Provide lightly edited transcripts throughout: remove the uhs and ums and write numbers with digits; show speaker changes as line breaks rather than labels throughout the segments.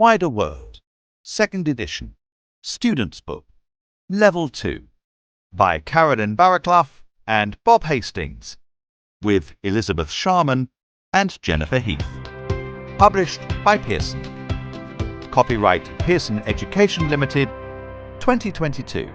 Wider World, 2nd edition, Student's Book, Level 2, by Carolyn Barraclough and Bob Hastings, with Elizabeth Sharman and Jennifer Heath. Published by Pearson. Copyright Pearson Education Limited, 2022.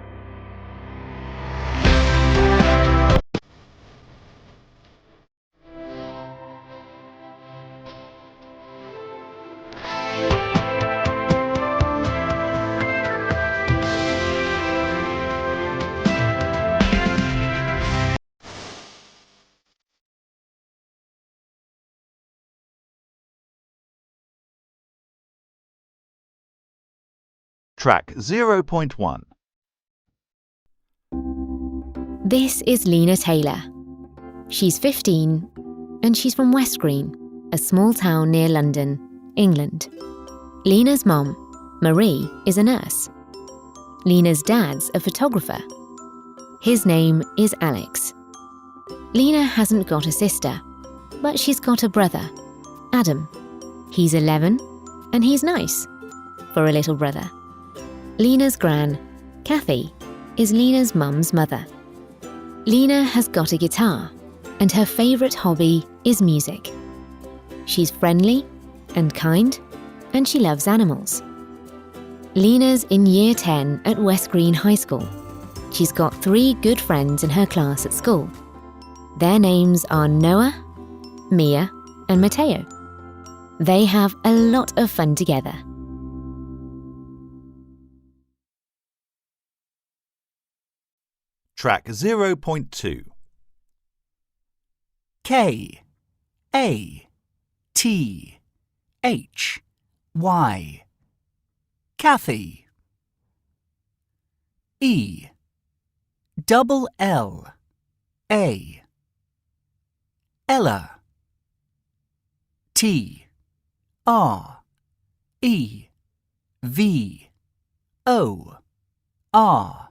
Track 0.1.
This is Lena Taylor. She's 15 and she's from West Green, a small town near London, England. Lena's mom, Marie, is a nurse. Lena's dad's a photographer. His name is Alex. Lena hasn't got a sister, but she's got a brother, Adam. He's 11 and he's nice for a little brother. Lena's gran, Kathy, is Lena's mum's mother. Lena has got a guitar, and her favourite hobby is music. She's friendly and kind, and she loves animals. Lena's in Year 10 at West Green High School. She's got 3 good friends in her class at school. Their names are Noah, Mia, and Matteo. They have a lot of fun together.
Track 0.2.
K A T H Y Kathy. E double L A Ella. T R E V O R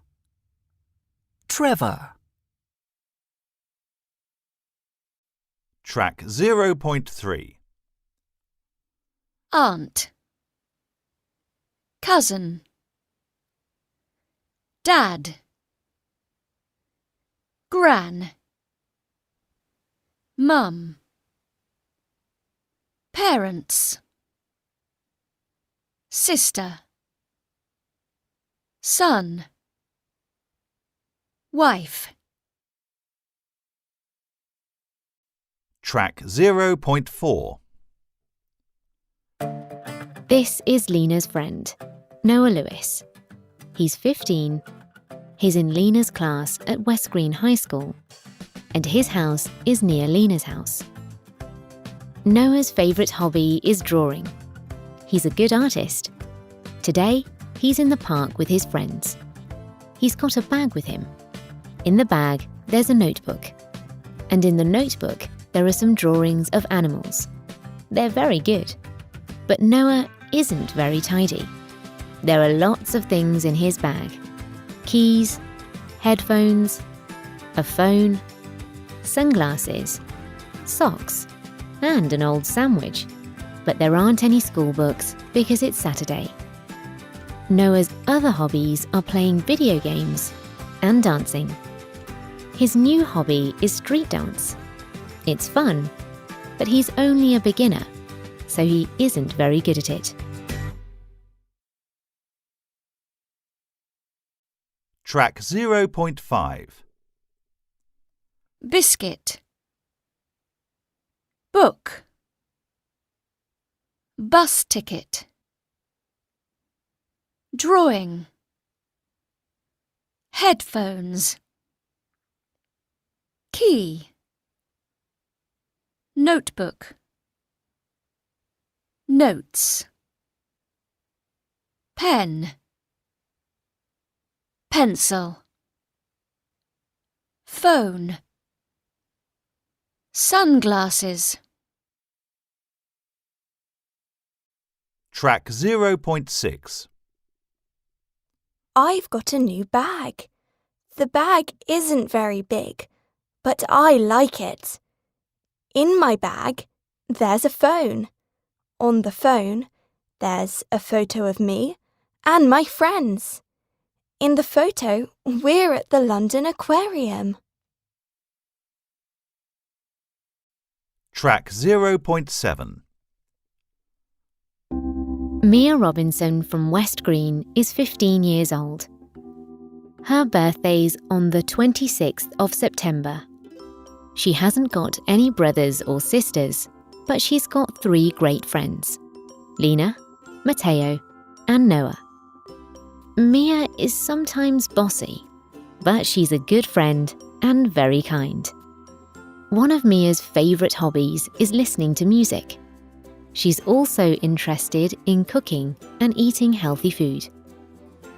Trevor.
Track 0.3.
Aunt, cousin, dad, gran, mum, parents, sister, son, wife.
Track 0.4.
This is Lena's friend, Noah Lewis. He's 15. He's in Lena's class at West Green High School, and his house is near Lena's house. Noah's favourite hobby is drawing. He's a good artist. Today, he's in the park with his friends. He's got a bag with him. In the bag, there's a notebook. And in the notebook, there are some drawings of animals. They're very good. But Noah isn't very tidy. There are lots of things in his bag. Keys, headphones, a phone, sunglasses, socks, and an old sandwich. But there aren't any school books because it's Saturday. Noah's other hobbies are playing video games and dancing. His new hobby is street dance. It's fun, but he's only a beginner, so he isn't very good at it.
Track 0.5.
Biscuit, book, bus ticket, drawing, headphones, key, notebook, notes, pen, pencil, phone, sunglasses.
Track 0.6.
I've got a new bag. The bag isn't very big, but I like it. In my bag, there's a phone. On the phone, There's a photo of me and my friends. In the photo, we're at the London Aquarium.
Track 0.7.
Mia Robinson from West Green is 15 years old. Her birthday's on the 26th of September. She hasn't got any brothers or sisters, but she's got 3 great friends: Lena, Matteo, and Noah. Mia is sometimes bossy, but she's a good friend and very kind. One of Mia's favourite hobbies is listening to music. She's also interested in cooking and eating healthy food.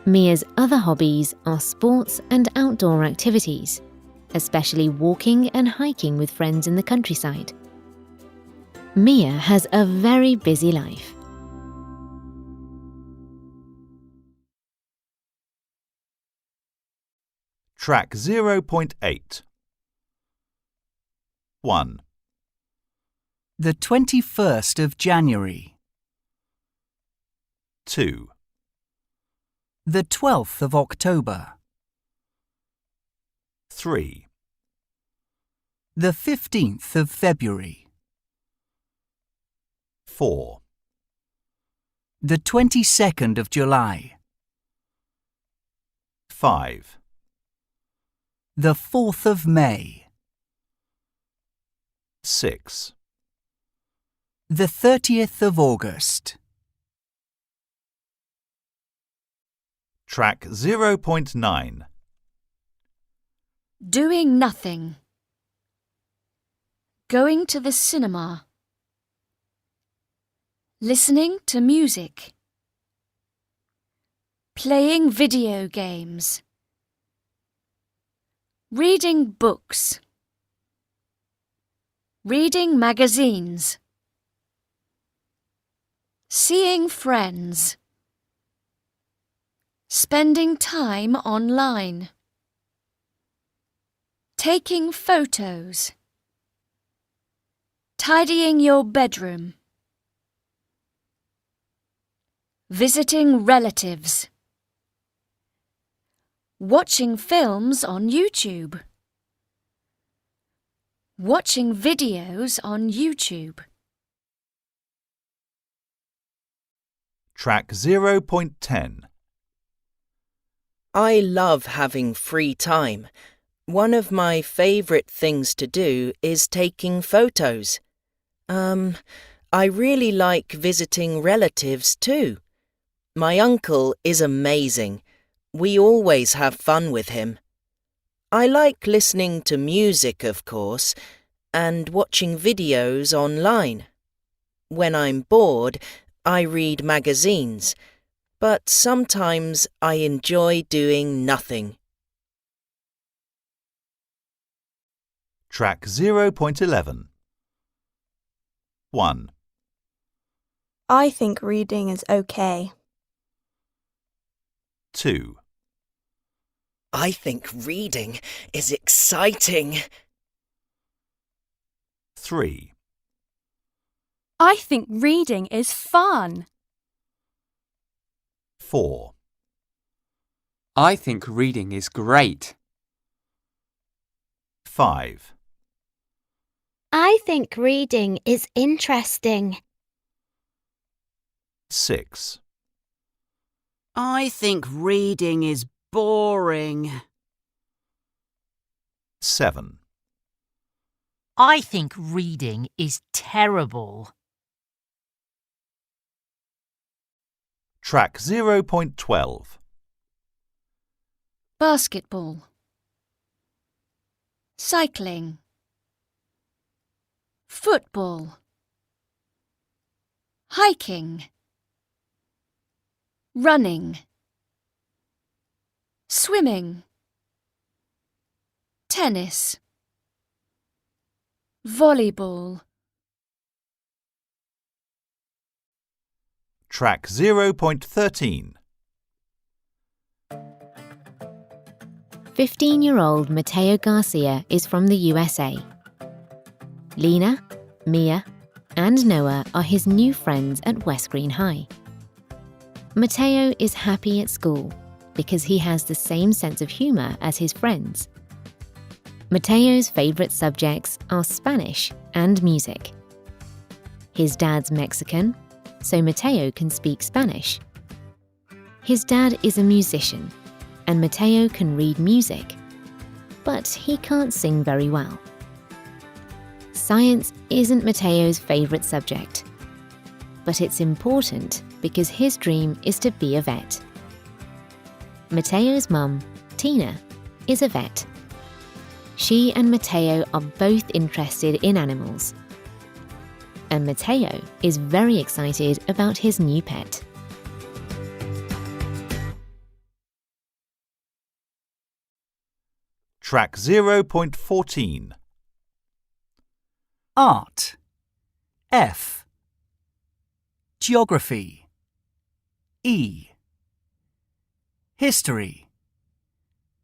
Mia's other hobbies are sports and outdoor activities, especially walking and hiking with friends in the countryside. Mia has a very busy life.
Track 0.8. 1,
The 21st of January.
2,
The 12th of October.
3,
The 15th of February.
4,
The 22nd of July.
5,
The 4th of May.
6,
The 30th of August.
Track 0.9.
Doing nothing. Going to the cinema. Listening to music. Playing video games. Reading books. Reading magazines. Seeing friends. Spending time online. Taking photos. Tidying your bedroom. Visiting relatives. Watching films on YouTube. Watching videos on YouTube.
Track 0.10.
I love having free time. One of my favourite things to do is taking photos. I really like visiting relatives too. My uncle is amazing. We always have fun with him. I like listening to music, of course, and watching videos online. When I'm bored, I read magazines, but sometimes I enjoy doing nothing.
Track 0.11. 1,
I think reading is okay.
2,
I think reading is exciting.
3,
I think reading is fun.
4,
I think reading is great.
5,
I think reading is interesting.
6,
I think reading is boring.
7,
I think reading is terrible.
Track 0.12.
Basketball. Cycling. Football. Hiking. Running. Swimming. Tennis. Volleyball.
Track 0.13.
15-year-old Matteo Garcia is from the USA. Lena, Mia, and Noah are his new friends at West Green High. Matteo is happy at school because he has the same sense of humour as his friends. Matteo's favourite subjects are Spanish and music. His dad's Mexican, so Matteo can speak Spanish. His dad is a musician, and Matteo can read music, but he can't sing very well. Science isn't Matteo's favourite subject, but it's important because his dream is to be a vet. Matteo's mum, Tina, is a vet. She and Matteo are both interested in animals. And Matteo is very excited about his new pet.
Track 0.14.
Art. F. Geography. E. History.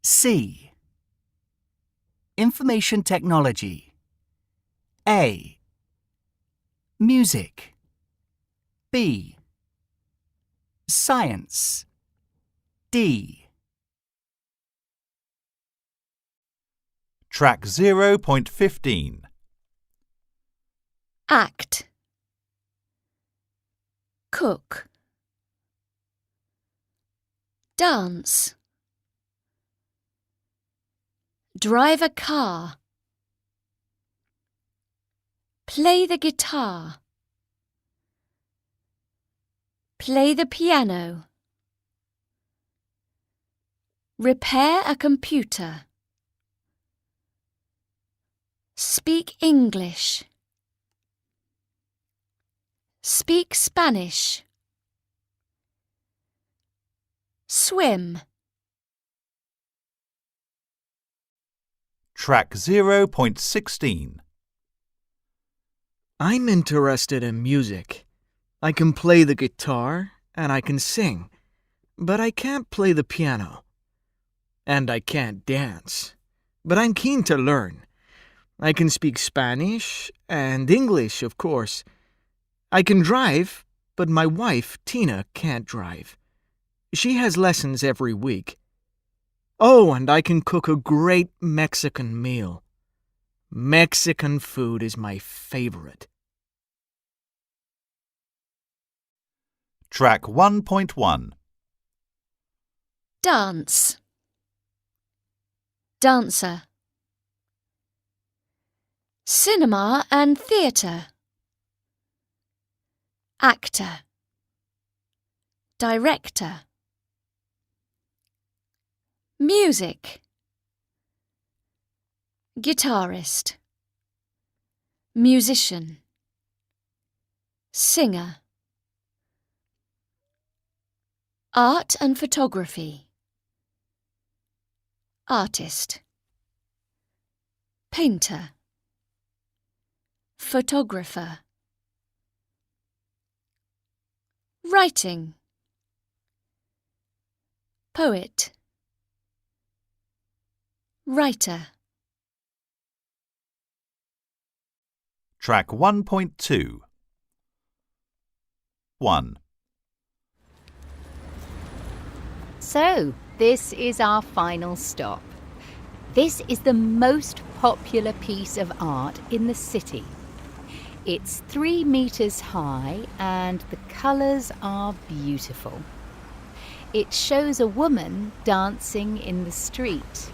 C. Information technology. A. Music. B. Science. D.
Track 0.15.
Act. Cook. Dance. Drive a car. Play the guitar. Play the piano. Repair a computer. Speak English. Speak Spanish. Swim.
Track 0.16.
I'm interested in music. I can play the guitar and I can sing, but I can't play the piano. And I can't dance, but I'm keen to learn. I can speak Spanish and English, of course. I can drive, but my wife, Tina, can't drive. She has lessons every week. Oh, and I can cook a great Mexican meal. Mexican food is my favorite.
Track 1.1.
Dance. Dancer. Cinema and theatre. Actor. Director. Music. Guitarist. Musician. Singer. Art and photography. Artist. Painter. Photographer. Writing. Poet. Writer.
Track 1.2. 1.
So, this is our final stop. This is the most popular piece of art in the city. It's 3 meters high and the colours are beautiful. It shows a woman dancing in the street.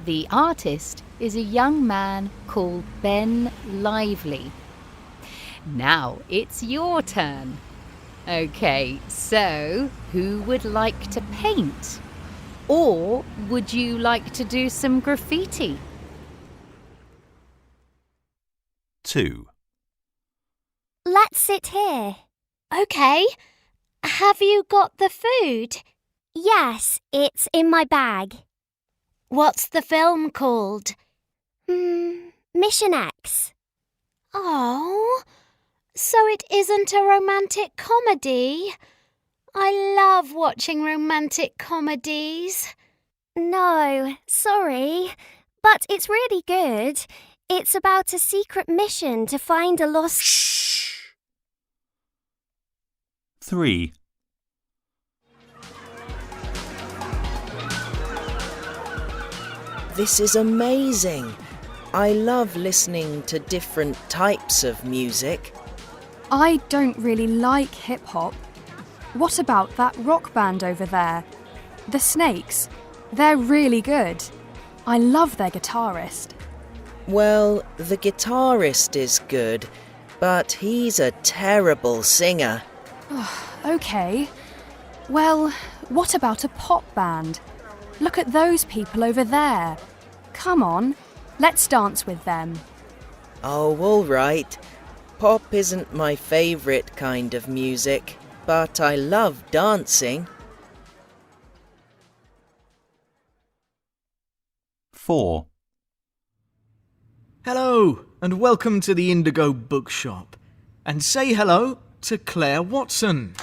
The artist is a young man called Ben Lively. Now it's your turn. Okay, so who would like to paint? Or would you like to do some graffiti?
2.
Let's sit here. OK. Have you got the food? Yes, it's in my bag. What's the film called? Mission X. Oh, so it isn't a romantic comedy? I love watching romantic comedies. No, sorry, but it's really good. It's about a secret mission to find a lost...
3.
This is amazing. I love listening to different types of music.
I don't really like hip-hop. What about that rock band over there? The Snakes. They're really good. I love their guitarist.
Well, the guitarist is good, but he's a terrible singer.
Okay. Well, what about a pop band? Look at those people over there. Come on, let's dance with them.
Oh, all right. Pop isn't my favourite kind of music, but I love dancing.
4.
Hello, and welcome to the Indigo Bookshop. And say hello to Claire Watson.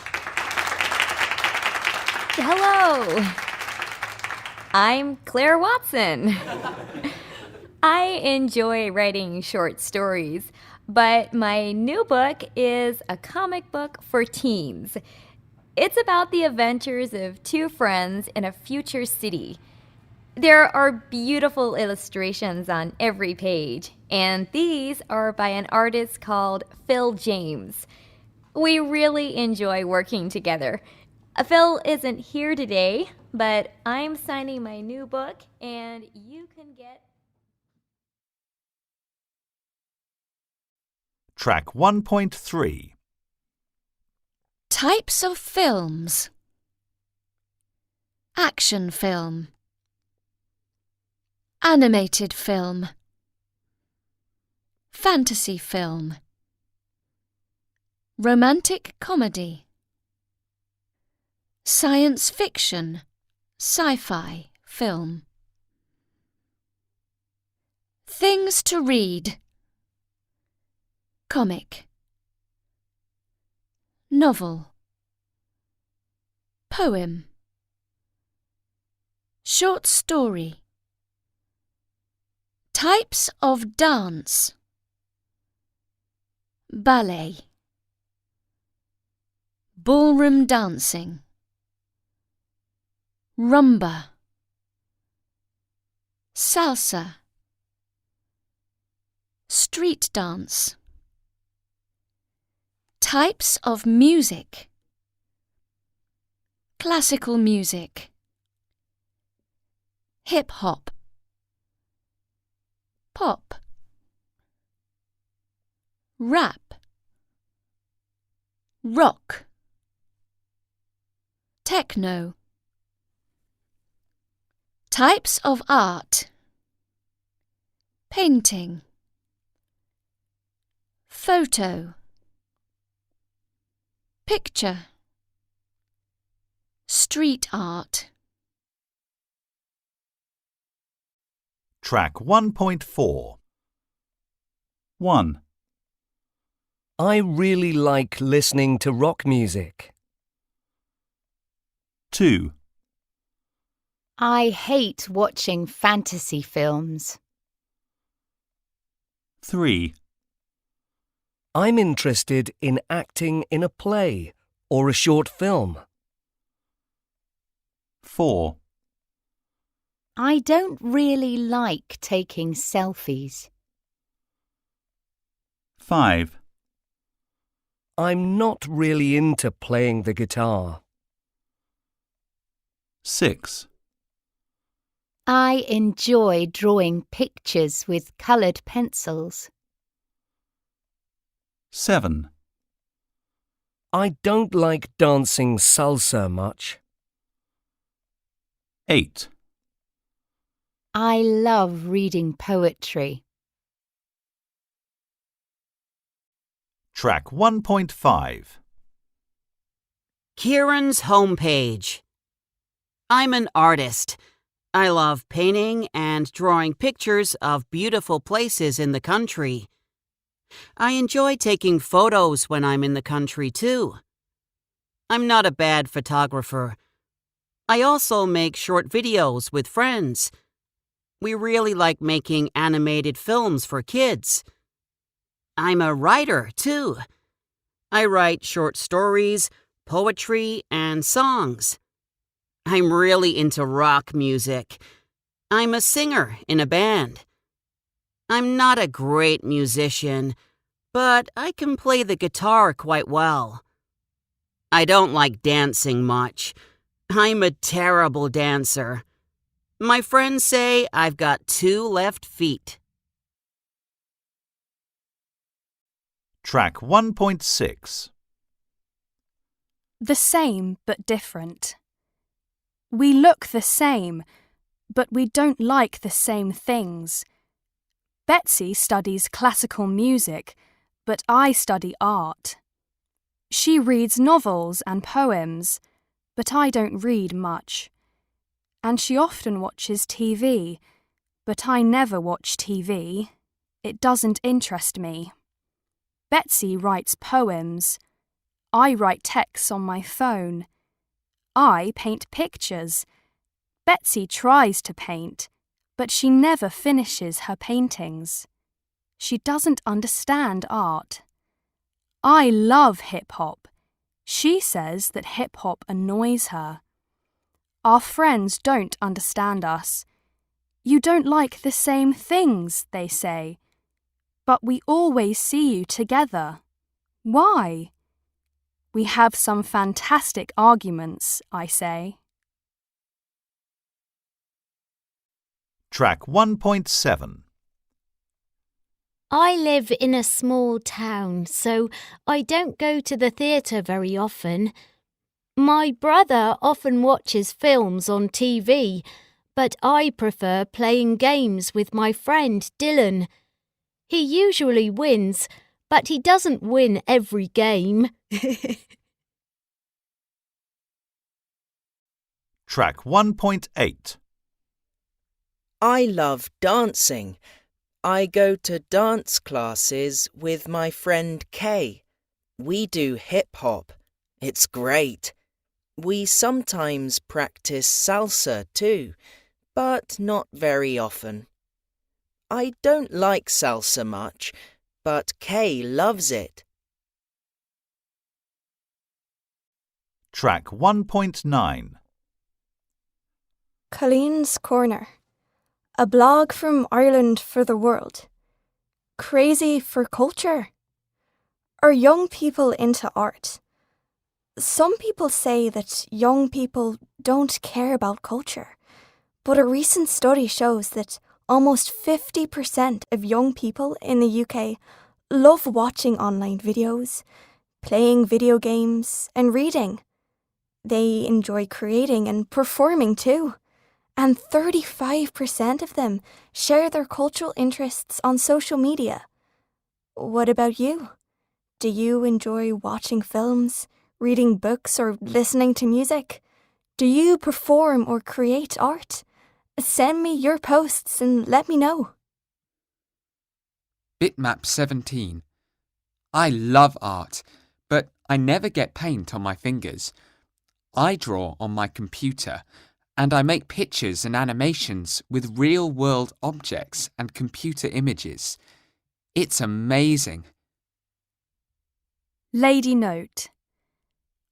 Hello! I'm Claire Watson. I enjoy writing short stories, but my new book is a comic book for teens. It's about the adventures of two friends in a future city. There are beautiful illustrations on every page, and these are by an artist called Phil James. We really enjoy working together. Phil isn't here today, but I'm signing my new book, and you can get...
Track 1.3.
Types of films. Action film. Animated film. Fantasy film. Romantic comedy. Science fiction, sci-fi film. Things to read. Comic. Novel. Poem. Short story. Types of dance. Ballet. Ballroom dancing. Rumba. Salsa. Street dance. Types of music. Classical music. Hip-hop. Pop. Rap. Rock. Techno. Types of art. Painting. Photo. Picture. Street art.
Track 1.4. 1.
I really like listening to rock music.
2.
I hate watching fantasy films.
3.
I'm interested in acting in a play or a short film.
4.
I don't really like taking selfies.
5.
I'm not really into playing the guitar.
6.
I enjoy drawing pictures with coloured pencils.
7.
I don't like dancing salsa much.
8.
I love reading poetry.
Track 1.5.
Kieran's homepage. I'm an artist. I love painting and drawing pictures of beautiful places in the country. I enjoy taking photos when I'm in the country too. I'm not a bad photographer. I also make short videos with friends. We really like making animated films for kids. I'm a writer too. I write short stories, poetry, and songs. I'm really into rock music. I'm a singer in a band. I'm not a great musician, but I can play the guitar quite well. I don't like dancing much. I'm a terrible dancer. My friends say I've got 2 left feet.
Track 1.6.
The same but different. We look the same, but we don't like the same things. Betsy studies classical music, but I study art. She reads novels and poems, but I don't read much. And she often watches TV, but I never watch TV. It doesn't interest me. Betsy writes poems. I write texts on my phone. I paint pictures. Betsy tries to paint, but she never finishes her paintings. She doesn't understand art. I love hip-hop. She says that hip-hop annoys her. Our friends don't understand us. You don't like the same things, they say. But we always see you together. Why? We have some fantastic arguments, I say.
Track 1.7.
I live in a small town, so I don't go to the theatre very often. My brother often watches films on TV, but I prefer playing games with my friend Dylan. He usually wins, but he doesn't win every game.
Track 1.8.
I love dancing. I go to dance classes with my friend Kay. We do hip-hop. It's great. We sometimes practice salsa too, but not very often. I don't like salsa much, but Kay loves it.
Track 1.9.
Colleen's Corner, a blog from Ireland for the world. Crazy for culture. Are young people into art? Some people say that young people don't care about culture, but a recent study shows that almost 50% of young people in the UK love watching online videos, playing video games, and reading. They enjoy creating and performing too. And 35% of them share their cultural interests on social media. What about you? Do you enjoy watching films, reading books, or listening to music? Do you perform or create art? Send me your posts and let me know.
Bitmap 17. I love art, but I never get paint on my fingers. I draw on my computer, and I make pictures and animations with real-world objects and computer images. It's amazing.
Lady Note.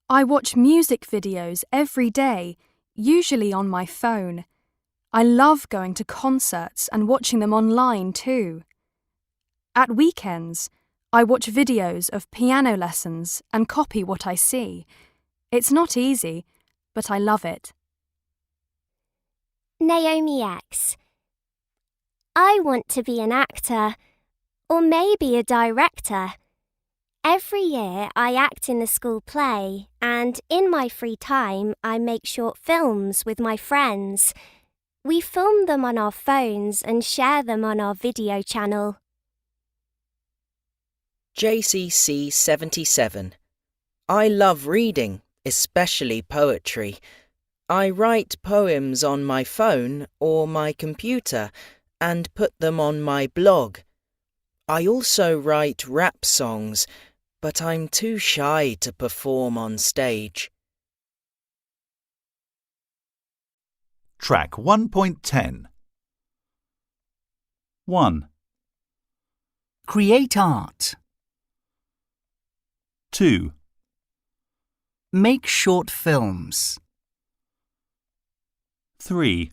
I watch music videos every day, usually on my phone. I love going to concerts and watching them online too. At weekends, I watch videos of piano lessons and copy what I see. It's not easy, but I love it.
Naomi X. I want to be an actor, or maybe a director. Every year I act in the school play, and in my free time I make short films with my friends. We film them on our phones and share them on our video channel.
JCC 77. I love reading, especially poetry. I write poems on my phone or my computer and put them on my blog. I also write rap songs, but I'm too shy to perform on stage.
Track 1.10. 1,
Create art.
2,
Make short films.
3,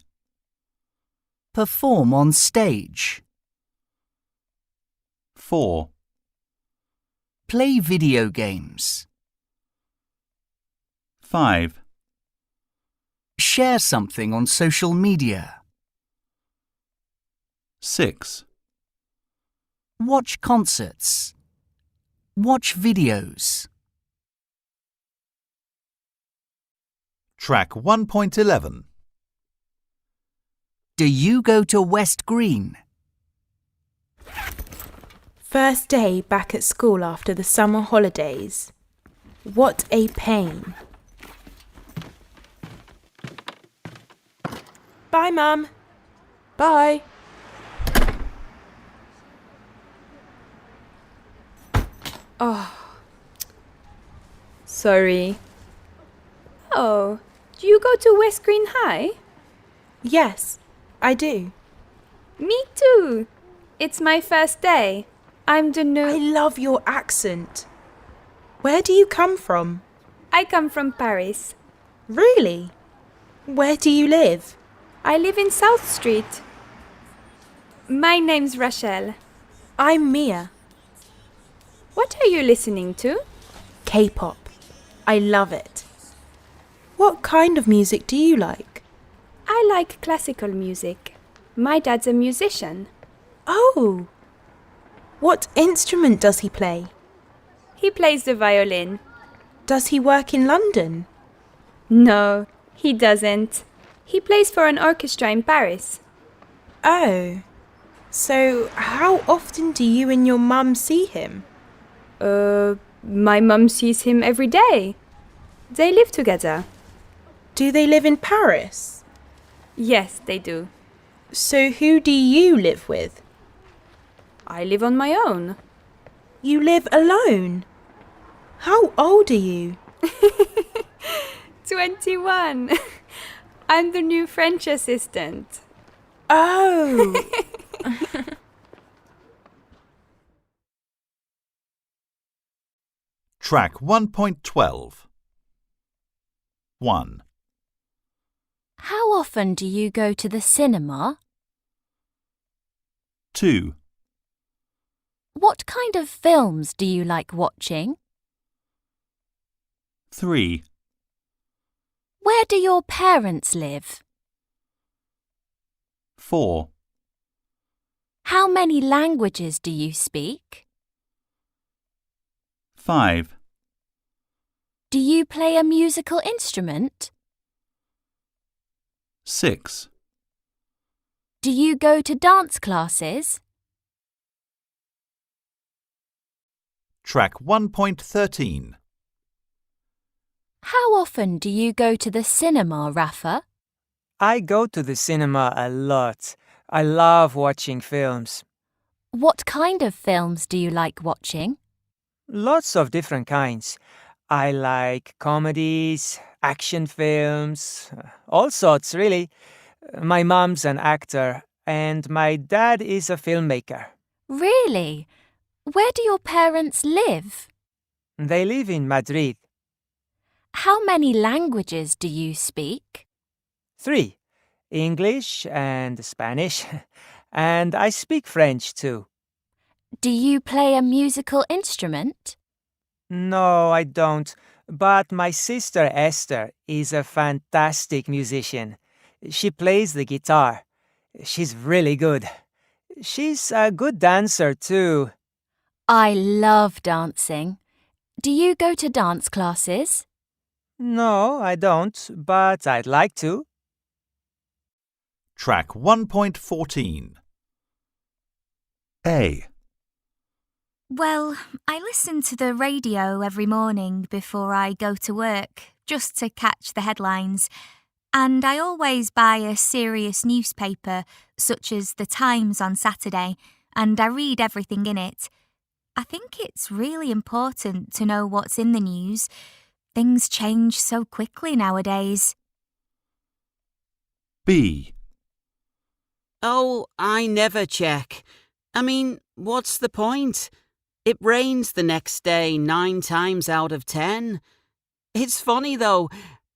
Perform on stage.
4,
Play video games.
5,
Share something on social media.
6,
Watch concerts. Watch videos.
Track 1.11.
Do you go to West Green?
First day back at school after the summer holidays. What a pain. Bye, Mum. Bye. Oh. Sorry. Oh, do you go to West Green High? Yes, I do. Me too. It's my first day. I'm the new... I love your accent. Where do you come from? I come from Paris. Really? Where do you live? I live in South Street. My name's Rachel. I'm Mia. What are you listening to? K-pop. I love it. What kind of music do you like? I like classical music. My dad's a musician. Oh! What instrument does he play? He plays the violin. Does he work in London? No, he doesn't. He plays for an orchestra in Paris. Oh. So how often do you and your mum see him? My mum sees him every day. They live together. Do they live in Paris? Yes, they do. So who do you live with? I live on my own. You live alone? How old are you? 21. I'm the new French assistant. Oh!
Track 1.12. 1,
How often do you go to the cinema?
2,
What kind of films do you like watching?
3,
Where do your parents live?
4,
How many languages do you speak?
5,
Do you play a musical instrument?
6,
Do you go to dance classes?
Track 1.13.
How often do you go to the cinema, Rafa?
I go to the cinema a lot. I love watching films.
What kind of films do you like watching?
Lots of different kinds. I like comedies, action films, all sorts, really. My mom's an actor, and my dad is a filmmaker.
Really? Where do your parents live?
They live in Madrid.
How many languages do you speak?
3. English and Spanish. And I speak French too.
Do you play a musical instrument?
No, I don't. But my sister Esther is a fantastic musician. She plays the guitar. She's really good. She's a good dancer too.
I love dancing. Do you go to dance classes?
No, I don't, but I'd like to.
Track 1.14. A,
Well, I listen to the radio every morning before I go to work, just to catch the headlines. And I always buy a serious newspaper, such as The Times on Saturday, and I read everything in it. I think it's really important to know what's in the news. Things change so quickly nowadays.
B,
Oh, I never check. I mean, what's the point? It rains the next day 9 times out of 10. It's funny though,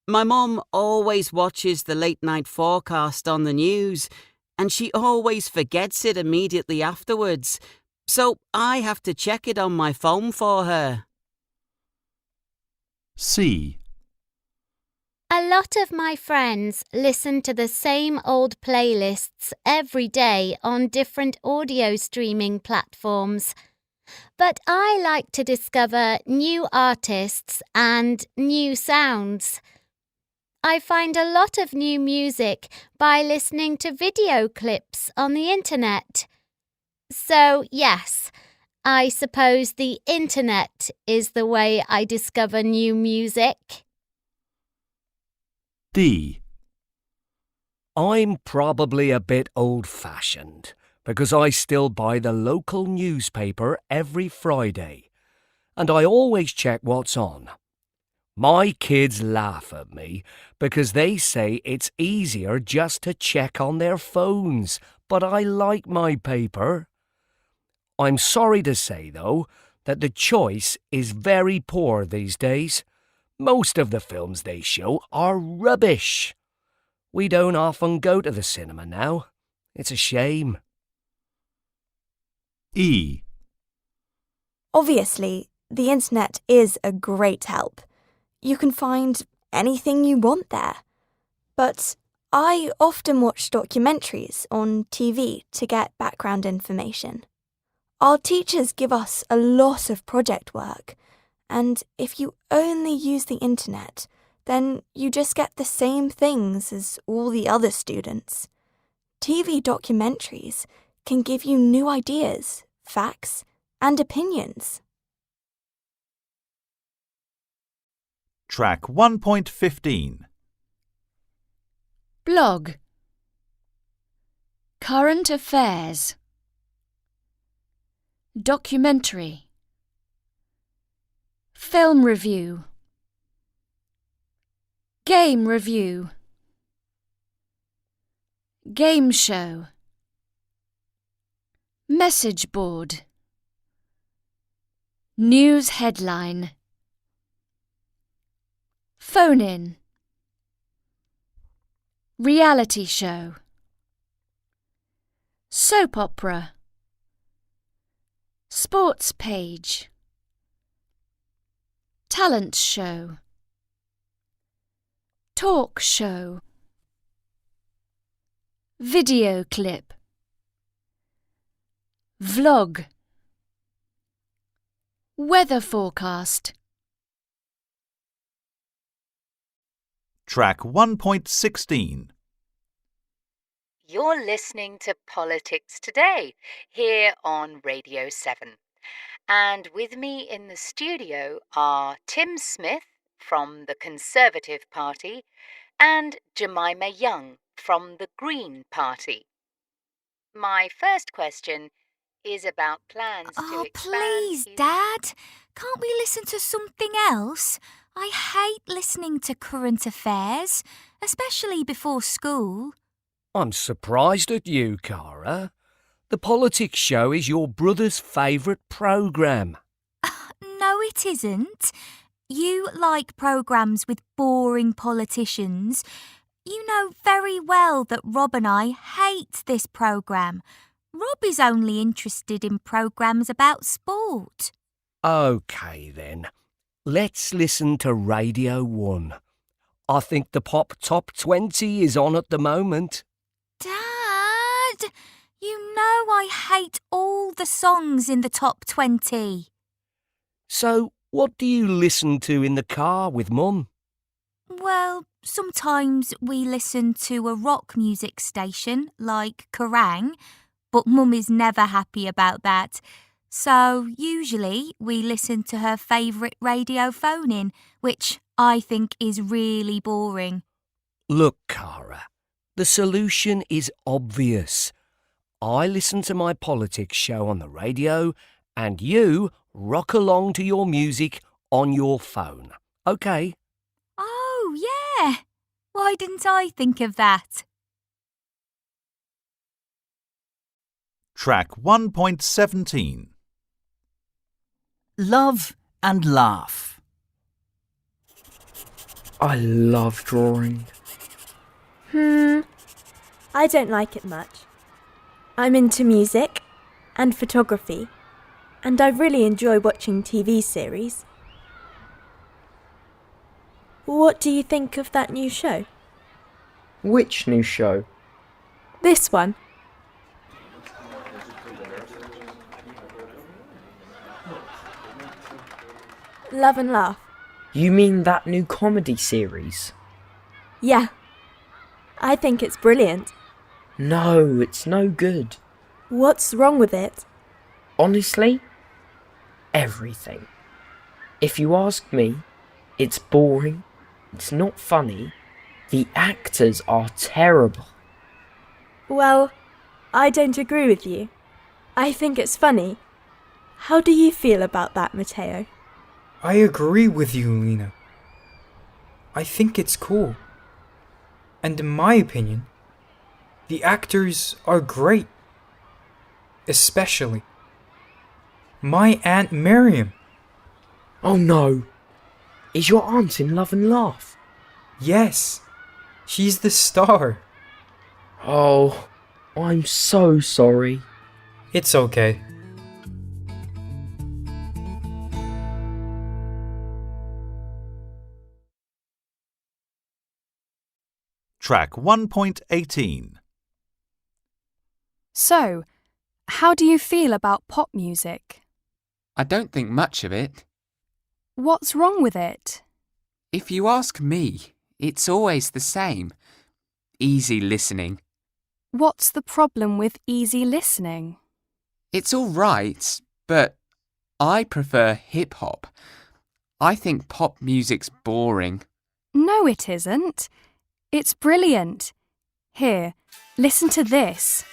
my mum always watches the late night forecast on the news, and she always forgets it immediately afterwards, so I have to check it on my phone for her.
C.
A lot of my friends listen to the same old playlists every day on different audio streaming platforms. But I like to discover new artists and new sounds. I find a lot of new music by listening to video clips on the internet. So, yes, I suppose the internet is the way I discover new music.
D.
I'm probably a bit old-fashioned because I still buy the local newspaper every Friday, and I always check what's on. My kids laugh at me because they say it's easier just to check on their phones, but I like my paper. I'm sorry to say, though, that the choice is very poor these days. Most of the films they show are rubbish. We don't often go to the cinema now. It's a shame.
E.
Obviously, the internet is a great help. You can find anything you want there. But I often watch documentaries on TV to get background information. Our teachers give us a lot of project work, and if you only use the internet, then you just get the same things as all the other students. TV documentaries can give you new ideas, facts, and opinions.
Track 1.15.
Blog. Current affairs. Documentary. Film review. Game review. Game show. Message board. News headline. Phone in. Reality show. Soap opera. Sports page. Talent show. Talk show. Video clip. Vlog. Weather forecast.
Track 1.16.
You're listening to Politics Today here on Radio 7. And with me in the studio are Tim Smith from the Conservative Party and Jemima Young from the Green Party. My first question is about plans to expand...
Please, Dad. Can't we listen to something else? I hate listening to current affairs, especially before school.
I'm surprised at you, Cara. The politics show is your brother's favourite programme.
No, it isn't. You like programmes with boring politicians. You know very well that Rob and I hate this programme. Rob is only interested in programmes about sport.
OK, then. Let's listen to Radio 1. I think the Pop Top 20 is on at the moment.
Dad, you know I hate all the songs in the top 20.
So, what do you listen to in the car with Mum?
Well, sometimes we listen to a rock music station like Kerrang, but Mum is never happy about that. So usually we listen to her favourite radio phone-in, which I think is really boring.
Look, Cara, the solution is obvious. I listen to my politics show on the radio and you rock along to your music on your phone, OK?
Oh, yeah. Why didn't I think of that?
Track 1.17.
Love and laugh.
I love drawing.
I don't like it much. I'm into music and photography, and I really enjoy watching TV series. What do you think of that new show?
Which new show?
This one. Love and Laugh.
You mean that new comedy series?
Yeah. I think it's brilliant.
No, it's no good.
What's wrong with it?
Honestly, everything. If you ask me, it's boring, it's not funny, the actors are terrible.
Well, I don't agree with you. I think it's funny. How do you feel about that, Matteo?
I agree with you, Lena. I think it's cool. And in my opinion, the actors are great. Especially my Aunt Miriam.
Oh no! Is your aunt in Love and Laugh?
Yes, she's the star.
Oh, I'm so sorry.
It's okay.
Track 1.18.
So, how do you feel about pop music?
I don't think much of it.
What's wrong with it?
If you ask me, it's always the same. Easy listening.
What's the problem with easy listening?
It's all right, but I prefer hip-hop. I think pop music's boring.
No, it isn't. It's brilliant. Here, listen to this.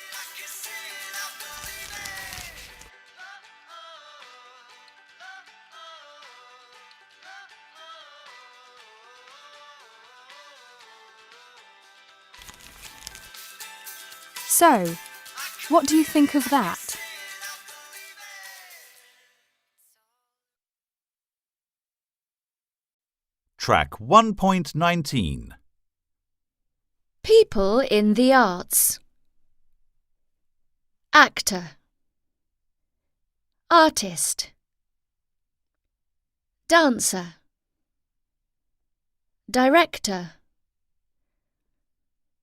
So, what do you think of that?
Track 1.19.
People in the arts. Actor. Artist. Dancer. Director.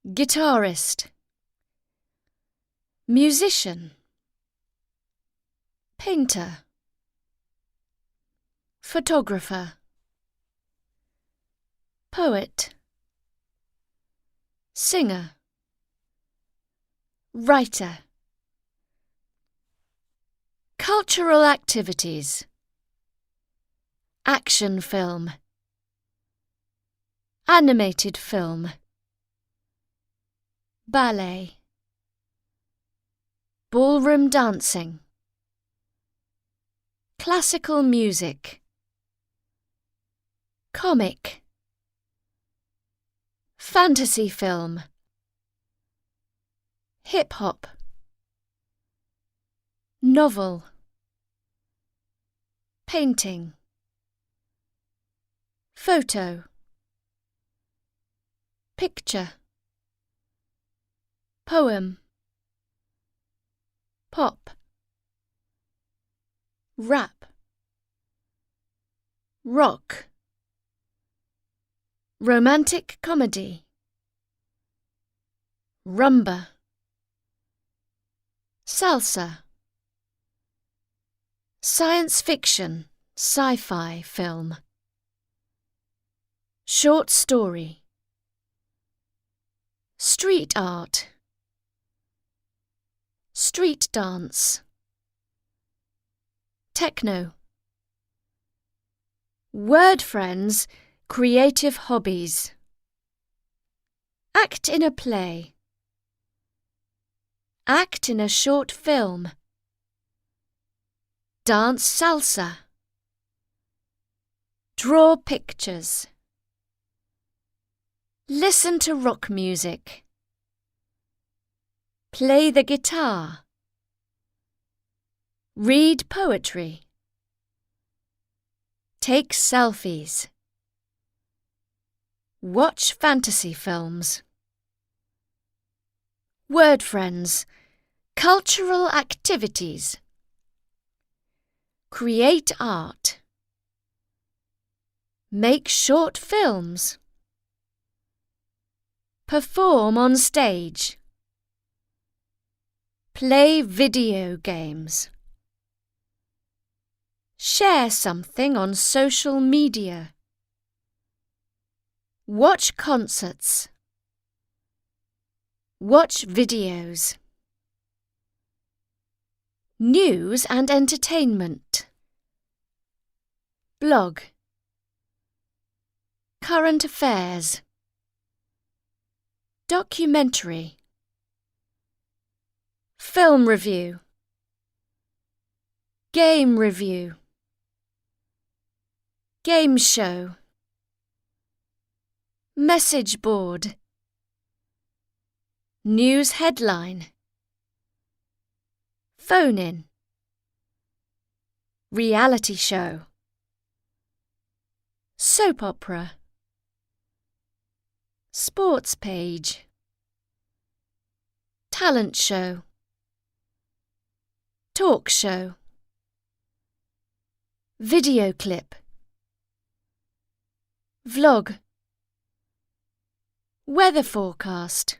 Guitarist. Musician. Painter. Photographer. Poet. Singer. Writer. Cultural activities. Action film. Animated film. Ballet. Ballroom dancing. Classical music. Comic. Fantasy film. Hip-hop. Novel. Painting. Photo. Picture. Poem. Pop. Rap. Rock. Romantic comedy. Rumba. Salsa. Science fiction, sci-fi film. Short story. Street art. Street dance. Techno. Word friends, creative hobbies. Act in a play. Act in a short film. Dance salsa. Draw pictures. Listen to rock music. Play the guitar. Read poetry. Take selfies. Watch fantasy films. Word friends. Cultural activities. Create art. Make short films. Perform on stage. Play video games. Share something on social media. Watch concerts. Watch videos. News and entertainment. Blog. Current affairs. Documentary. Film review. Game review. Game show. Message board. News headline. Phone-in. Reality show. Soap opera. Sports page. Talent show. Talk show. Video clip. Vlog. Weather forecast.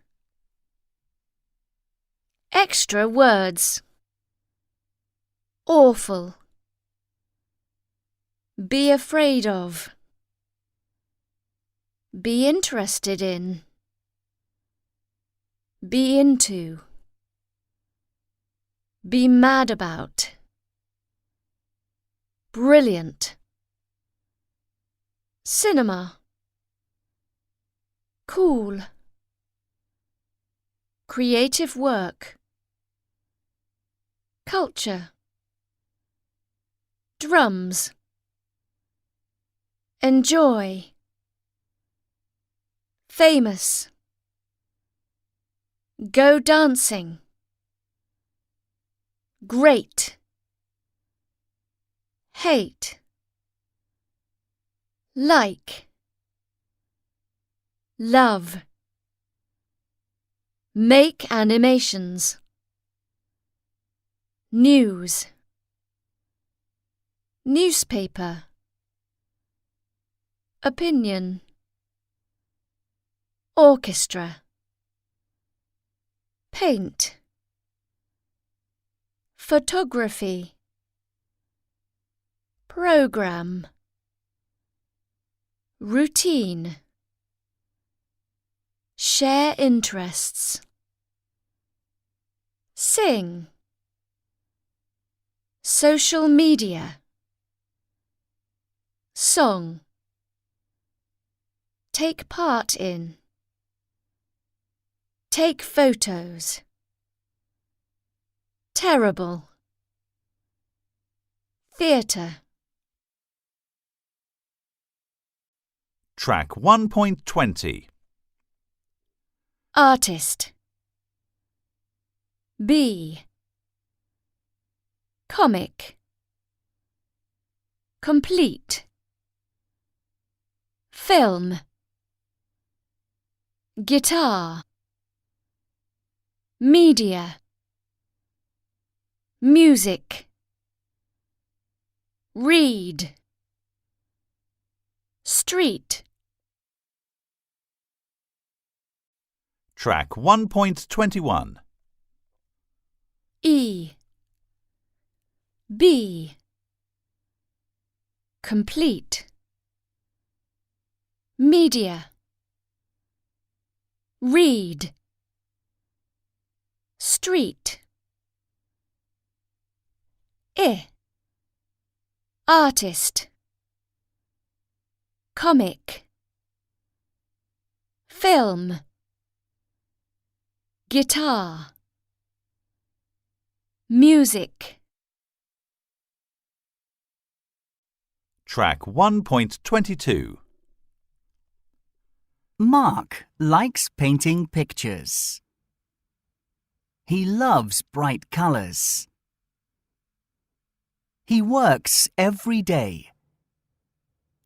Extra words. Awful. Be afraid of. Be interested in. Be into. Be mad about. Brilliant. Cinema. Cool. Creative work. Culture. Drums. Enjoy. Famous. Go dancing. Great. Hate. Like. Love. Make animations. News. Newspaper. Opinion. Orchestra. Paint. Photography. Program. Routine. Share interests. Sing. Social media. Song. Take part in. Take photos. Terrible. Theatre.
Track 1.20.
Artist. B. Comic. Complete. Film. Guitar. Media. Music. Read. Street.
Track 1.21.
E. B. Complete. Media. Read. Street. I. Artist. Comic. Film. Guitar. Music.
Track 1.22.
Mark likes painting pictures. He loves bright colours. He works every day.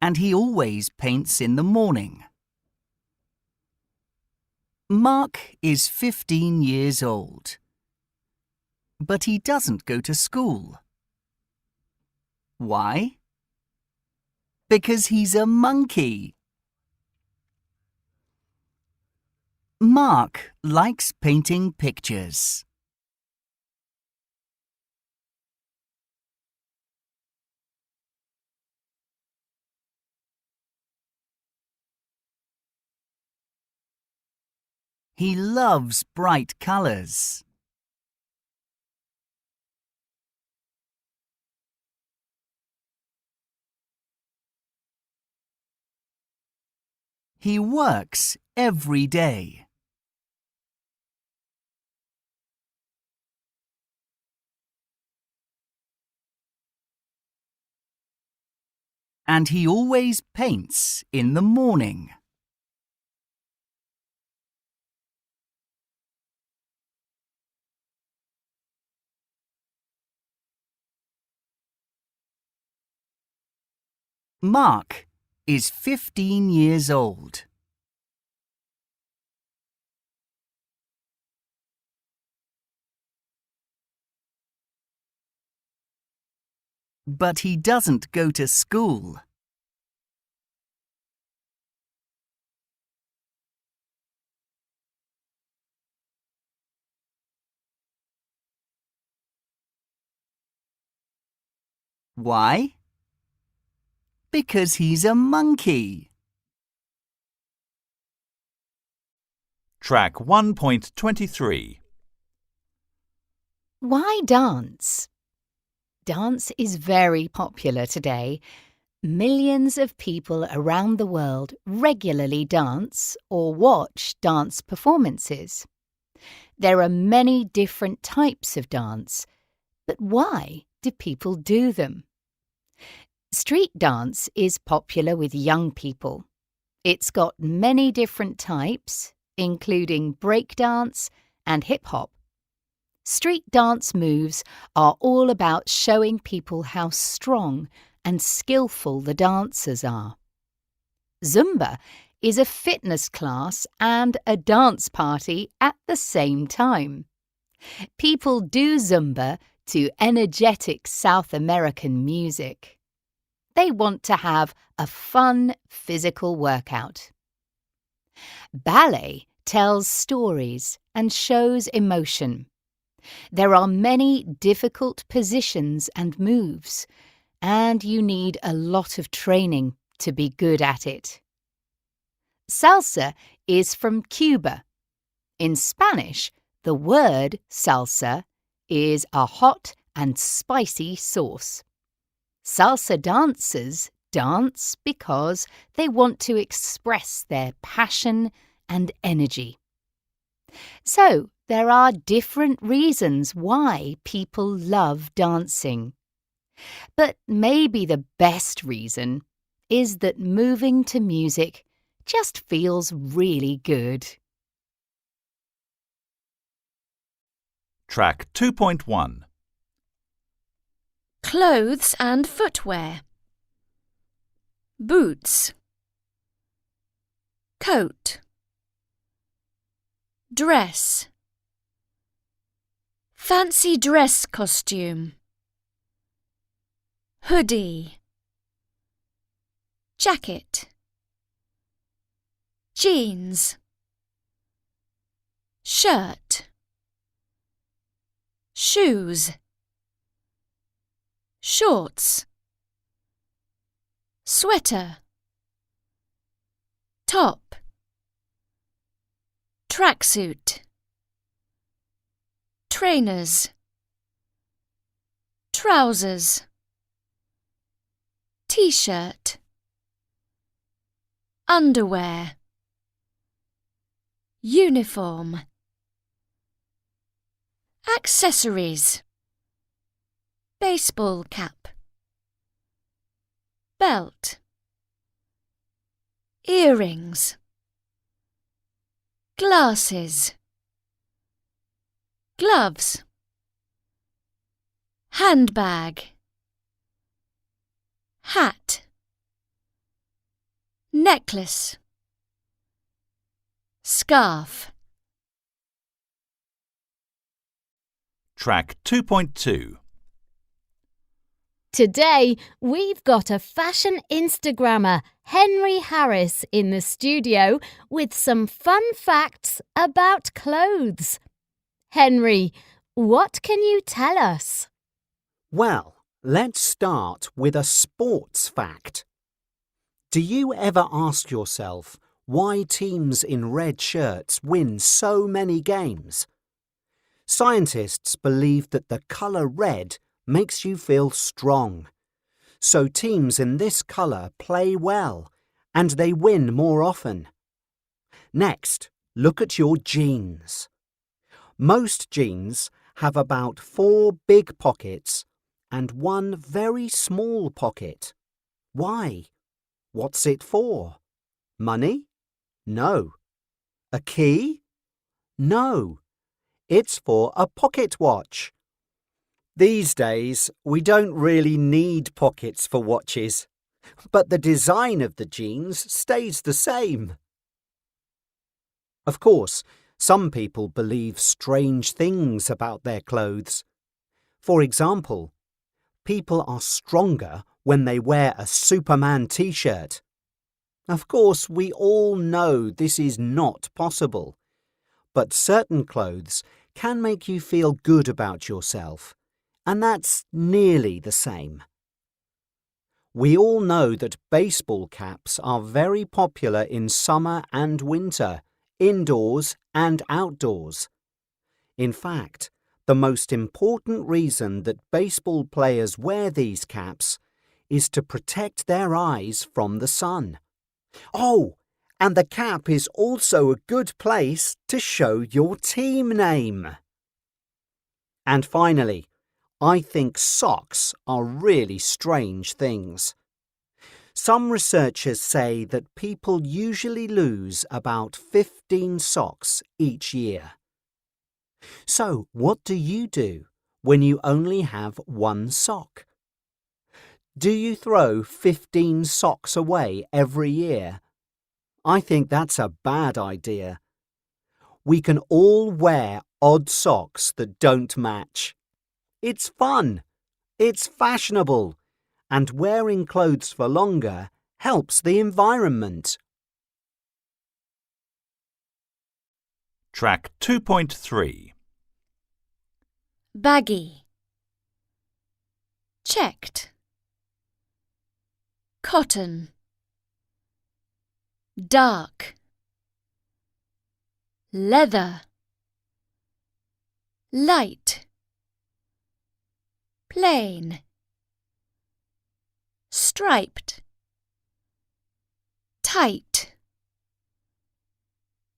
And he always paints in the morning. Mark is 15 years old, but he doesn't go to school. Why? Because he's a monkey. Mark likes painting pictures. He loves bright colours. He works every day. And he always paints in the morning. Mark is 15 years old. But he doesn't go to school. Why? Because he's a monkey.
Track 1.23.
Why dance? Dance is very popular today. Millions of people around the world regularly dance or watch dance performances. There are many different types of dance, but why do people do them? Street dance is popular with young people. It's got many different types, including breakdance and hip-hop. Street dance moves are all about showing people how strong and skillful the dancers are. Zumba is a fitness class and a dance party at the same time. People do Zumba to energetic South American music. They want to have a fun physical workout. Ballet tells stories and shows emotion. There are many difficult positions and moves, and you need a lot of training to be good at it. Salsa is from Cuba. In Spanish, the word salsa is a hot and spicy sauce. Salsa dancers dance because they want to express their passion and energy. So, there are different reasons why people love dancing. But maybe the best reason is that moving to music just feels really good.
Track 2.1.
Clothes and footwear. Boots. Coat. Dress. Fancy dress costume. Hoodie. Jacket. Jeans. Shirt. Shoes. Shorts. Sweater. Top. Tracksuit. Trainers. Trousers. T-shirt. Underwear. Uniform. Accessories. Baseball cap. Belt. Earrings. Glasses. Gloves. Handbag. Hat. Necklace. Scarf.
Track 2.2.
Today, we've got a fashion Instagrammer, Henry Harris, in the studio with some fun facts about clothes. Henry, what can you tell us?
Well, let's start with a sports fact. Do you ever ask yourself why teams in red shirts win so many games? Scientists believe that the colour red makes you feel strong. So teams in this colour play well and they win more often. Next, look at your jeans. Most jeans have about 4 big pockets and 1 very small pocket. Why? What's it for? Money? No. A key? No. It's for a pocket watch. These days, we don't really need pockets for watches, but the design of the jeans stays the same. Of course, some people believe strange things about their clothes. For example, people are stronger when they wear a Superman t-shirt. Of course, we all know this is not possible, but certain clothes can make you feel good about yourself, and that's nearly the same. We all know that baseball caps are very popular in summer and winter, indoors and outdoors. In fact, the most important reason that baseball players wear these caps is to protect their eyes from the sun. Oh, and the cap is also a good place to show your team name. And finally, I think socks are really strange things. Some researchers say that people usually lose about 15 socks each year. So, what do you do when you only have 1 sock? Do you throw 15 socks away every year? I think that's a bad idea. We can all wear odd socks that don't match. It's fun, it's fashionable, and wearing clothes for longer helps the environment.
Track 2.3.
Baggy. Checked. Cotton. Dark. Leather. Light. Plain. Striped. Tight.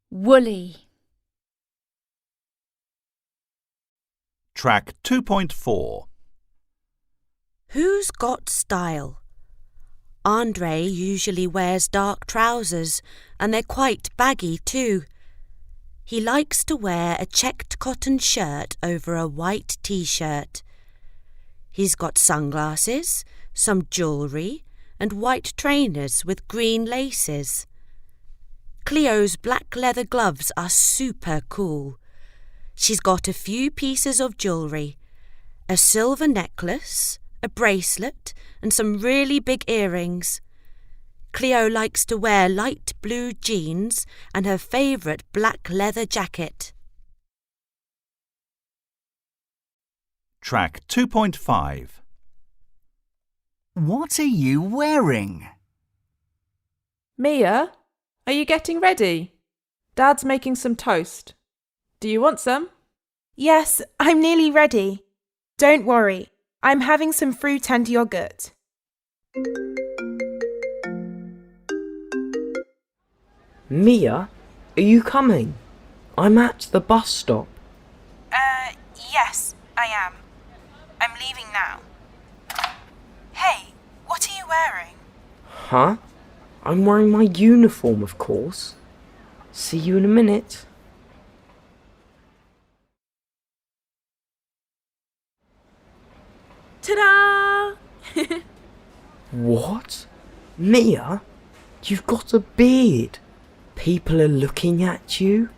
Woolly.
Track 2.4.
Who's got style? Andre usually wears dark trousers, and they're quite baggy too. He likes to wear a checked cotton shirt over a white t-shirt. He's got sunglasses, some jewellery, and white trainers with green laces. Cleo's black leather gloves are super cool. She's got a few pieces of jewellery, a silver necklace, a bracelet, and some really big earrings. Cleo likes to wear light blue jeans and her favourite black leather jacket.
Track 2.5.
What are you wearing?
Mia, are you getting ready? Dad's making some toast. Do you want some?
Yes, I'm nearly ready. Don't worry, I'm having some fruit and yogurt.
Mia, are you coming? I'm at the bus stop.
Yes, I am. I'm leaving now. Hey, what are you wearing?
Huh? I'm wearing my uniform, of course. See you in a minute.
Ta-da!
What? Mia? You've got a beard. People are looking at you.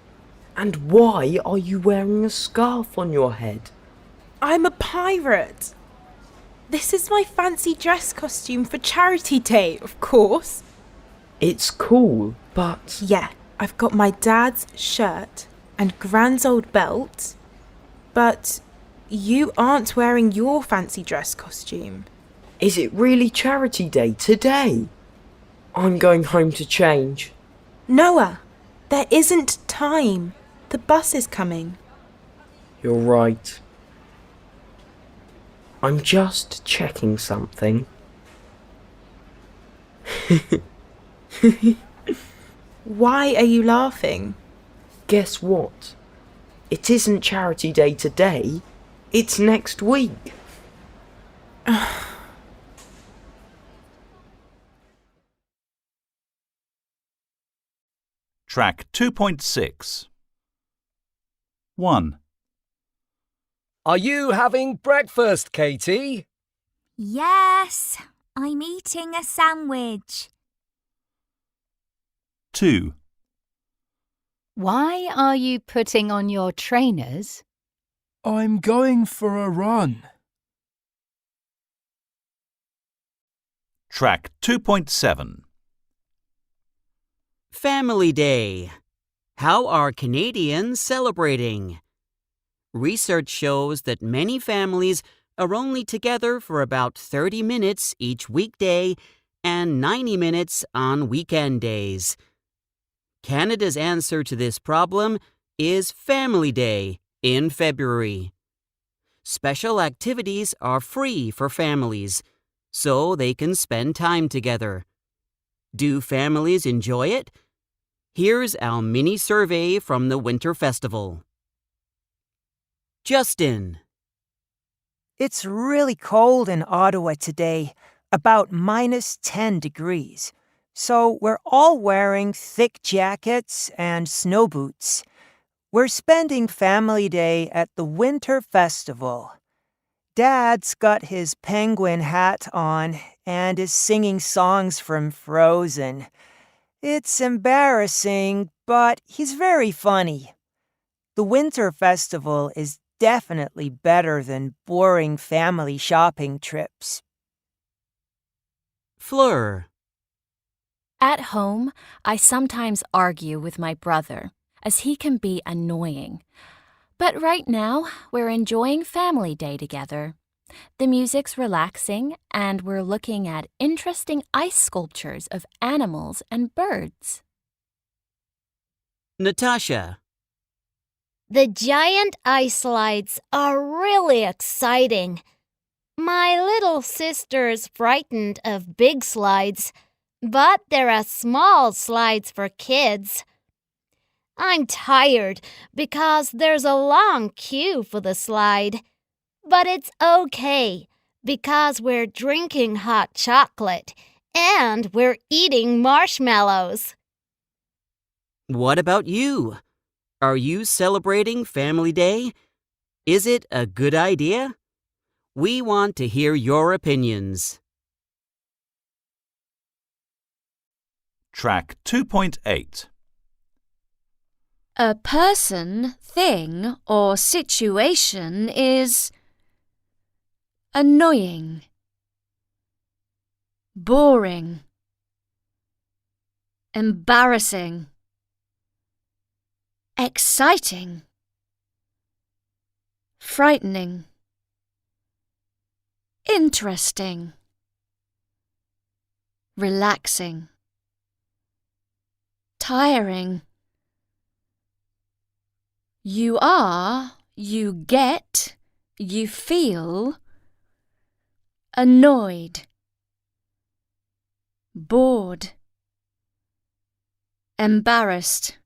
And why are you wearing a scarf on your head?
I'm a pirate. This is my fancy dress costume for Charity Day, of course.
It's cool, but...
Yeah, I've got my dad's shirt and Gran's old belt. But you aren't wearing your fancy dress costume.
Is it really Charity Day today? I'm going home to change.
Noah, there isn't time. The bus is coming.
You're right. I'm just checking something.
Why are you laughing?
Guess what? It isn't Charity Day today. It's next week.
Track 2.6. 1.
Are you having breakfast, Katie?
Yes, I'm eating a sandwich.
2.
Why are you putting on your trainers?
I'm going for a run.
Track 2.7.
Family Day. How are Canadians celebrating? Research shows that many families are only together for about 30 minutes each weekday and 90 minutes on weekend days. Canada's answer to this problem is Family Day in February. Special activities are free for families, so they can spend time together. Do families enjoy it? Here's our mini survey from the Winter Festival. Justin.
It's really cold in Ottawa today, about -10 degrees. So we're all wearing thick jackets and snow boots. We're spending Family Day at the Winter Festival. Dad's got his penguin hat on and is singing songs from Frozen. It's embarrassing, but he's very funny. The Winter Festival is definitely better than boring family shopping trips.
Fleur.
At home, I sometimes argue with my brother, as he can be annoying. But right now, we're enjoying Family Day together. The music's relaxing, and we're looking at interesting ice sculptures of animals and birds.
Natasha.
The giant ice slides are really exciting. My little sister's frightened of big slides, but there are small slides for kids. I'm tired because there's a long queue for the slide. But it's okay because we're drinking hot chocolate and we're eating marshmallows.
What about you? Are you celebrating Family Day? Is it a good idea? We want to hear your opinions.
Track 2.8.
A person, thing, or situation is annoying, boring, embarrassing, exciting, frightening, interesting, relaxing, tiring. You are, you get, you feel annoyed, bored, embarrassed,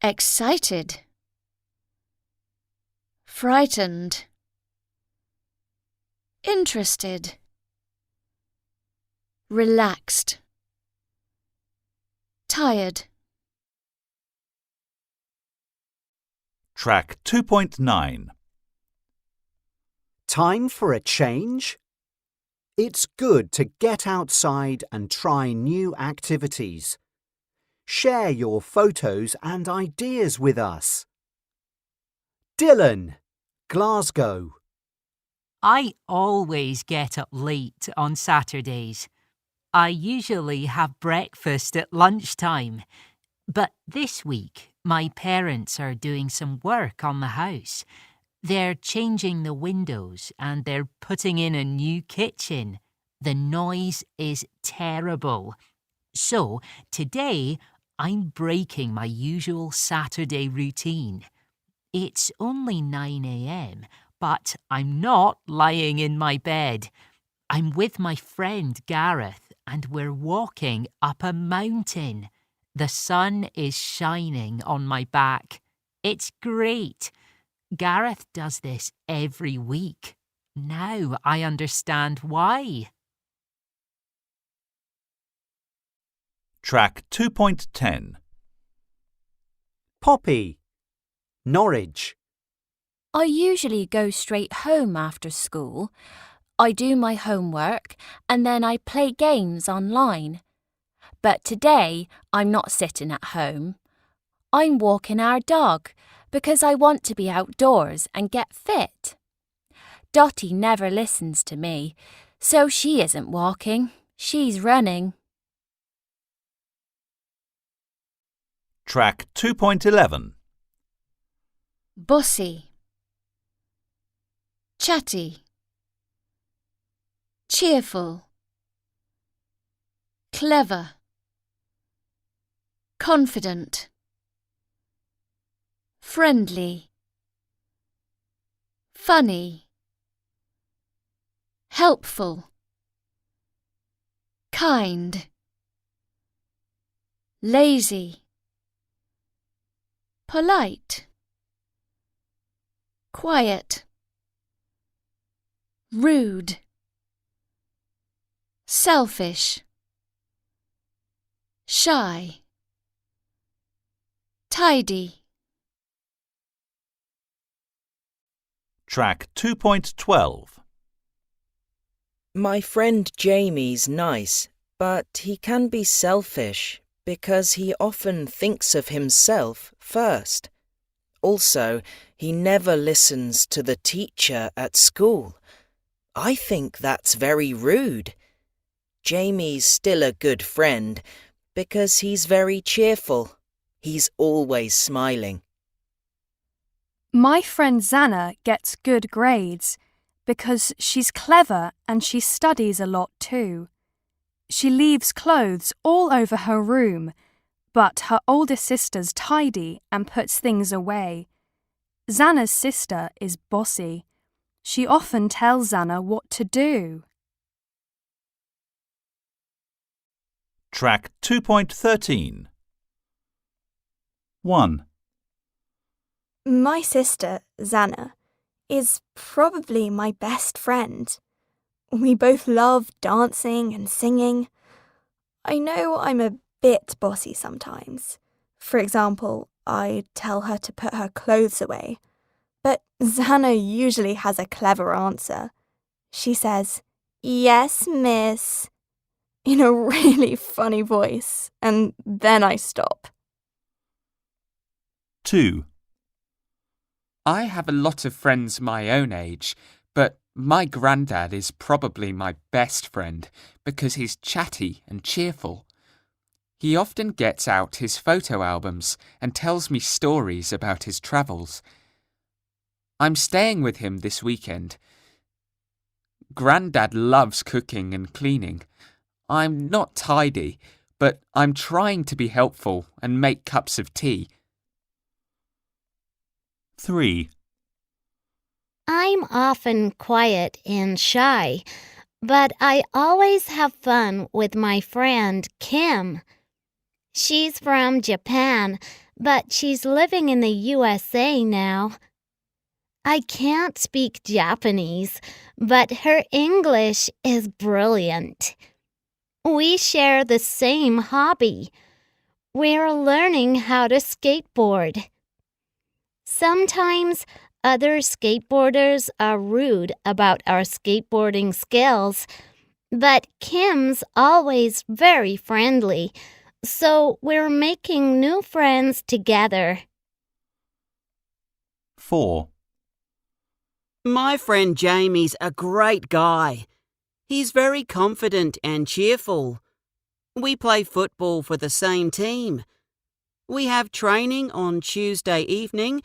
excited, frightened, interested, relaxed, tired.
Track 2.9.
Time for a change? It's good to get outside and try new activities. Share your photos and ideas with us. Dylan. Glasgow.
I always get up late on Saturdays. I usually have breakfast at lunchtime. But this week, my parents are doing some work on the house. They're changing the windows and they're putting in a new kitchen. The noise is terrible. So today, I'm breaking my usual Saturday routine. It's only 9 a.m, but I'm not lying in my bed. I'm with my friend Gareth and we're walking up a mountain. The sun is shining on my back. It's great. Gareth does this every week. Now I understand why.
Track 2.10.
Poppy. Norwich.
I usually go straight home after school. I do my homework and then I play games online. But today I'm not sitting at home. I'm walking our dog because I want to be outdoors and get fit. Dottie never listens to me, so she isn't walking, she's running.
Track 2.11.
Bossy, chatty, cheerful, clever, confident, friendly, funny, helpful, kind, lazy, polite, quiet, rude, selfish, shy, tidy.
Track 2.12.
My friend Jamie's nice, but he can be selfish because he often thinks of himself first. Also, he never listens to the teacher at school. I think that's very rude. Jamie's still a good friend because he's very cheerful. He's always smiling.
My friend Zana gets good grades because she's clever and she studies a lot too. She leaves clothes all over her room, but her older sister's tidy and puts things away. Zana's sister is bossy. She often tells Zana what to do.
Track 2.13. 1.
My sister, Zana, is probably my best friend. We both love dancing and singing. I know I'm a bit bossy sometimes. For example, I tell her to put her clothes away. But Zana usually has a clever answer. She says, "Yes, miss," in a really funny voice, and then I stop.
2.
I have a lot of friends my own age, but my granddad is probably my best friend because he's chatty and cheerful. He often gets out his photo albums and tells me stories about his travels. I'm staying with him this weekend. Granddad loves cooking and cleaning. I'm not tidy, but I'm trying to be helpful and make cups of tea.
3.
I'm often quiet and shy, but I always have fun with my friend Kim. She's from Japan, but she's living in the USA now. I can't speak Japanese, but her English is brilliant. We share the same hobby. We're learning how to skateboard. Sometimes other skateboarders are rude about our skateboarding skills, but Kim's always very friendly, so we're making new friends together.
4.
My friend Jamie's a great guy. He's very confident and cheerful. We play football for the same team. We have training on Tuesday evening,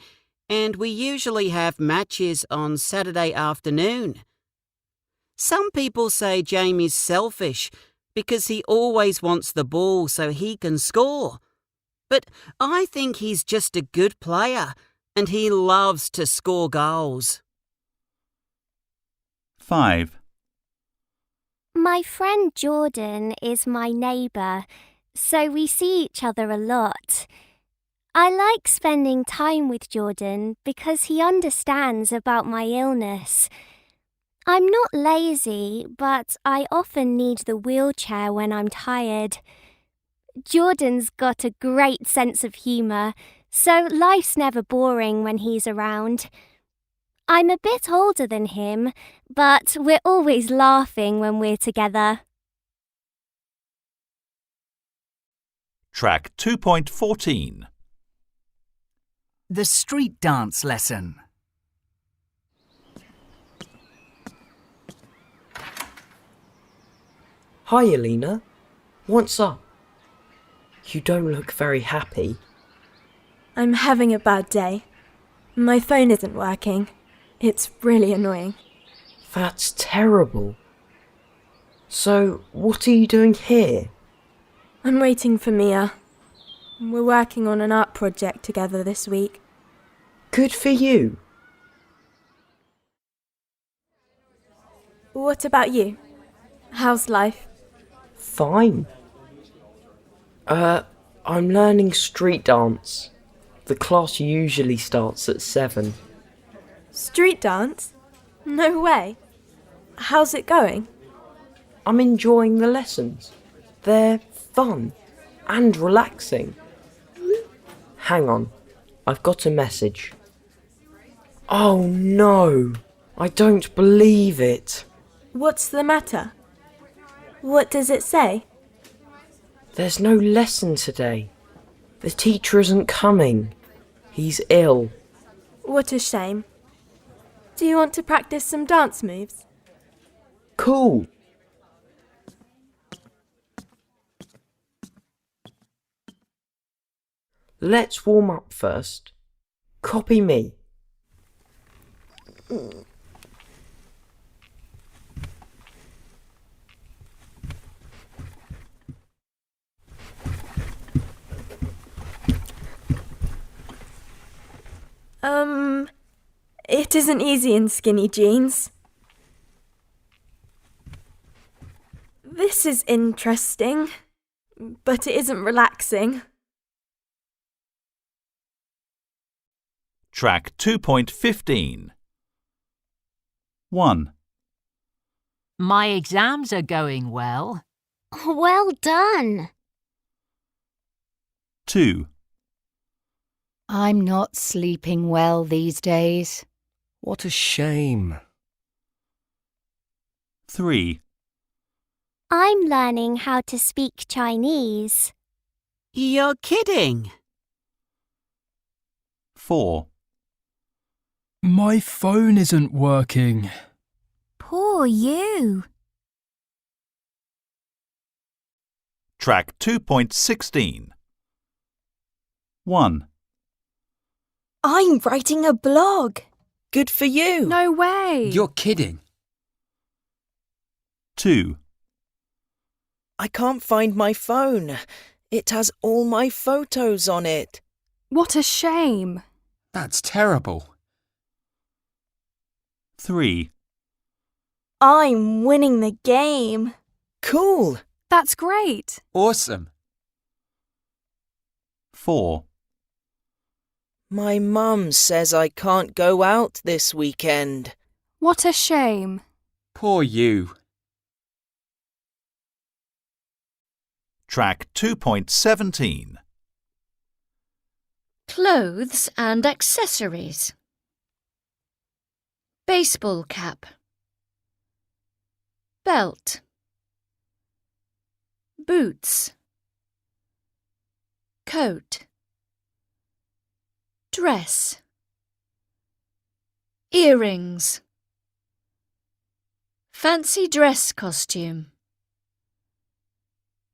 and we usually have matches on Saturday afternoon. Some people say Jamie's selfish because he always wants the ball so he can score. But I think he's just a good player, and he loves to score goals.
5.
My friend Jordan is my neighbour, so we see each other a lot. I like spending time with Jordan because he understands about my illness. I'm not lazy, but I often need the wheelchair when I'm tired. Jordan's got a great sense of humour, so life's never boring when he's around. I'm a bit older than him, but we're always laughing when we're together.
Track 2.14.
The street dance lesson.
Hiya, Lena. What's up? You don't look very happy.
I'm having a bad day. My phone isn't working. It's really annoying.
That's terrible. So, what are you doing here?
I'm waiting for Mia. We're working on an art project together this week.
Good for you.
What about you? How's life?
Fine. I'm learning street dance. The class usually starts at 7.
Street dance? No way. How's it going?
I'm enjoying the lessons. They're fun and relaxing. Hang on, I've got a message. Oh no, I don't believe it.
What's the matter? What does it say?
There's no lesson today. The teacher isn't coming. He's ill.
What a shame. Do you want to practice some dance moves?
Cool. Let's warm up first. Copy me.
It isn't easy in skinny jeans. This is interesting, but it isn't relaxing.
Track 2.15. 1.
My exams are going well.
Well done.
2.
I'm not sleeping well these days.
What a shame.
3.
I'm learning how to speak Chinese.
You're kidding.
4.
My phone isn't working.
Poor you.
Track 2.16. 1.
I'm writing a blog.
Good for you.
No way.
You're kidding.
2.
I can't find my phone. It has all my photos on it.
What a shame.
That's terrible.
3.
I'm winning the game.
Cool.
That's great.
Awesome.
4.
My mum says I can't go out this weekend.
What a shame.
Poor you.
Track 2.17.
Clothes and accessories. Baseball cap. Belt. Boots. Coat. Dress. Earrings. Fancy dress costume.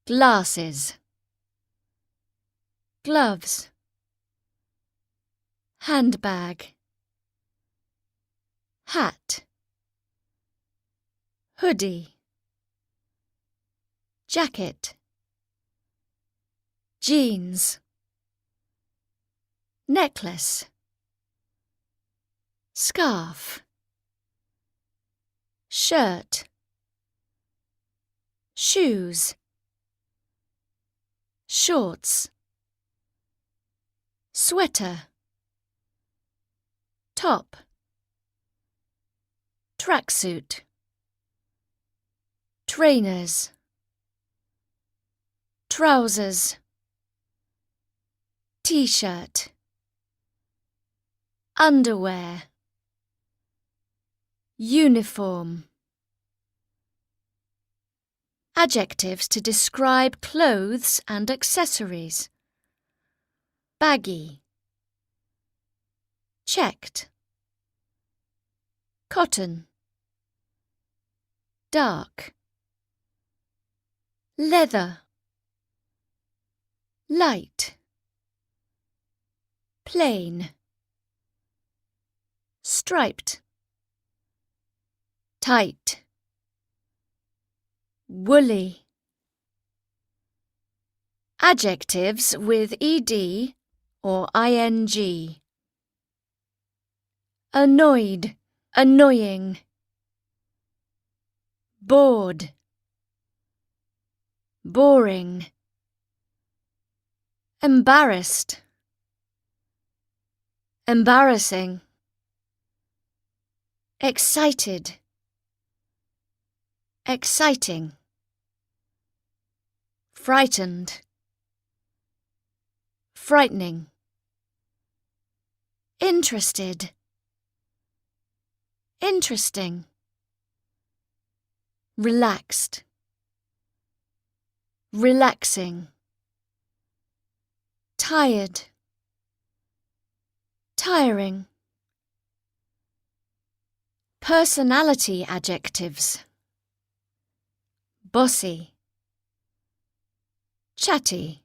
Glasses. Gloves. Handbag. Hat. Hoodie. Jacket. Jeans. Necklace. Scarf. Shirt. Shoes. Shorts. Sweater. Top. Tracksuit. Trainers. Trousers. T-shirt. Underwear. Uniform. Adjectives to describe clothes and accessories. Baggy. Checked. Cotton. Dark. Leather. Light. Plain. Striped. Tight. Woolly. Adjectives with ed or ing. Annoyed, annoying. Bored. Boring. Embarrassed. Embarrassing. Excited. Exciting. Frightened. Frightening. Interested. Interesting. Relaxed. Relaxing. Tired. Tiring. Personality adjectives. Bossy. Chatty.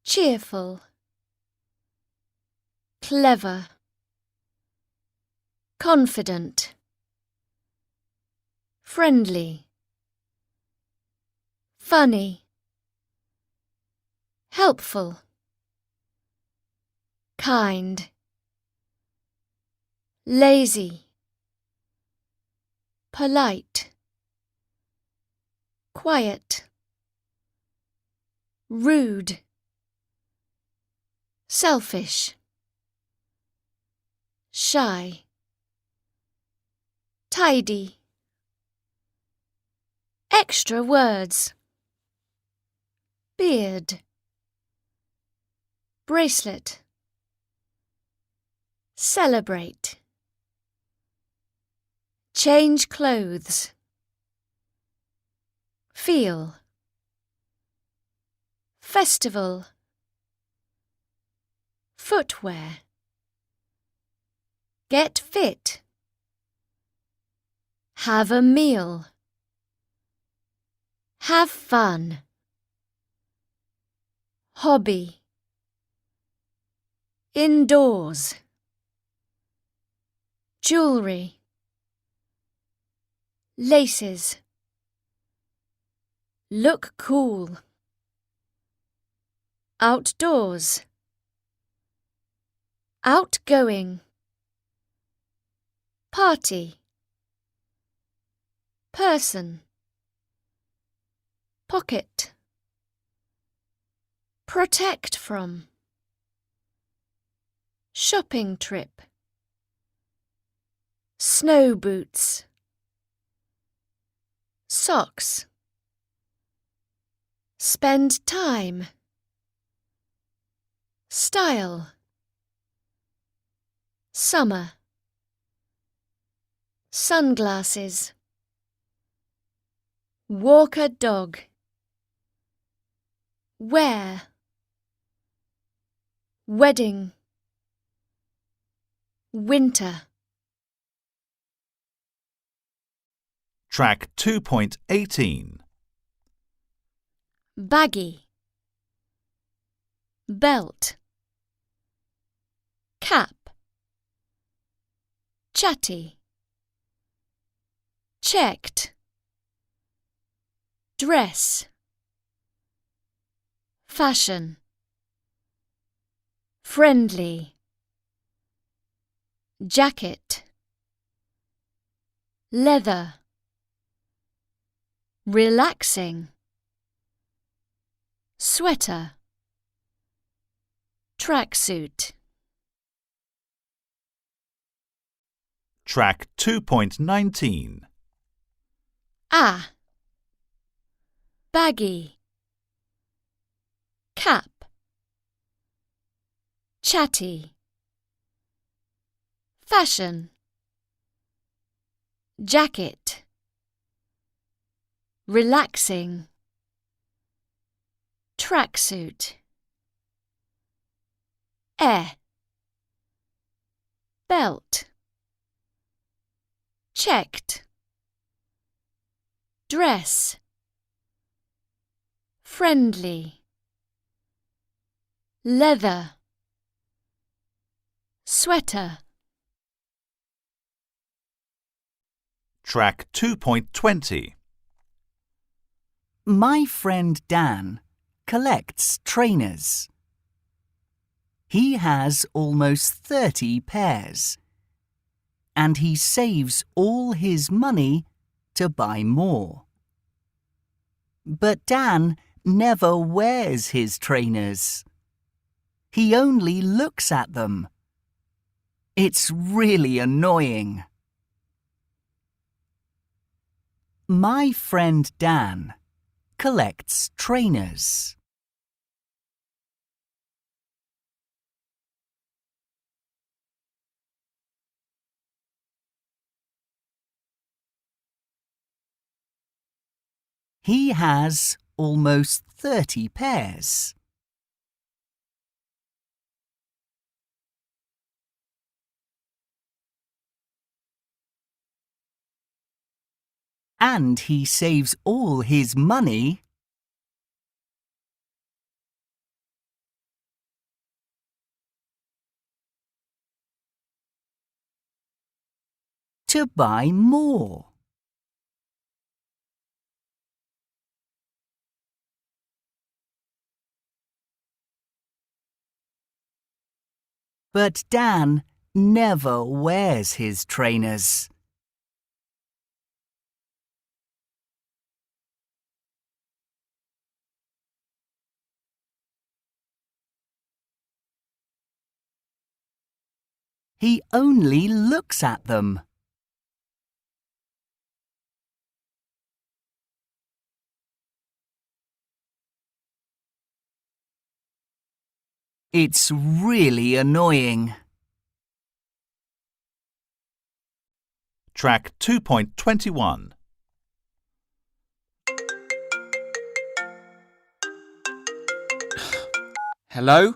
Cheerful. Clever. Confident. Friendly. Funny. Helpful. Kind. Lazy. Polite. Quiet. Rude. Selfish. Shy. Tidy. Extra words. Beard. Bracelet. Celebrate. Change clothes. Feel. Festival. Footwear. Get fit. Have a meal. Have fun. Hobby. Indoors. Jewelry. Laces. Look cool. Outdoors. Outgoing. Party. Person. Pocket. Protect from. Shopping trip. Snow boots. Socks. Spend time. Style. Summer. Sunglasses. Walk a dog. Wear. Wedding. Winter.
Track 2.18.
Baggy, belt, cap, chatty, checked, dress, fashion, friendly, jacket, leather, relaxing, sweater, tracksuit.
Track 2.19.
Baggy, cap, chatty, fashion, jacket, relaxing, tracksuit. Belt, checked, dress, friendly, leather, sweater.
Track 2.20.
My friend Dan collects trainers. He has almost 30 pairs, and he saves all his money to buy more. But Dan never wears his trainers. He only looks at them. It's really annoying. My friend Dan collects trainers. He has almost 30 pairs. And he saves all his money to buy more. But Dan never wears his trainers. He only looks at them. It's really annoying.
Track 2.21.
Hello?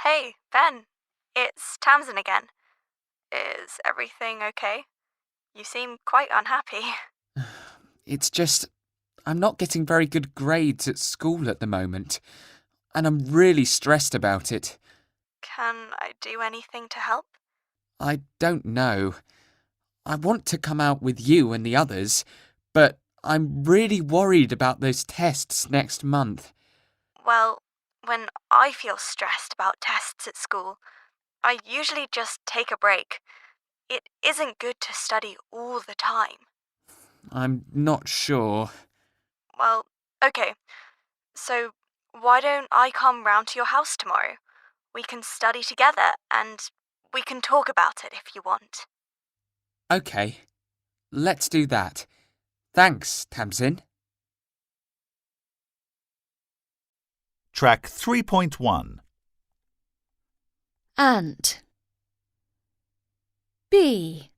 Hey, Ben. It's Tamsin again. Is everything okay? You seem quite unhappy.
It's just, I'm not getting very good grades at school at the moment, and I'm really stressed about it.
Can I do anything to help?
I don't know. I want to come out with you and the others, but I'm really worried about those tests next month.
Well, when I feel stressed about tests at school, I usually just take a break. It isn't good to study all the time.
I'm not sure.
Well, okay. So, why don't I come round to your house tomorrow? We can study together and we can talk about it if you want.
Okay, let's do that. Thanks, Tamsin.
Track 3.1.
Ant, bee,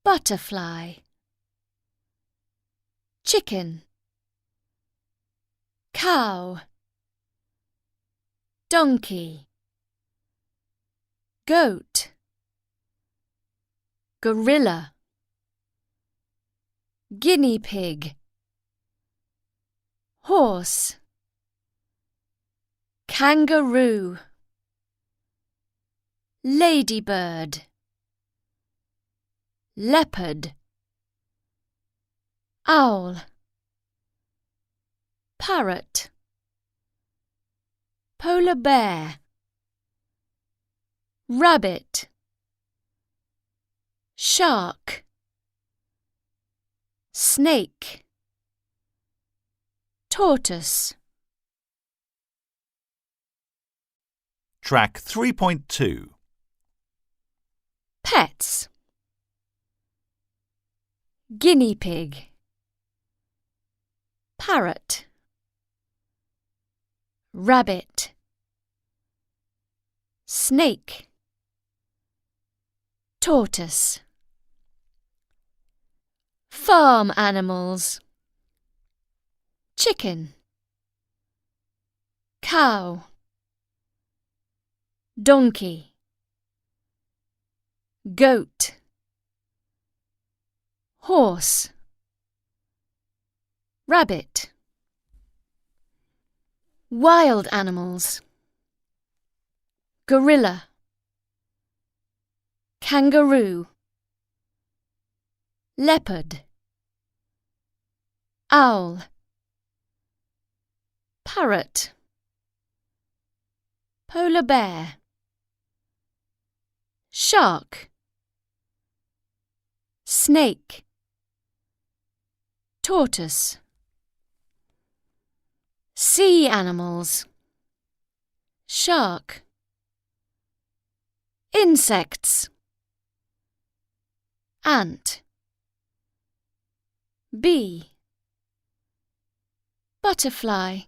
butterfly, chicken, cow, donkey, goat, gorilla, guinea pig, horse, kangaroo, ladybird, leopard, owl, parrot, polar bear, rabbit, shark, snake, tortoise.
Track 3.2.
Pets. Guinea pig, parrot, rabbit, snake, tortoise. Farm animals. Chicken, cow, donkey, goat, horse, rabbit. Wild animals. Gorilla, kangaroo, leopard, owl, parrot, polar bear, shark, snake, tortoise. Sea animals. Shark, insects, ant, bee, butterfly,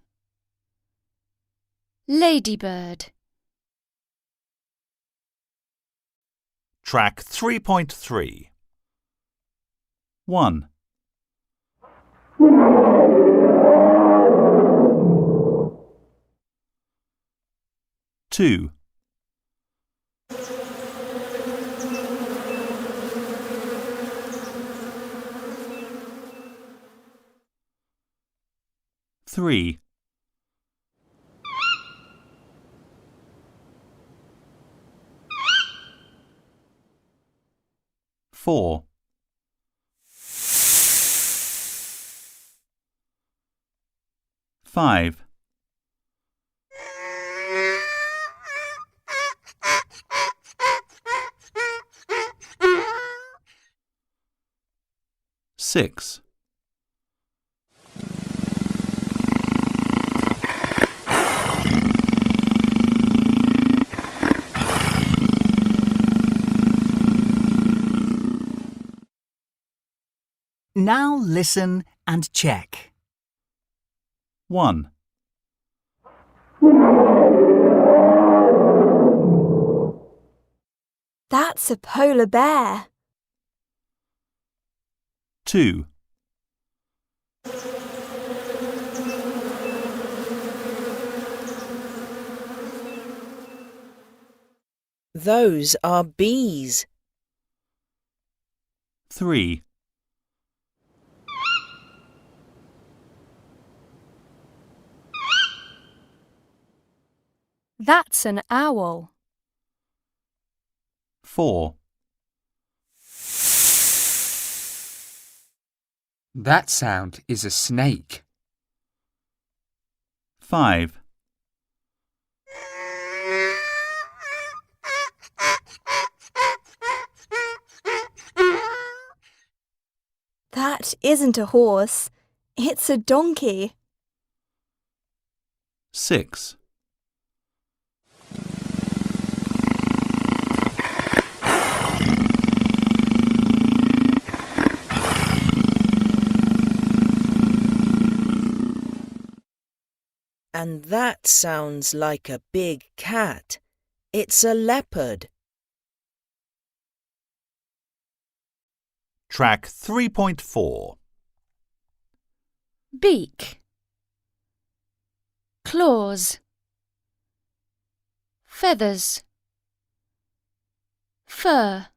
ladybird.
Track 3.3. 1. 2. 3. 4. 5. 6.
'Now listen and check.
1.
'That's a polar bear.
2.
'Those are bees.
3.
'That's an owl.
4.
That sound is a snake.
5.
'That isn't a horse. It's a donkey.
6.
'And that sounds like a big cat. It's a leopard.
Track 3.4.
Beak, claws, feathers, fur,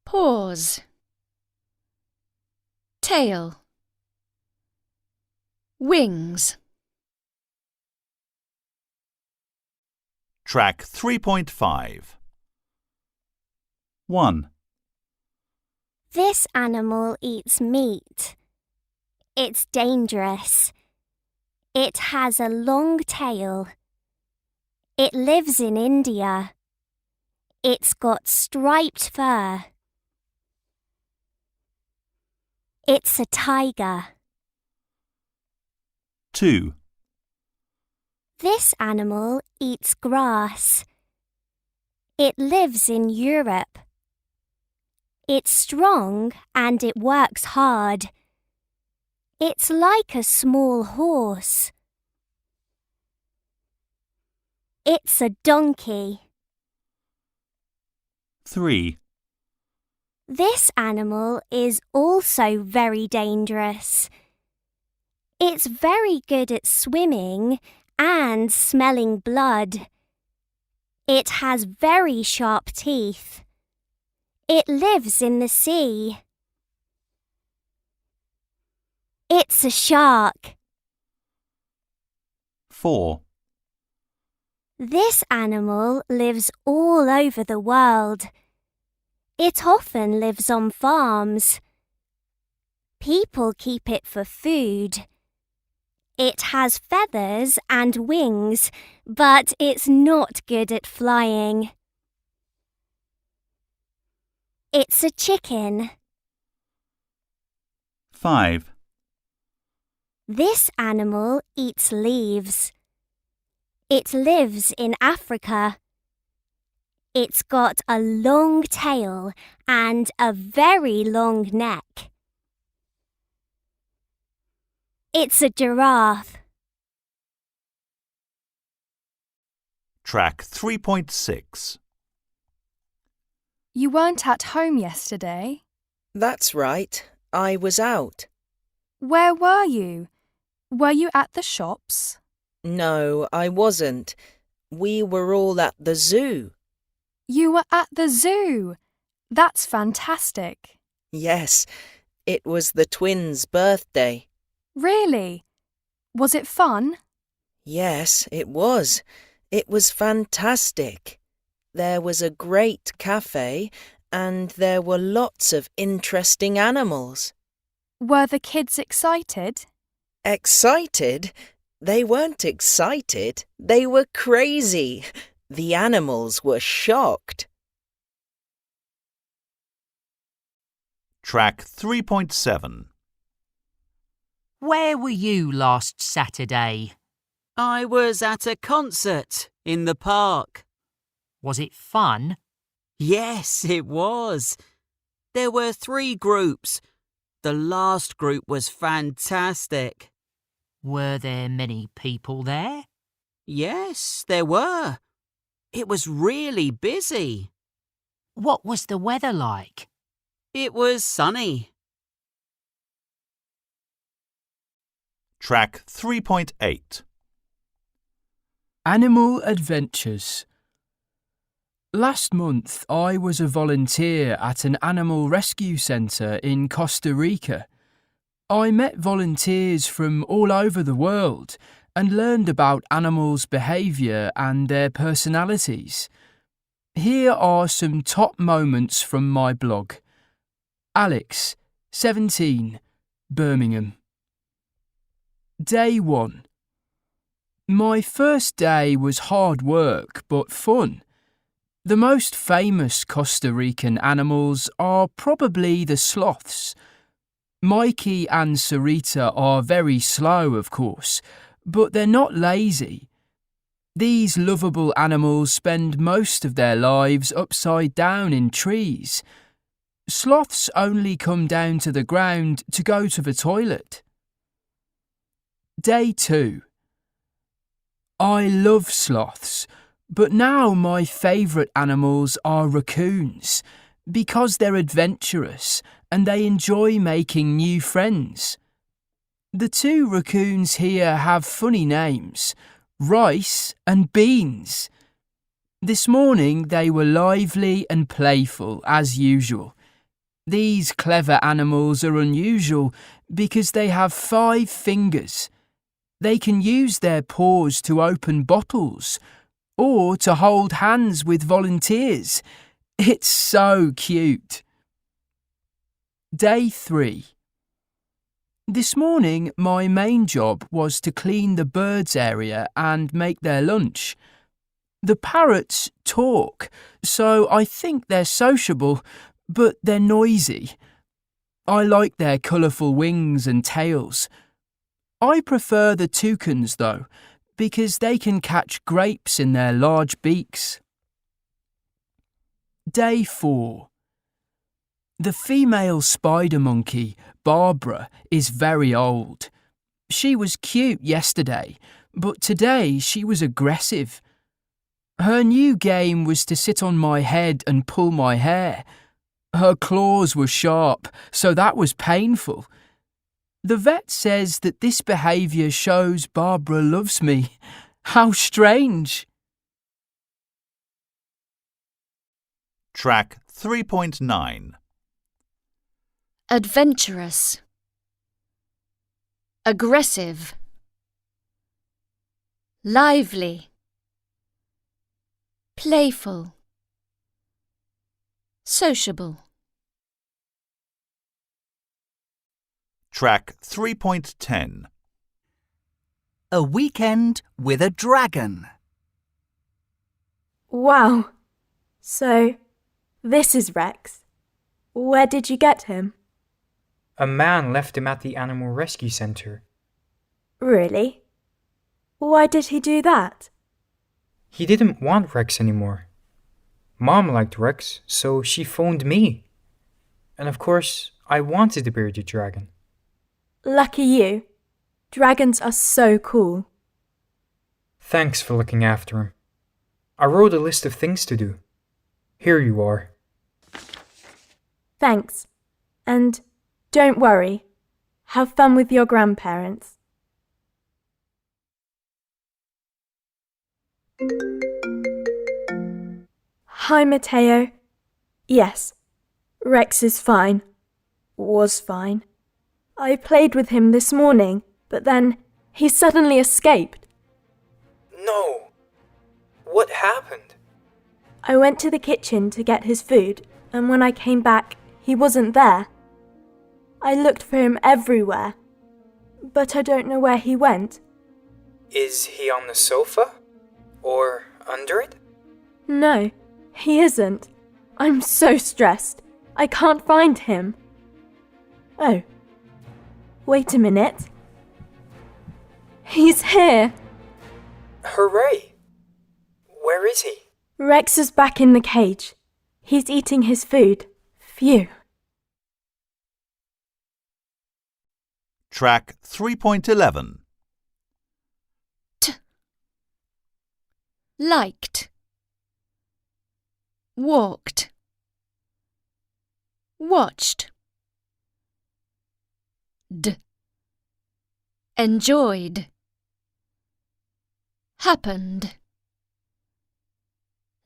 paws, Tail. Wings.
Track 3.5. 1,
This animal eats meat. It's dangerous. It has a long tail. It lives in India. It's got striped fur. It's a tiger.
2,
This animal eats grass. It lives in Europe. It's strong and it works hard. It's like a small horse. It's a donkey.
3,
This animal is also very dangerous. It's very good at swimming and smelling blood. It has very sharp teeth. It lives in the sea. It's a shark.
4,
This animal lives all over the world. It often lives on farms. People keep it for food. It has feathers and wings, but it's not good at flying. It's a chicken.
5,
This animal eats leaves. It lives in Africa. It's got a long tail and a very long neck. It's a giraffe.
Track 3.6.
You weren't at home yesterday.
That's right. I was out.
Where were you? Were you at the shops?
No, I wasn't. We were all at the zoo.
You were at the zoo. That's fantastic.
Yes, it was the twins' birthday.
Really? Was it fun?
Yes, it was. It was fantastic. There was a great cafe and there were lots of interesting animals.
Were the kids excited?
Excited? They weren't excited. They were crazy. The animals were shocked.
Track 3.7.
Where were you last Saturday?
I was at a concert in the park.
Was it fun?
Yes, it was. There were 3 groups. The last group was fantastic.
Were there many people there?
Yes, there were. It was really busy.
What was the weather like?
It was sunny.
Track 3.8.
Animal Adventures. Last month, I was a volunteer at an animal rescue centre in Costa Rica. I met volunteers from all over the world and learned about animals' behaviour and their personalities. Here are some top moments from my blog. Alex, 17, Birmingham. Day 1. My first day was hard work but fun. The most famous Costa Rican animals are probably the sloths. Mikey and Sarita are very slow, of course, but they're not lazy. These lovable animals spend most of their lives upside down in trees. Sloths only come down to the ground to go to the toilet. Day 2. I love sloths, but now my favourite animals are raccoons because they're adventurous and they enjoy making new friends. The 2 raccoons here have funny names, Rice and Beans. This morning they were lively and playful as usual. These clever animals are unusual because they have 5 fingers. They can use their paws to open bottles or to hold hands with volunteers. It's so cute. Day 3. This morning, my main job was to clean the birds' area and make their lunch. The parrots talk, so I think they're sociable, but they're noisy. I like their colourful wings and tails. I prefer the toucans, though, because they can catch grapes in their large beaks. Day 4. The female spider monkey, Barbara, is very old. She was cute yesterday, but today she was aggressive. Her new game was to sit on my head and pull my hair. Her claws were sharp, so that was painful. The vet says that this behaviour shows Barbara loves me. How strange!
Track 3.9.
Adventurous. Aggressive. Lively. Playful. Sociable.
Track 3.10.
A weekend with a dragon.
Wow. So, this is Rex. Where did you get him?
A man left him at the animal rescue center.
Really? Why did he do that?
He didn't want Rex anymore. Mom liked Rex, so she phoned me. And of course, I wanted the bearded dragon.
Lucky you. Dragons are so cool.
Thanks for looking after him. I wrote a list of things to do. Here you are.
Thanks. And don't worry. Have fun with your grandparents. Hi, Matteo. Yes, Rex is fine. Was fine. I played with him this morning, but then he suddenly escaped.
No! What happened?
I went to the kitchen to get his food, and when I came back, he wasn't there. I looked for him everywhere, but I don't know where he went.
Is he on the sofa? Or under it?
No, he isn't. I'm so stressed. I can't find him. Oh. Wait a minute. He's here.
Hooray! Where is he?
Rex is back in the cage. He's eating his food. Phew.
Track 3.11.
Liked. Walked. Watched. Enjoyed. Happened.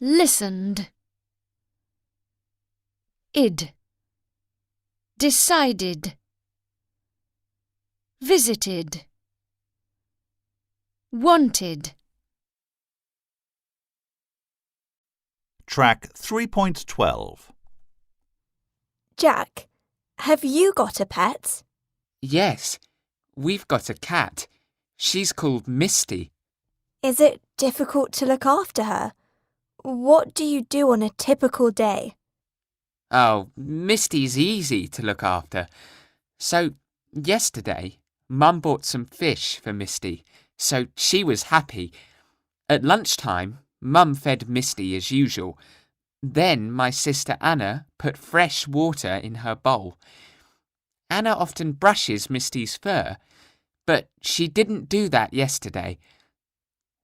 Listened. Decided. Visited. Wanted.
Track 3.12.
Jack, have you got a pet?
Yes, we've got a cat. She's called Misty.
Is it difficult to look after her? What do you do on a typical day?
Oh, Misty's easy to look after. So, yesterday, Mum bought some fish for Misty, so she was happy. At lunchtime, Mum fed Misty as usual. Then my sister Anna put fresh water in her bowl. Anna often brushes Misty's fur, but she didn't do that yesterday.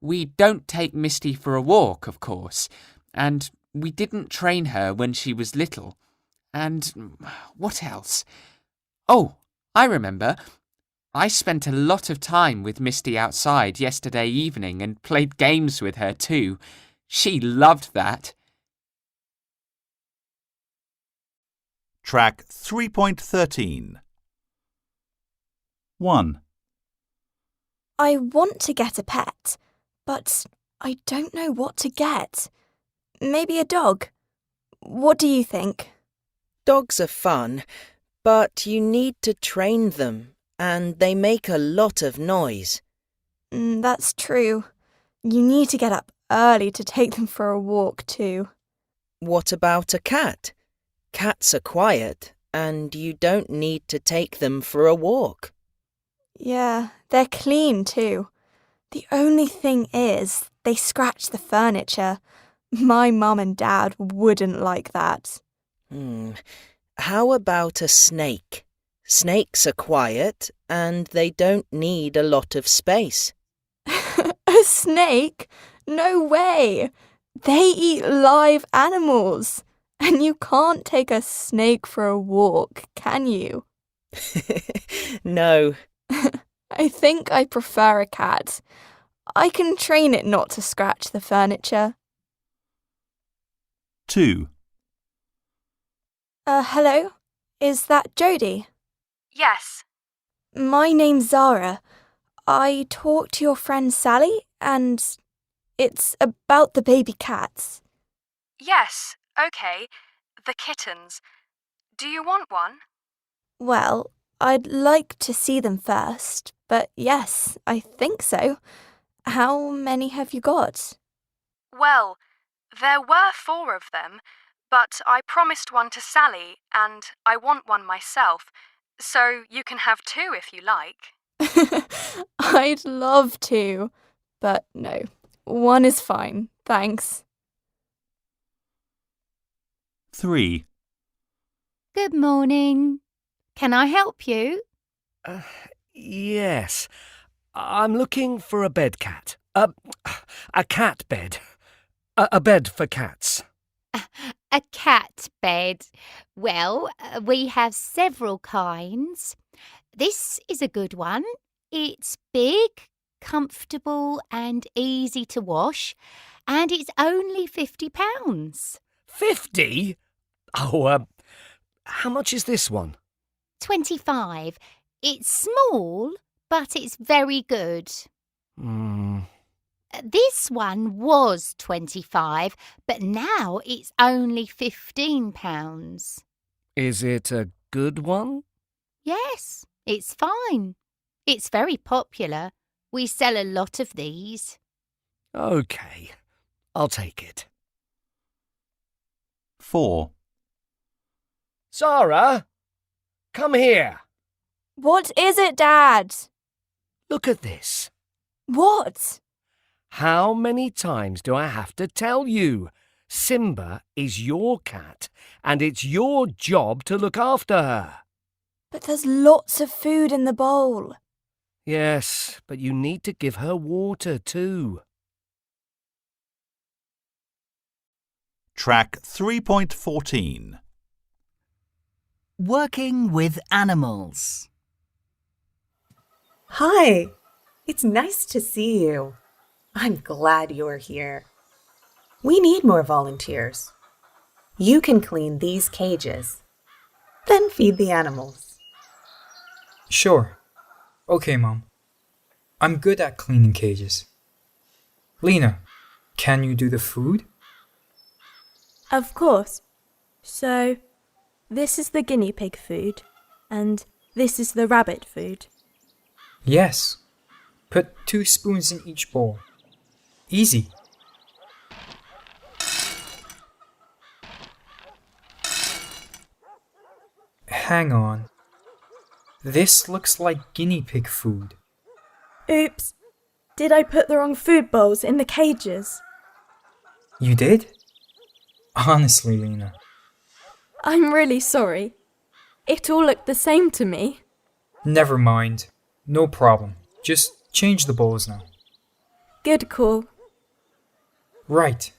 We don't take Misty for a walk, of course, and we didn't train her when she was little. And what else? Oh, I remember. I spent a lot of time with Misty outside yesterday evening and played games with her too. She loved that.
Track 3.13. 1.
I want to get a pet, but I don't know what to get. Maybe a dog. What do you think?
Dogs are fun, but you need to train them, and they make a lot of noise.
That's true. You need to get up early to take them for a walk too.
What about a cat? Cats are quiet, and you don't need to take them for a walk.
Yeah, they're clean too. The only thing is, they scratch the furniture. My mum and dad wouldn't like that.
How about a snake? Snakes are quiet, and they don't need a lot of space.
A snake? No way! They eat live animals. And you can't take a snake for a walk, can you?
No.
I think I prefer a cat. I can train it not to scratch the furniture.
2.
Hello? Is that Jodie?
Yes.
My name's Zara. I talked to your friend Sally, and it's about the baby cats.
Yes, okay. The kittens. Do you want one?
Well, I'd like to see them first, but yes, I think so. How many have you got?
Well, there were 4 of them, but I promised one to Sally, and I want one myself, so you can have 2 if you like.
I'd love to, but no, 1 is fine, thanks.
3.
Good morning. Can I help you?
Yes. I'm looking for a bed cat. A cat bed. A bed for cats.
A cat bed. Well, we have several kinds. This is a good one. It's big, comfortable and easy to wash, and it's only £50.
50? Oh, how much is this one?
25. It's small, but it's very good. This one was 25, but now it's only £15.
Is it a good one?
Yes, it's fine. It's very popular. We sell a lot of these.
OK, I'll take it.
4.
Zara, come here.
What is it, Dad?
Look at this.
What?
How many times do I have to tell you? Simba is your cat, and it's your job to look after her.
But there's lots of food in the bowl.
Yes, but you need to give her water too.
Track 3.14.
Working with animals.
Hi, it's nice to see you. I'm glad you're here. We need more volunteers. You can clean these cages, then feed the animals.
Sure. Okay, Mom. I'm good at cleaning cages. Lena, can you do the food?
Of course. So, this is the guinea pig food, and this is the rabbit food.
Yes. Put 2 spoons in each bowl. Easy. Hang on. This looks like guinea pig food.
Oops. Did I put the wrong food bowls in the cages?
You did? Honestly, Lena.
I'm really sorry. It all looked the same to me.
Never mind. No problem. Just change the bowls now.
Good call.
Right.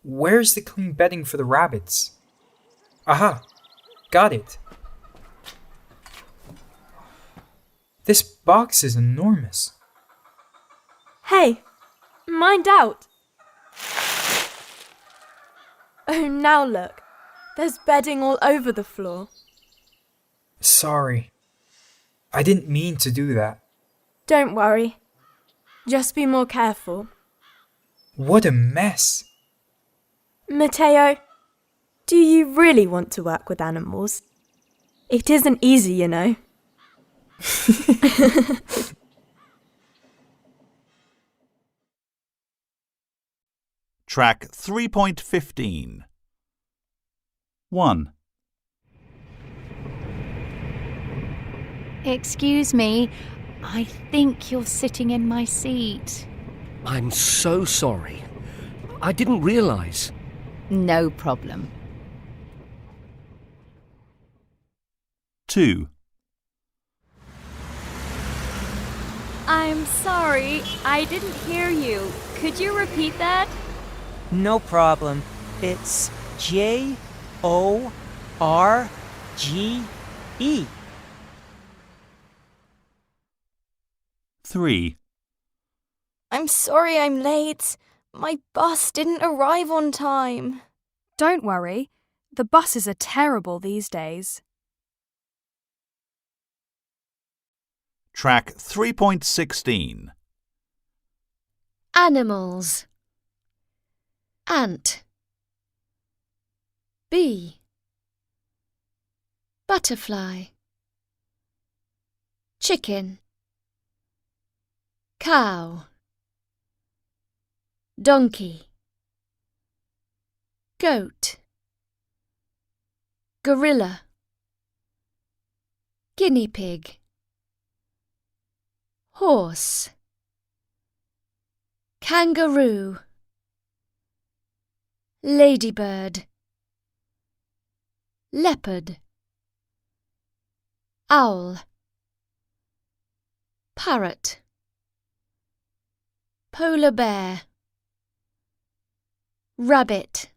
Where's the clean bedding for the rabbits? Aha! Got it. This box is enormous.
Hey, mind out. Oh, now look. There's bedding all over the floor.
Sorry. I didn't mean to do that.
Don't worry. Just be more careful.
What a mess.
Matteo, do you really want to work with animals? It isn't easy, you know.
Track 3.15. 1.
Excuse me, I think you're sitting in my seat.
I'm so sorry. I didn't realise.
No problem.
2.
I'm sorry, I didn't hear you. Could you repeat that?
No problem. It's Jorge.
3.
I'm sorry I'm late. My bus didn't arrive on time.
Don't worry. The buses are terrible these days.
Track 3.16.
Animals. Ant. Bee. Butterfly. Chicken. Cow. Donkey. Goat. Gorilla. Guinea pig. Horse. Kangaroo. Ladybird. Leopard. Owl. Parrot. Polar bear. Rabbit.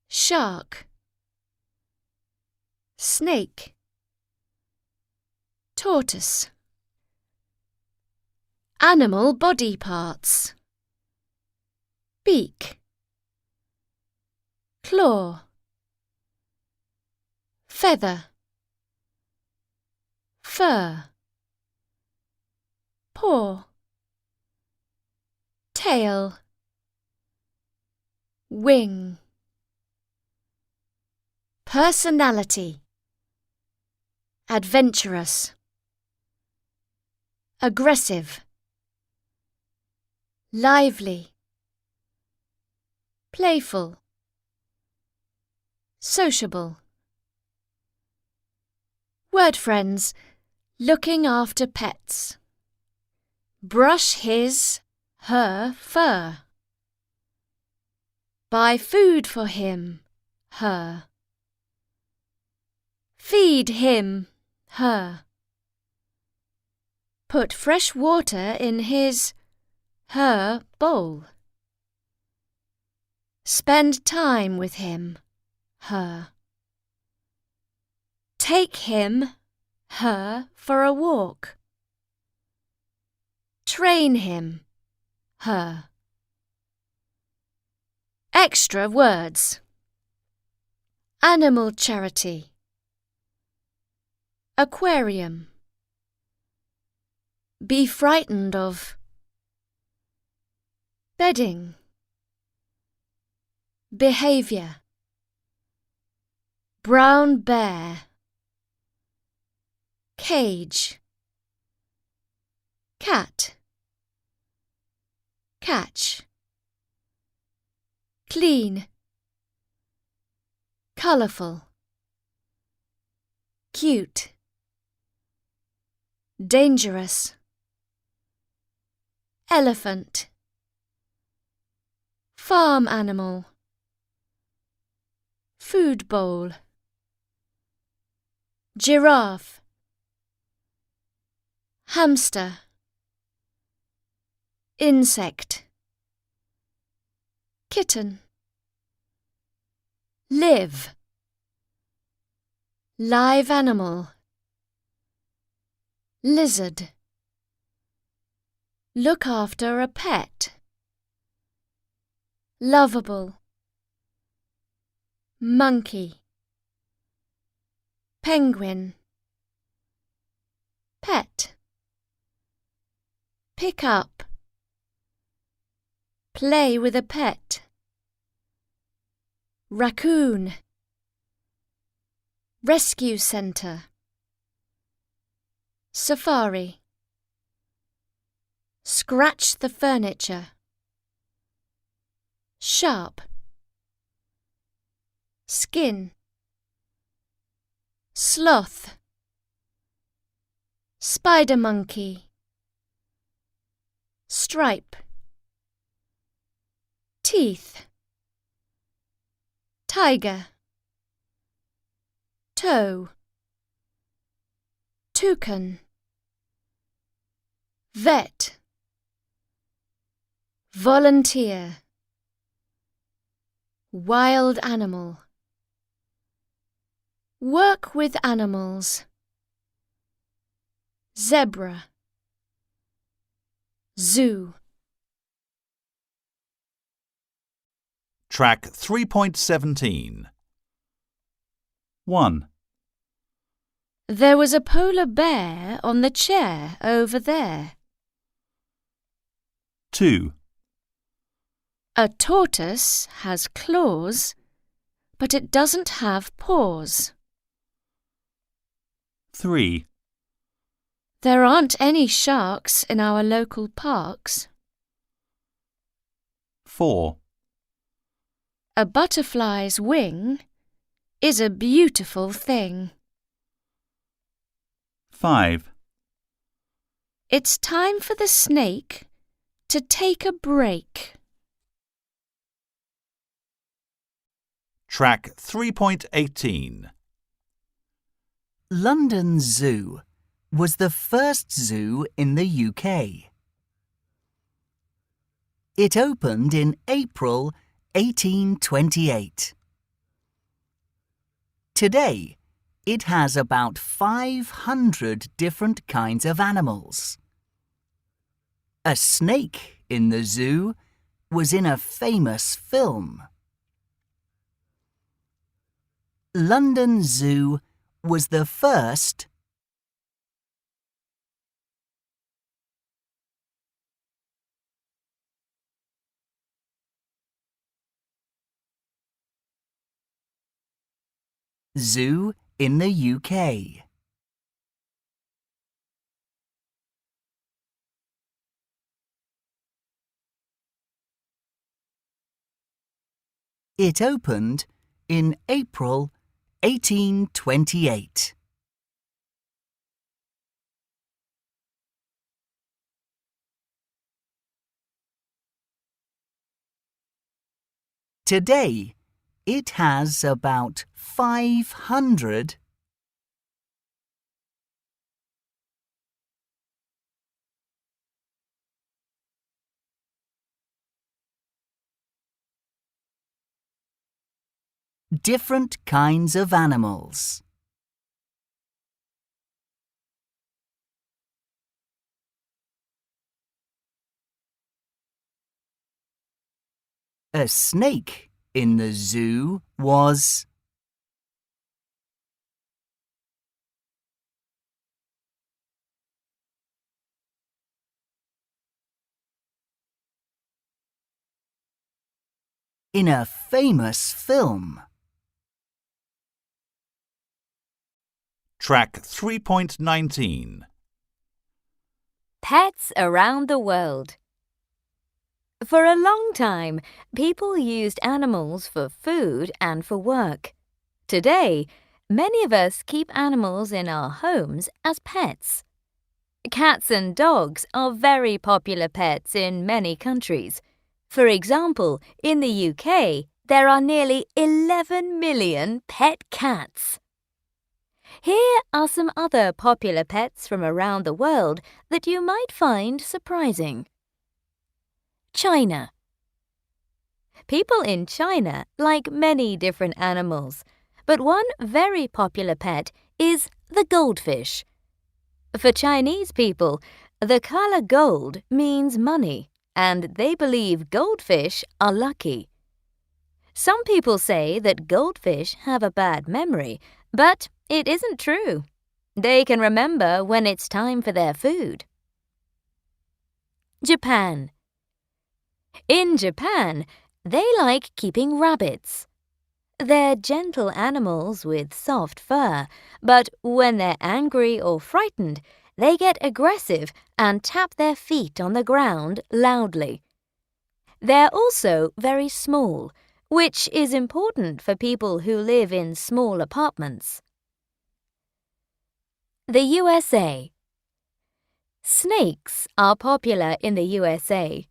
Shark. Snake. Tortoise. Animal body parts. Beak. Claw. Feather. Fur. Paw. Tail. Wing. Personality. Adventurous. Aggressive. Lively. Playful. Sociable. Word friends. Looking after pets. Brush his, her fur. Buy food for him, her. Feed him, her. Put fresh water in his, her bowl. Spend time with him, her. Take him, her, for a walk. Train him, her. Extra words. Animal charity. Aquarium. Be frightened of. Bedding. Behavior. Brown bear. Cage. Cat. Catch. Clean. Colourful. Cute. Dangerous. Elephant. Farm animal. Food bowl. Giraffe. Hamster. Insect. Kitten. Live. Live animal. Lizard. Look after a pet. Lovable. monkey, penguin, pet, pick up, play with a pet, raccoon, rescue centre, safari, scratch the furniture, sharp, skin, sloth, spider monkey, stripe, teeth, tiger, toe, toucan, vet, volunteer, wild animal, work with animals, zebra, zoo.
Track 3.17. 1,
There was a polar bear on the chair over there.
2,
A tortoise has claws, but it doesn't have paws.
3,
There aren't any sharks in our local parks.
4,
A butterfly's wing is a beautiful thing.
5,
It's time for the snake to take a break.
Track 3.18.
London Zoo was the first zoo in the UK. It opened in April 1828. Today, it has about 500 different kinds of animals. A snake in the zoo was in a famous film. London Zoo was the first zoo in the UK. It opened in April 1828. Today, it has about 500 different kinds of animals. A snake in the zoo was in a famous film.
Track 3.19.
Pets around the world. For a long time, people used animals for food and for work. Today, many of us keep animals in our homes as pets. Cats and dogs are very popular pets in many countries. For example, in the UK, there are nearly 11 million pet cats. Here are some other popular pets from around the world that you might find surprising. China. People in China like many different animals, but one very popular pet is the goldfish. For Chinese people, the color gold means money, and they believe goldfish are lucky. Some people say that goldfish have a bad memory, but it isn't true. They can remember when it's time for their food. Japan. In Japan, they like keeping rabbits. They're gentle animals with soft fur, but when they're angry or frightened, they get aggressive and tap their feet on the ground loudly. They're also very small, which is important for people who live in small apartments. The USA. Snakes are popular in the USA.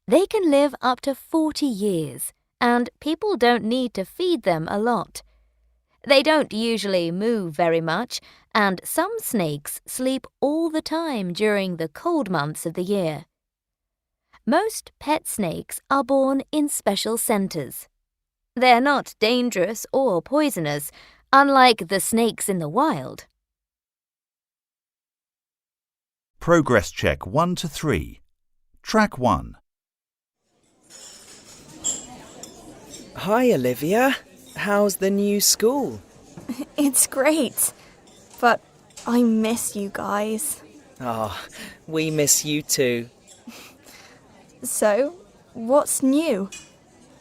They can live up to 40 years, and people don't need to feed them a lot. They don't usually move very much, and some snakes sleep all the time during the cold months of the year. Most pet snakes are born in special centers. They're not dangerous or poisonous, unlike the snakes in the wild.
Progress check 1 to 3. Track 1.
Hi, Olivia. How's the new school?
It's great, but I miss you guys.
Oh, we miss you too.
So, what's new?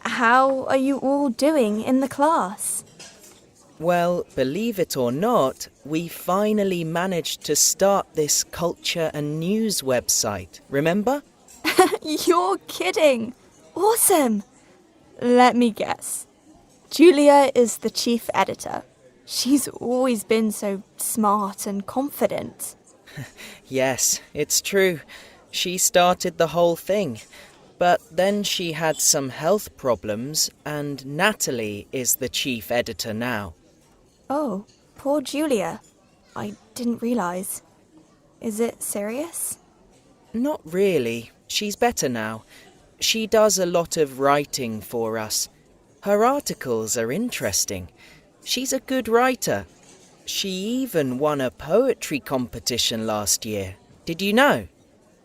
How are you all doing in the class?
Well, believe it or not, we finally managed to start this culture and news website, remember?
You're kidding! Awesome! Let me guess. Julia is the chief editor. She's always been so smart and confident.
Yes, it's true. She started the whole thing. But then she had some health problems, and Natalie is the chief editor now.
Oh, poor Julia. I didn't realise. Is it serious?
Not really. She's better now. She does a lot of writing for us. Her articles are interesting. She's a good writer. She even won a poetry competition last year. Did you know?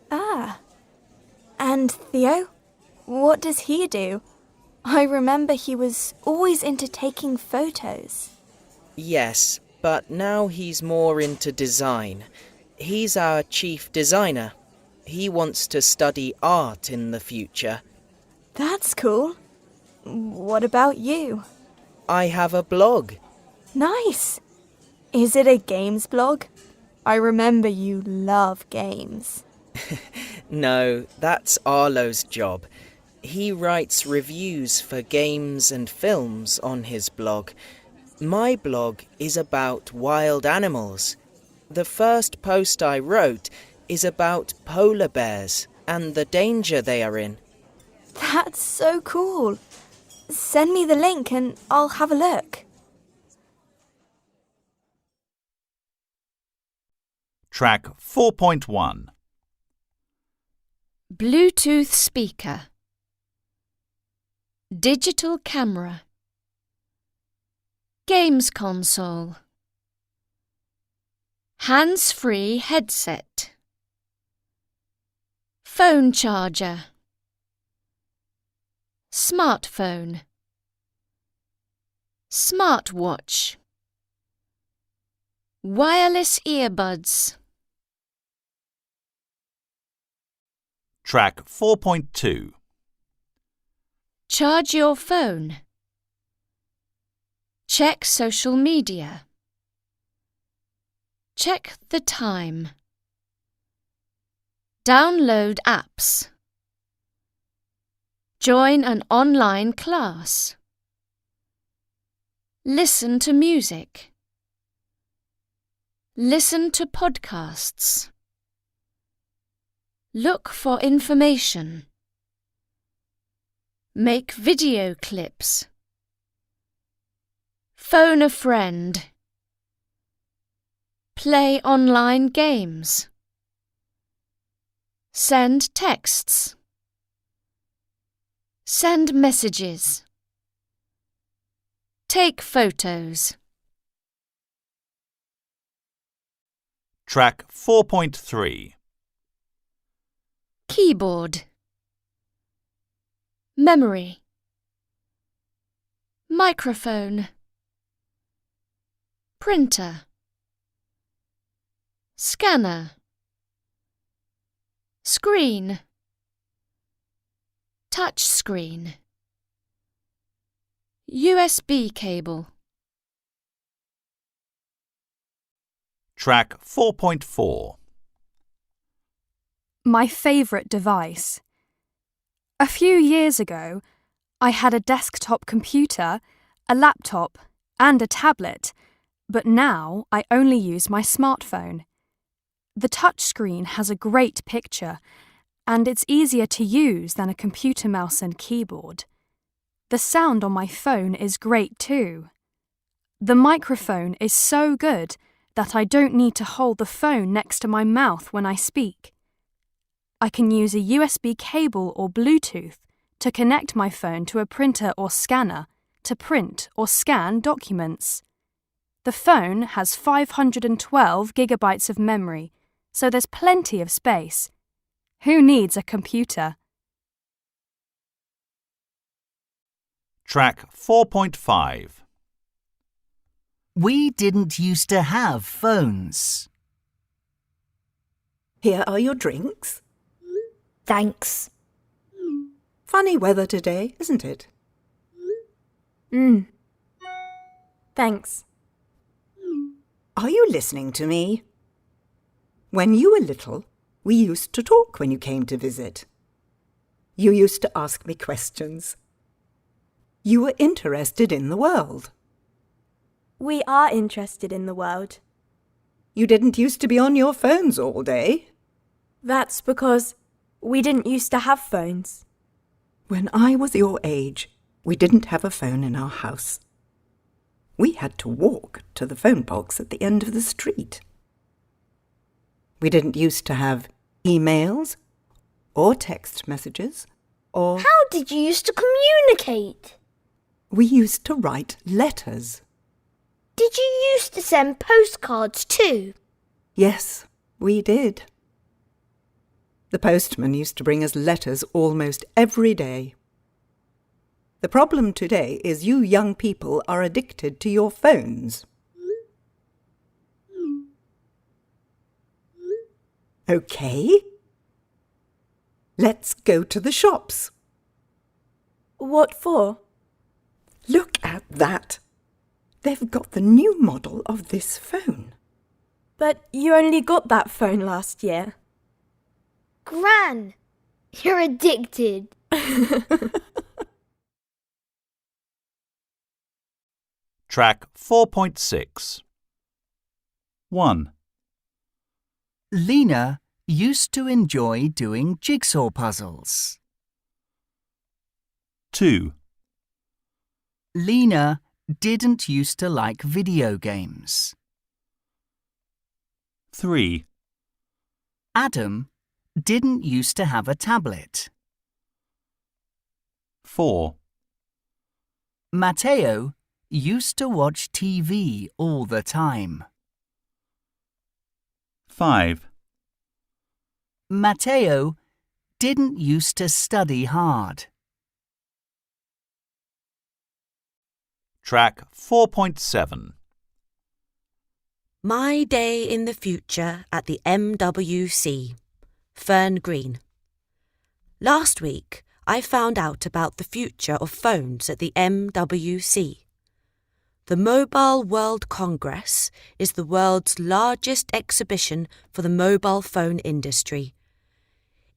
Ah. And Theo? What does he do? I remember he was always into taking photos.
Yes, but now he's more into design. He's our chief designer. He wants to study art in the future.
That's cool. What about you?
I have a blog.
Nice. Is it a games blog? I remember you love games.
No, that's Arlo's job. He writes reviews for games and films on his blog. My blog is about wild animals. The first post I wrote is about polar bears and the danger they are in.
That's so cool. Send me the link and I'll have a look.
Track 4.1.
Bluetooth speaker. Digital camera. Games console. Hands-free headset. Phone charger. Smartphone. Smartwatch. Wireless earbuds.
Track 4.2.
Charge your phone. Check social media. Check the time. Download apps. Join an online class. Listen to music. Listen to podcasts. Look for information. Make video clips. Phone a friend. Play online games. Send texts. Send messages. Take photos.
Track 4.3.
Keyboard. Memory. microphone, printer, scanner, screen, touch screen, USB cable.
Track 4.4.
My favourite device. A few years ago, I had a desktop computer, a laptop, and a tablet, but now I only use my smartphone. The touchscreen has a great picture, and it's easier to use than a computer mouse and keyboard. The sound on my phone is great too. The microphone is so good that I don't need to hold the phone next to my mouth when I speak. I can use a USB cable or Bluetooth to connect my phone to a printer or scanner to print or scan documents. The phone has 512 gigabytes of memory, so there's plenty of space. Who needs a computer?
Track 4.5.
We didn't used to have phones.
Here are your drinks.
Thanks.
Funny weather today, isn't it?
Thanks.
Are you listening to me? When you were little, we used to talk when you came to visit. You used to ask me questions. You were interested in the world.
We are interested in the world.
You didn't used to be on your phones all day.
That's because we didn't used to have phones.
When I was your age, we didn't have a phone in our house. We had to walk to the phone box at the end of the street. We didn't used to have emails or text messages or...
How did you used to communicate?
We used to write letters.
Did you used to send postcards too?
Yes, we did. The postman used to bring us letters almost every day. The problem today is you young people are addicted to your phones. Okay. Let's go to the shops.
What for?
Look at that. They've got the new model of this phone.
But you only got that phone last year.
Gran, you're addicted.
Track 4.6. 1.
Lena used to enjoy doing jigsaw puzzles.
2.
Lena didn't used to like video games.
3.
Adam didn't used to have a tablet.
4.
Matteo used to watch TV all the time.
5.
Matteo didn't used to study hard.
Track 4.7.
My day in the future at the MWC. Fern Green. Last week, I found out about the future of phones at the MWC. The Mobile World Congress is the world's largest exhibition for the mobile phone industry.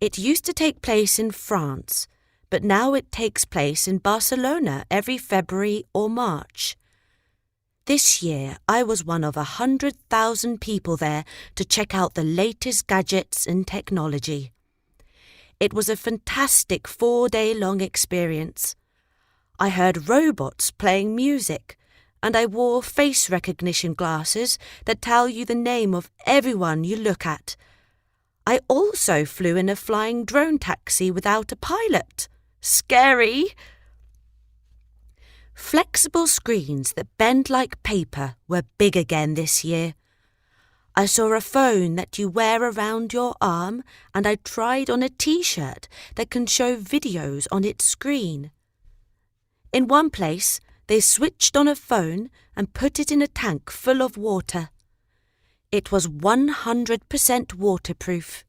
It used to take place in France, but now it takes place in Barcelona every February or March. This year, I was one of 100,000 people there to check out the latest gadgets and technology. It was a fantastic 4-day-long experience. I heard robots playing music, and I wore face recognition glasses that tell you the name of everyone you look at. I also flew in a flying drone taxi without a pilot. Scary! Flexible screens that bend like paper were big again this year. I saw a phone that you wear around your arm, and I tried on a T-shirt that can show videos on its screen. In one place, they switched on a phone and put it in a tank full of water. It was 100% waterproof.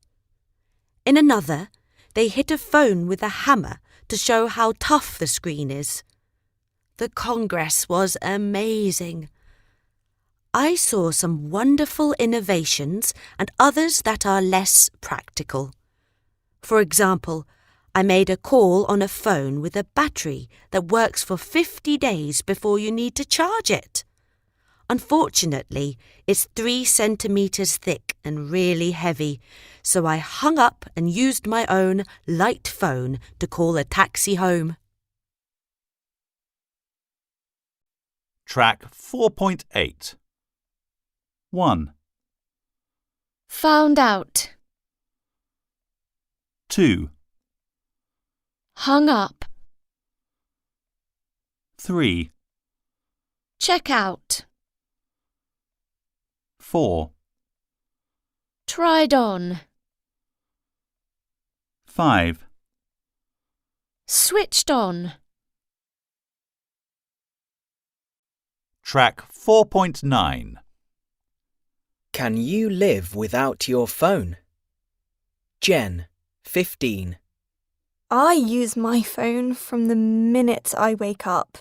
In another, they hit a phone with a hammer to show how tough the screen is. The congress was amazing. I saw some wonderful innovations and others that are less practical. For example, I made a call on a phone with a battery that works for 50 days before you need to charge it. Unfortunately, it's 3 centimeters thick and really heavy, so I hung up and used my own light phone to call a taxi home.
Track 4.8. 1,
Found out.
2,
Hung up.
3,
Check out.
4,
Tried on.
5,
Switched on.
Track 4.9.
Can you live without your phone? Jen, 15.
I use my phone from the minute I wake up.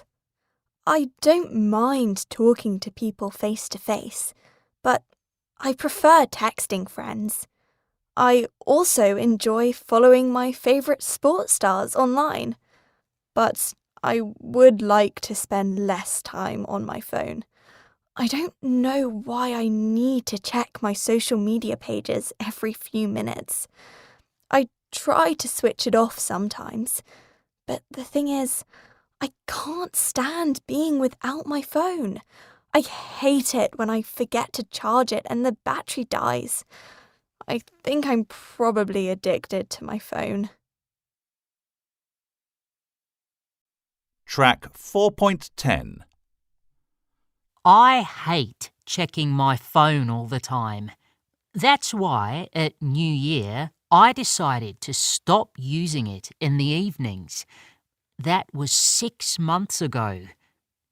I don't mind talking to people face to face, but I prefer texting friends. I also enjoy following my favourite sports stars online, but I would like to spend less time on my phone. I don't know why I need to check my social media pages every few minutes. I try to switch it off sometimes, but the thing is, I can't stand being without my phone. I hate it when I forget to charge it and the battery dies. I think I'm probably addicted to my phone.
Track 4.10.
I hate checking my phone all the time. That's why, at New Year, I decided to stop using it in the evenings. That was 6 months ago.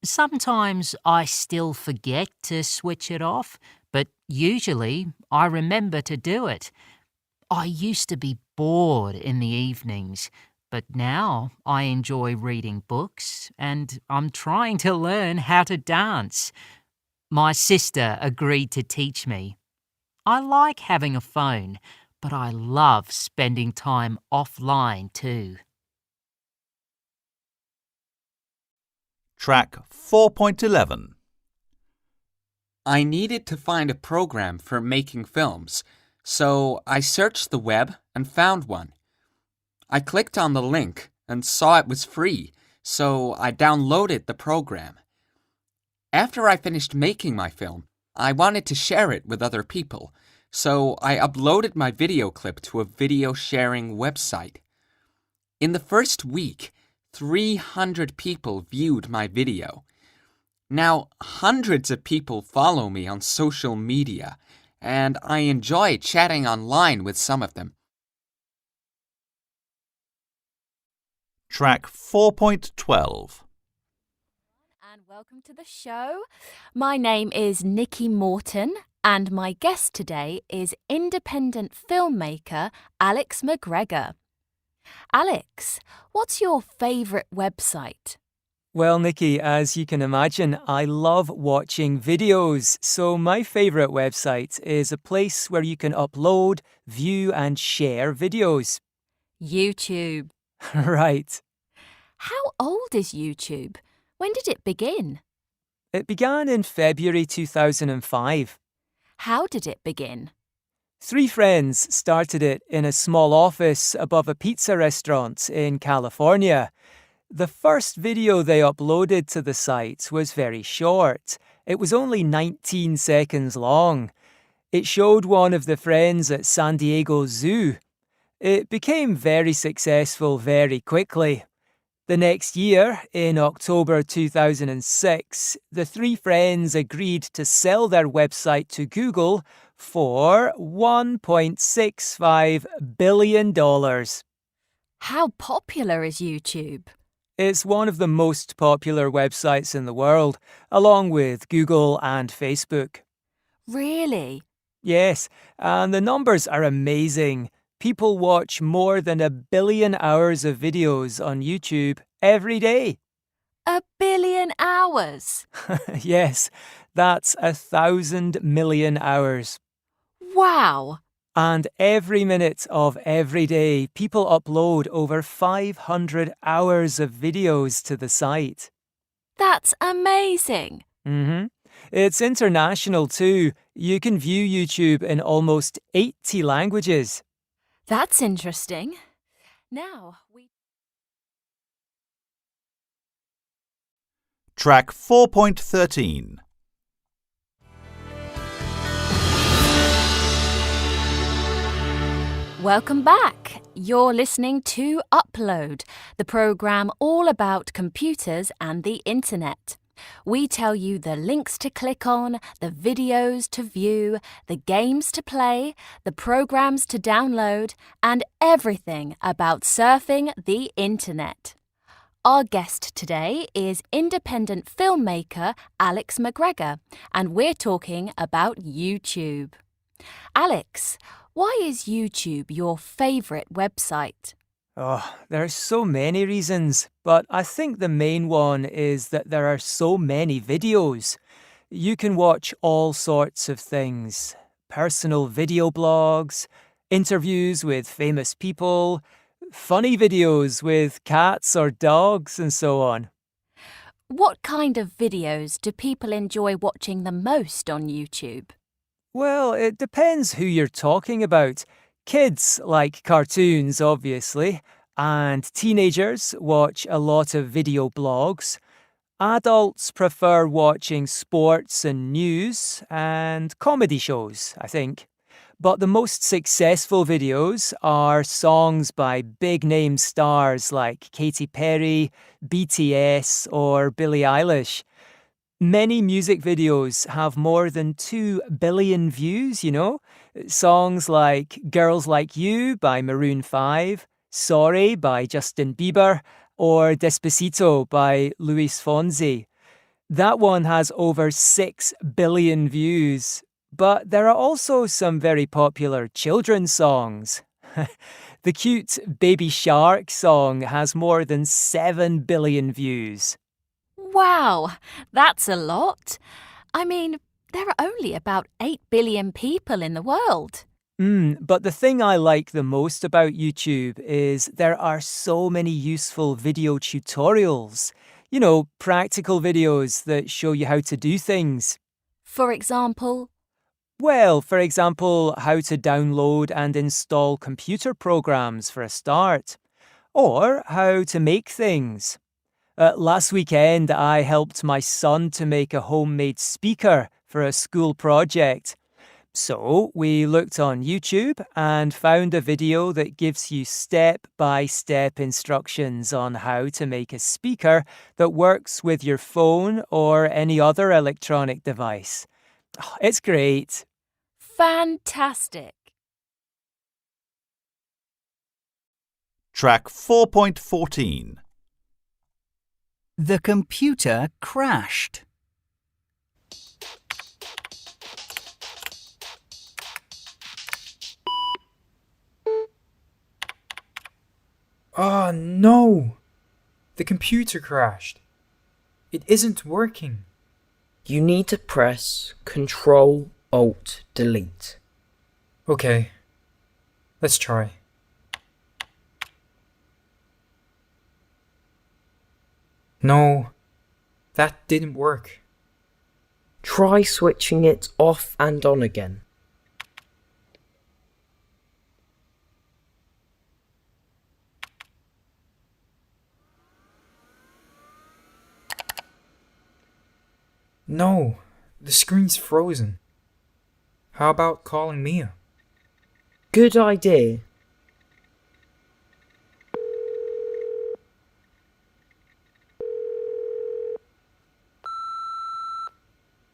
Sometimes I still forget to switch it off, but usually I remember to do it. I used to be bored in the evenings, but now I enjoy reading books and I'm trying to learn how to dance. My sister agreed to teach me. I like having a phone, but I love spending time offline too.
Track 4.11.
I needed to find a program for making films, so I searched the web and found one. I clicked on the link and saw it was free, so I downloaded the program. After I finished making my film, I wanted to share it with other people, so I uploaded my video clip to a video sharing website. In the first week, 300 people viewed my video. Now, hundreds of people follow me on social media, and I enjoy chatting online with some of them.
Track 4.12.
And welcome to the show. My name is Nikki Morton, and my guest today is independent filmmaker Alex McGregor. Alex, what's your favourite website?
Well, Nikki, as you can imagine, I love watching videos. So my favourite website is a place where you can upload, view and share videos.
YouTube.
Right.
How old is YouTube? When did it begin?
It began in February 2005.
How did it begin?
3 friends started it in a small office above a pizza restaurant in California. The first video they uploaded to the site was very short. It was only 19 seconds long. It showed one of the friends at San Diego Zoo. It became very successful very quickly. The next year, in October 2006, the 3 friends agreed to sell their website to Google for $1.65 billion.
How popular is YouTube?
It's one of the most popular websites in the world, along with Google and Facebook.
Really?
Yes, and the numbers are amazing. People watch more than 1 billion hours of videos on YouTube every day.
1 billion hours?
Yes, that's 1,000 million hours.
Wow!
And every minute of every day, people upload over 500 hours of videos to the site.
That's amazing!
It's international too. You can view YouTube in almost 80 languages.
That's interesting. Now we...
Track 4.13.
Welcome back. You're listening to Upload, the program all about computers and the internet. We tell you the links to click on, the videos to view, the games to play, the programs to download, and everything about surfing the internet. Our guest today is independent filmmaker Alex McGregor, and we're talking about YouTube. Alex, why is YouTube your favourite website?
Oh, there are so many reasons, but I think the main one is that there are so many videos. You can watch all sorts of things. Personal video blogs, interviews with famous people, funny videos with cats or dogs and so on.
What kind of videos do people enjoy watching the most on YouTube?
Well, it depends who you're talking about. Kids like cartoons, obviously, and teenagers watch a lot of video blogs. Adults prefer watching sports and news and comedy shows, I think. But the most successful videos are songs by big-name stars like Katy Perry, BTS, or Billie Eilish. Many music videos have more than 2 billion views, you know? Songs like Girls Like You by Maroon 5, Sorry by Justin Bieber, or Despacito by Luis Fonsi. That one has over 6 billion views. But there are also some very popular children's songs. The cute Baby Shark song has more than 7 billion views.
Wow, that's a lot. I mean, there are only about 8 billion people in the world.
But the thing I like the most about YouTube is there are so many useful video tutorials. You know, practical videos that show you how to do things.
For example?
Well, for example, how to download and install computer programs for a start. Or how to make things. Last weekend, I helped my son to make a homemade speaker for a school project. So we looked on YouTube and found a video that gives you step-by-step instructions on how to make a speaker that works with your phone or any other electronic device. It's great.
Fantastic.
Track 4.14.
The computer crashed.
Oh no! The computer crashed. It isn't working.
You need to press Control-Alt-Delete.
Okay, let's try. No, that didn't work.
Try switching it off and on again.
No, the screen's frozen. How about calling Mia?
Good idea.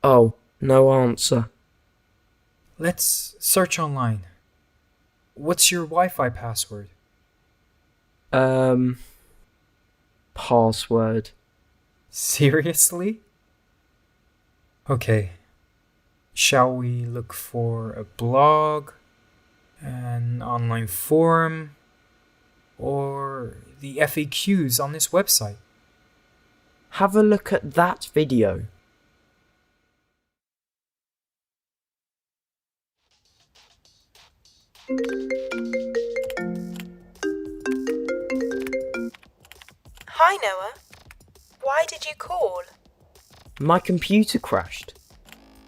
Oh, no answer.
Let's search online. What's your Wi-Fi password?
password.
Seriously? Okay. Shall we look for a blog, an online forum, or the FAQs on this website?
Have a look at that video.
Hi, Noah. Why did you call?
My computer crashed.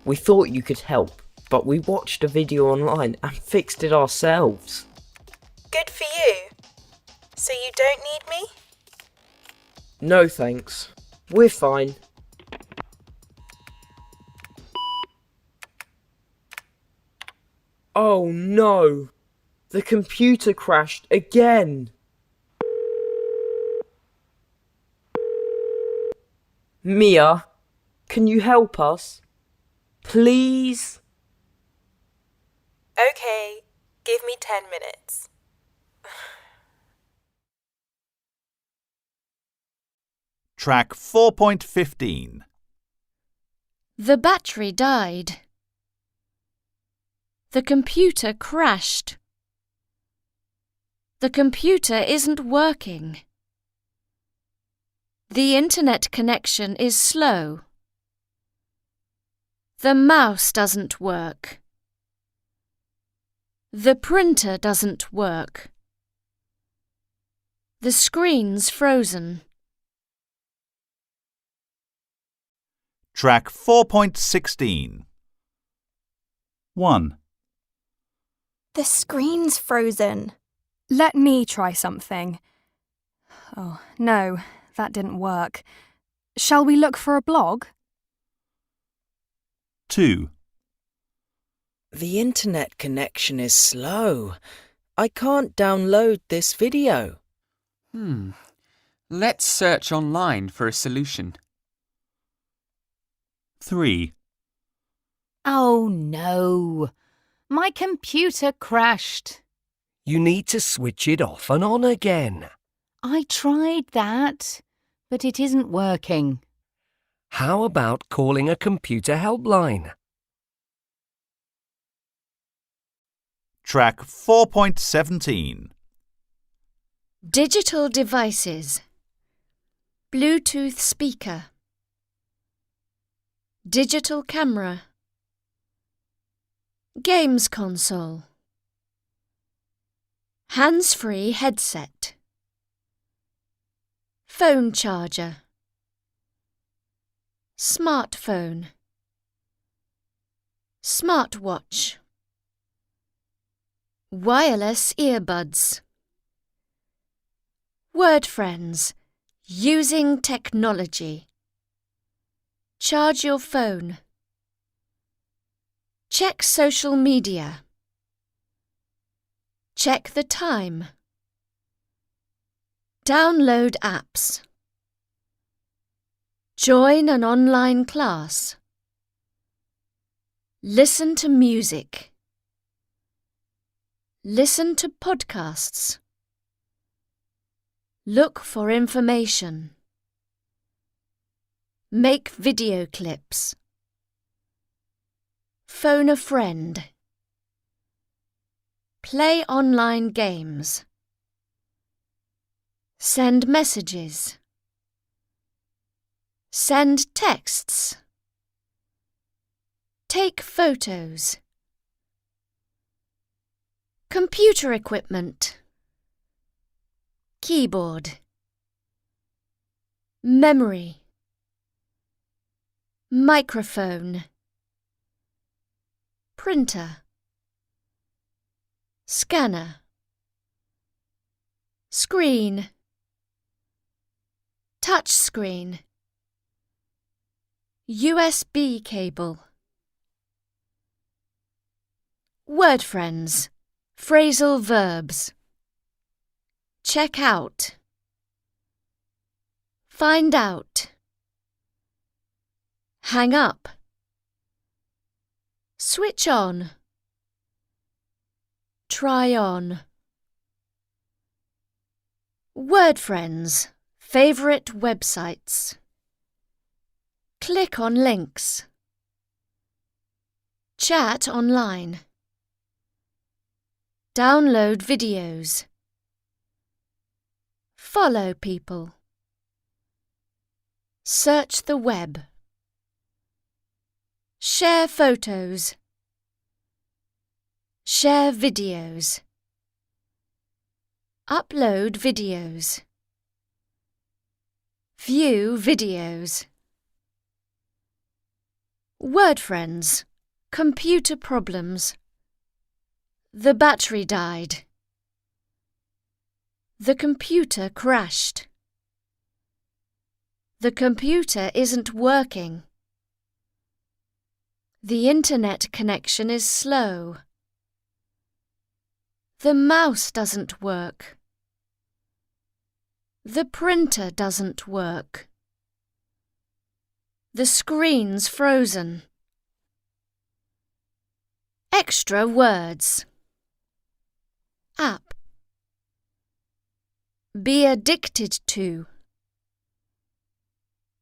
We thought you could help, but we watched a video online and fixed it ourselves.
Good for you. So you don't need me?
No thanks. We're fine. Oh no! The computer crashed again! Mia, can you help us? Please?
Okay, give me 10 minutes.
Track 4.15.
The battery died. The computer crashed. The computer isn't working. The internet connection is slow. The mouse doesn't work. The printer doesn't work. The screen's frozen.
Track 4.16. 1.
The screen's frozen.
Let me try something. Oh, no, that didn't work. Shall we look for a blog?
2.
The internet connection is slow. I can't download this video.
Let's search online for a solution.
3.
Oh no, my computer crashed.
You need to switch it off and on again.
I tried that, but it isn't working.
How about calling a computer helpline?
Track 4.17.
Digital devices. Bluetooth speaker. Digital camera. Games console. Hands-free headset. Phone charger. Smartphone. Smartwatch. Wireless earbuds. Word friends. Using technology. Charge your phone. Check social media. Check the time. Download apps. Join an online class. Listen to music. Listen to podcasts. Look for information. Make video clips. Phone a friend. Play online games. Send messages. Send texts. Take photos. Computer equipment. Keyboard. Memory. Microphone. Printer. Scanner. Screen. Touch screen. USB cable. Word friends. Phrasal verbs. Check out. Find out. Hang up. Switch on. Try on. Word friends. Favorite websites. Click on links. Chat online. Download videos. Follow people. Search the web. Share photos. Share videos. Upload videos. View videos. Word friends. Computer problems. The battery died. The computer crashed. The computer isn't working. The internet connection is slow. The mouse doesn't work. The printer doesn't work. The screen's frozen. Extra words. App. Be addicted to.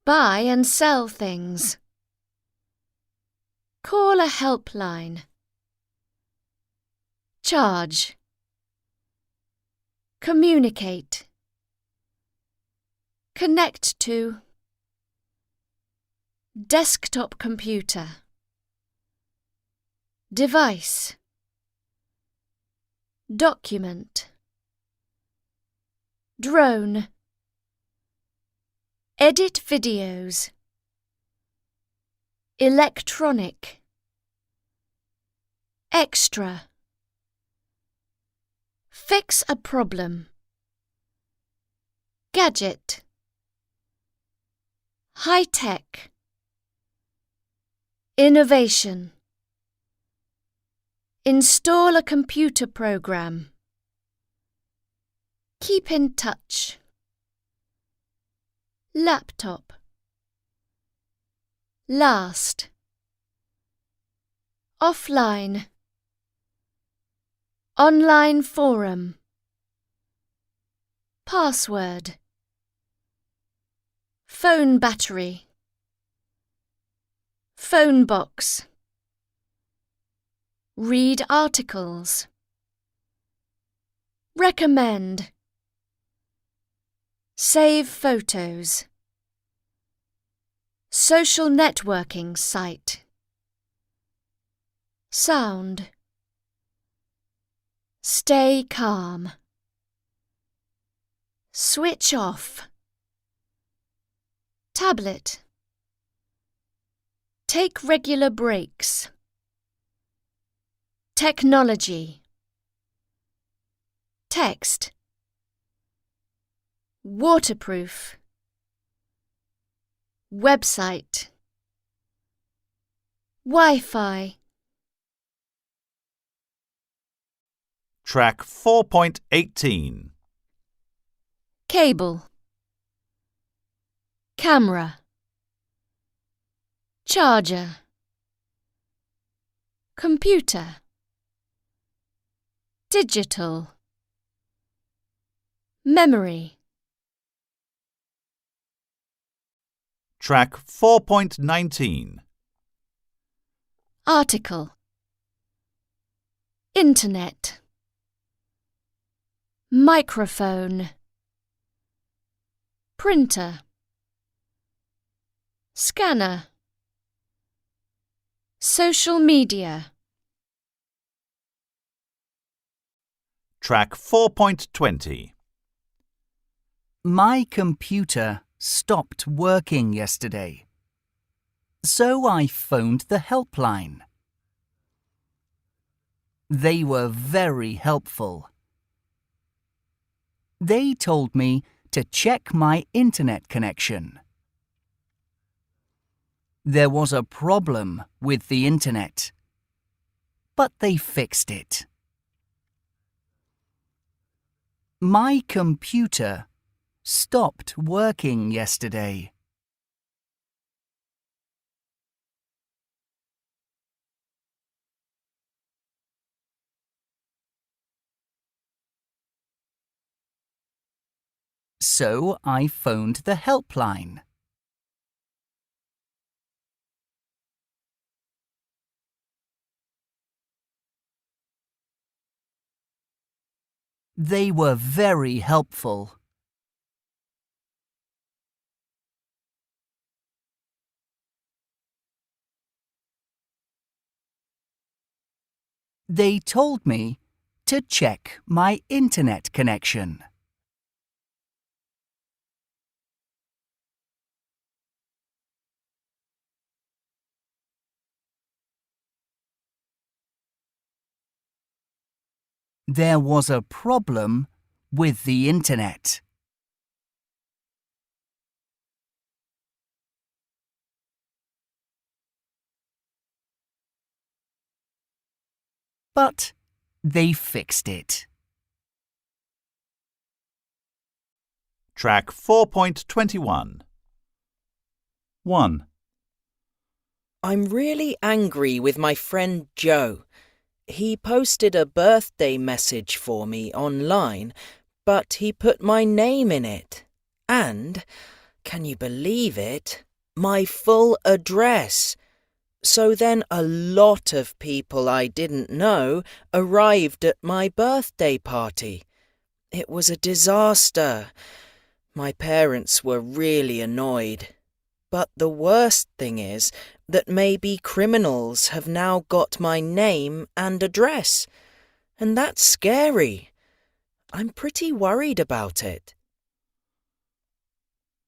Buy and sell things. Call a helpline. Charge. Communicate. Connect to. Desktop computer. Device. Document. Drone. Edit videos. Electronic. Extra. Fix a problem. Gadget. High-tech. Innovation. Install a computer program. Keep in touch. Laptop. Last. Offline. Online forum. Password. Phone battery. Phone box. Read articles. Recommend. Save photos. Social networking site. Sound. Stay calm. Switch off. Tablet. Take regular breaks. Technology. Text. Waterproof. Website. Wi-Fi.
Track 4.18.
Cable. Camera. Charger. Computer. Digital. Memory.
Track 4.19.
Article. Internet. Microphone. Printer. Scanner. Social media.
Track 4.20.
My computer stopped working yesterday, so I phoned the helpline. They were very helpful. They told me to check my internet connection. There was a problem with the internet, but they fixed it. My computer stopped working yesterday. So I phoned the helpline. They were very helpful. They told me to check my internet connection. There was a problem with the internet. But they fixed it.
Track 4.21. 1.
I'm really angry with my friend Joe. He posted a birthday message for me online, but he put my name in it. And, can you believe it, my full address. So then a lot of people I didn't know arrived at my birthday party. It was a disaster. My parents were really annoyed. But the worst thing is that maybe criminals have now got my name and address. And that's scary. I'm pretty worried about it.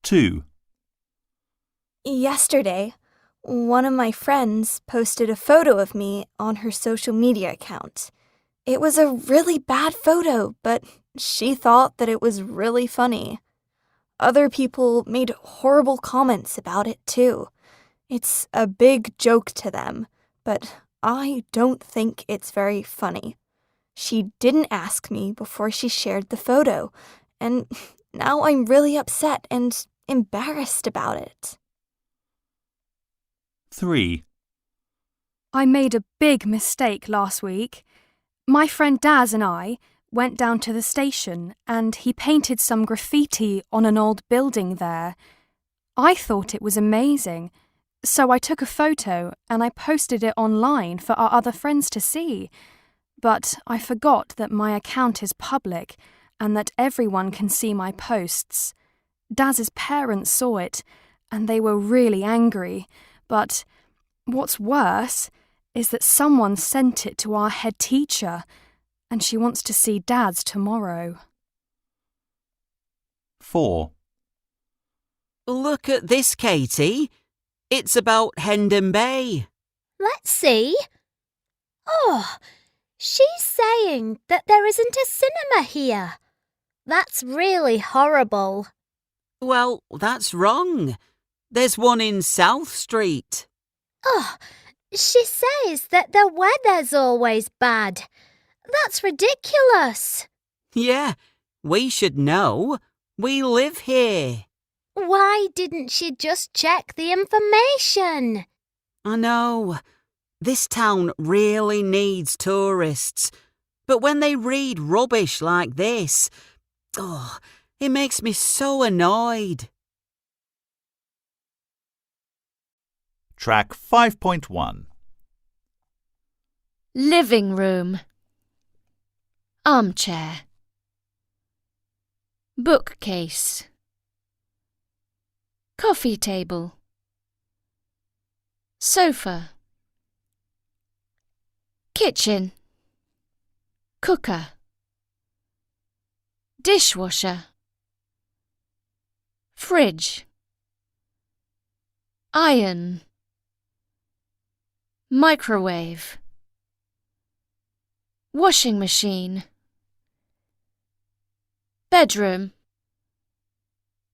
2.
Yesterday, one of my friends posted a photo of me on her social media account. It was a really bad photo, but she thought that it was really funny. Other people made horrible comments about it too. It's a big joke to them, but I don't think it's very funny. She didn't ask me before she shared the photo, and now I'm really upset and embarrassed about it.
3.
I made a big mistake last week. My friend Daz and I went down to the station and he painted some graffiti on an old building there. I thought it was amazing, so I took a photo and I posted it online for our other friends to see. But I forgot that my account is public and that everyone can see my posts. Daz's parents saw it and they were really angry, but what's worse is that someone sent it to our head teacher and she wants to see Daz tomorrow.
4.
Look at this, Katie. It's about Hendon Bay.
Let's see. Oh, she's saying that there isn't a cinema here. That's really horrible.
Well, that's wrong. There's one in South Street.
Oh, she says that the weather's always bad. That's ridiculous.
Yeah, we should know. We live here.
Why didn't she just check the information?
I know. This town really needs tourists. But when they read rubbish like this, it makes me so annoyed.
Track 5.1.
Living room. Armchair. Bookcase. Coffee table. Sofa. Kitchen. Cooker. Dishwasher. Fridge. Iron. Microwave. Washing machine. Bedroom.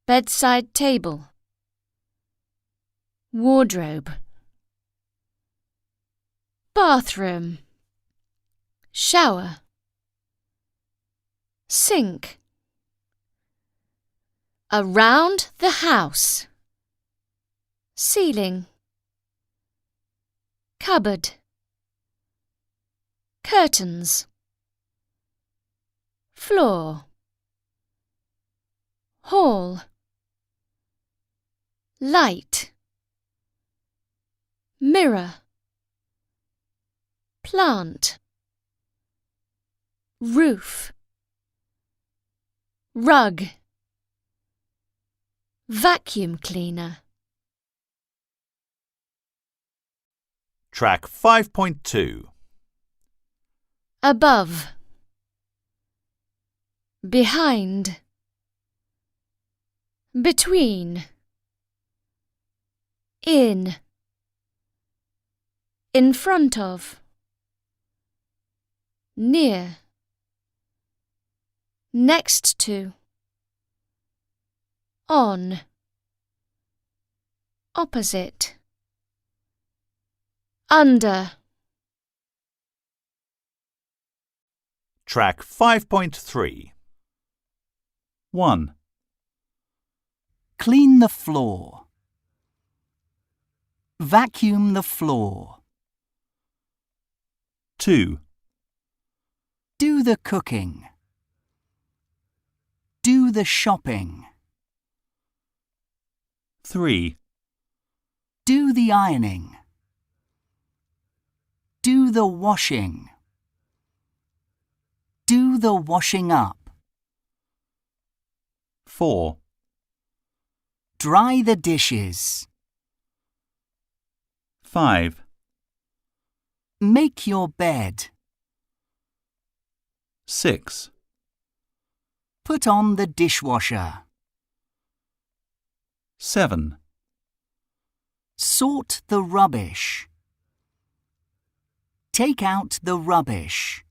Bedside table. Wardrobe. Bathroom. Shower. Sink. Around the house. Ceiling. Cupboard. Curtains. Floor. hall, light, mirror, plant, roof, rug, vacuum cleaner.
Track 5.2.
Above, behind, between, in front of, near, next to, on, opposite, under.
Track 5.3. 1.
Clean the floor. Vacuum the floor.
2.
Do the cooking. Do the shopping.
3.
Do the ironing. Do the washing. Do the washing up.
4.
Dry the dishes.
5.
Make your bed.
6.
Put on the dishwasher.
7.
Sort the rubbish. Take out the rubbish.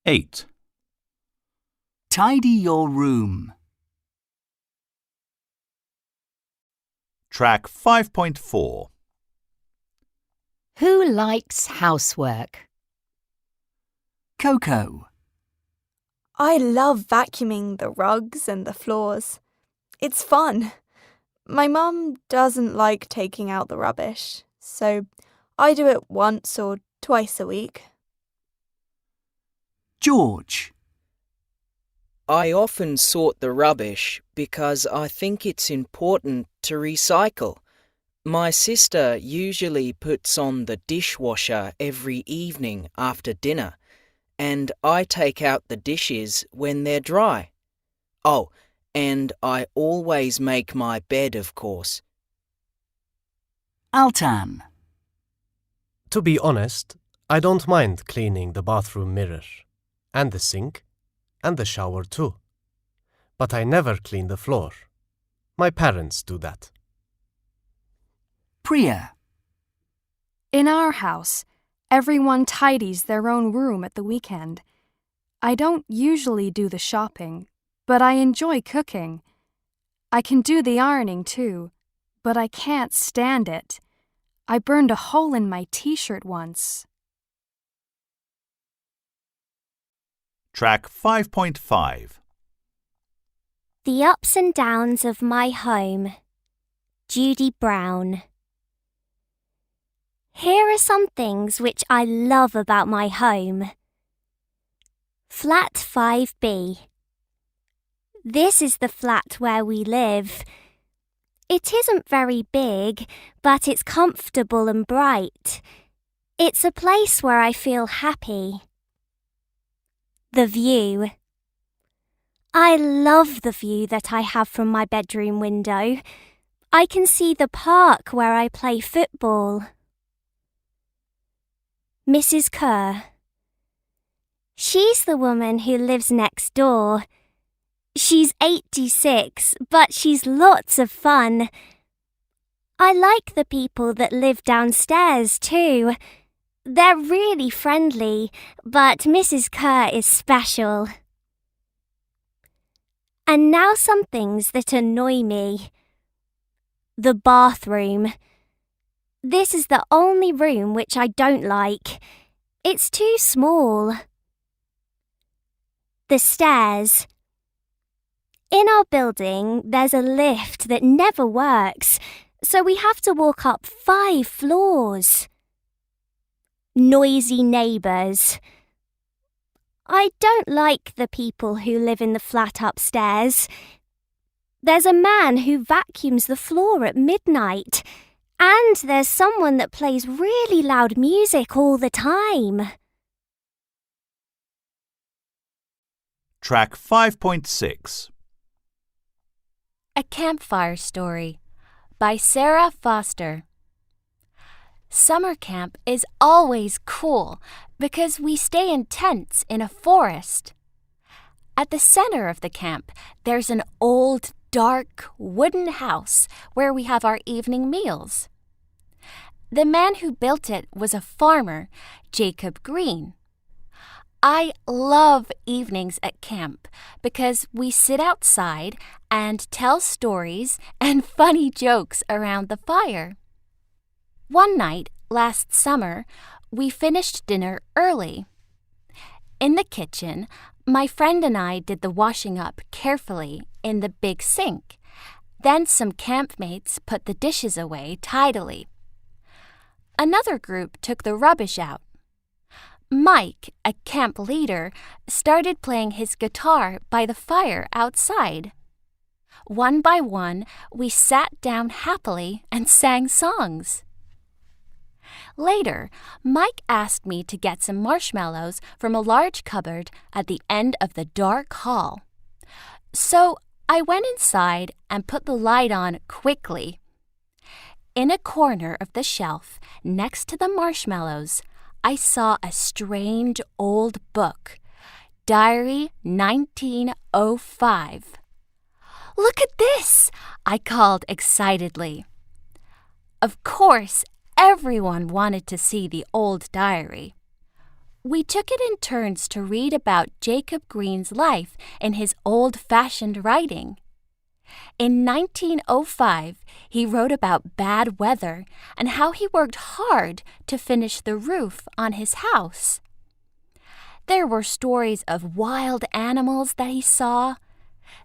8.
Tidy your room.
Track 5.4.
Who likes housework?
Coco.
I love vacuuming the rugs and the floors. It's fun. My mum doesn't like taking out the rubbish, so I do it once or twice a week.
George.
I often sort the rubbish because I think it's important to recycle. My sister usually puts on the dishwasher every evening after dinner, and I take out the dishes when they're dry. Oh, and I always make my bed, of course.
Altan.
To be honest, I don't mind cleaning the bathroom mirror, and the sink, and the shower too. But I never clean the floor. My parents do that.
Priya.
In our house, everyone tidies their own room at the weekend. I don't usually do the shopping, but I enjoy cooking. I can do the ironing too, but I can't stand it. I burned a hole in my t-shirt once.
Track 5.5.
The ups and downs of my home. Judy Brown. Here are some things which I love about my home. Flat 5B. This is the flat where we live. It isn't very big, but it's comfortable and bright. It's a place where I feel happy. The view. I love the view that I have from my bedroom window. I can see the park where I play football. Mrs. Kerr. She's the woman who lives next door. She's 86, but she's lots of fun. I like the people that live downstairs too. They're really friendly, but Mrs. Kerr is special. And now some things that annoy me. The bathroom. This is the only room which I don't like. It's too small. The stairs. In our building, there's a lift that never works, so we have to walk up 5 floors. Noisy neighbours. I don't like the people who live in the flat upstairs. There's a man who vacuums the floor at midnight, and there's someone that plays really loud music all the time.
Track 5.6.
A Campfire Story by Sarah Foster. Summer camp is always cool because we stay in tents in a forest. At the center of the camp, there's an old, dark, wooden house where we have our evening meals. The man who built it was a farmer, Jacob Green. I love evenings at camp because we sit outside and tell stories and funny jokes around the fire. One night last summer, we finished dinner early. In the kitchen, my friend and I did the washing up carefully in the big sink. Then some campmates put the dishes away tidily. Another group took the rubbish out. Mike, a camp leader, started playing his guitar by the fire outside. One by one, we sat down happily and sang songs. Later, Mike asked me to get some marshmallows from a large cupboard at the end of the dark hall. So I went inside and put the light on quickly. In a corner of the shelf, next to the marshmallows, I saw a strange old book, Diary 1905. "Look at this!" I called excitedly. Of course, everyone wanted to see the old diary. We took it in turns to read about Jacob Green's life in his old-fashioned writing. In 1905, he wrote about bad weather and how he worked hard to finish the roof on his house. There were stories of wild animals that he saw.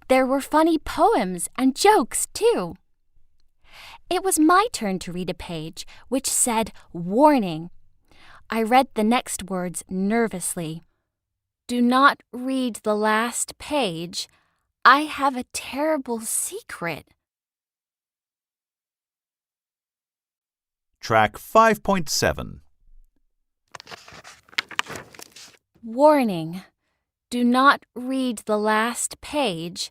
There were funny poems and jokes, too. It was my turn to read a page which said, "Warning." I read the next words nervously. "Do not read the last page. I have a terrible secret."
Track 5.7.
"Warning. Do not read the last page.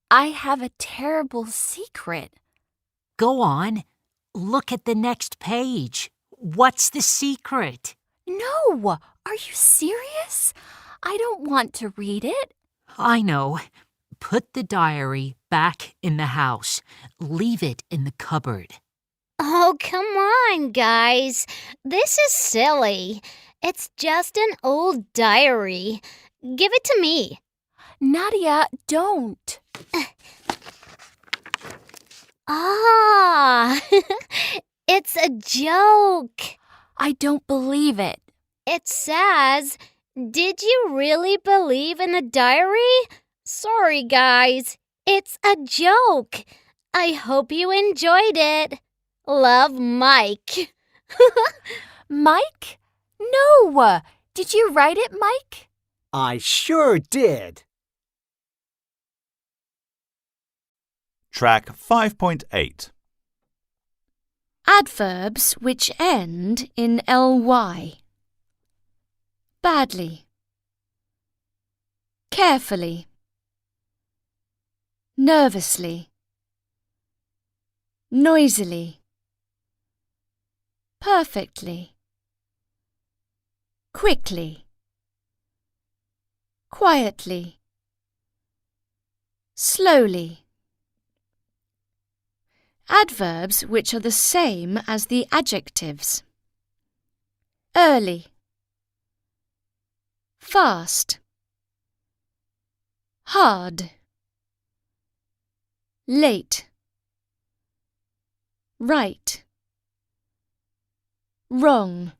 I have a terrible secret."
Go on. Look at the next page. What's the secret?
No! Are you serious? I don't want to read it.
I know. Put the diary back in the house. Leave it in the cupboard.
Oh, come on, guys. This is silly. It's just an old diary. Give it to me.
Nadia, don't.
Ah, it's a joke.
I don't believe it.
It says, "Did you really believe in a diary?" Sorry, guys. It's a joke. I hope you enjoyed it. Love, Mike.
Mike? No! Did you write it, Mike?
I sure did.
Track 5.8.
Adverbs which end in ly. Badly. Carefully. Nervously. Noisily. Perfectly. Quickly. Quietly. Slowly. Adverbs which are the same as the adjectives. Early. Fast. Hard. Late. Right. Wrong.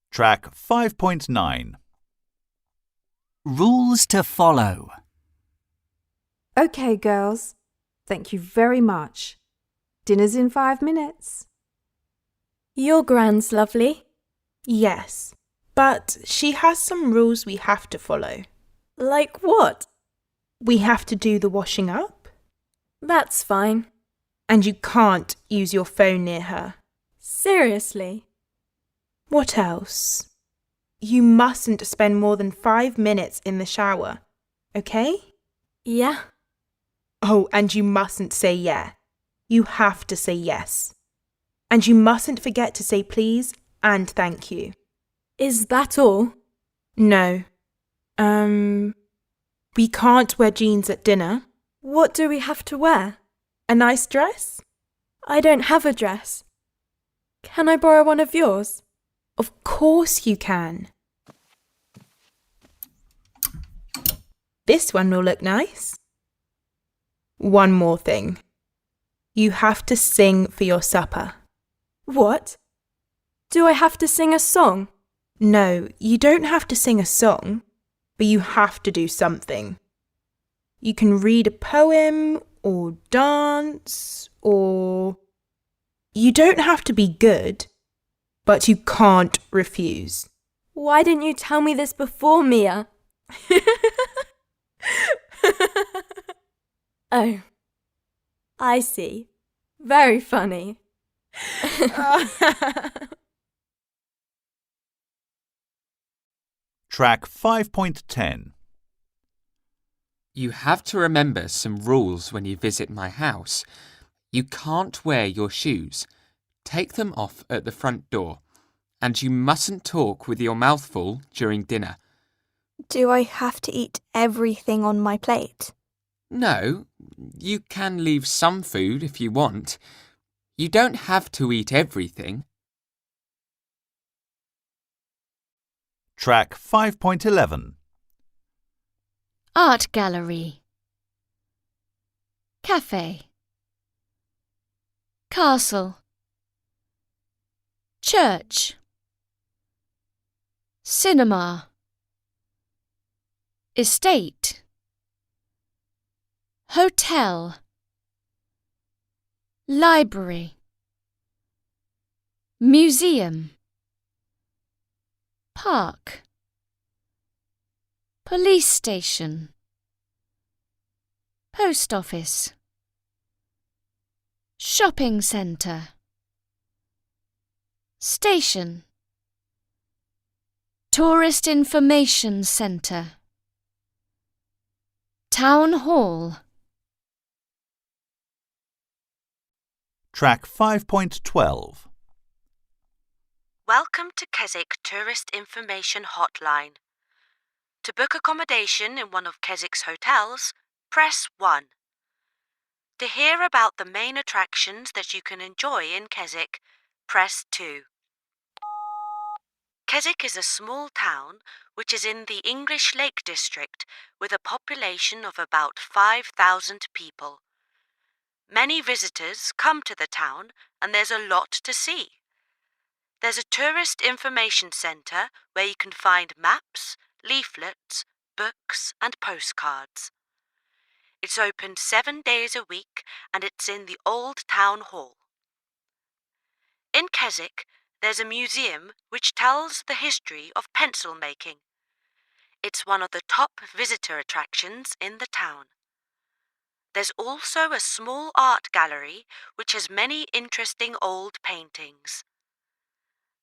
Track 5.9.
Rules to follow.
OK, girls. Thank you very much. Dinner's in 5 minutes.
Your grand's lovely. Yes.
But she has some rules we have to follow.
Like what?
We have to do the washing up.
That's fine.
And you can't use your phone near her.
Seriously?
What else? You mustn't spend more than 5 minutes in the shower, okay?
Yeah.
Oh, and you mustn't say yeah. You have to say yes. And you mustn't forget to say please and thank you.
Is that all?
No. We can't wear jeans at dinner.
What do we have to wear?
A nice dress?
I don't have a dress. Can I borrow one of yours?
Of course you can. This one will look nice. One more thing. You have to sing for your supper.
What? Do I have to sing a song?
No, you don't have to sing a song, but you have to do something. You can read a poem or dance or... You don't have to be good, but you can't refuse.
Why didn't you tell me this before, Mia? Oh, I see. Very funny.
Track 5.10.
You have to remember some rules when you visit my house. You can't wear your shoes. Take them off at the front door. And you mustn't talk with your mouth full during dinner.
Do I have to eat everything on my plate?
No, you can leave some food if you want. You don't have to eat everything.
Track 5.11.
Art gallery. Cafe. Castle. Church. Cinema. Estate. Hotel. Library. Museum. Park. Police station. Post office. Shopping centre. Station. Tourist information centre. Town hall.
Track 5.12.
Welcome to Keswick Tourist Information Hotline. To book accommodation in one of Keswick's hotels, press 1. To hear about the main attractions that you can enjoy in Keswick, press 2. Keswick is a small town which is in the English Lake District with a population of about 5,000 people. Many visitors come to the town and there's a lot to see. There's a tourist information centre where you can find maps, leaflets, books and postcards. It's open 7 days a week and it's in the Old Town Hall. In Keswick, there's a museum which tells the history of pencil making. It's one of the top visitor attractions in the town. There's also a small art gallery which has many interesting old paintings.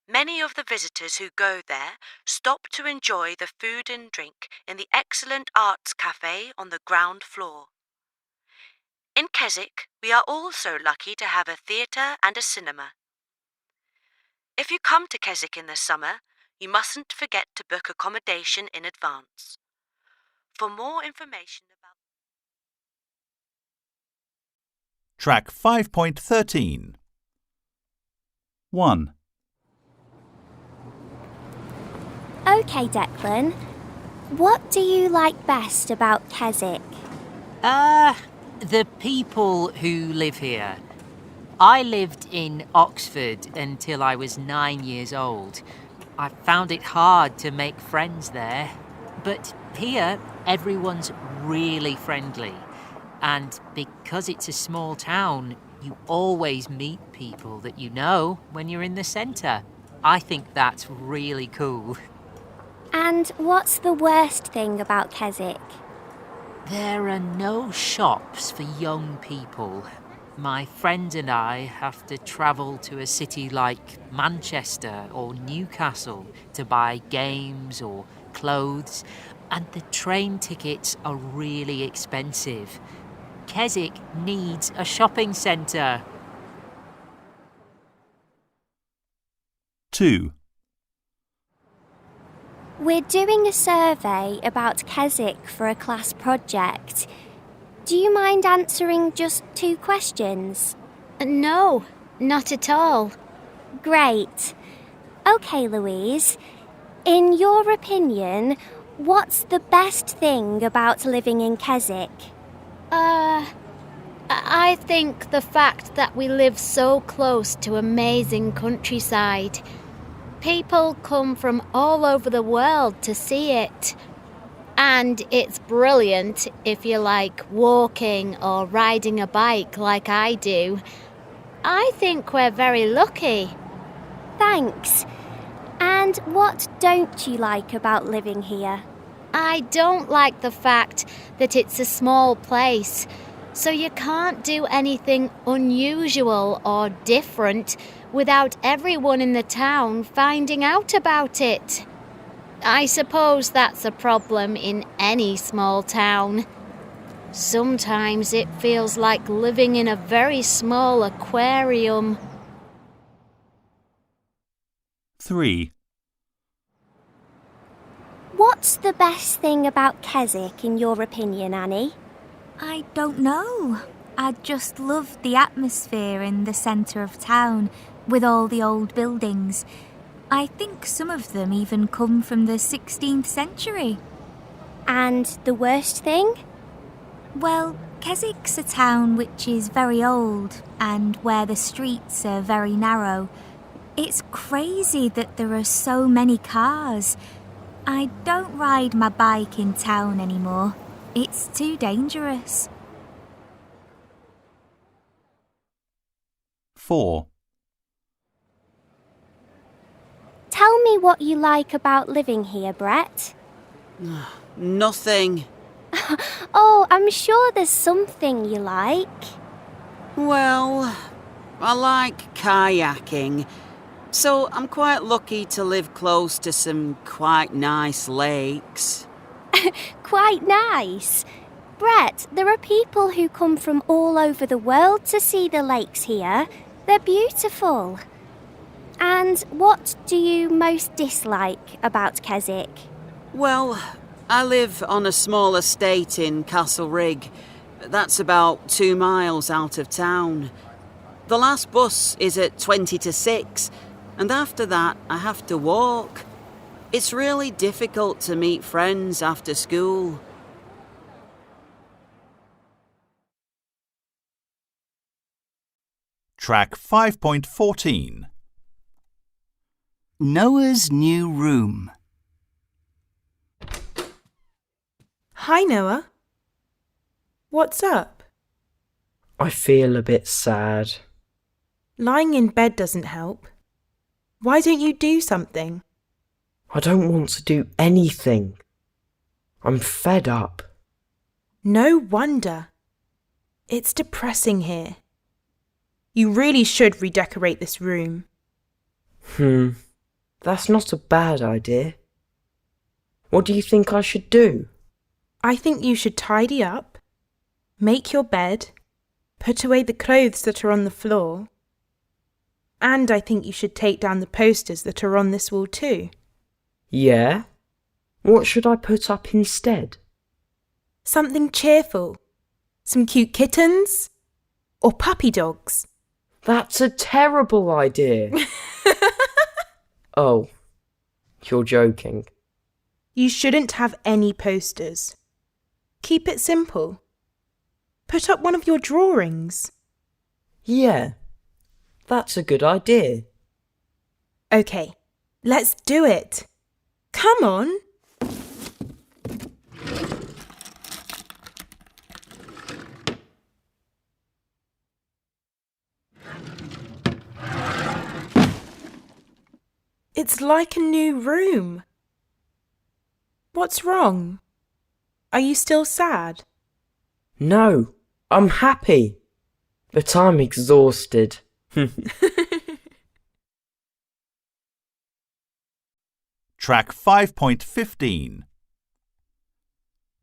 Many of the visitors who go there stop to enjoy the food and drink in the excellent arts cafe on the ground floor. In Keswick, we are also lucky to have a theatre and a cinema. If you come to Keswick in the summer, you mustn't forget to book accommodation in advance. For more information about
Track 5.13. 1.
OK, Declan. What do you like best about Keswick?
The people who live here. I lived in Oxford until I was 9 years old. I found it hard to make friends there. But here, everyone's really friendly. And because it's a small town, you always meet people that you know when you're in the centre. I think that's really cool.
And what's the worst thing about Keswick?
There are no shops for young people. My friend and I have to travel to a city like Manchester or Newcastle to buy games or clothes, and the train tickets are really expensive. Keswick needs a shopping centre.
2.
We're doing a survey about Keswick for a class project. Do you mind answering just 2 questions?
No, not at all.
Great. OK, Louise. In your opinion, what's the best thing about living in Keswick?
I think the fact that we live so close to amazing countryside. People come from all over the world to see it. And it's brilliant if you like walking or riding a bike like I do. I think we're very lucky.
Thanks. And what don't you like about living here?
I don't like the fact that it's a small place, so you can't do anything unusual or different without everyone in the town finding out about it. I suppose that's a problem in any small town. Sometimes it feels like living in a very small aquarium.
3.
What's the best thing about Keswick in your opinion, Annie?
I don't know. I just love the atmosphere in the centre of town with all the old buildings. I think some of them even come from the 16th century.
And the worst thing?
Well, Keswick's a town which is very old and where the streets are very narrow. It's crazy that there are so many cars. I don't ride my bike in town anymore. It's too dangerous.
4.
Tell me what you like about living here, Brett.
Nothing.
Oh, I'm sure there's something you like.
Well, I like kayaking, so I'm quite lucky to live close to some quite nice lakes.
Quite nice. Brett, there are people who come from all over the world to see the lakes here. They're beautiful. And what do you most dislike about Keswick?
Well, I live on a small estate in Castlerig. That's about 2 miles out of town. The last bus is at 20 to 6, and after that I have to walk. It's really difficult to meet friends after school.
Track 5.14.
Noah's new room.
Hi, Noah. What's up?
I feel a bit sad.
Lying in bed doesn't help. Why don't you do something?
I don't want to do anything. I'm fed up.
No wonder. It's depressing here. You really should redecorate this room.
That's not a bad idea. What do you think I should do?
I think you should tidy up, make your bed, put away the clothes that are on the floor, and I think you should take down the posters that are on this wall too.
Yeah? What should I put up instead?
Something cheerful. Some cute kittens or puppy dogs.
That's a terrible idea. Oh, you're joking.
You shouldn't have any posters. Keep it simple. Put up one of your drawings.
Yeah, that's a good idea.
Okay, let's do it. Come on. It's like a new room. What's wrong? Are you still sad?
No, I'm happy. But I'm exhausted.
Track 5.15.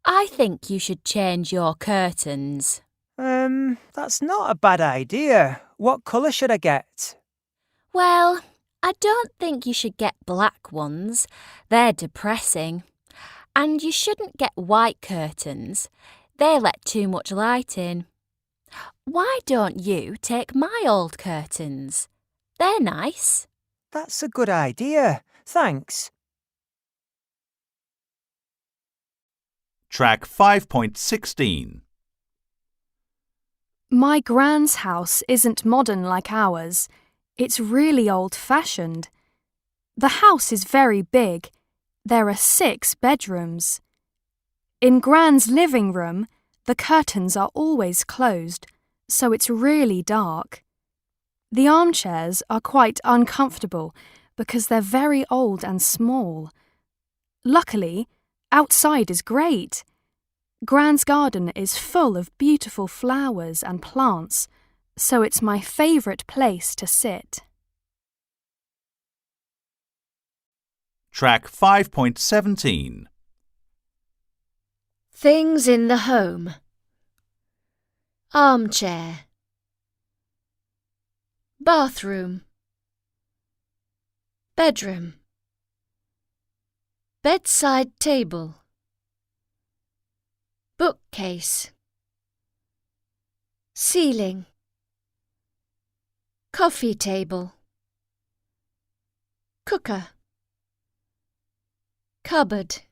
I think you should change your curtains.
That's not a bad idea. What colour should I get?
Well, I don't think you should get black ones. They're depressing. And you shouldn't get white curtains. They let too much light in. Why don't you take my old curtains? They're nice.
That's a good idea. Thanks.
Track 5.16.
My Gran's house isn't modern like ours. It's really old-fashioned. The house is very big. There are 6 bedrooms. In Gran's living room, the curtains are always closed, so it's really dark. The armchairs are quite uncomfortable because they're very old and small. Luckily, outside is great. Gran's garden is full of beautiful flowers and plants, so it's my favourite place to sit.
Track 5.17.
Things in the home. Armchair. Bathroom. Bedroom. Bedside table. Bookcase. Ceiling. Coffee table. Cooker. Cupboard.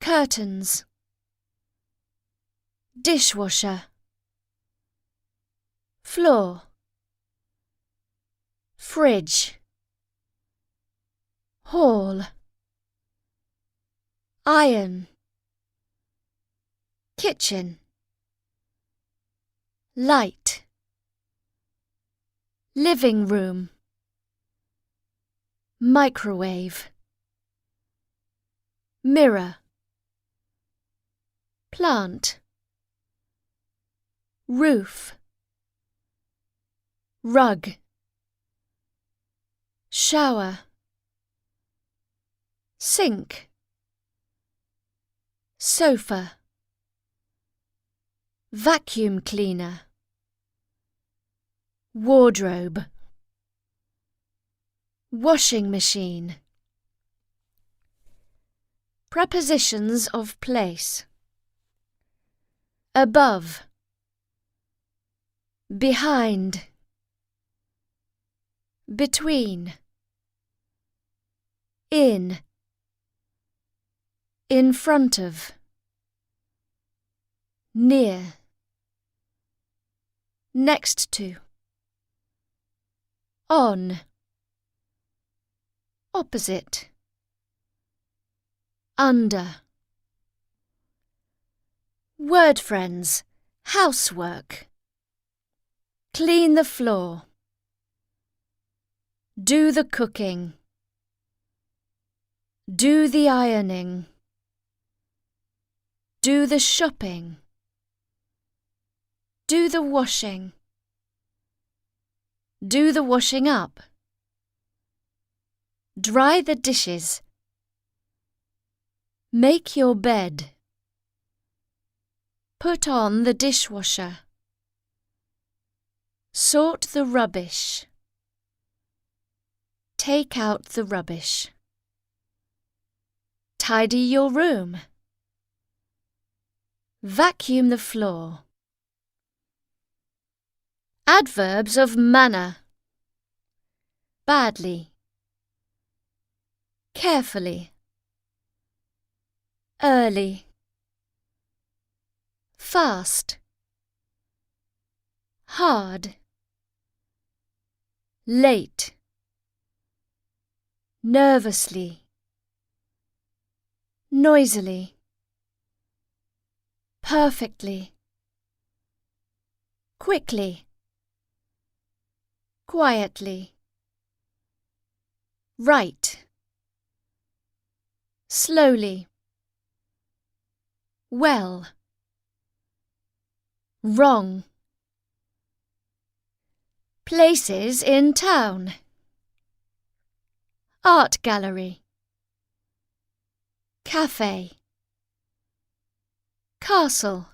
Curtains. Dishwasher. Floor. Fridge. Hall. Iron. Kitchen. Light. Living room. Microwave. Mirror. Plant. Roof. Rug. Shower. Sink. Sofa. Vacuum cleaner. Wardrobe. Washing machine. Prepositions of place. Above. Behind. Between. In. In front of. Near. Next to. On. Opposite. Under. Word friends. Housework. Clean the floor. Do the cooking. Do the ironing. Do the shopping. Do the washing. Do the washing up. Dry the dishes. Make your bed. Put on the dishwasher. Sort the rubbish. Take out the rubbish. Tidy your room. Vacuum the floor. Adverbs of manner. Badly. Carefully. Early. Fast. Hard. Late. Nervously. Noisily. Perfectly. Quickly. Quietly. Right. slowly, well, wrong, places in town, art gallery, cafe, castle,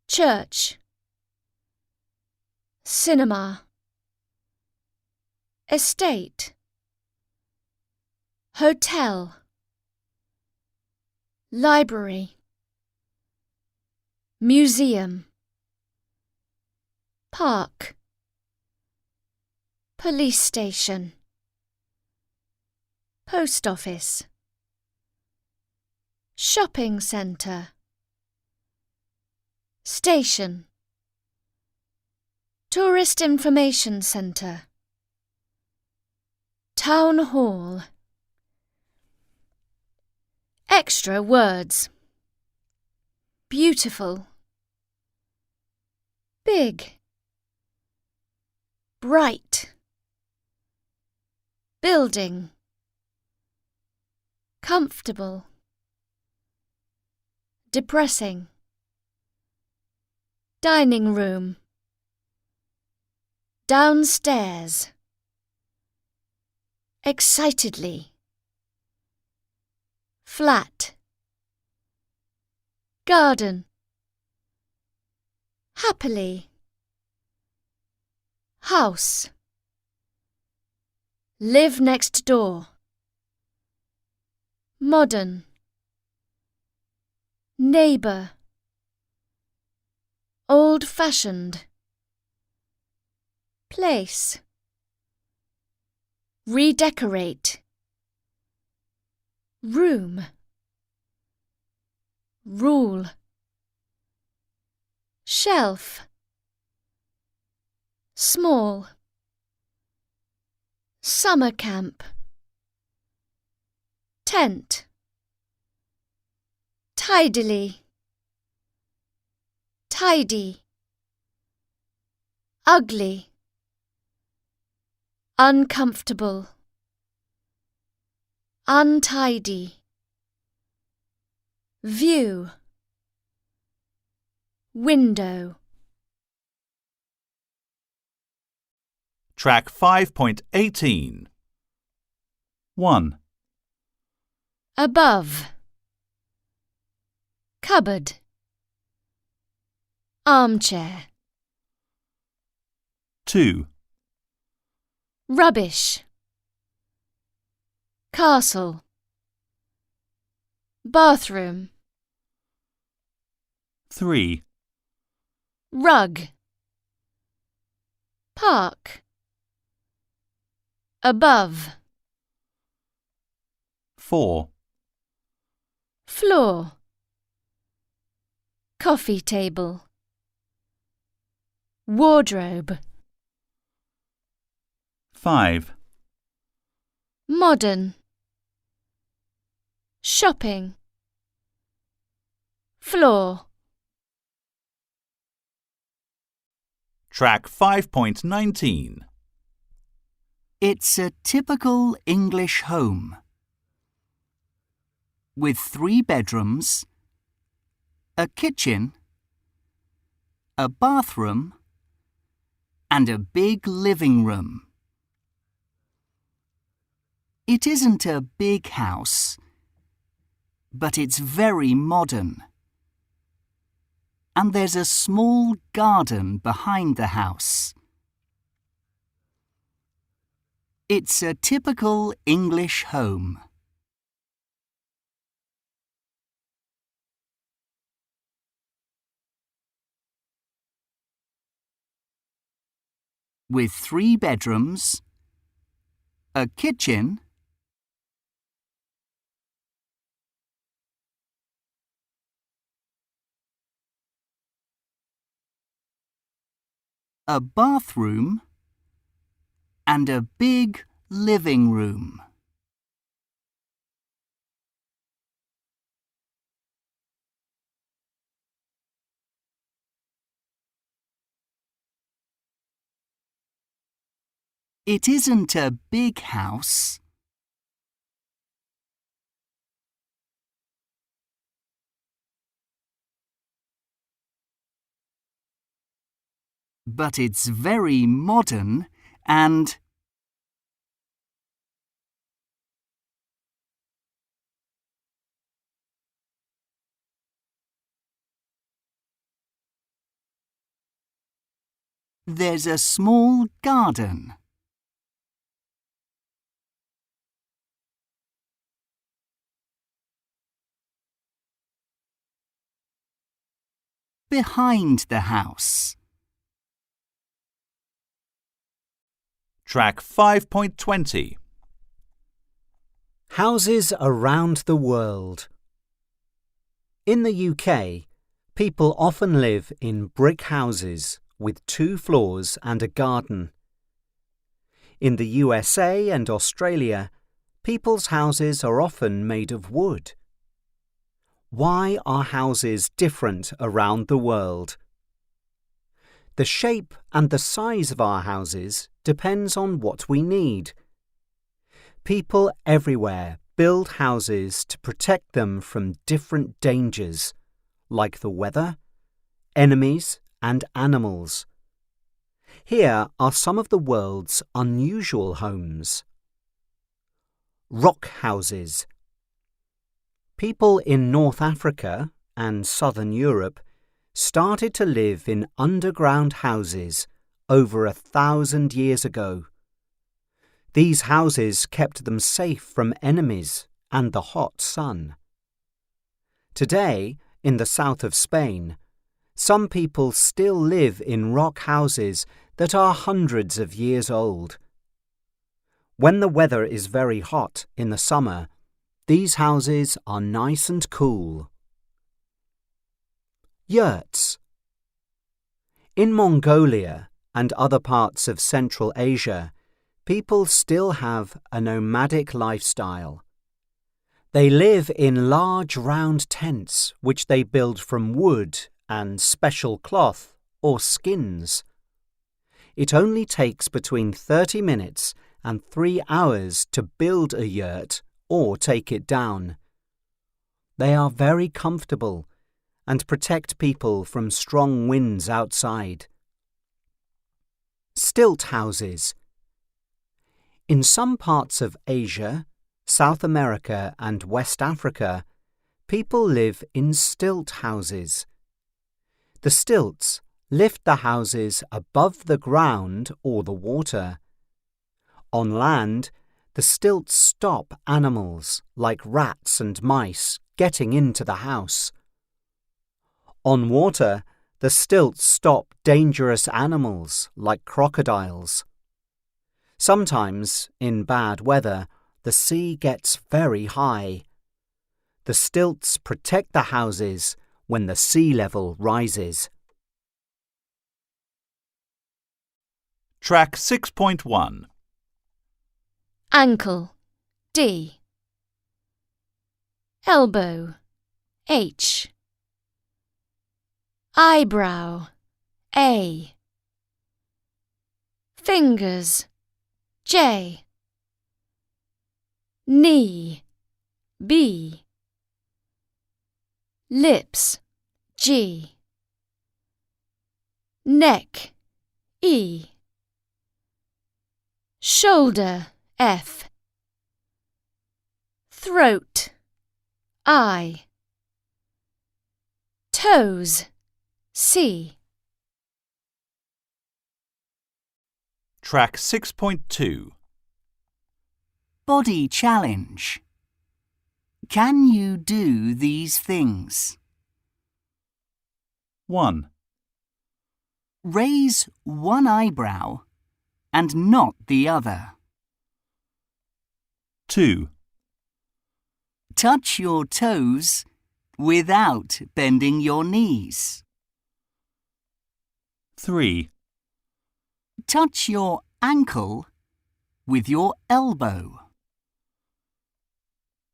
church, cinema, estate, hotel, library, museum, park, police station, post office, shopping centre, station, tourist information centre, town hall. Extra words. Beautiful, big, bright, building, comfortable, depressing, dining room, downstairs, excitedly, flat, garden, happily, house, live next door, modern, neighbour, old-fashioned, place, redecorate, room, rule, shelf, small, summer camp, tent, tidily, tidy, ugly, uncomfortable, untidy, view, window.
Track 5.18. 1,
Above, cupboard, armchair,
2,
rubbish, castle, bathroom,
3,
rug, park, above,
4,
floor, coffee table, wardrobe,
5,
modern, shopping, floor.
Track 5.19.
It's a typical English home with 3 bedrooms, a kitchen, a bathroom, and a big living room. It isn't a big house, but it's very modern. And there's a small garden behind the house. It's a typical English home. With 3 bedrooms, a kitchen, a bathroom, and a big living room. It isn't a big house, but it's very modern and... There's a small garden. Behind the house.
Track 5.20.
Houses around the world. In the UK, people often live in brick houses with 2 floors and a garden. In the USA and Australia, people's houses are often made of wood. Why are houses different around the world? The shape and the size of our houses depends on what we need. People everywhere build houses to protect them from different dangers, like the weather, enemies, and animals. Here are some of the world's unusual homes. Rock houses. People in North Africa and Southern Europe started to live in underground houses over 1,000 years ago. These houses kept them safe from enemies and the hot sun. Today, in the south of Spain, some people still live in rock houses that are hundreds of years old. When the weather is very hot in the summer, these houses are nice and cool. Yurts. In Mongolia and other parts of Central Asia, people still have a nomadic lifestyle. They live in large round tents which they build from wood and special cloth or skins. It only takes between 30 minutes and 3 hours to build a yurt or take it down. They are very comfortable and protect people from strong winds outside. Stilt houses. In some parts of Asia, South America and West Africa, people live in stilt houses. The stilts lift the houses above the ground or the water. On land, the stilts stop animals like rats and mice getting into the house. On water, the stilts stop dangerous animals like crocodiles. Sometimes, in bad weather, the sea gets very high. The stilts protect the houses when the sea level rises.
Track 6.1.
Ankle, D. Elbow, H. Eyebrow, A. Fingers, J. Knee, B. Lips, G. Neck, E. Shoulder, F. Throat, I. Toes, C.
Track 6.2.
Body challenge. Can you do these things?
1.
Raise one eyebrow and not the other.
2.
Touch your toes without bending your knees.
3.
Touch your ankle with your elbow.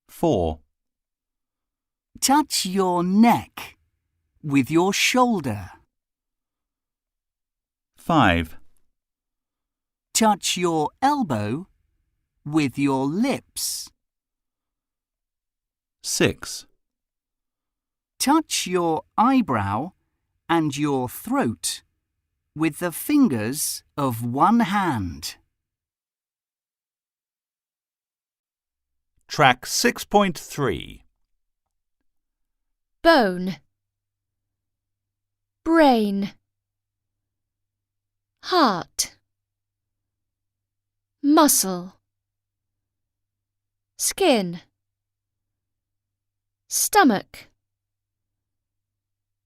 4.
Touch your neck with your shoulder.
5.
Touch your elbow with your lips.
6.
Touch your eyebrow and your throat with the fingers of one hand.
Track 6.3.
Bone, brain, heart, muscle, skin, stomach,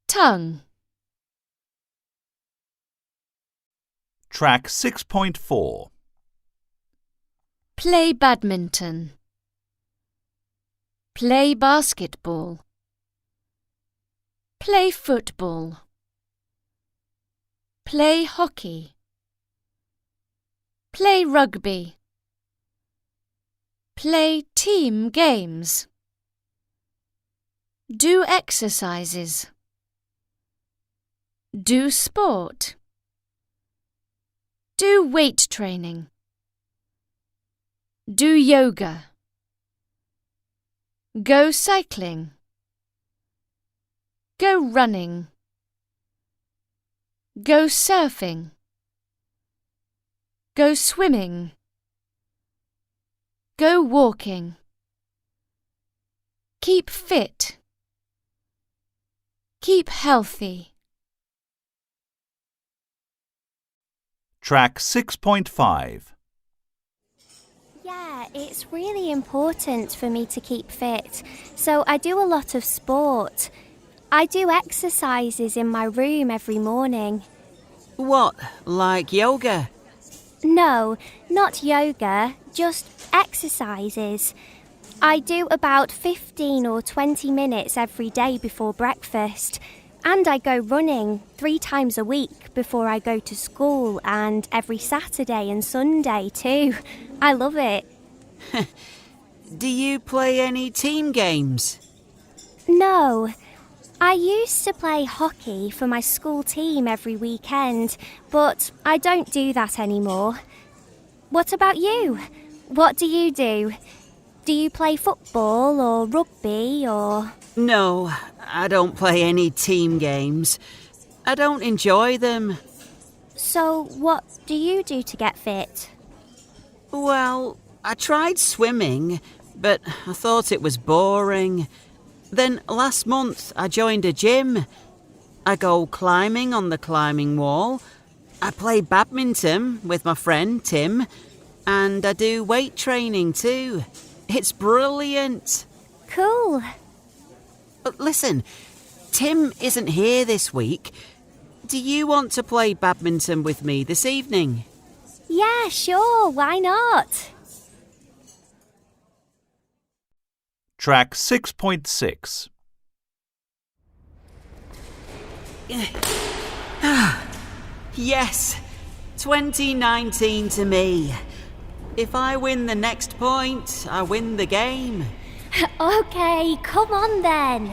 tongue.
Track 6.4.
Play badminton, play basketball, play football, play hockey, play rugby, play team games, do exercises, do sport, do weight training, do yoga, go cycling, go running, go surfing, go swimming, go walking, keep fit, keep healthy.
Track 6.5.
Yeah, it's really important for me to keep fit, so I do a lot of sport. I do exercises in my room every morning.
What, like yoga?
No, not yoga, just exercises. I do about 15 or 20 minutes every day before breakfast. And I go running 3 times a week before I go to school, and every Saturday and Sunday too. I love it.
Do you play any team games?
No. I used to play hockey for my school team every weekend, but I don't do that anymore. What about you? What do you do? Do you play football or rugby or...?
No, I don't play any team games. I don't enjoy them.
So what do you do to get fit?
Well, I tried swimming, but I thought it was boring. Then last month I joined a gym. I go climbing on the climbing wall. I play badminton with my friend Tim. And I do weight training too. It's brilliant.
Cool.
Listen, Tim isn't here this week. Do you want to play badminton with me this evening?
Yeah, sure, why not?
Track 6.6.
Yes, 2019 to me. If I win the next point, I win the game.
Okay, come on then.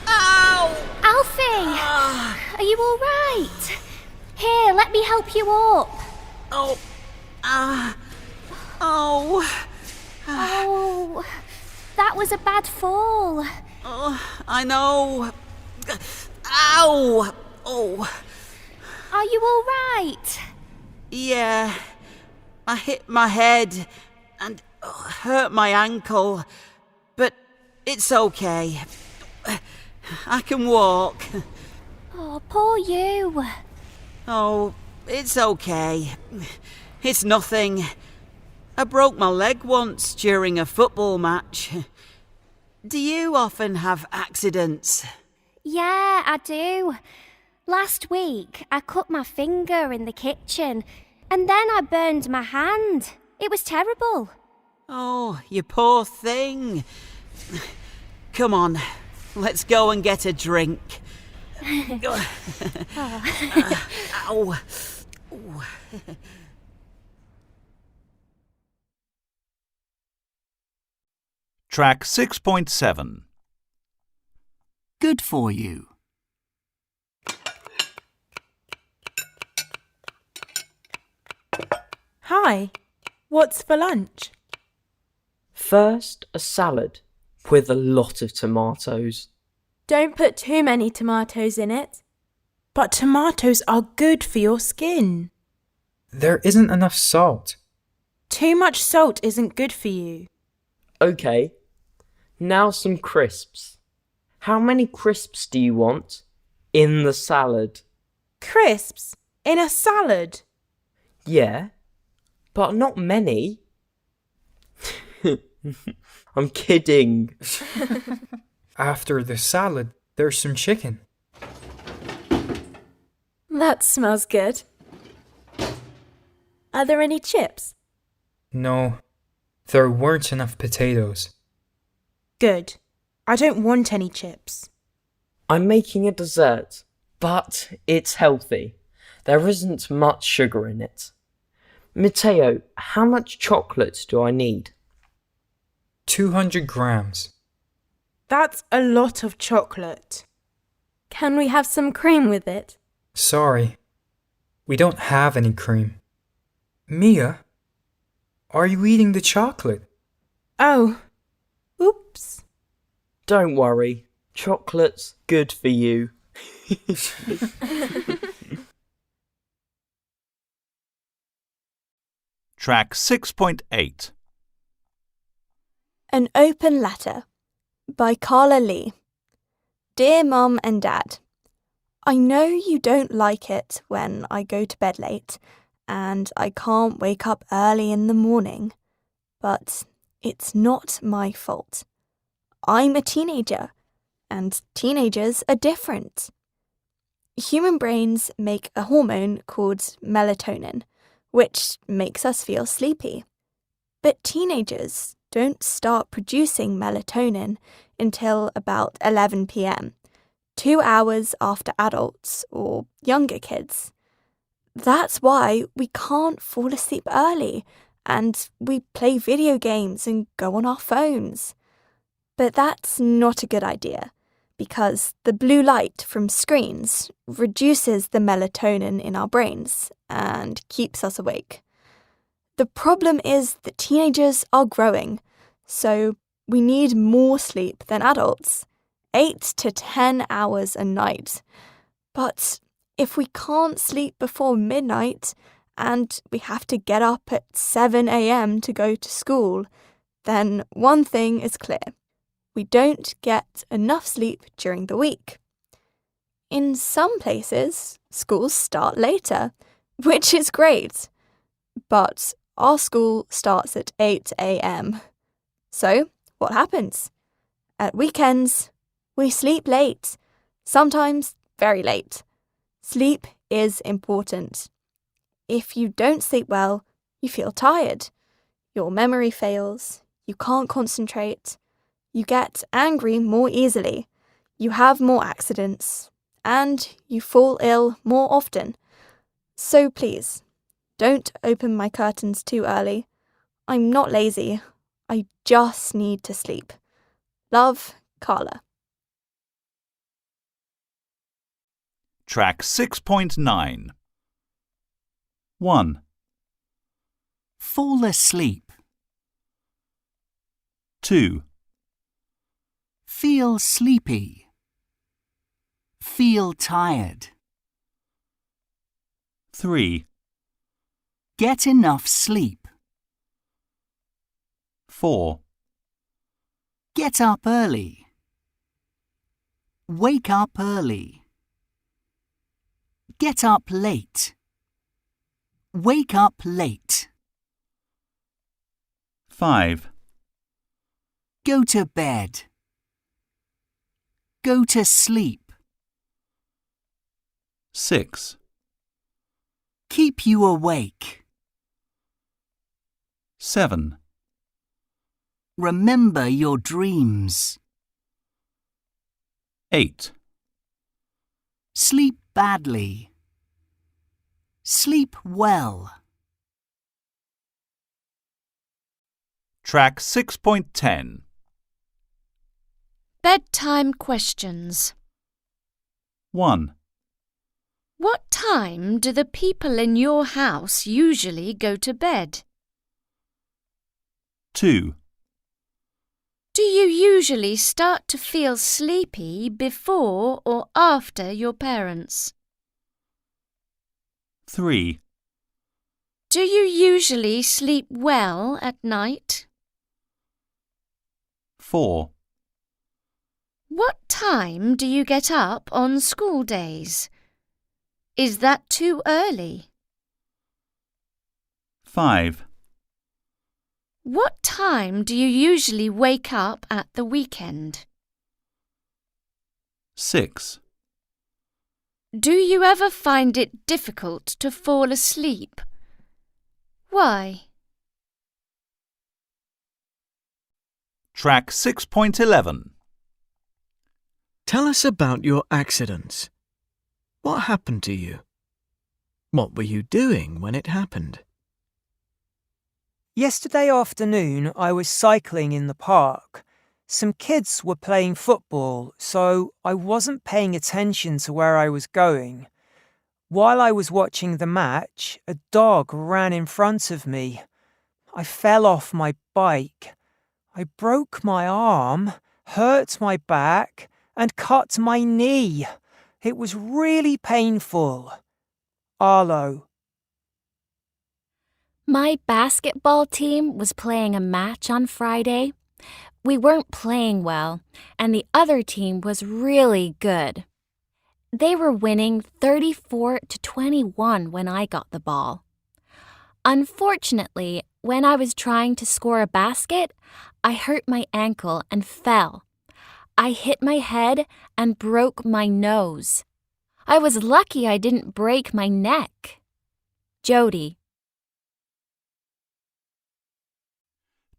Ow!
Alfie! Are you all right? Here, let me help you up.
Oh.
Oh, that was a bad fall.
Oh, I know. Ow! Oh.
Are you all right?
Yeah. I hit my head and hurt my ankle. But it's okay. I can walk.
Oh, poor you.
Oh, it's okay. It's nothing. I broke my leg once during a football match. Do you often have accidents?
Yeah, I do. Last week, I cut my finger in the kitchen, and then I burned my hand. It was terrible.
Oh, you poor thing. Come on, let's go and get a drink. Ow.
Track 6.7.
Good for you.
Hi. What's for lunch?
First, a salad with a lot of tomatoes.
Don't put too many tomatoes in it.
But tomatoes are good for your skin.
There isn't enough salt.
Too much salt isn't good for you.
Okay, now some crisps. How many crisps do you want in the salad?
Crisps? In a salad?
Yeah, but not many. I'm kidding.
After the salad, there's some chicken.
That smells good. Are there any chips?
No, there weren't enough potatoes.
Good. I don't want any chips.
I'm making a dessert, but it's healthy. There isn't much sugar in it. Matteo, how much chocolate do I need?
200 grams.
That's a lot of chocolate.
Can we have some cream with it?
Sorry, we don't have any cream. Mia, are you eating the chocolate?
Oh, oops.
Don't worry, chocolate's good for you.
Track 6.8.
An Open Letter by Carla Lee. Dear Mum and Dad, I know you don't like it when I go to bed late and I can't wake up early in the morning, but it's not my fault. I'm a teenager, and teenagers are different. Human brains make a hormone called melatonin, which makes us feel sleepy. But teenagers don't start producing melatonin until about 11 p.m., 2 hours after adults or younger kids. That's why we can't fall asleep early and we play video games and go on our phones. But that's not a good idea because the blue light from screens reduces the melatonin in our brains and keeps us awake. The problem is that teenagers are growing, so we need more sleep than adults, 8 to 10 hours a night. But if we can't sleep before midnight and we have to get up at 7 a.m. to go to school, then one thing is clear. We don't get enough sleep during the week. In some places, schools start later, which is great. But our school starts at 8 a.m. So, what happens? At weekends, we sleep late, sometimes very late. Sleep is important. If you don't sleep well, you feel tired. Your memory fails, you can't concentrate, you get angry more easily, you have more accidents, and you fall ill more often. So please, don't open my curtains too early. I'm not lazy. I just need to sleep. Love, Carla.
Track 6.9. 1,
Fall asleep.
2,
Feel sleepy. Feel tired.
3,
Get enough sleep.
4,
Get up early. Wake up early. Get up late. Wake up late.
5,
Go to bed. Go to sleep.
6,
Keep you awake.
7,
Remember your dreams.
8,
Sleep badly. Sleep well.
Track 6.10.
Bedtime questions.
1,
What time do the people in your house usually go to bed?
2,
Do you usually start to feel sleepy before or after your parents?
3,
Do you usually sleep well at night?
4,
What time do you get up on school days? Is that too early?
5,
What time do you usually wake up at the weekend?
6,
Do you ever find it difficult to fall asleep? Why?
Track 6.11.
Tell us about your accidents. What happened to you? What were you doing when it happened?
Yesterday afternoon, I was cycling in the park. Some kids were playing football, so I wasn't paying attention to where I was going. While I was watching the match, a dog ran in front of me. I fell off my bike. I broke my arm, hurt my back, and cut my knee. It was really painful. Arlo.
My basketball team was playing a match on Friday. We weren't playing well, and the other team was really good. They were winning 34-21 when I got the ball. Unfortunately, when I was trying to score a basket, I hurt my ankle and fell. I hit my head and broke my nose. I was lucky I didn't break my neck. Jody.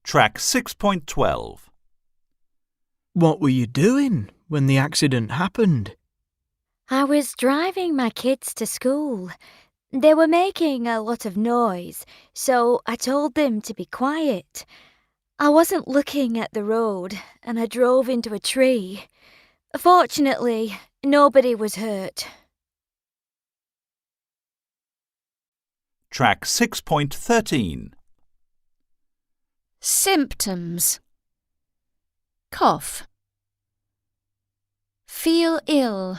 Track 6.12.
What were you doing when the accident happened?
I was driving my kids to school. They were making a lot of noise, so I told them to be quiet. I wasn't looking at the road, and I drove into a tree. Fortunately, nobody was hurt.
Track 6.13.
Symptoms: cough, feel ill,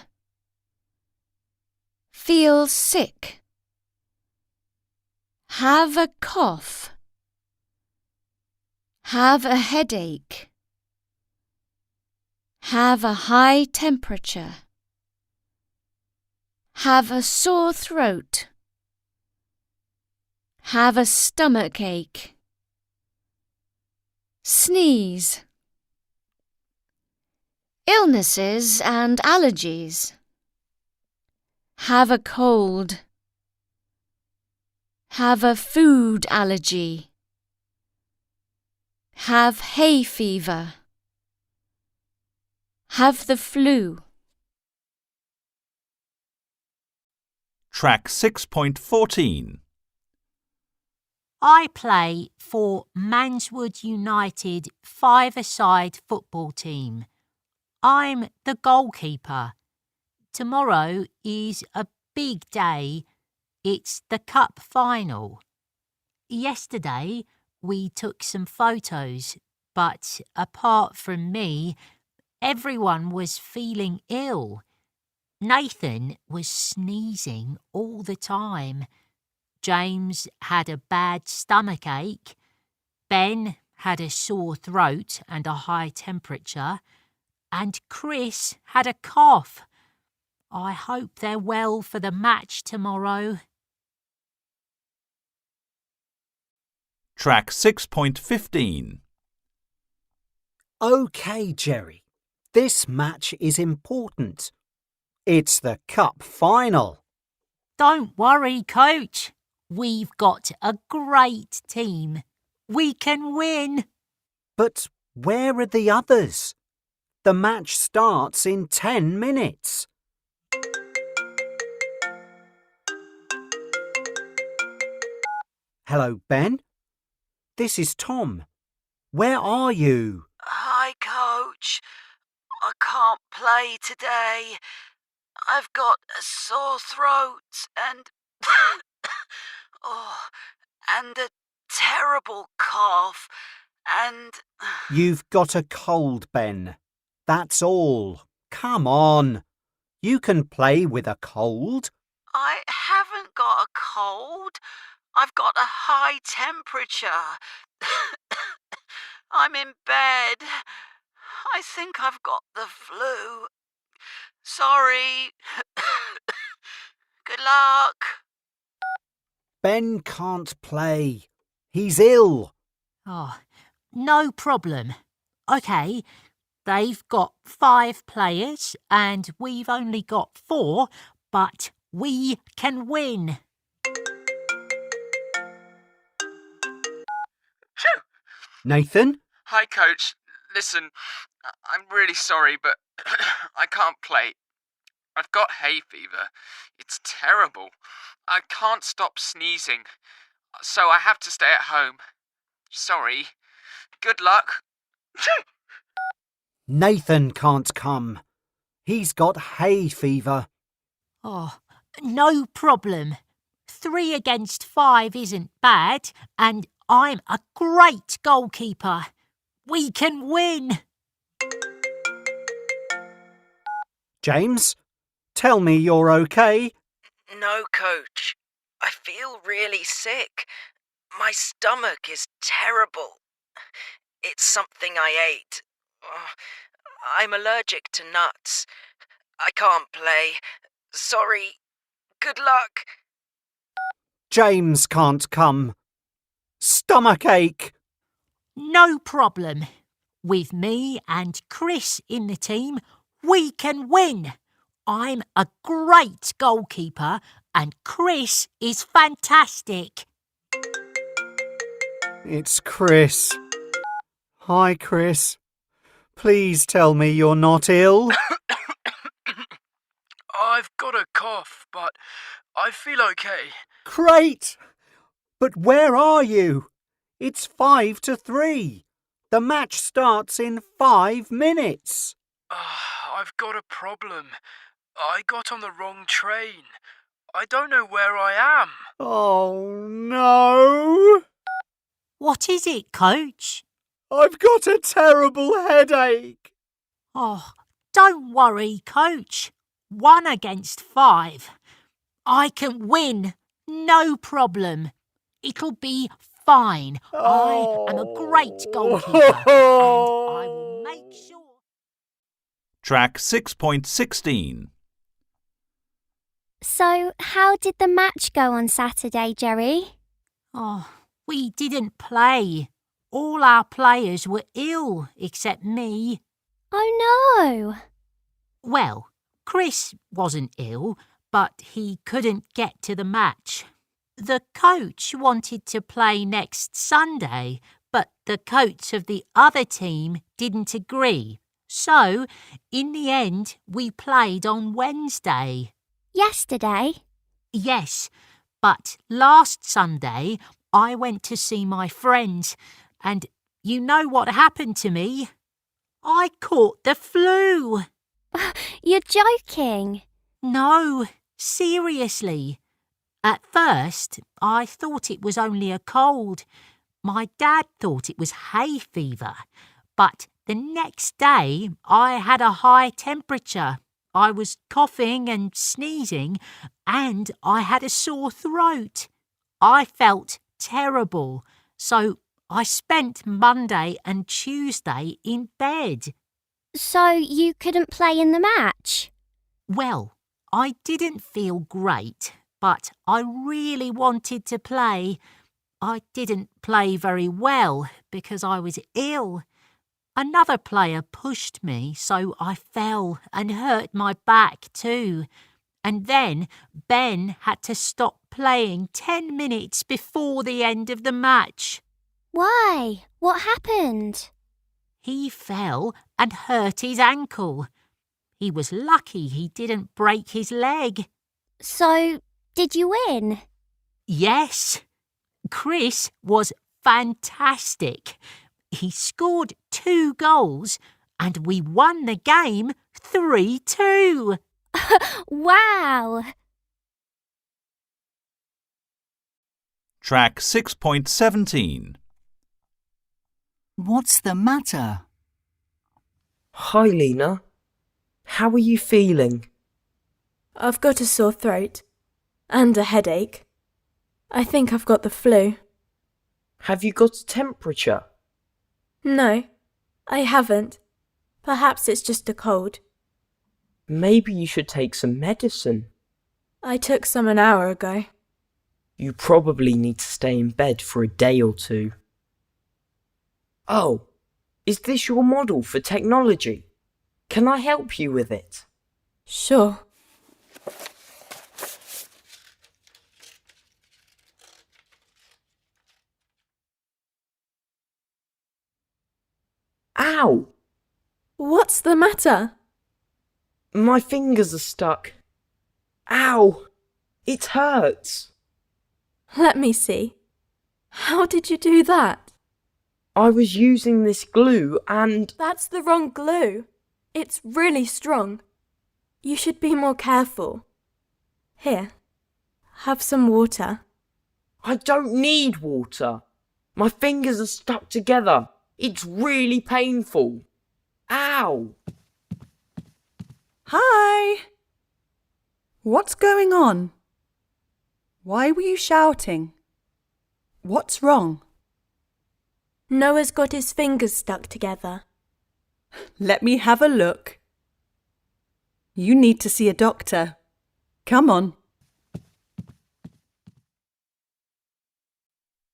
feel sick, have a cough, have a headache, have a high temperature, have a sore throat, have a stomach ache, sneeze. Illnesses and allergies: have a cold, have a food allergy, have hay fever, have the flu.
Track 6.14.
I play for Manswood United five-a-side football team. I'm the goalkeeper. Tomorrow is a big day. It's the cup final. Yesterday we took some photos, but apart from me, everyone was feeling ill. Nathan was sneezing all the time. James had a bad stomach ache. Ben had a sore throat and a high temperature. And Chris had a cough. I hope they're well for the match tomorrow.
Track 6.15.
OK, Jerry. This match is important. It's the cup final.
Don't worry, Coach. We've got a great team. We can win.
But where are the others? The match starts in 10 minutes. Hello, Ben. This is Tom. Where are you?
Hi, Coach. I can't play today. I've got a sore throat and and a terrible cough.
And
You've got a cold, Ben. That's all. Come on. You can play with a cold.
I haven't got a cold. I've got a high temperature. I'm in bed. I think I've got the flu. Sorry. Good luck.
Ben can't play. He's ill.
Oh, no problem. OK, they've got 5 players and we've only got 4, but we can win.
Nathan?
Hi, Coach. Listen, I'm really sorry, but I can't play. I've got hay fever. It's terrible. I can't stop sneezing, so I have to stay at home. Sorry. Good luck.
Nathan can't come. He's got hay fever.
Oh, no problem. 3 against 5 isn't bad, and I'm a great goalkeeper. We can win.
James, tell me you're okay.
No, Coach. I feel really sick. My stomach is terrible. It's something I ate. I'm allergic to nuts. I can't play. Sorry. Good luck.
James can't come. Stomachache.
No problem. With me and Chris in the team, we can win. I'm a great goalkeeper and Chris is fantastic.
It's Chris. Hi, Chris. Please tell me you're not ill.
I've got a cough, but I feel okay.
Great! But where are you? It's 5-3. The match starts in 5 minutes.
I've got a problem. I got on the wrong train. I don't know where I am.
Oh, no!
What is it, Coach?
I've got a terrible headache.
Oh, don't worry, Coach. 1 against 5. I can win. No problem. It'll be fine. I am a great goalkeeper and I will make sure.
Track 6.16.
So, how did the match go on Saturday, Jerry?
Oh, we didn't play. All our players were ill except me.
Oh no!
Well, Chris wasn't ill, but he couldn't get to the match. The coach wanted to play next Sunday, but the coach of the other team didn't agree. So, in the end, we played on Wednesday.
Yesterday?
Yes, but last Sunday I went to see my friends, and you know what happened to me? I caught the flu.
You're joking.
No, seriously. At first, I thought it was only a cold. My dad thought it was hay fever. But the next day, I had a high temperature. I was coughing and sneezing, and I had a sore throat. I felt terrible, so I spent Monday and Tuesday in bed.
So you couldn't play in the match?
Well, I didn't feel great, but I really wanted to play. I didn't play very well because I was ill. Another player pushed me, so I fell and hurt my back too. And then Ben had to stop playing 10 minutes before the end of the match.
Why? What happened?
He fell and hurt his ankle. He was lucky he didn't break his leg.
So, did you win?
Yes. Chris was fantastic. He scored 2 goals and we won the game 3-2.
Wow!
Track 6.17.
What's the matter?
Hi, Lena. How are you feeling?
I've got a sore throat and a headache. I think I've got the flu.
Have you got a temperature?
No, I haven't. Perhaps it's just a cold.
Maybe you should take some medicine.
I took some an hour ago.
You probably need to stay in bed for a day or two. Oh, is this your model for technology? Can I help you with it?
Sure.
Ow!
What's the matter?
My fingers are stuck. Ow! It hurts.
Let me see. How did you do that?
I was using this glue and...
That's the wrong glue. It's really strong. You should be more careful. Here, have some water.
I don't need water. My fingers are stuck together. It's really painful. Ow!
Hi! What's going on? Why were you shouting? What's wrong?
Noah's got his fingers stuck together.
Let me have a look. You need to see a doctor. Come on.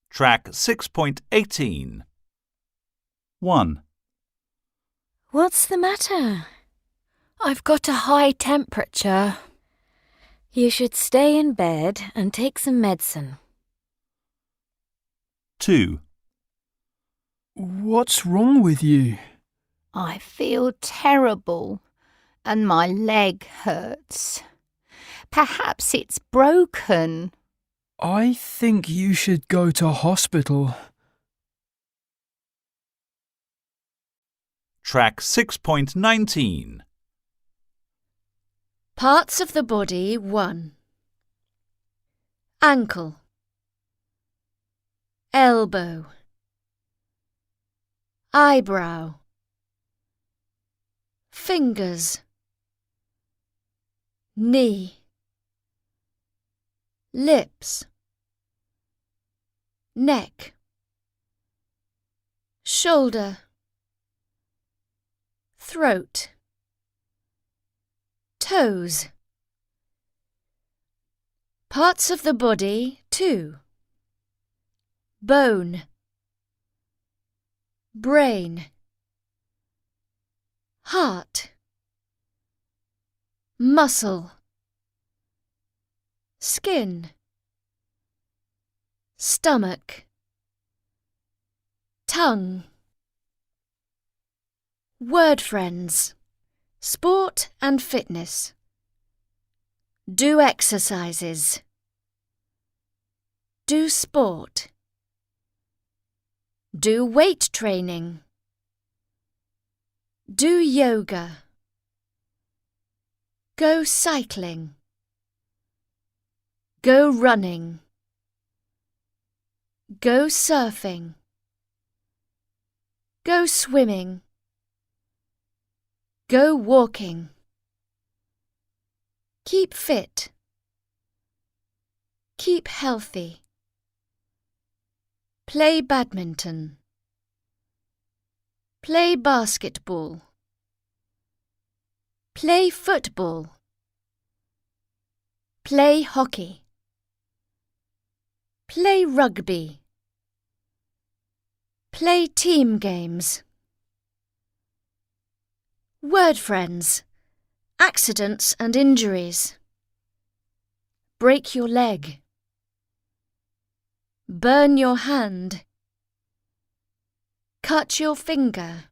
Track 6.18. 1.
What's the matter? I've got a high temperature. You should stay in bed and take some medicine.
2.
What's wrong with you?
I feel terrible and my leg hurts. Perhaps it's broken.
I think you should go to hospital.
Track 6.19.
Parts of the body 1. Ankle, elbow, eyebrow, fingers, knee, lips, neck, shoulder, throat, toes. Parts of the body 2. Bone, brain, heart, muscle, skin, stomach, tongue. Word friends. Sport and fitness. Do exercises. Do sport. Do weight training. Do yoga. Go cycling. Go running. Go surfing. Go swimming. Go walking. Keep fit. Keep healthy. Play badminton. Play basketball. Play football. Play hockey. Play rugby. Play team games. Word friends. Accidents and injuries. Break your leg. Burn your hand. Cut your finger.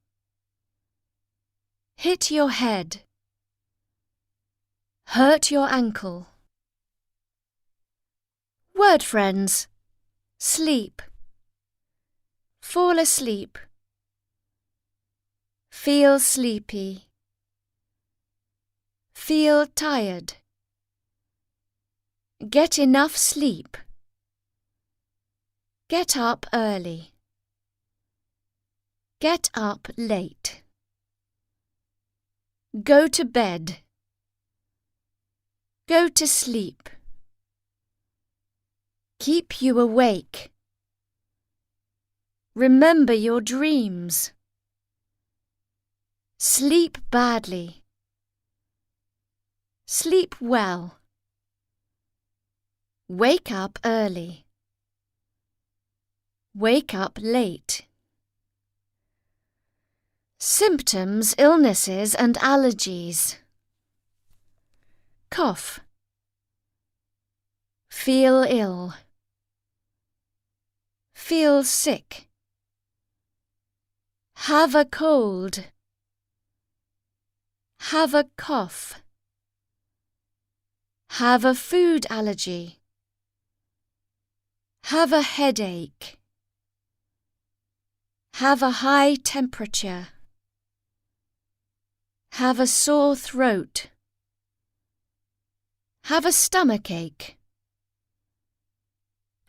Hit your head. Hurt your ankle. Word friends. Sleep. Fall asleep. Feel sleepy. Feel tired. Get enough sleep. Get up early. Get up late. Go to bed. Go to sleep. Keep you awake. Remember your dreams. Sleep badly. Sleep well. Wake up early. Wake up late. Symptoms, illnesses and allergies. Cough. Feel ill. Feel sick. Have a cold. Have a cough. Have a food allergy. Have a headache. Have a high temperature. Have a sore throat. Have a stomachache.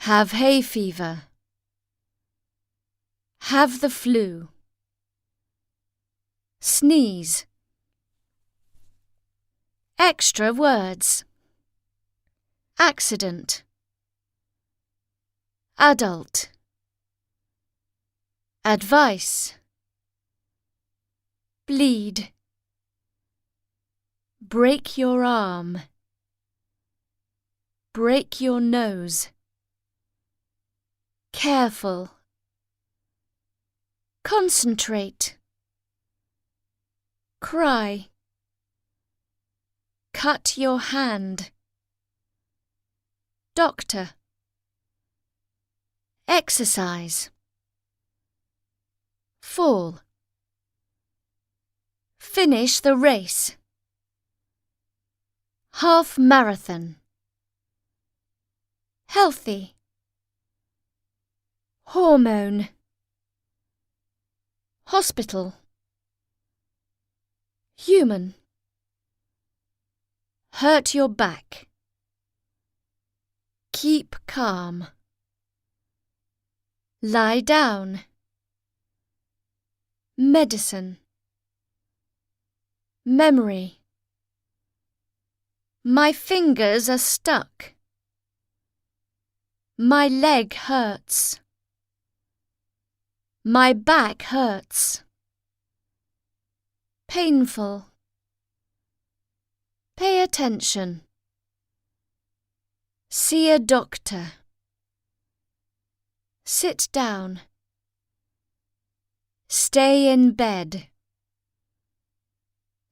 Have hay fever. Have the flu. Sneeze. Extra words. Accident. Adult. Advice. Bleed. Break your arm. Break your nose. Careful. Concentrate. Cry. Cut your hand. Doctor. Exercise. Fall. Finish the race. Half marathon. Healthy. Hormone. Hospital. Human. Hurt your back. Keep calm. Lie down. Medicine. Memory. My fingers are stuck. My leg hurts. My back hurts. Painful. Pay attention. See a doctor. Sit down. Stay in bed.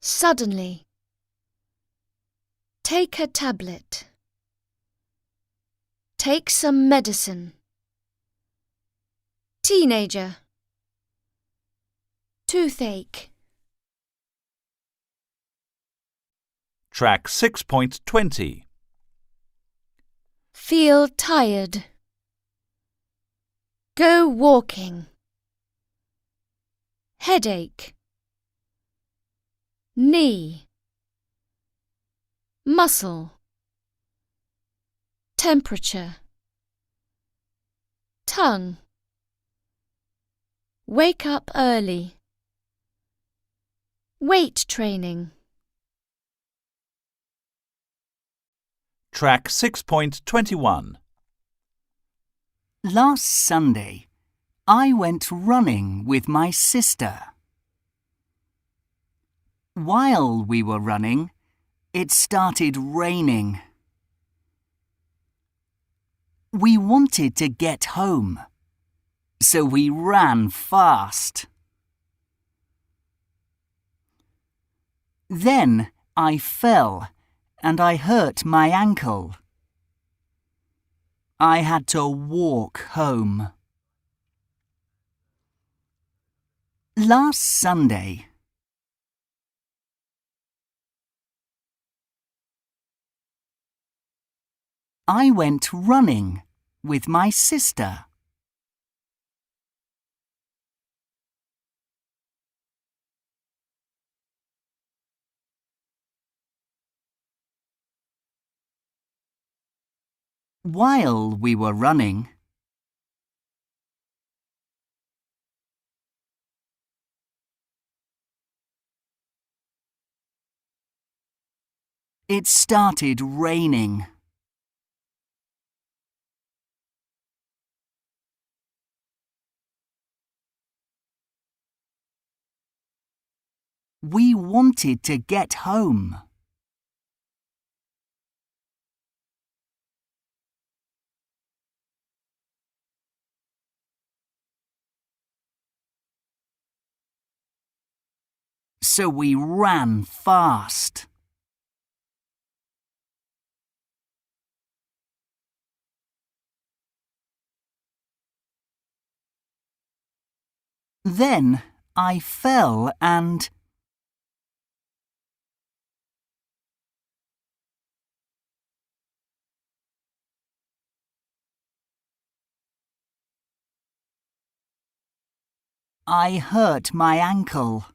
Suddenly. Take a tablet. Take some medicine. Teenager. Toothache.
Track 6.20.
Feel tired. Go walking. Headache. Knee. Muscle. Temperature. Tongue. Wake up early. Weight training.
Track 6.21.
Last Sunday, I went running with my sister. While we were running, it started raining. We wanted to get home, so we ran fast. Then I fell and I hurt my ankle. I had to walk home. Last Sunday, I went running with my sister. While we were running, It started raining. We wanted to get home. So we ran fast. Then I fell and... I hurt my ankle.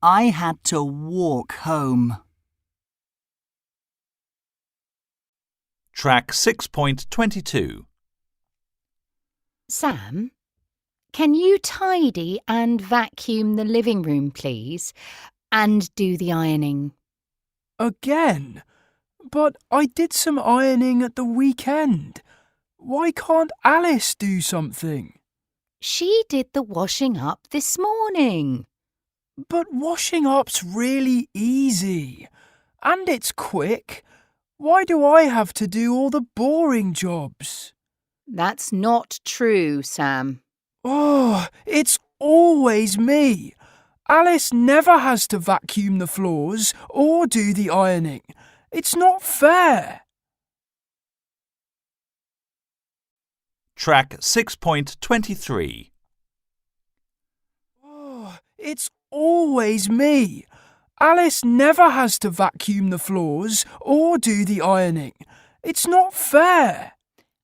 I had to walk home.
Track 6.22.
Sam, can you tidy and vacuum the living room, please? And do the ironing.
Again? But I did some ironing at the weekend. Why can't Alice do something?
She did the washing up this morning.
But washing up's really easy. And it's quick. Why do I have to do all the boring jobs?
That's not true, Sam.
Oh, it's always me. Alice never has to vacuum the floors or do the ironing. It's not fair.
Track 6.23.
Oh, it's always me. Alice never has to vacuum the floors or do the ironing. It's not fair.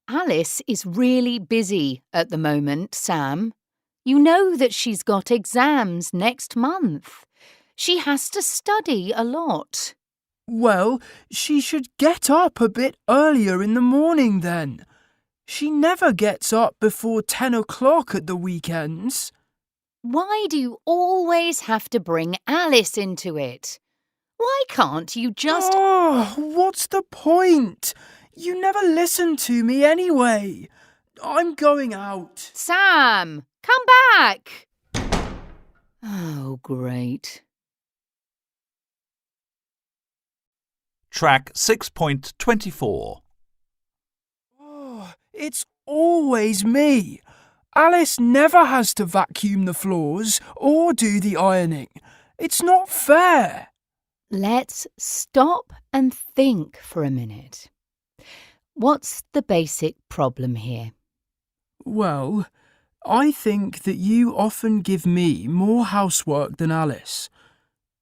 Alice is really busy at the moment, Sam. You know that she's got exams next month. She has to study a lot.
Well, she should get up a bit earlier in the morning then. She never gets up before 10 o'clock at the weekends.
Why do you always have to bring Alice into it? Why can't you just...
Oh, what's the point? You never listen to me anyway. I'm going out.
Sam, come back! Oh, great.
Track 6.24.
Oh, it's always me. Alice never has to vacuum the floors or do the ironing. It's not fair.
Let's stop and think for a minute. What's the basic problem here?
Well, I think that you often give me more housework than Alice.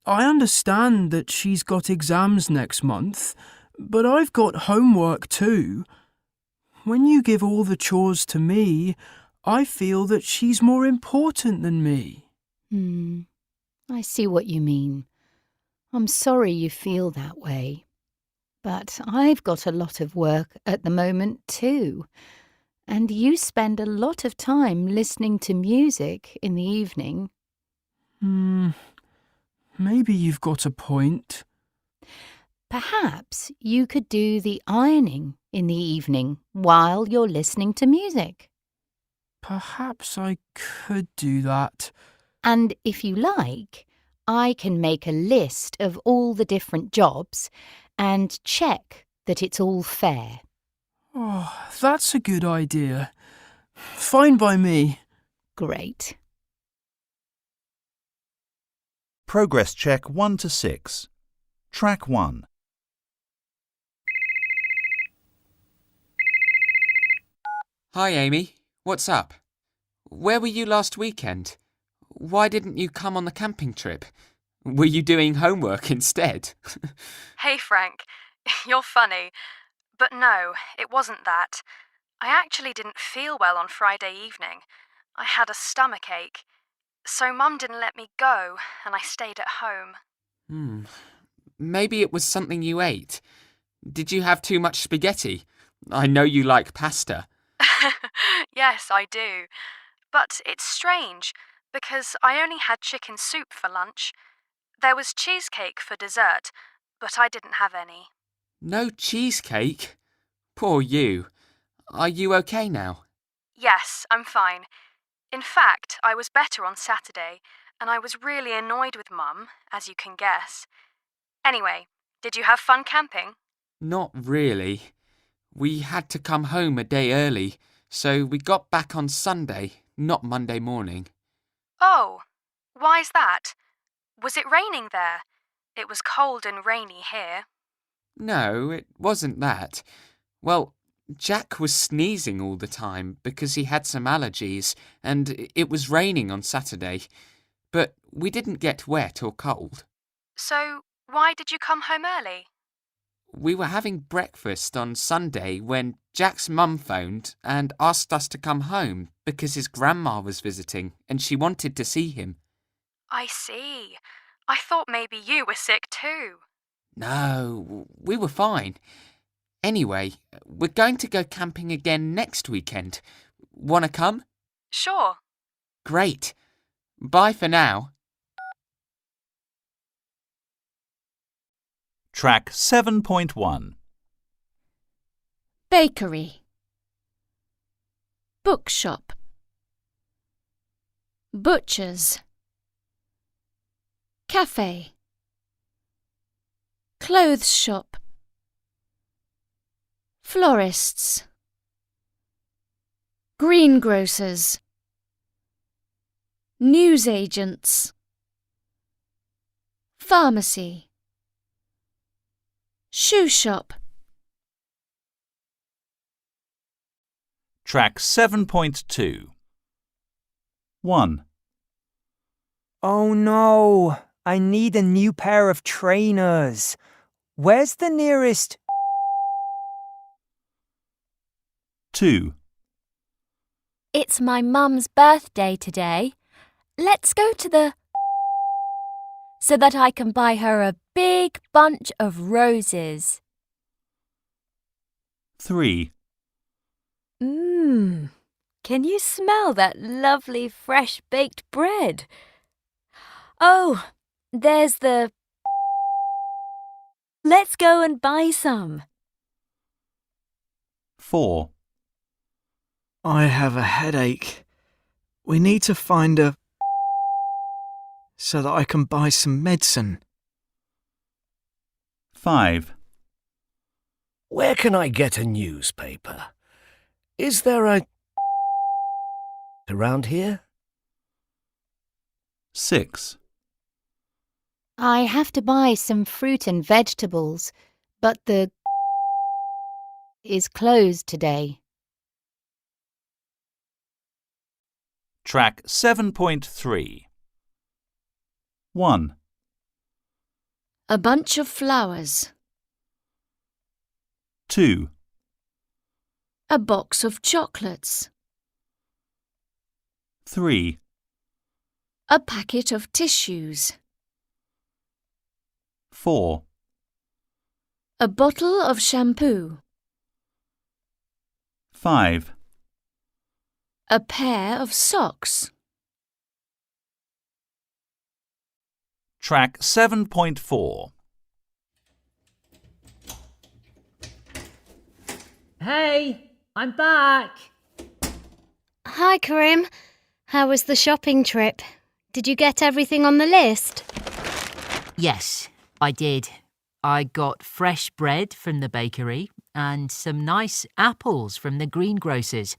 I understand that she's got exams next month, but I've got homework too. When you give all the chores to me, I feel that she's more important than me.
I see what you mean. I'm sorry you feel that way. But I've got a lot of work at the moment too. And you spend a lot of time listening to music in the evening.
Maybe you've got a point.
Perhaps you could do the ironing in the evening while you're listening to music.
Perhaps I could do that.
And if you like, I can make a list of all the different jobs and check that it's all fair.
Oh, that's a good idea. Fine by me.
Great.
Progress check 1 to 6. Track 1.
Hi, Amy. What's up? Where were you last weekend? Why didn't you come on the camping trip? Were you doing homework instead?
Hey, Frank. You're funny. But no, it wasn't that. I actually didn't feel well on Friday evening. I had a stomachache. So Mum didn't let me go, and I stayed at home.
Maybe it was something you ate. Did you have too much spaghetti? I know you like pasta.
Yes, I do. But it's strange, because I only had chicken soup for lunch. There was cheesecake for dessert, but I didn't have any.
No cheesecake? Poor you. Are you okay now?
Yes, I'm fine. In fact, I was better on Saturday, and I was really annoyed with Mum, as you can guess. Anyway, did you have fun camping?
Not really. We had to come home a day early, so we got back on Sunday, not Monday morning.
Oh, why's that? Was it raining there? It was cold and rainy here.
No, it wasn't that. Well, Jack was sneezing all the time because he had some allergies, and it was raining on Saturday. But we didn't get wet or cold.
So, why did you come home early?
We were having breakfast on Sunday when Jack's mum phoned and asked us to come home because his grandma was visiting and she wanted to see him.
I see. I thought maybe you were sick too.
No, we were fine. Anyway, we're going to go camping again next weekend. Wanna come?
Sure.
Great. Bye for now.
Track 7.1.
Bakery, bookshop, butchers, cafe, clothes shop, florists, greengrocers, newsagents, pharmacy, shoe shop.
Track 7.2. 1.
Oh no, I need a new pair of trainers. Where's the nearest?
2.
It's my mum's birthday today. Let's go to the... so that I can buy her a big bunch of roses.
3.
Can you smell that lovely fresh baked bread? Oh, there's the... Let's go and buy some.
4.
I have a headache. We need to find a... so that I can buy some medicine.
5.
Where can I get a newspaper? Is there a... around here?
6.
I have to buy some fruit and vegetables, but the... is closed today.
Track 7.3. 1.
A bunch of flowers.
2.
A box of chocolates.
3.
A packet of tissues.
4.
A bottle of shampoo.
5.
A pair of socks.
Track 7.4.
Hey, I'm back.
Hi, Karim. How was the shopping trip? Did you get everything on the list?
Yes, I did. I got fresh bread from the bakery and some nice apples from the greengrocers.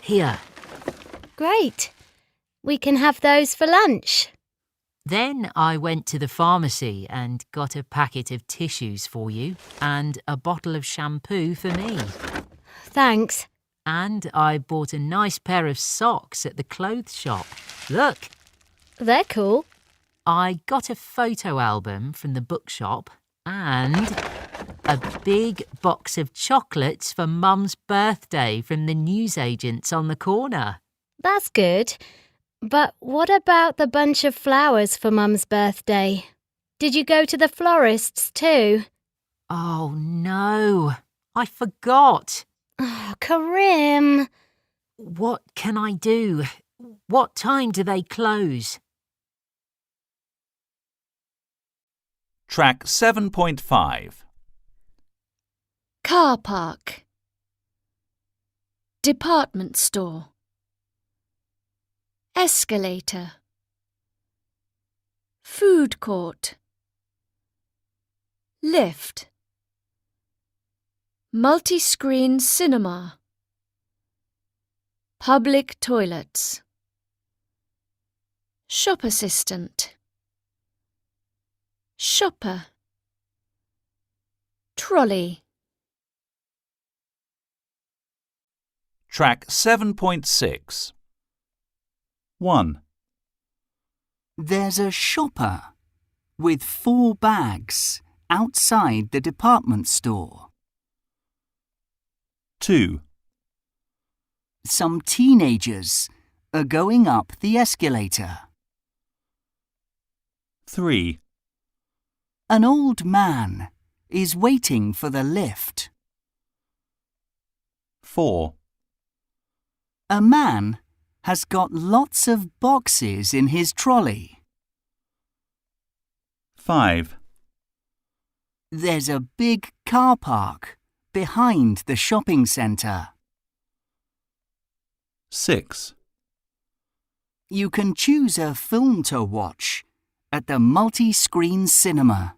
Here.
Great. We can have those for lunch.
Then I went to the pharmacy and got a packet of tissues for you and a bottle of shampoo for me.
Thanks.
And I bought a nice pair of socks at the clothes shop. Look.
They're cool.
I got a photo album from the bookshop and a big box of chocolates for Mum's birthday from the newsagents on the corner.
That's good. But what about the bunch of flowers for Mum's birthday? Did you go to the florist's too?
Oh, no. I forgot.
Karim!
What can I do? What time do they close?
Track 7.5.
Car park. Department store. Escalator. Food court. Lift. Multi-screen cinema. Public toilets. Shop assistant. Shopper. Trolley.
Track 7.6. 1.
There's a shopper with 4 bags outside the department store.
2.
Some teenagers are going up the escalator.
3.
An old man is waiting for the lift.
4.
A man has got lots of boxes in his trolley.
5.
There's a big car park behind the shopping centre.
6.
You can choose a film to watch at the multi-screen cinema.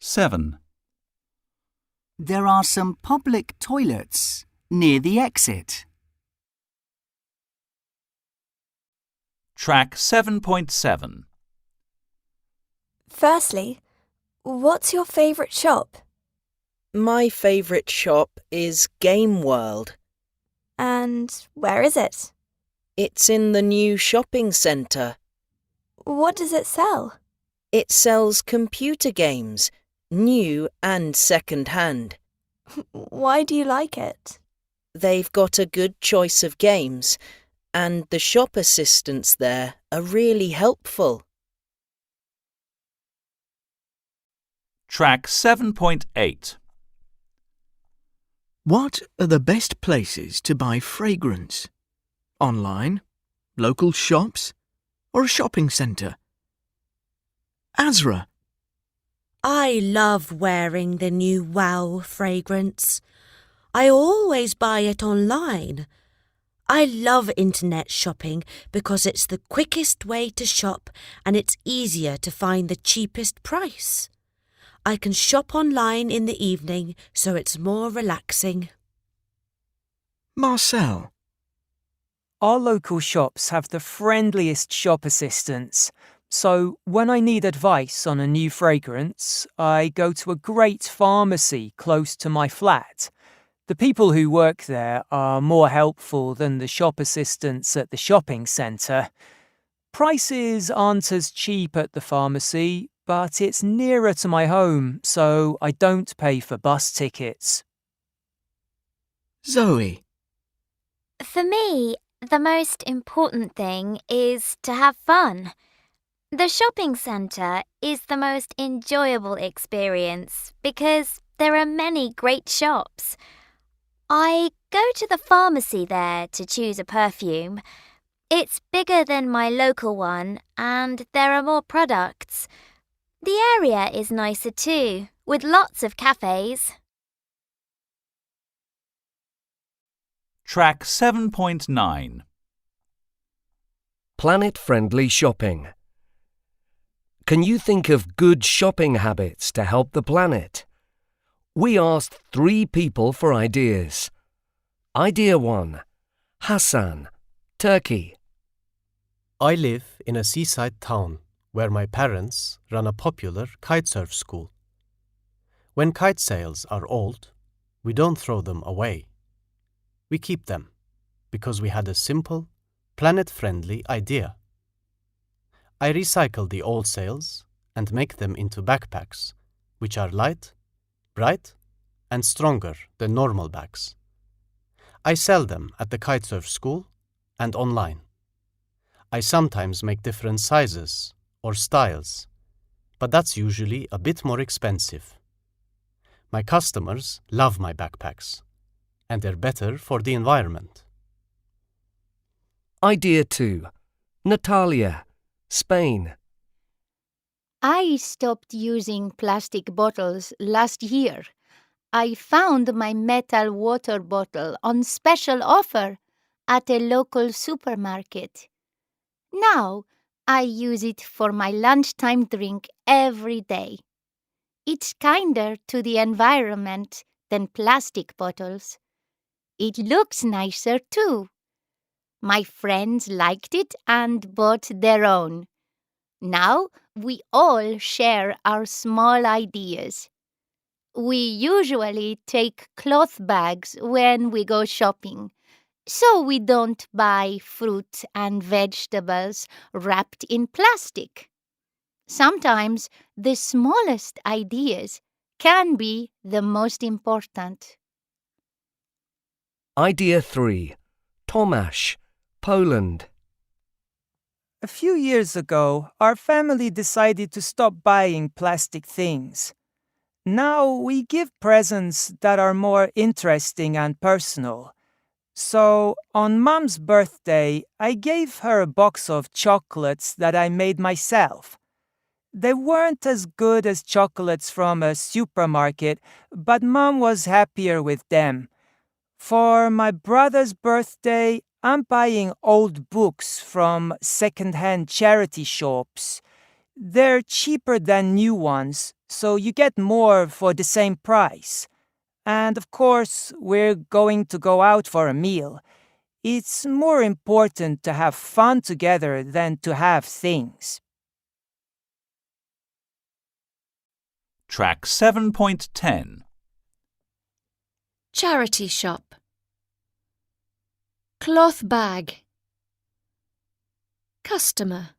7.
There are some public toilets near the exit.
Track 7.7.
Firstly, what's your favourite shop?
My favourite shop is Game World.
And where is it?
It's in the new shopping centre.
What does it sell?
It sells computer games, new and second-hand.
Why do you like it?
They've got a good choice of games, and the shop assistants there are really helpful.
Track 7.8.
What are the best places to buy fragrance? Online, local shops, or a shopping centre? Azra.
I love wearing the new Wow fragrance. I always buy it online. I love internet shopping because it's the quickest way to shop and it's easier to find the cheapest price. I can shop online in the evening so it's more relaxing.
Marcel.
Our local shops have the friendliest shop assistants, so when I need advice on a new fragrance, I go to a great pharmacy close to my flat. The people who work there are more helpful than the shop assistants at the shopping centre. Prices aren't as cheap at the pharmacy, but it's nearer to my home, so I don't pay for bus tickets.
Zoe.
For me, the most important thing is to have fun. The shopping centre is the most enjoyable experience because there are many great shops. I go to the pharmacy there to choose a perfume. It's bigger than my local one and there are more products. The area is nicer too, with lots of cafes.
Track 7.9.
Planet-friendly shopping. Can you think of good shopping habits to help the planet? We asked 3 people for ideas. Idea 1. Hassan, Turkey.
I live in a seaside town where my parents run a popular kitesurf school. When kite sails are old, we don't throw them away. We keep them because we had a simple, planet-friendly idea. I recycle the old sails and make them into backpacks, which are light, bright, and stronger than normal bags. I sell them at the kitesurf school and online. I sometimes make different sizes or styles, but that's usually a bit more expensive. My customers love my backpacks, and they're better for the environment.
Idea 2. Natalia, Spain.
I stopped using plastic bottles last year. I found my metal water bottle on special offer at a local supermarket. Now I use it for my lunchtime drink every day. It's kinder to the environment than plastic bottles. It looks nicer too. My friends liked it and bought their own. Now we all share our small ideas. We usually take cloth bags when we go shopping, so we don't buy fruit and vegetables wrapped in plastic. Sometimes the smallest ideas can be the most important.
Idea 3. Tomasz, Poland.
A few years ago, our family decided to stop buying plastic things. Now we give presents that are more interesting and personal. So, on Mom's birthday, I gave her a box of chocolates that I made myself. They weren't as good as chocolates from a supermarket, but Mom was happier with them. For my brother's birthday, I'm buying old books from second-hand charity shops. They're cheaper than new ones, so you get more for the same price. And of course, we're going to go out for a meal. It's more important to have fun together than to have things.
Track 7.10.
Charity shop. Cloth bag. Customer.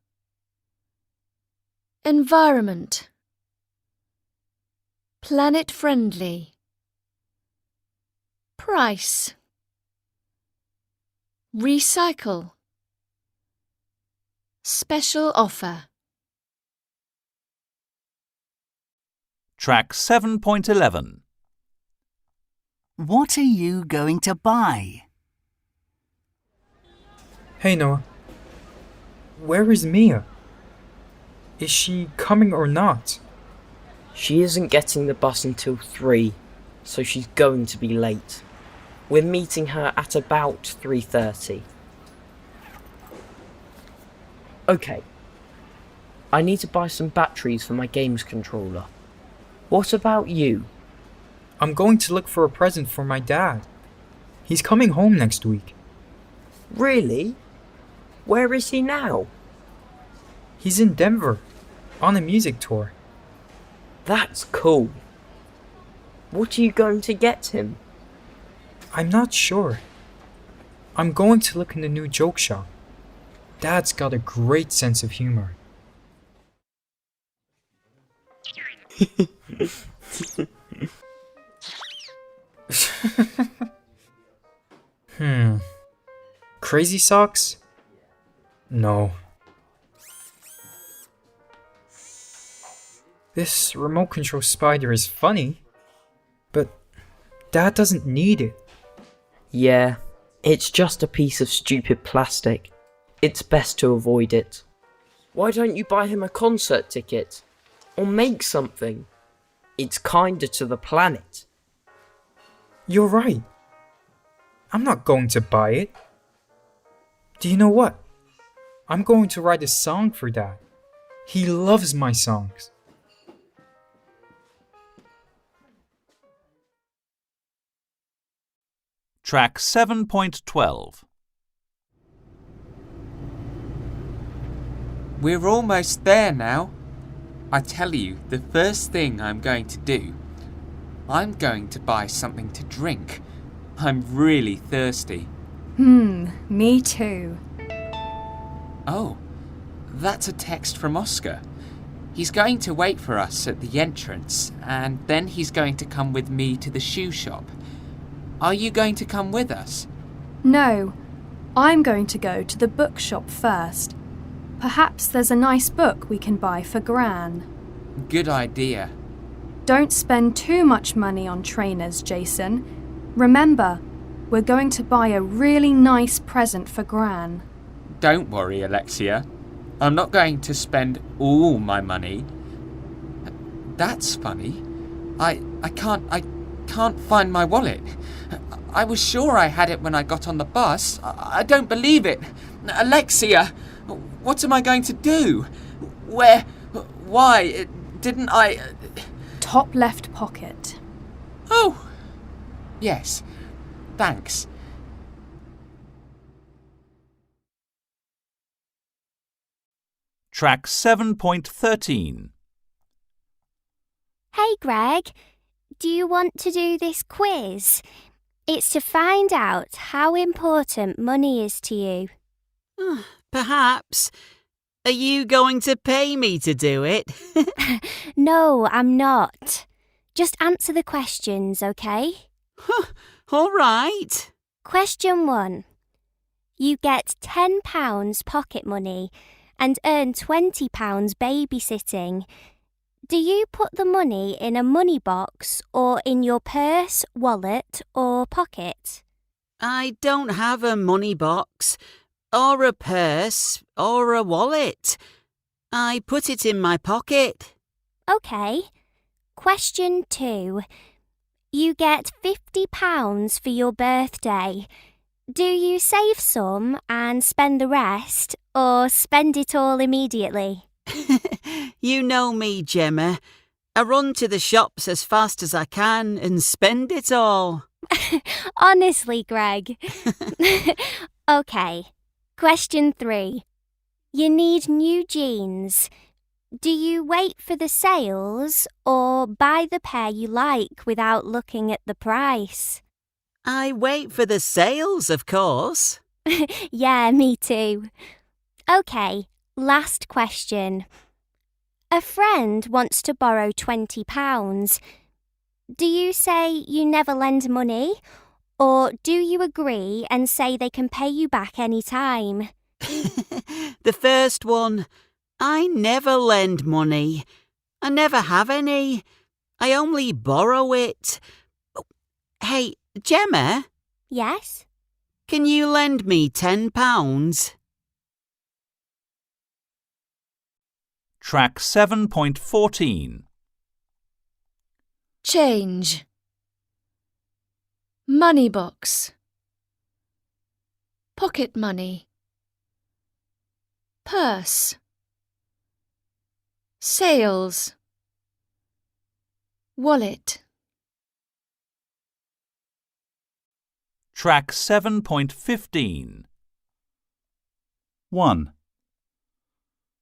Environment. Planet friendly. Price. Recycle. Special offer.
Track 7.11.
What are you going to buy?
Hey Noah. Where is Mia? Is she coming or not?
She isn't getting the bus until 3, so she's going to be late. We're meeting her at about 3:30. Okay. I need to buy some batteries for my games controller. What about you?
I'm going to look for a present for my dad. He's coming home next week.
Really? Where is he now?
He's in Denver, on a music tour.
That's cool. What are you going to get him?
I'm not sure. I'm going to look in the new joke shop. Dad's got a great sense of humor. Crazy socks? No. This remote control spider is funny, but Dad doesn't need it.
Yeah, it's just a piece of stupid plastic. It's best to avoid it. Why don't you buy him a concert ticket? Or make something? It's kinder to the planet.
You're right. I'm not going to buy it. Do you know what? I'm going to write a song for Dad. He loves my songs.
Track 7.12.
We're almost there now. I tell you, the first thing I'm going to do, I'm going to buy something to drink. I'm really thirsty.
Me too.
Oh, that's a text from Oscar. He's going to wait for us at the entrance, and then he's going to come with me to the shoe shop. Are you going to come with us?
No, I'm going to go to the bookshop first. Perhaps there's a nice book we can buy for Gran.
Good idea.
Don't spend too much money on trainers, Jason. Remember, we're going to buy a really nice present for Gran.
Don't worry, Alexia. I'm not going to spend all my money. That's funny. I can't find my wallet. I was sure I had it when I got on the bus. I don't believe it. Alexia, what am I going to do? Why didn't I...
Top left pocket.
Oh, yes. Thanks.
Track 7.13.
Hey, Greg, do you want to do this quiz? It's to find out how important money is to you.
Perhaps. Are you going to pay me to do it?
No, I'm not. Just answer the questions, okay?
All right.
Question 1. You get £10 pocket money and earn £20 babysitting. Do you put the money in a money box or in your purse, wallet or pocket?
I don't have a money box, or a purse, or a wallet. I put it in my pocket.
OK. Question 2. You get £50 for your birthday. Do you save some and spend the rest, or spend it all immediately?
You know me, Gemma. I run to the shops as fast as I can and spend it all.
Honestly, Greg. OK. Question 3. You need new jeans. Do you wait for the sales or buy the pair you like without looking at the price?
I wait for the sales, of course.
Yeah, me too. OK, last question. A friend wants to borrow £20. Do you say you never lend money, or do you agree and say they can pay you back any time?
The first one. I never lend money. I never have any. I only borrow it. Hey, Gemma?
Yes?
Can you lend me £10?
Track 7.14.
Change. Money box. Pocket money. Purse. Sales. Wallet.
Track 7.15. 1.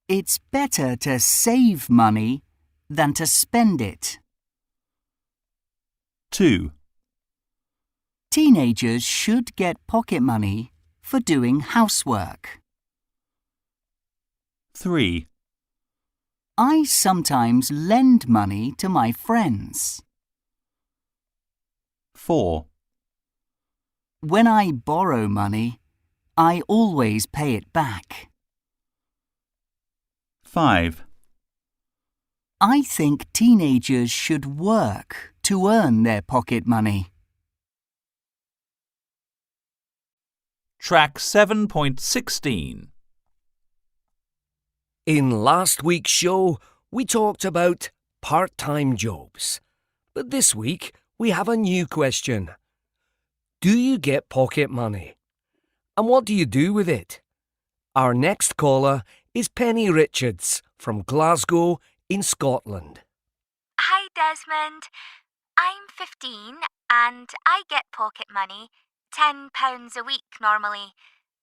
It's better to save money than to spend it.
2.
Teenagers should get pocket money for doing housework.
3.
I sometimes lend money to my friends.
4.
When I borrow money, I always pay it back.
5.
I think teenagers should work to earn their pocket money.
Track 7.16.
In last week's show, we talked about part-time jobs. But this week, we have a new question. Do you get pocket money? And what do you do with it? Our next caller is Penny Richards from Glasgow in Scotland.
Hi, Desmond. I'm 15 and I get pocket money, £10 a week normally,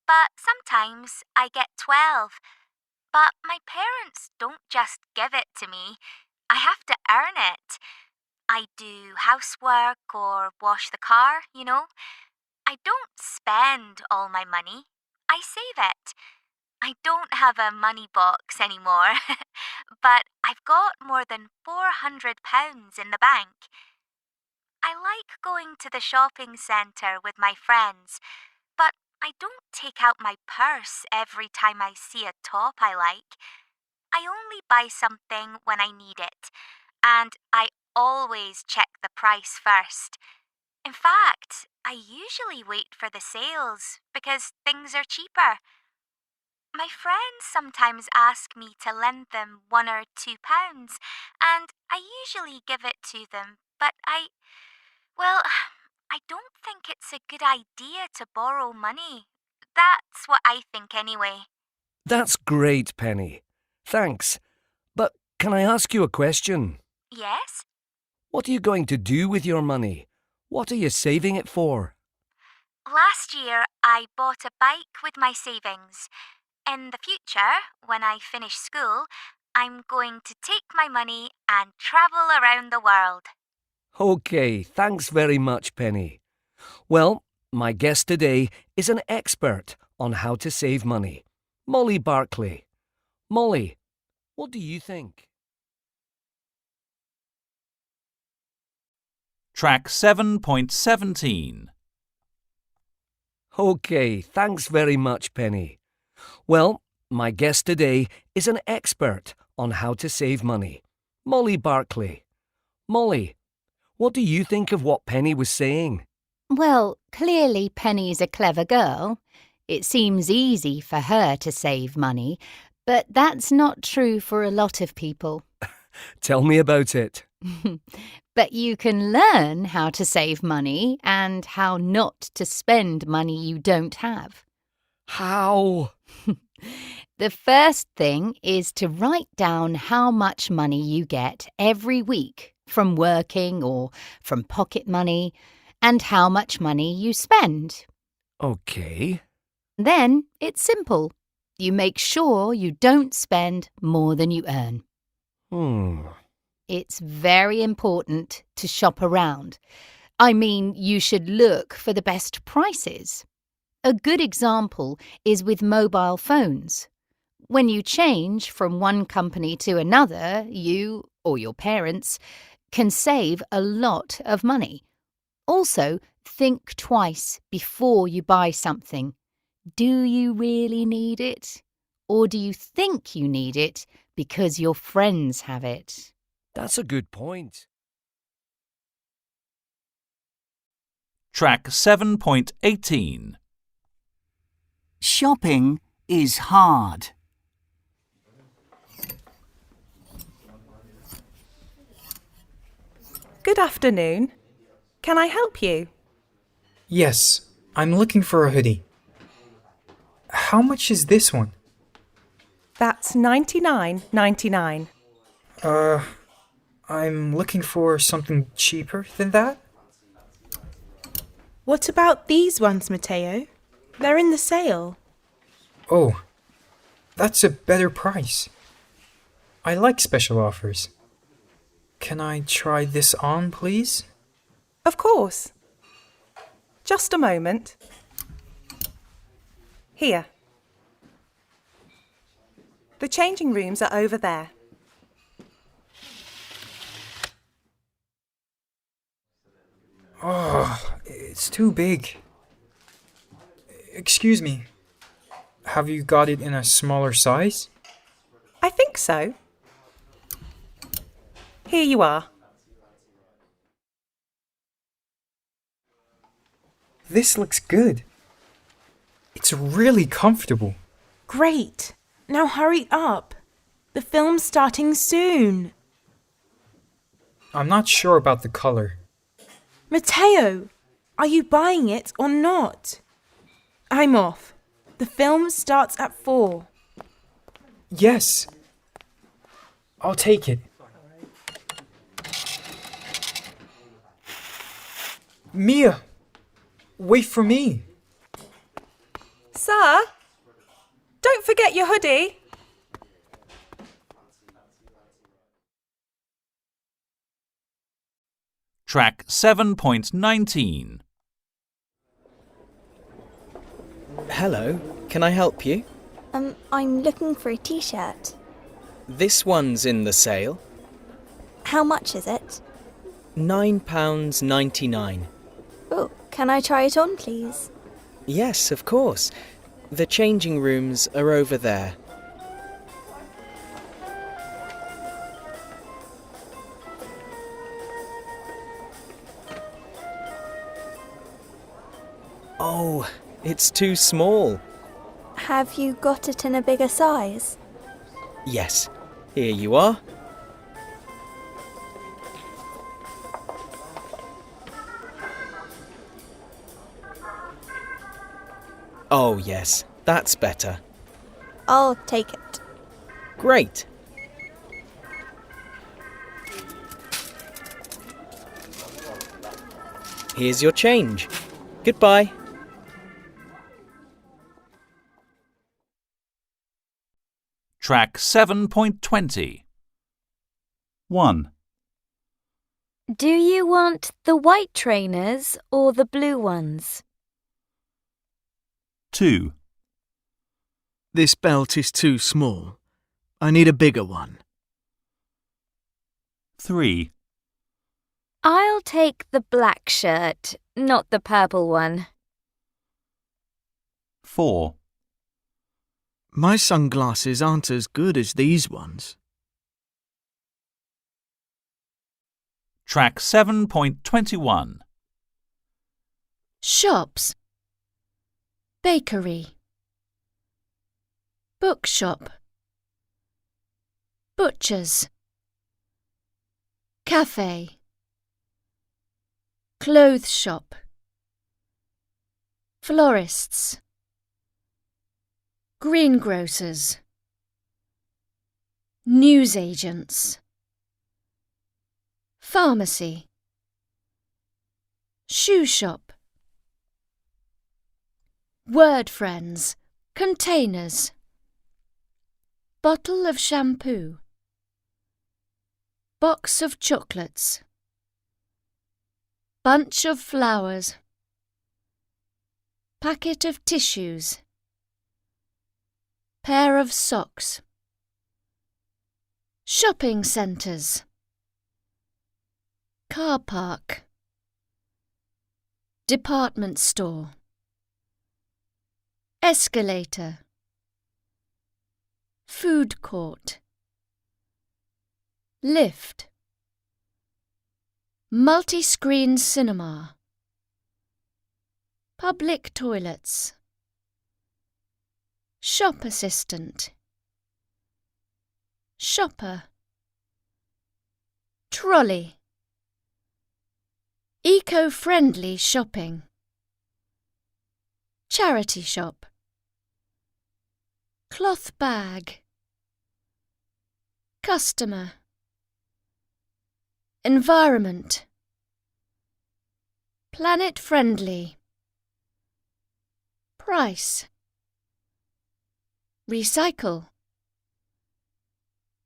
but sometimes I get 12. But my parents don't just give it to me. I have to earn it. I do housework or wash the car, you know. I don't spend all my money. I save it. I don't have a money box anymore, but I've got more than £400 in the bank. I like going to the shopping centre with my friends, but I don't take out my purse every time I see a top I like. I only buy something when I need it, and I
always check the price first. In fact, I usually wait for the sales because things are cheaper. My friends sometimes ask me to lend them £1 or £2, and I usually give it to them, but well, I don't think it's a good idea to borrow money. That's what I think anyway.
That's great, Penny. Thanks. But can I ask you a question?
Yes?
What are you going to do with your money? What are you saving it for?
Last year, I bought a bike with my savings. In the future, when I finish school, I'm going to take my money and travel around the world.
OK, thanks very much, Penny. Well, my guest today is an expert on how to save money, Molly Barclay. Molly, what do you think?
Track 7.17.
OK, thanks very much, Penny. Well, my guest today is an expert on how to save money, Molly Barclay. Molly, what do you think of what Penny was saying?
Well, clearly Penny's a clever girl. It seems easy for her to save money, but that's not true for a lot of people.
Tell me about it.
But you can learn how to save money and how not to spend money you don't have.
How?
The first thing is to write down how much money you get every week from working or from pocket money and how much money you spend.
OK.
Then it's simple. You make sure you don't spend more than you earn. It's very important to shop around. I mean, you should look for the best prices. A good example is with mobile phones. When you change from one company to another, you, or your parents, can save a lot of money. Also, think twice before you buy something. Do you really need it? Or do you think you need it because your friends have it?
That's a good point.
Track 7.18.
Shopping is hard.
Good afternoon. Can I help you?
Yes, I'm looking for a hoodie. How much is this one?
That's $99.99.
I'm looking for something cheaper than that.
What about these ones, Matteo? They're in the sale.
Oh, that's a better price. I like special offers. Can I try this on, please?
Of course. Just a moment. Here. The changing rooms are over there.
Oh, it's too big. Excuse me. Have you got it in a smaller size?
I think so. Here you are.
This looks good. It's really comfortable.
Great. Now hurry up. The film's starting soon.
I'm not sure about the color.
Matteo, are you buying it or not? I'm off. The film starts at 4.
Yes. I'll take it. Mia, wait for me.
Sir, don't forget your hoodie.
Track 7.19.
Hello, can I help you?
I'm looking for a t-shirt.
This one's in the sale.
How much is it?
£9.99.
Oh, can I try it on, please?
Yes, of course. The changing rooms are over there. Oh, it's too small.
Have you got it in a bigger size?
Yes, here you are. Oh yes, that's better.
I'll take it.
Great. Here's your change. Goodbye.
Track 7.20. 1,
Do you want the white trainers or the blue ones?
2,
This belt is too small. I need a bigger one.
3,
I'll take the black shirt, not the purple one.
4,
My sunglasses aren't as good as these ones.
Track 7.21.
Shops. Bakery. Bookshop. Butchers. Cafe. Clothes shop. Florists. Greengrocers. Newsagents. Pharmacy. Shoe shop. Word friends. Containers. Bottle of shampoo. Box of chocolates. Bunch of flowers. Packet of tissues. Pair of socks. Shopping centres. Car park. Department store. Escalator. Food court. Lift. Multi-screen cinema. Public toilets. Shop assistant. Shopper. Trolley. Eco-friendly shopping. Charity shop. Cloth bag. Customer. Environment. Planet-friendly. Price. Recycle.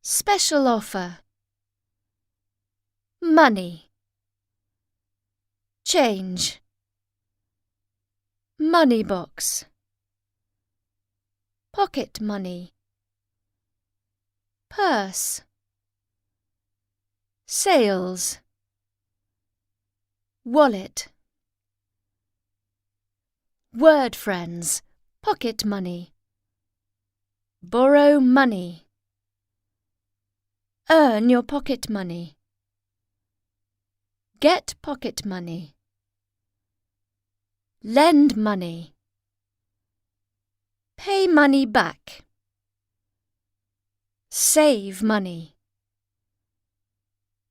Special offer. Money. Change. Money box. Pocket money. Purse. Sales. Wallet. Word friends. Pocket money. Borrow money. Earn your pocket money. Get pocket money. Lend money. Pay money back. Save money.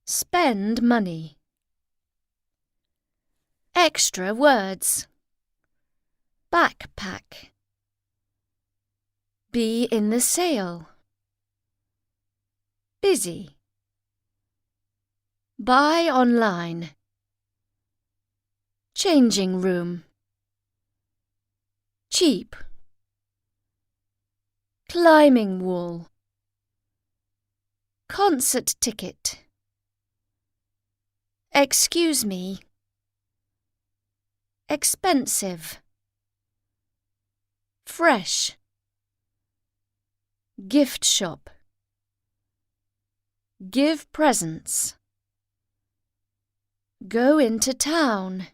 Spend money. Extra words. Backpack. Be in the sale. Busy. Buy online. Changing room. Cheap. Climbing wall. Concert ticket. Excuse me. Expensive. Fresh. Gift shop. Give presents. Go into town.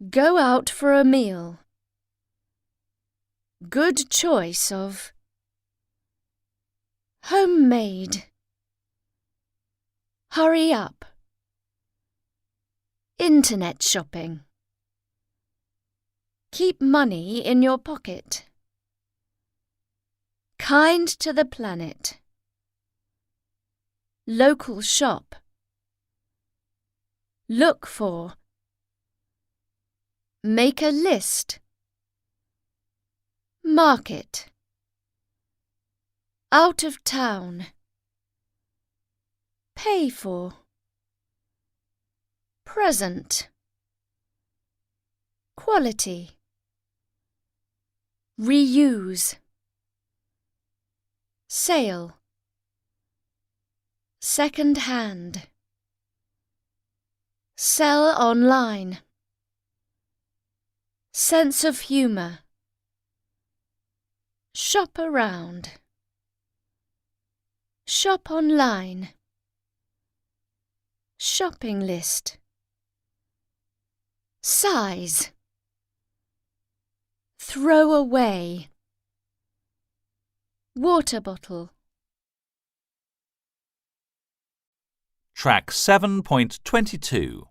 Go out for a meal. Good choice of. Homemade. Hurry up. Internet shopping. Keep money in your pocket. Kind to the planet. Local shop. Look for. Make a list. Market. Out of town. Pay for. Present. Quality. Reuse. Sale. Second hand. Sell online. Sense of humour. Shop around. Shop online. Shopping list. Size. Throw away. Water bottle.
Track 7.22.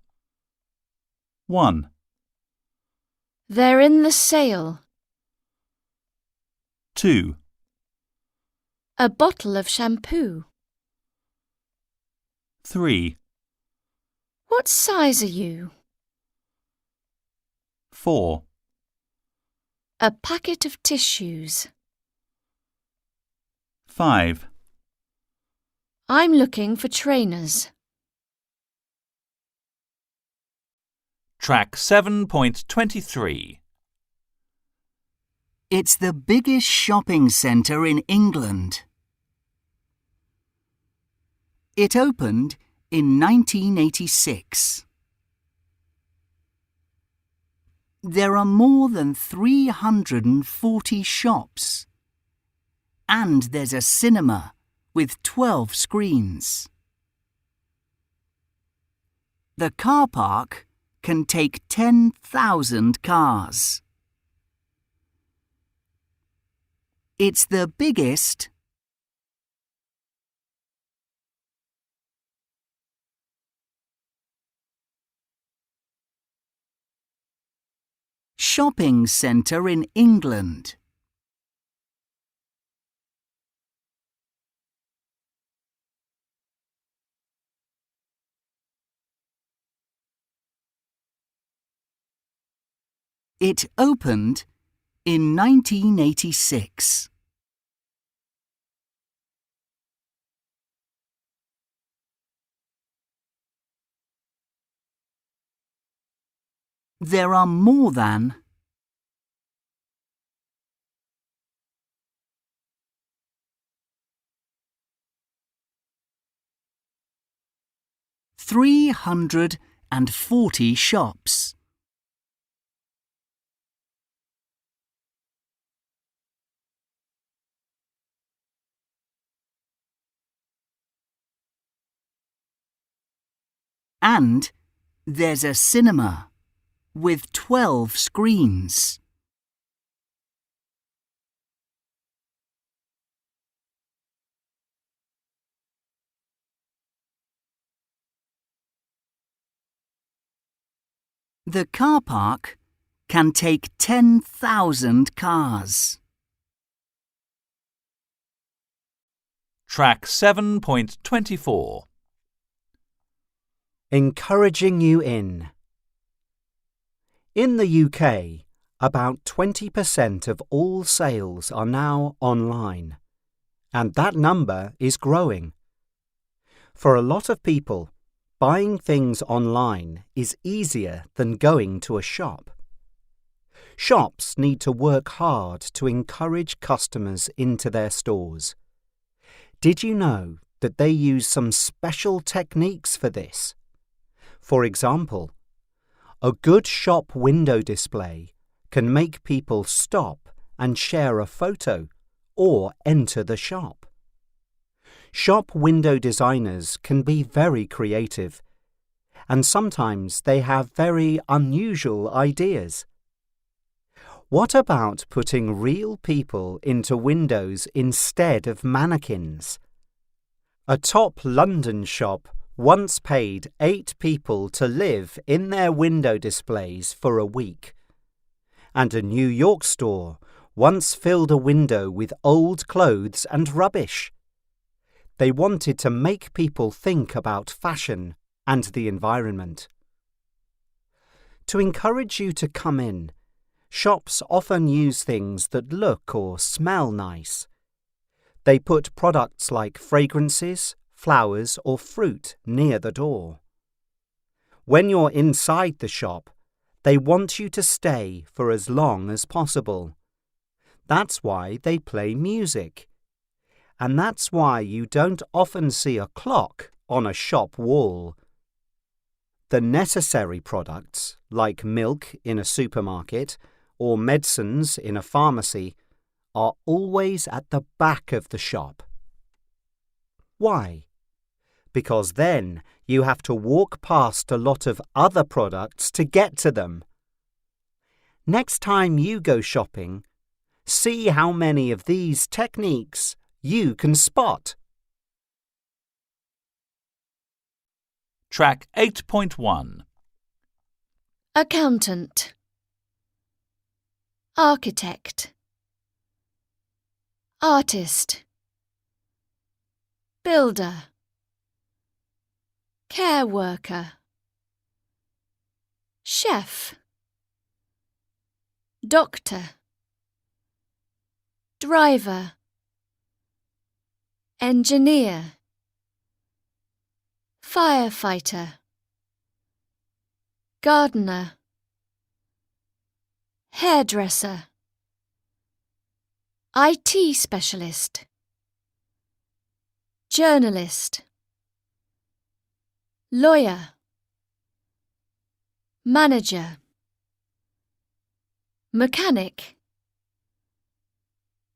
1.
They're in the sale.
2.
A bottle of shampoo.
3.
What size are you?
4.
A packet of tissues.
5.
I'm looking for trainers.
Track 7.23.
It's the biggest shopping centre in England. It opened in 1986. There are more than 340 shops. And there's a cinema with 12 screens. The car park can take 10,000 cars. It's the biggest shopping centre in England. It opened in 1986. There are more than 340 shops. And there's a cinema with 12 screens. The car park can take 10,000 cars.
Track 7.24.
Encouraging you in. In the UK, about 20% of all sales are now online, and that number is growing. For a lot of people, buying things online is easier than going to a shop. Shops need to work hard to encourage customers into their stores. Did you know that they use some special techniques for this? For example, a good shop window display can make people stop and share a photo or enter the shop. Shop window designers can be very creative, and sometimes they have very unusual ideas. What about putting real people into windows instead of mannequins? A top London shop once paid 8 people to live in their window displays for a week. And a New York store once filled a window with old clothes and rubbish. They wanted to make people think about fashion and the environment. To encourage you to come in, shops often use things that look or smell nice. They put products like fragrances, flowers, or fruit near the door. When you're inside the shop, they want you to stay for as long as possible. That's why they play music. And that's why you don't often see a clock on a shop wall. The necessary products, like milk in a supermarket or medicines in a pharmacy, are always at the back of the shop. Why? Because then you have to walk past a lot of other products to get to them. Next time you go shopping, see how many of these techniques you can spot.
Track 8.1.
Accountant, architect, artist, builder, care worker, chef, doctor, driver, engineer, firefighter, gardener, hairdresser, IT specialist, journalist, lawyer, manager, mechanic,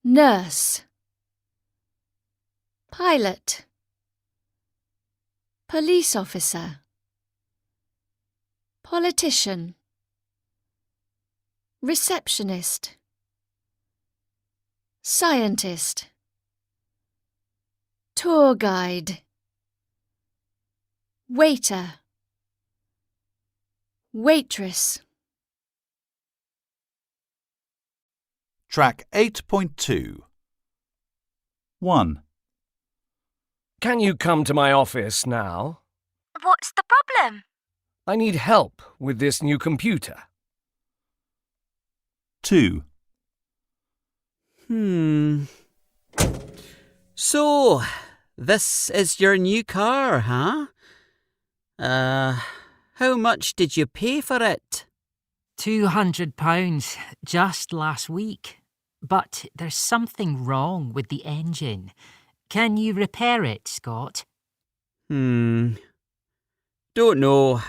nurse, pilot, police officer, politician, receptionist, scientist, tour guide, waiter, waitress.
Track 8.2. 1.
Can you come to my office now?
What's the problem?
I need help with this new computer.
2.
So, this is your new car, huh? How much did you pay for it?
£200 just last week. But there's something wrong with the engine. Can you repair it, Scott?
Don't know.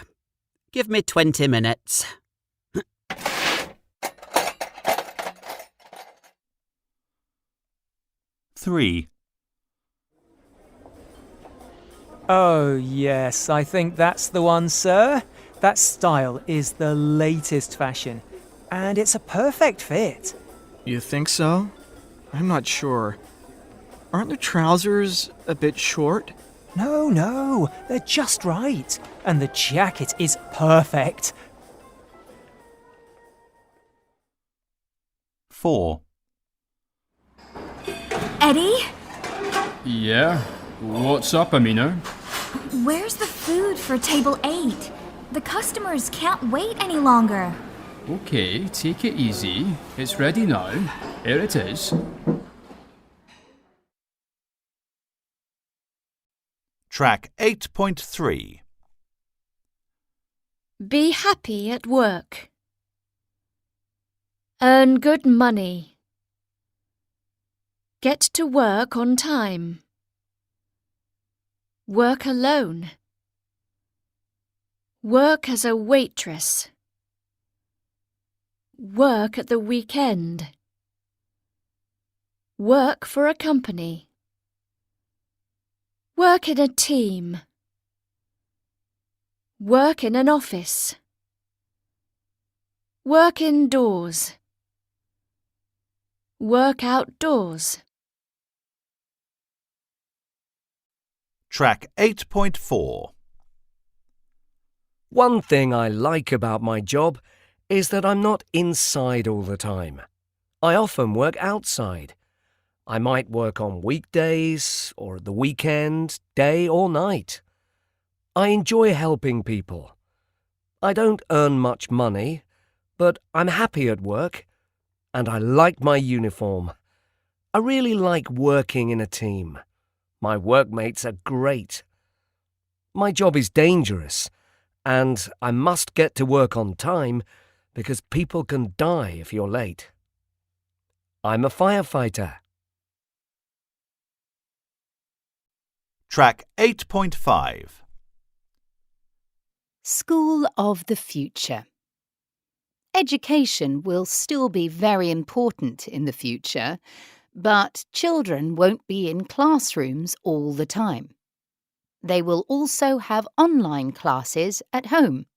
Give me 20 minutes.
3.
Oh, yes, I think that's the one, sir. That style is the latest fashion, and it's a perfect fit.
You think so? I'm not sure. Aren't the trousers a bit short?
No, they're just right. And the jacket is perfect.
4.
Eddie?
Yeah? What's up, Amina?
Where's the food for table 8? The customers can't wait any longer.
Okay, take it easy. It's ready now. Here it is.
Track 8.3.
Be happy at work. Earn good money. Get to work on time. Work alone. Work as a waitress. Work at the weekend. Work for a company. Work in a team. Work in an office. Work indoors. Work outdoors.
Track 8.4.
One thing I like about my job is that I'm not inside all the time. I often work outside. I might work on weekdays or at the weekend, day or night. I enjoy helping people. I don't earn much money, but I'm happy at work, and I like my uniform. I really like working in a team. My workmates are great. My job is dangerous, and I must get to work on time because people can die if you're late. I'm a firefighter.
Track 8.5.
School of the Future. Education will still be very important in the future, but children won't be in classrooms all the time. They will also have online classes at home.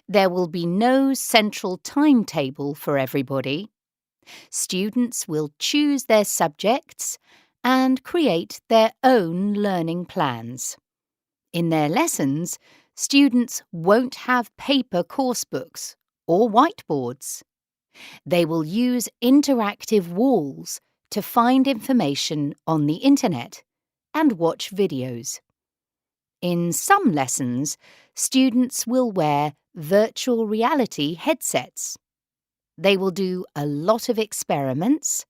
There will be no central timetable for everybody. Students will choose their subjects and create their own learning plans. In their lessons, students won't have paper course books or whiteboards. They will use interactive walls to find information on the internet and watch videos. In some lessons, students will wear virtual reality headsets. They will do a lot of experiments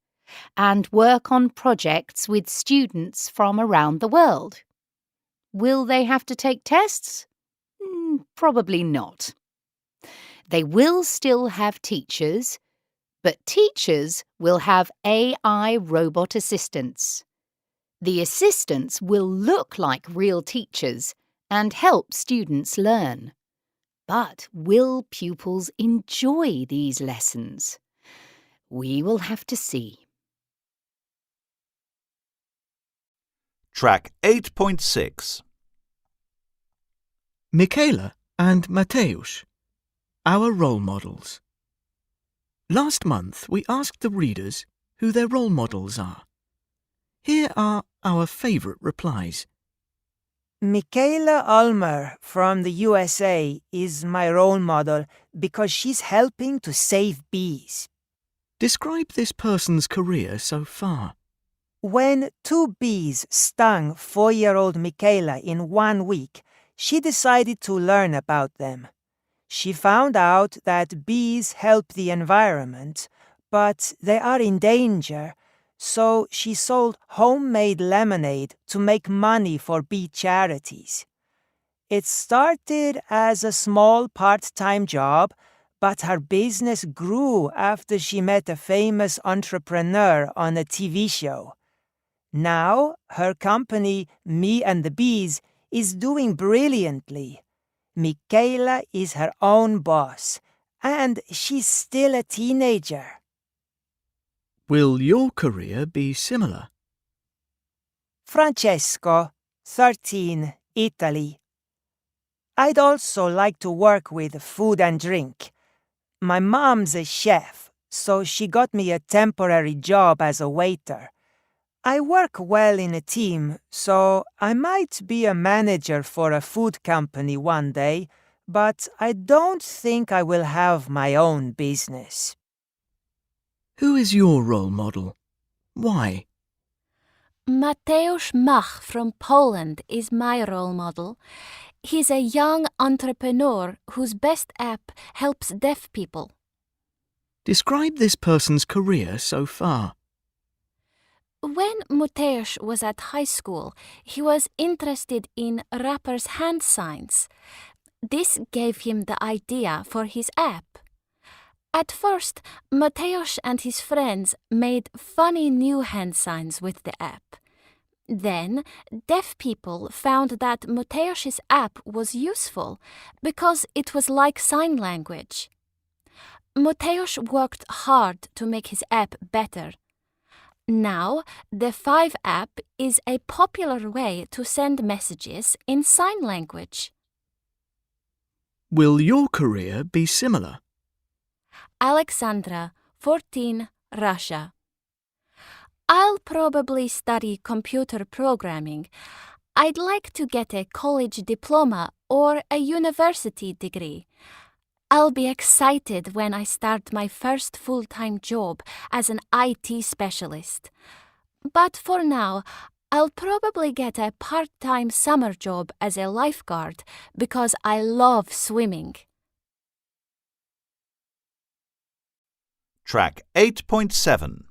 and work on projects with students from around the world. Will they have to take tests? Probably not. They will still have teachers, but teachers will have AI robot assistants. The assistants will look like real teachers and help students learn. But will pupils enjoy these lessons? We will have to see.
Track 8.6.
Michaela and Mateusz, our role models. Last month we asked the readers who their role models are. Here are our favourite replies.
Michaela Ulmer from the USA is my role model because she's helping to save bees.
Describe this person's career so far.
When 2 bees stung 4-year-old Michaela in 1 week, she decided to learn about them. She found out that bees help the environment, but they are in danger, so she sold homemade lemonade to make money for bee charities. It started as a small part-time job, but her business grew after she met a famous entrepreneur on a TV show. Now, her company, Me and the Bees, is doing brilliantly. Michaela is her own boss, and she's still a teenager.
Will your career be similar?
Francesco, 13, Italy. I'd also like to work with food and drink. My mom's a chef, so she got me a temporary job as a waiter. I work well in a team, so I might be a manager for a food company one day, but I don't think I will have my own business.
Who is your role model? Why?
Mateusz Mach from Poland is my role model. He's a young entrepreneur whose best app helps deaf people.
Describe this person's career so far.
When Mateusz was at high school, he was interested in rappers' hand signs. This gave him the idea for his app. At first, Mateusz and his friends made funny new hand signs with the app. Then, deaf people found that Mateusz's app was useful because it was like sign language. Mateusz worked hard to make his app better. Now, the 5 app is a popular way to send messages in sign language.
Will your career be similar?
Alexandra, 14, Russia. I'll probably study computer programming. I'd like to get a college diploma or a university degree. I'll be excited when I start my first full-time job as an IT specialist. But for now, I'll probably get a part-time summer job as a lifeguard because I love swimming.
Track 8.7.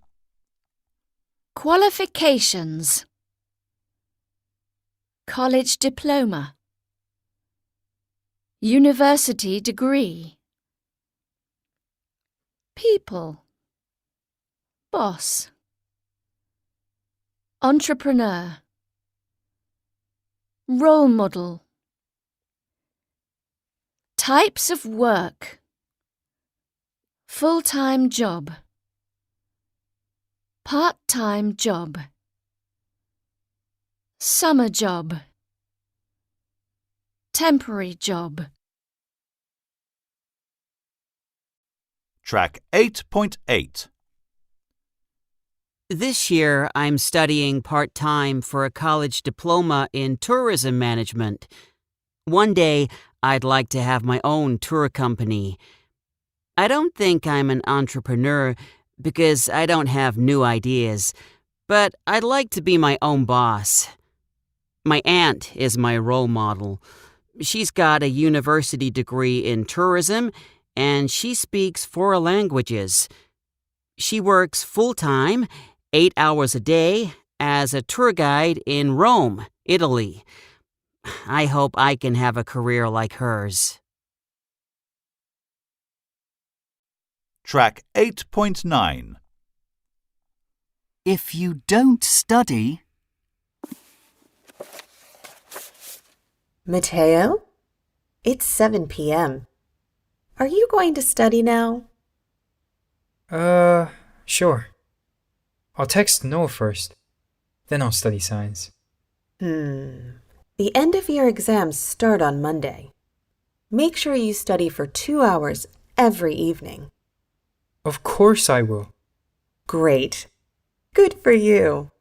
Qualifications. College diploma. University degree. People. Boss. Entrepreneur. Role model. Types of work. Full-time job. Part-time job. Summer job. Temporary job.
Track 8.8.
This year, I'm studying part-time for a college diploma in tourism management. One day, I'd like to have my own tour company. I don't think I'm an entrepreneur because I don't have new ideas, but I'd like to be my own boss. My aunt is my role model. She's got a university degree in tourism, and she speaks 4 languages. She works full-time, 8 hours a day, as a tour guide in Rome, Italy. I hope I can have a career like hers.
Track 8.9.
If you don't study...
Matteo? It's 7 p.m. Are you going to study now?
Sure. I'll text Noah first. Then I'll study science.
The end-of-year exams start on Monday. Make sure you study for 2 hours every evening.
Of course I will.
Great. Good for you.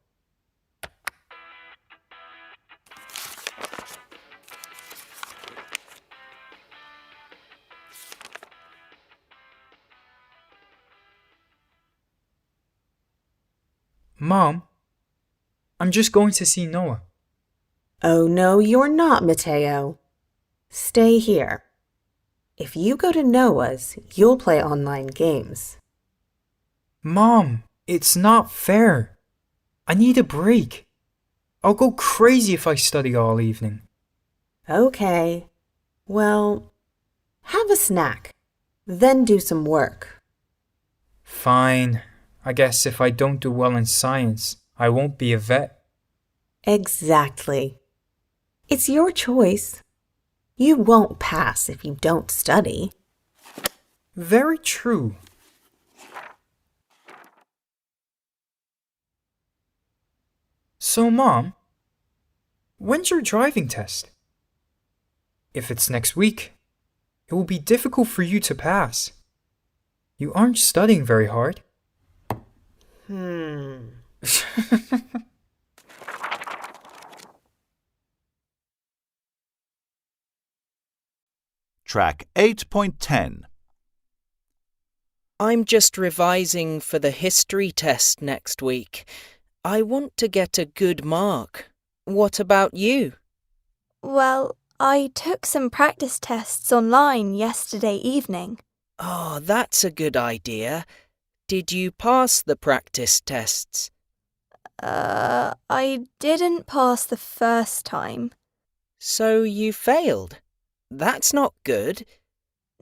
Mom, I'm just going to see Noah.
Oh no, you're not, Matteo. Stay here. If you go to Noah's, you'll play online games.
Mom, it's not fair. I need a break. I'll go crazy if I study all evening.
Okay. Well, have a snack, then do some work.
Fine. I guess if I don't do well in science, I won't be a vet.
Exactly. It's your choice. You won't pass if you don't study.
Very true. So, Mom, when's your driving test? If it's next week, it will be difficult for you to pass. You aren't studying very hard.
Track 8.10.
I'm just revising for the history test next week. I want to get a good mark. What about you?
Well, I took some practice tests online yesterday evening.
Oh, that's a good idea. Did you pass the practice tests?
I didn't pass the first time.
So you failed? That's not good.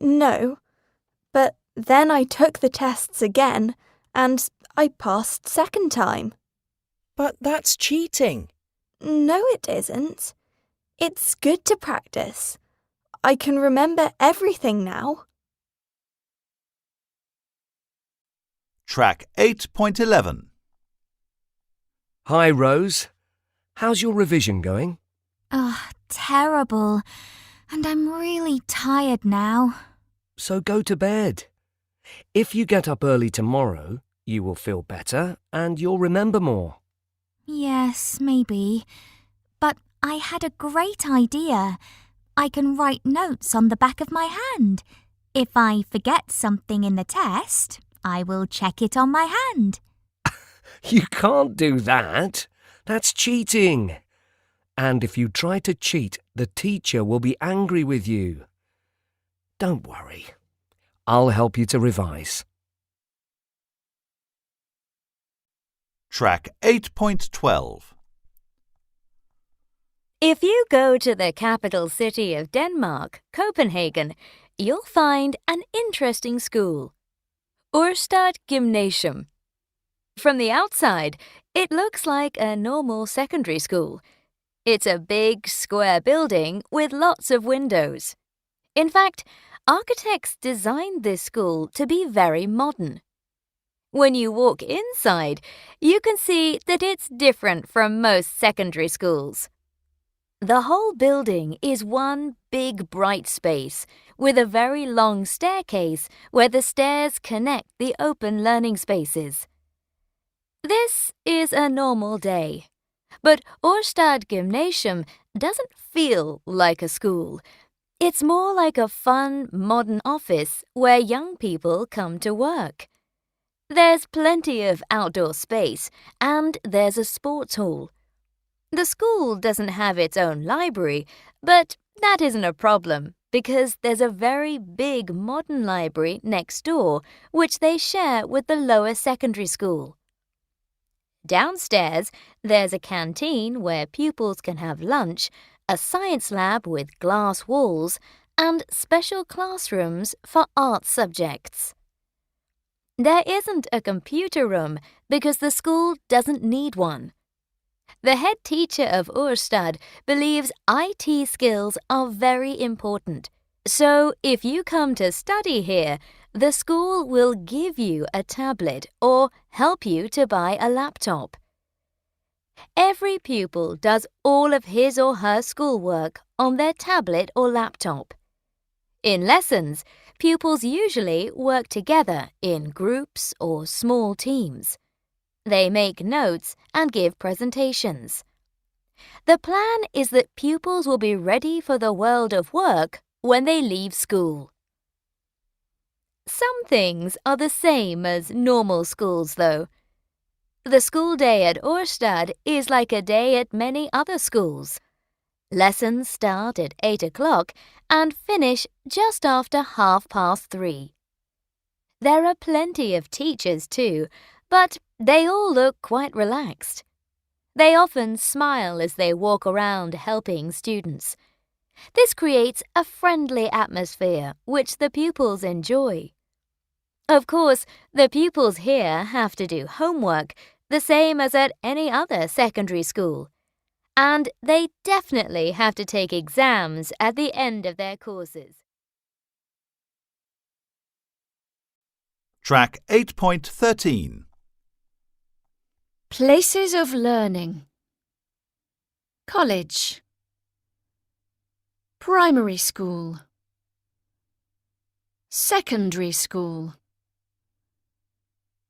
No, but then I took the tests again and I passed second time.
But that's cheating.
No, it isn't. It's good to practice. I can remember everything now.
Track 8.11.
Hi, Rose. How's your revision going?
Terrible. And I'm really tired now.
So go to bed. If you get up early tomorrow, you will feel better and you'll remember more.
Yes, maybe. But I had a great idea. I can write notes on the back of my hand. If I forget something in the test, I will check it on my hand.
You can't do that. That's cheating. And if you try to cheat, the teacher will be angry with you. Don't worry. I'll help you to revise.
Track 8.12.
If you go to the capital city of Denmark, Copenhagen, you'll find an interesting school. Ørstad Gymnasium. From the outside, it looks like a normal secondary school. It's a big, square building with lots of windows. In fact, architects designed this school to be very modern. When you walk inside, you can see that it's different from most secondary schools. The whole building is one big bright space with a very long staircase where the stairs connect the open learning spaces. This is a normal day, but Ørstad Gymnasium doesn't feel like a school. It's more like a fun, modern office where young people come to work. There's plenty of outdoor space and there's a sports hall. The school doesn't have its own library, but that isn't a problem because there's a very big modern library next door which they share with the lower secondary school. Downstairs, there's a canteen where pupils can have lunch, a science lab with glass walls, and special classrooms for art subjects. There isn't a computer room because the school doesn't need one. The head teacher of Ørstad believes IT skills are very important. So if you come to study here, the school will give you a tablet or help you to buy a laptop. Every pupil does all of his or her schoolwork on their tablet or laptop. In lessons, pupils usually work together in groups or small teams. They make notes and give presentations. The plan is that pupils will be ready for the world of work when they leave school. Some things are the same as normal schools, though. The school day at Ørstad is like a day at many other schools. Lessons start at 8 o'clock and finish just after 3:30. There are plenty of teachers too, but they all look quite relaxed. They often smile as they walk around helping students. This creates a friendly atmosphere which the pupils enjoy. Of course, the pupils here have to do homework, the same as at any other secondary school. And they definitely have to take exams at the end of their courses.
Track 8.13.
Places of learning. College. Primary school. Secondary school.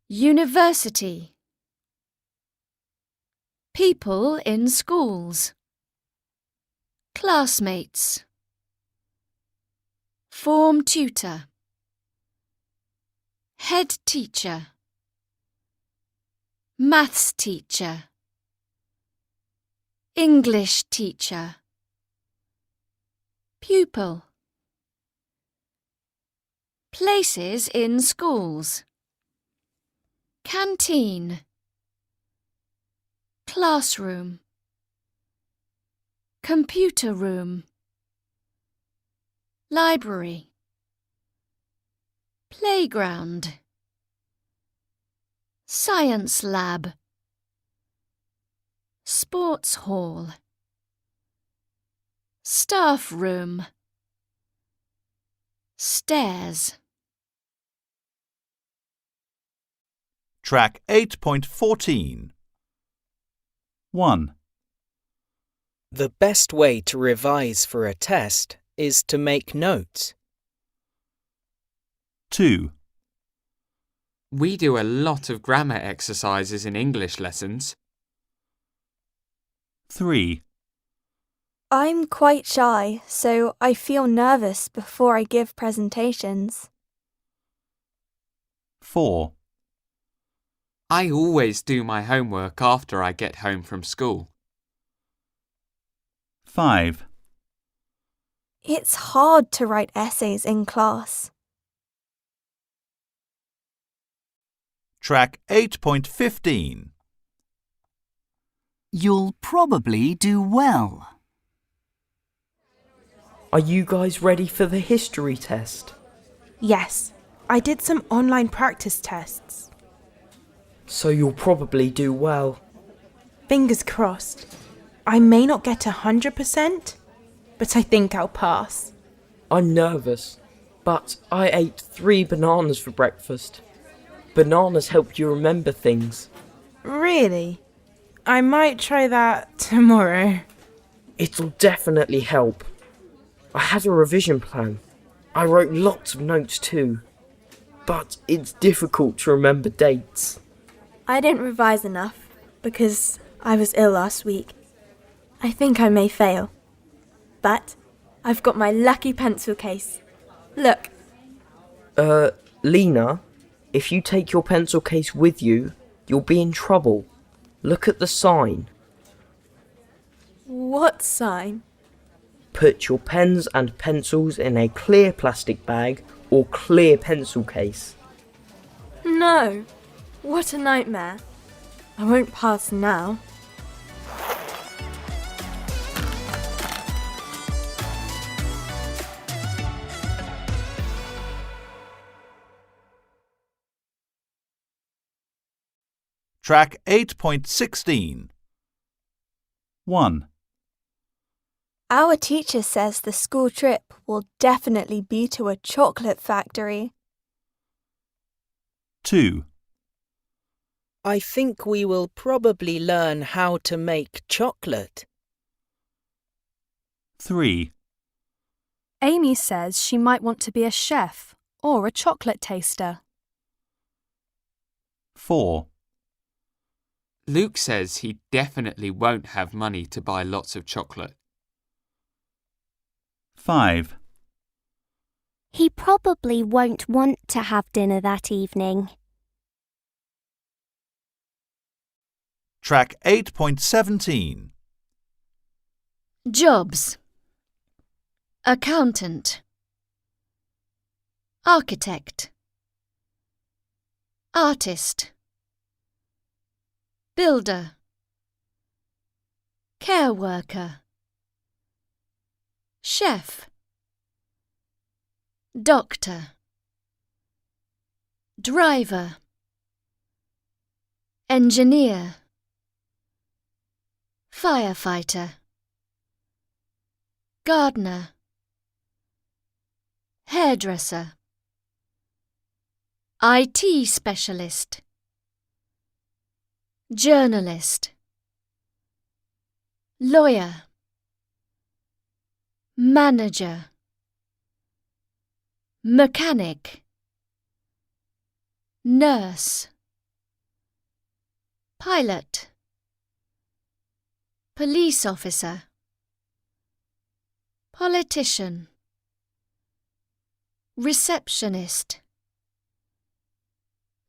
University. People in schools. Classmates. Form tutor. Head teacher. Maths teacher. English teacher. Pupil. Places in schools. Canteen. Classroom. Computer room. Library. Playground. Science lab. Sports hall. Staff room. Stairs.
Track 8.14. 1.
The best way to revise for a test is to make notes.
2.
We do a lot of grammar exercises in English lessons.
3.
I'm quite shy, so I feel nervous before I give presentations.
4.
I always do my homework after I get home from school.
5.
It's hard to write essays in class.
Track 8.15.
You'll probably do well.
Are you guys ready for the history test?
Yes, I did some online practice tests.
So you'll probably do well.
Fingers crossed. I may not get 100%, but I think I'll pass.
I'm nervous, but I ate 3 bananas for breakfast. Bananas help you remember things.
Really? I might try that tomorrow.
It'll definitely help. I had a revision plan. I wrote lots of notes too. But it's difficult to remember dates.
I didn't revise enough because I was ill last week. I think I may fail. But I've got my lucky pencil case. Look.
Lena, if you take your pencil case with you, you'll be in trouble. Look at the sign.
What sign?
Put your pens and pencils in a clear plastic bag or clear pencil case.
No. What a nightmare. I won't pass now.
Track 8.16. 1.
Our teacher says the school trip will definitely be to a chocolate factory.
2.
I think we will probably learn how to make chocolate.
3.
Amy says she might want to be a chef or a chocolate taster.
4.
Luke says he definitely won't have money to buy lots of chocolate.
5.
He probably won't want to have dinner that evening.
Track 8.17.
Jobs. Accountant. Architect. Artist. Builder. Care worker. Chef. Doctor. Driver. Engineer. Firefighter. Gardener. Hairdresser. IT specialist. Journalist. Lawyer. Manager. Mechanic. Nurse. Pilot. Police officer. Politician. Receptionist.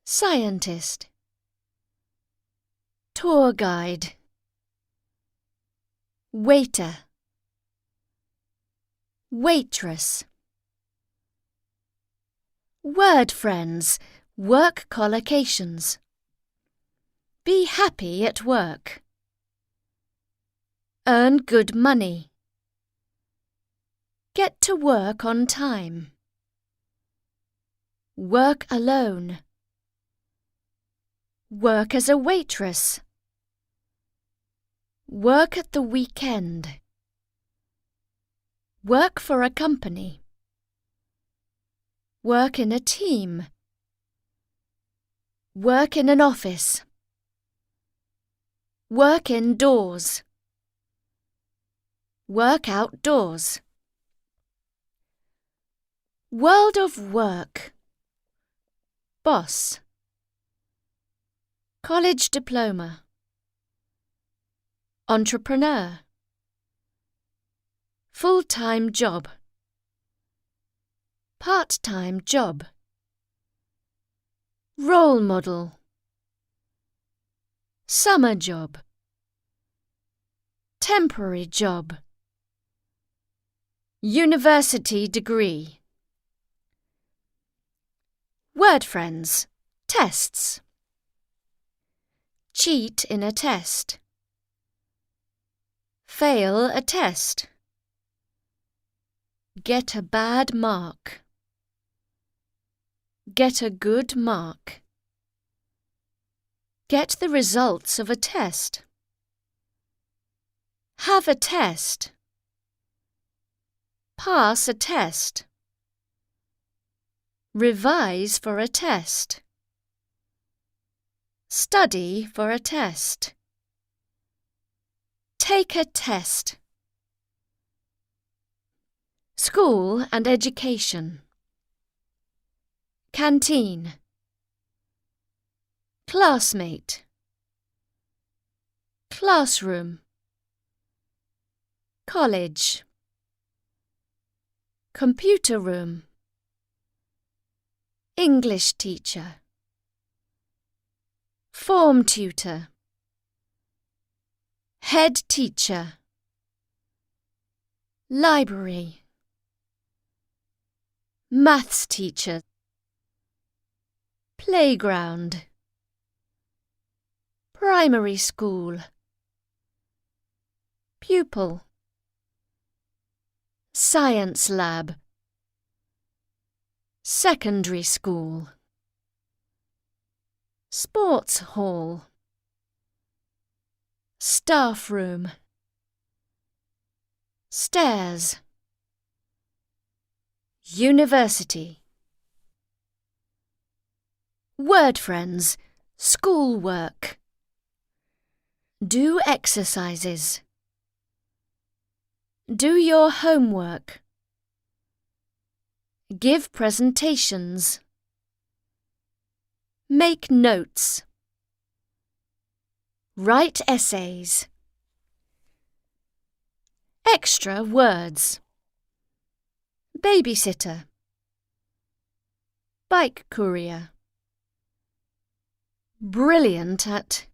Scientist. Tour guide. Waiter. Waitress. Word friends, work collocations. Be happy at work. Earn good money. Get to work on time. Work alone. Work as a waitress. Work at the weekend. Work for a company. Work in a team. Work in an office. Work indoors. Work outdoors. World of work. Boss. College diploma. Entrepreneur. full-time job, part-time job, role model, summer job, temporary job, university degree. Word friends, tests. Cheat in a test. Fail a test. Get a bad mark. Get a good mark. Get the results of a test. Have a test. Pass a test. Revise for a test. Study for a test. Take a test. School and education. Canteen. Classmate. Classroom. College. Computer room. English teacher. Form tutor. Head teacher. Library. Maths teacher. Playground. Primary school. Pupil. Science lab. Secondary school. Sports hall. Staff room. Stairs. University. Word friends, schoolwork. Do exercises. Do your homework. Give presentations. Make notes. Write essays. Extra words. Babysitter. Bike courier. Brilliant at.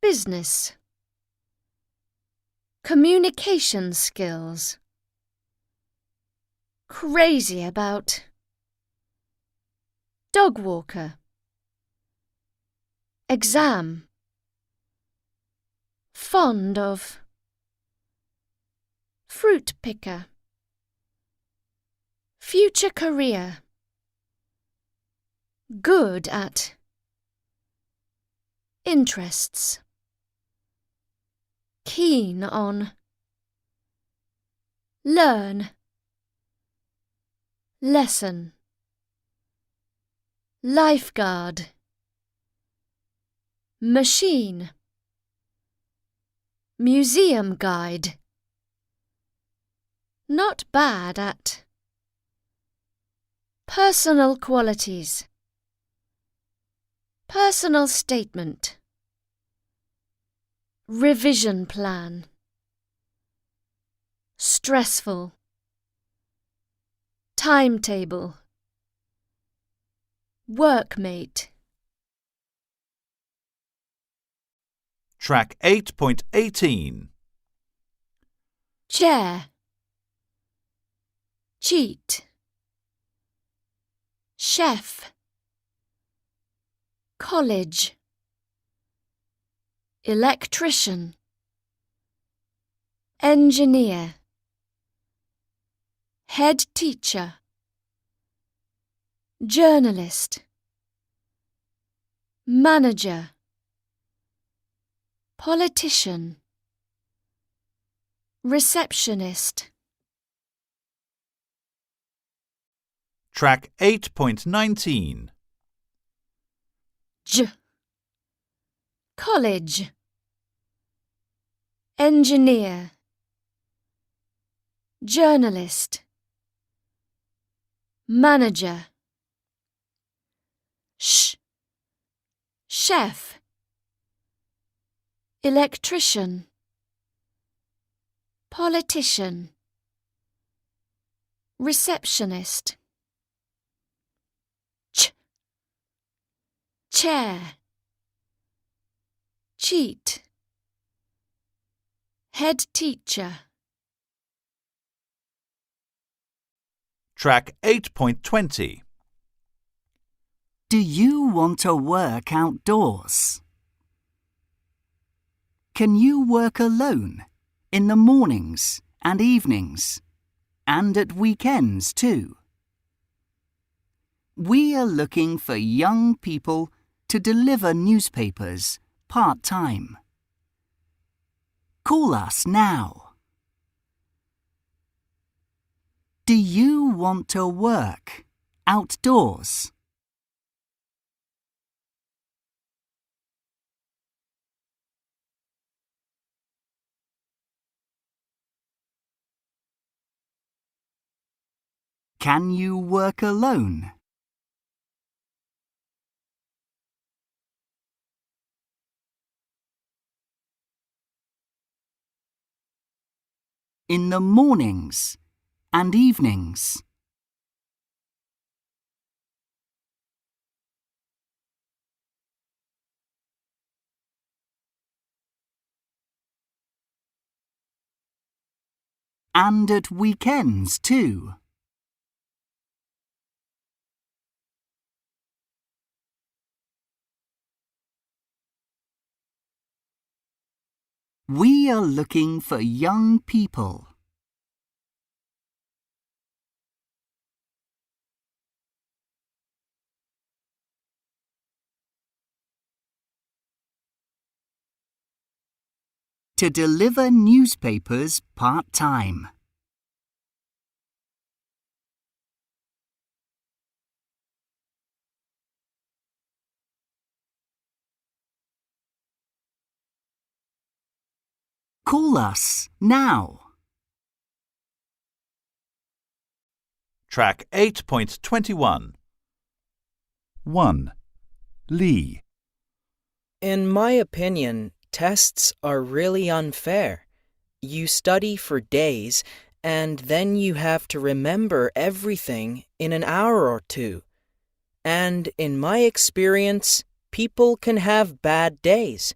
Business. Communication skills. Crazy about. Dog walker. Exam. Fond of. Fruit picker. Future career. Good at. Interests. Keen on. Learn. Lesson. Lifeguard. Machine. Museum guide. Not bad at. Personal qualities. Personal statement. Revision plan. Stressful. Timetable. Workmate.
Track 8.18.
Chair. Cheat. Chef. College. Electrician. Engineer. Head teacher. Journalist. Manager. Politician. Receptionist.
Track 8.19.
College. Engineer. Journalist. Manager. Chef. Electrician. Politician. Receptionist. Chair. Cheat. Head teacher.
Track 8.20.
Do you want to work outdoors? Can you work alone in the mornings and evenings and at weekends too? We are looking for young people to deliver newspapers part-time. Call us now. Do you want to work outdoors? Can you work alone? In the mornings and evenings. And at weekends too. We are looking for young people. To deliver newspapers part-time. Call us now.
Track 8.21. 1. Lee.
In my opinion, tests are really unfair. You study for days, and then you have to remember everything in an hour or two. And in my experience, people can have bad days.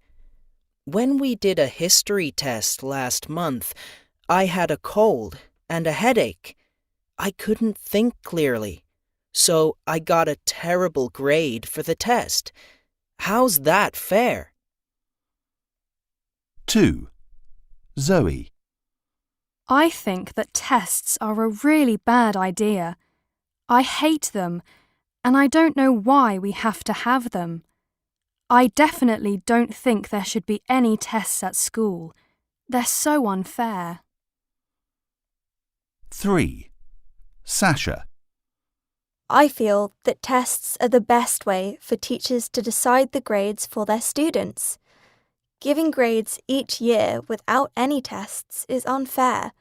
When we did a history test last month, I had a cold and a headache. I couldn't think clearly, so I got a terrible grade for the test. How's that fair?
2. Zoe.
I think that tests are a really bad idea. I hate them, and I don't know why we have to have them. I definitely don't think there should be any tests at school. They're so unfair.
3. Sasha.
I feel that tests are the best way for teachers to decide the grades for their students. Giving grades each year without any tests is unfair.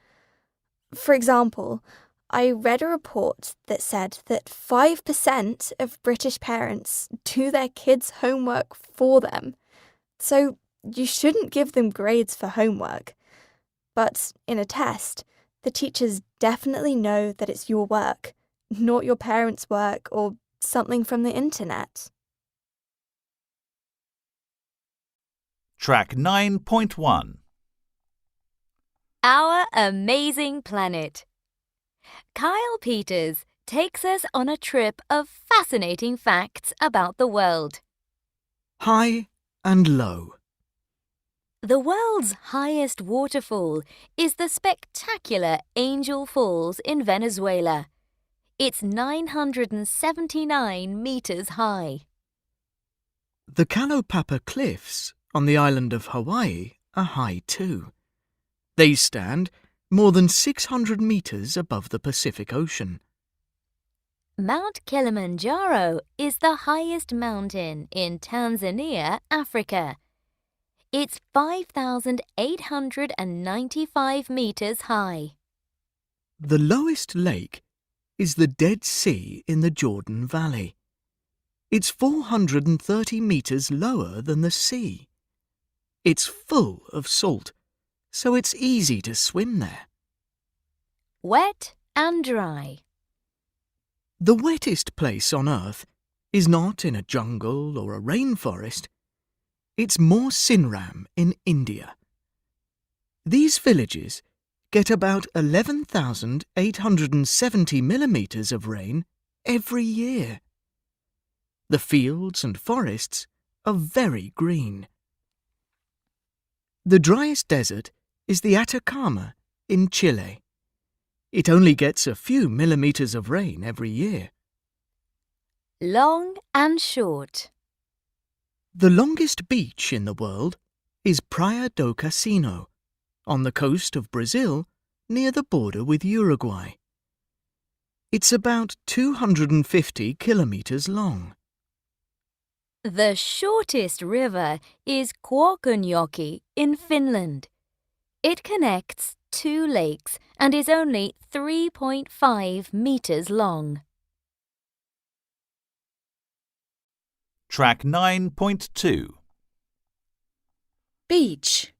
For example, I read a report that said that 5% of British parents do their kids' homework for them. So you shouldn't give them grades for homework. But in a test, the teachers definitely know that it's your work, not your parents' work or something from the internet.
Track 9.1.
Our amazing planet. Kyle Peters takes us on a trip of fascinating facts about the world.
High and low.
The world's highest waterfall is the spectacular Angel Falls in Venezuela. It's 979 meters high.
The Calopapa Cliffs on the island of Hawaii are high too. They stand more than 600 meters above the Pacific Ocean.
Mount Kilimanjaro is the highest mountain in Tanzania, Africa. It's 5,895 meters high.
The lowest lake is the Dead Sea in the Jordan Valley. It's 430 meters lower than the sea. It's full of salt, so it's easy to swim there.
Wet and dry.
The wettest place on Earth is not in a jungle or a rainforest. It's More Sinram in India. These villages get about 11,870 millimetres of rain every year. The fields and forests are very green. The driest desert is the Atacama in Chile. It only gets a few millimetres of rain every year.
Long and short.
The longest beach in the world is Praia do Cassino, on the coast of Brazil, near the border with Uruguay. It's about 250 kilometres long.
The shortest river is Kaukonjoki in Finland. It connects two lakes and is only 3.5 meters long.
Track 9.2.
Beach,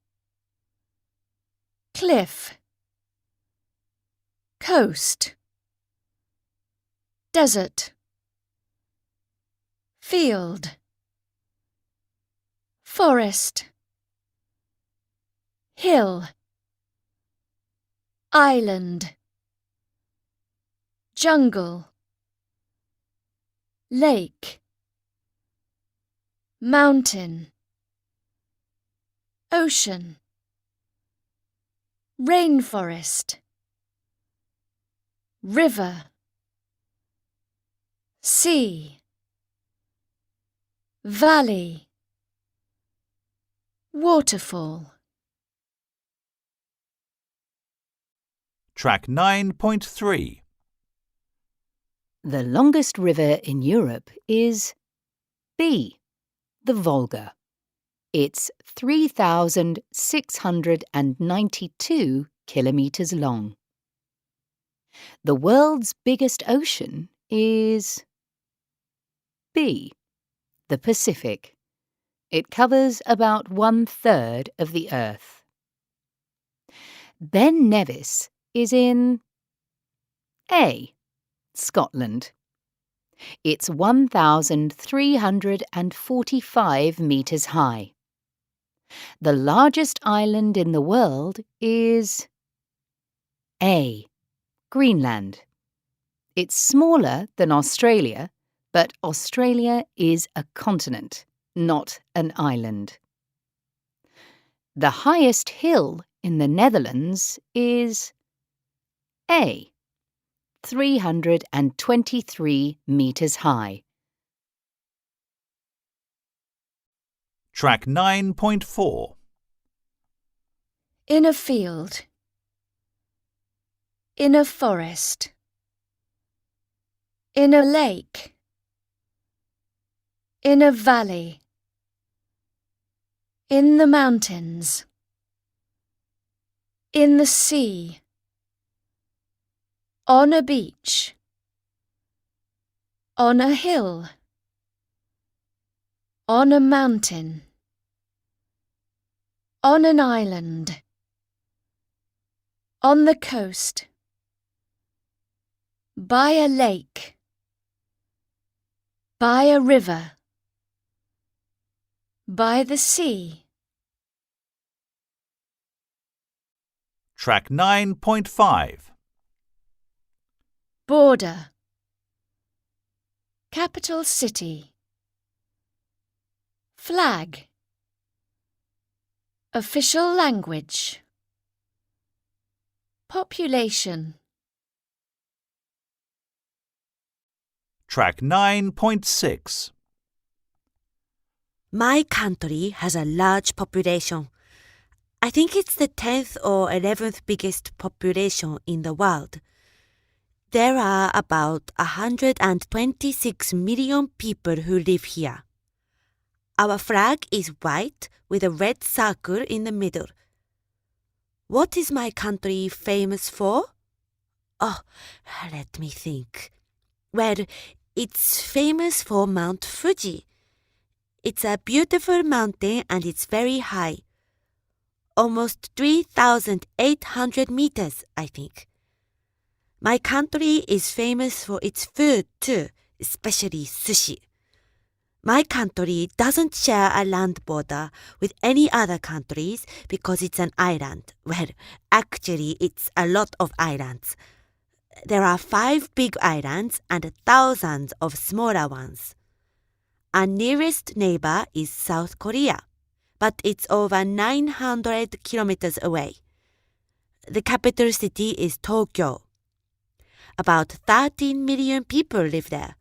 cliff, coast, desert, field, forest, hill, island, jungle, lake, mountain, ocean, rainforest, river, sea, valley, waterfall.
Track 9.3.
The longest river in Europe is B, the Volga. It's 3,692 kilometres long. The world's biggest ocean is B, the Pacific. It covers about 1/3 of the Earth. Ben Nevis is in A, Scotland. It's 1,345 metres high. The largest island in the world is A, Greenland. It's smaller than Australia, but Australia is a continent, not an island. The highest hill in the Netherlands is A, 323 metres high.
Track 9.4.
In a field, in a forest, in a lake, in a valley, in the mountains, in the sea, on a beach, on a hill, on a mountain, on an island, on the coast, by a lake, by a river, by the sea.
Track 9.5.
Border, capital city, flag, official language, population.
Track 9.6.
My country has a large population. I think it's the 10th or 11th biggest population in the world. There are about 126 million people who live here. Our flag is white with a red circle in the middle. What is my country famous for? Oh, let me think. Well, it's famous for Mount Fuji. It's a beautiful mountain and it's very high. almost 3,800 meters, I think. My country is famous for its food too, especially sushi. My country doesn't share a land border with any other countries because it's an island. Well, actually, it's a lot of islands. There are 5 big islands and thousands of smaller ones. Our nearest neighbor is South Korea, but it's over 900 kilometers away. The capital city is Tokyo. About 13 million people live there.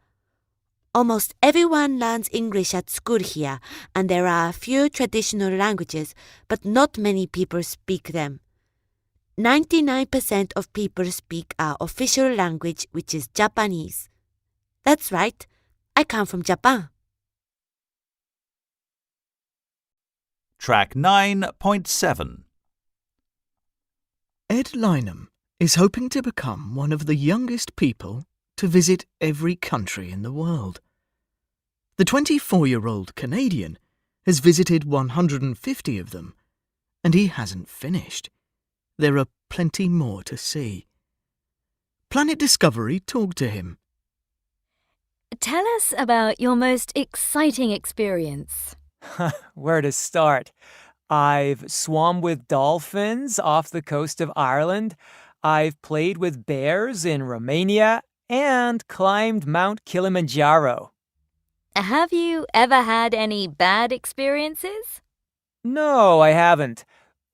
Almost everyone learns English at school here, and there are a few traditional languages, but not many people speak them. 99% of people speak our official language, which is Japanese. That's right, I come from Japan.
Track 9.7.
Ed Lynham is hoping to become one of the youngest people to visit every country in the world. The 24-year-old Canadian has visited 150 of them, and he hasn't finished. There are plenty more to see. Planet Discovery talked to him.
Tell us about your most exciting experience.
Where to start? I've swum with dolphins off the coast of Ireland. I've played with bears in Romania and climbed Mount Kilimanjaro.
Have you ever had any bad experiences?
No, I haven't.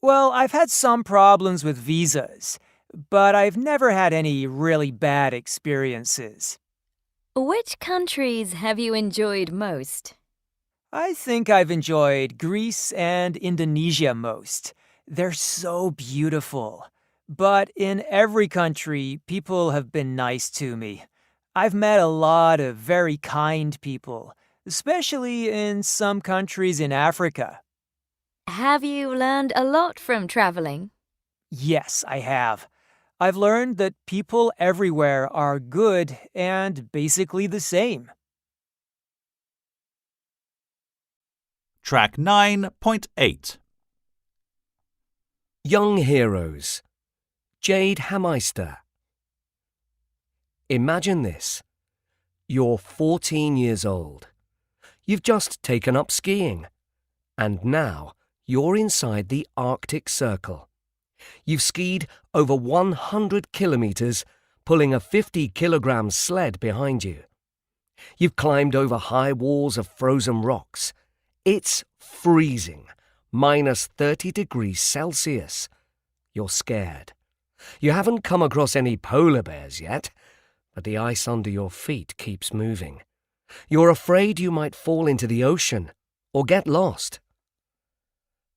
Well, I've had some problems with visas, but I've never had any really bad experiences.
Which countries have you enjoyed most?
I think I've enjoyed Greece and Indonesia most. They're so beautiful. But in every country, people have been nice to me. I've met a lot of very kind people, especially in some countries in Africa.
Have you learned a lot from traveling?
Yes, I have. I've learned that people everywhere are good and basically the same.
Track 9.8.
Young Heroes. Jade Hameister. Imagine this. You're 14 years old. You've just taken up skiing. And now you're inside the Arctic Circle. You've skied over 100 kilometers, pulling a 50-kilogram sled behind you. You've climbed over high walls of frozen rocks. It's freezing, minus 30 degrees Celsius. You're scared. You haven't come across any polar bears yet, but the ice under your feet keeps moving. You're afraid you might fall into the ocean or get lost.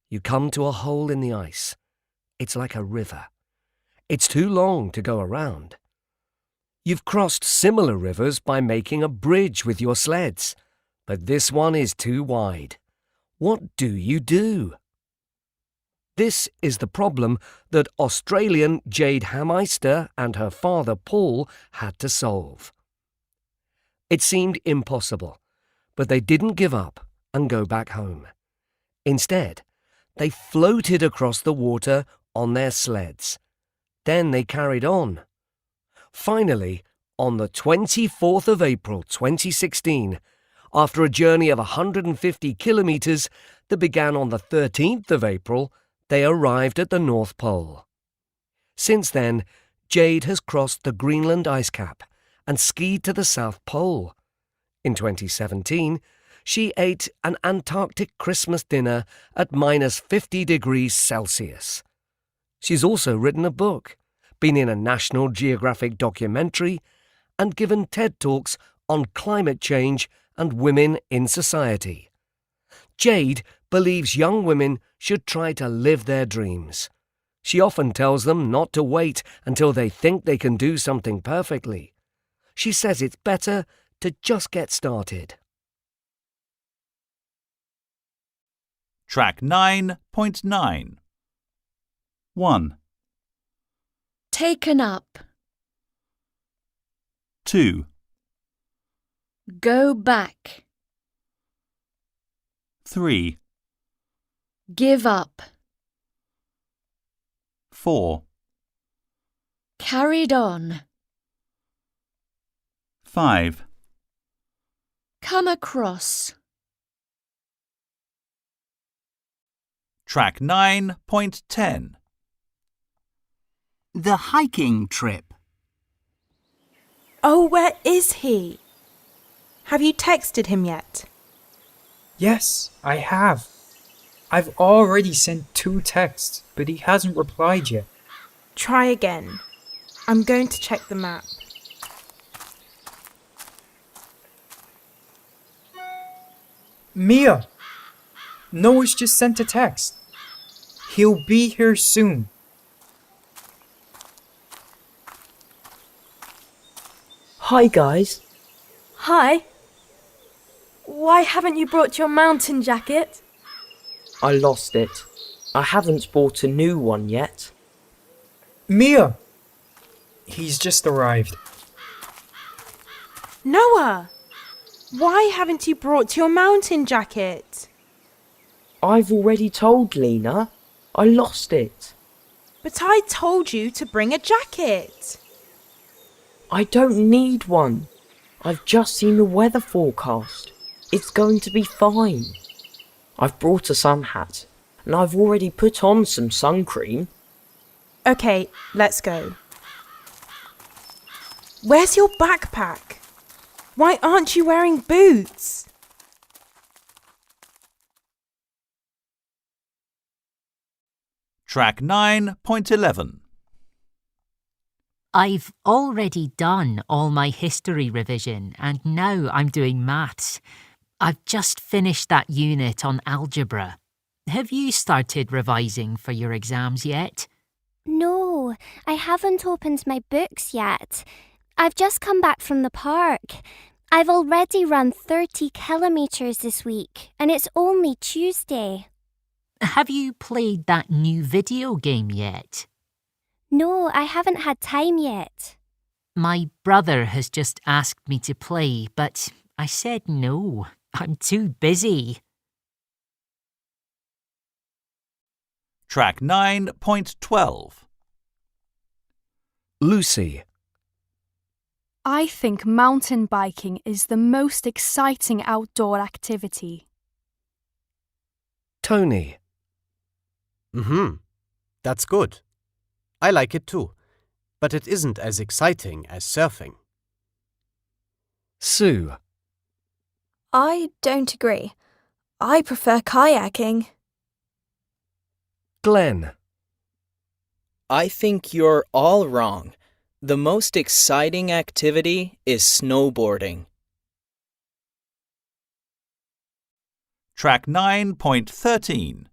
You come to a hole in the ice. It's like a river. It's too long to go around. You've crossed similar rivers by making a bridge with your sleds, but this one is too wide. What do you do? This is the problem that Australian Jade Hameister and her father Paul had to solve. It seemed impossible, but they didn't give up and go back home. Instead, they floated across the water on their sleds. Then they carried on. Finally, on the 24th of April 2016, after a journey of 150 kilometers that began on the 13th of April, they arrived at the North Pole. Since then, Jade has crossed the Greenland ice cap and skied to the South Pole. In 2017, she ate an Antarctic Christmas dinner at minus 50 degrees Celsius. She's also written a book, been in a National Geographic documentary, and given TED Talks on climate change and women in society. Jade believes young women should try to live their dreams. She often tells them not to wait until they think they can do something perfectly. She says it's better to just get started.
Track 9.9. 1,
Taken up.
2,
Go back.
3,
Give up.
4.
Carried on.
5.
Come across.
Track 9.10.
The hiking trip.
Oh, where is he? Have you texted him yet?
Yes, I have. I've already sent 2 texts, but he hasn't replied yet.
Try again. I'm going to check the map.
Mia! Noah's just sent a text. He'll be here soon.
Hi, guys.
Hi. Why haven't you brought your mountain jacket?
I lost it. I haven't bought a new one yet.
Mia! He's just arrived.
Noah! Why haven't you brought your mountain jacket?
I've already told Lena. I lost it.
But I told you to bring a jacket.
I don't need one. I've just seen the weather forecast. It's going to be fine. I've brought a sun hat, and I've already put on some sun cream.
Okay, let's go. Where's your backpack? Why aren't you wearing boots?
Track 9.11.
I've already done all my history revision and now I'm doing maths. I've just finished that unit on algebra. Have you started revising for your exams yet?
No, I haven't opened my books yet. I've just come back from the park. I've already run 30 kilometres this week and it's only Tuesday.
Have you played that new video game yet?
No, I haven't had time yet.
My brother has just asked me to play, but I said no. I'm too busy.
Track 9.12.
Lucy.
I think mountain biking is the most exciting outdoor activity.
Tony.
That's good. I like it too, but it isn't as exciting as surfing.
Sue.
I don't agree. I prefer kayaking.
Glenn.
I think you're all wrong. The most exciting activity is snowboarding.
Track 9.13.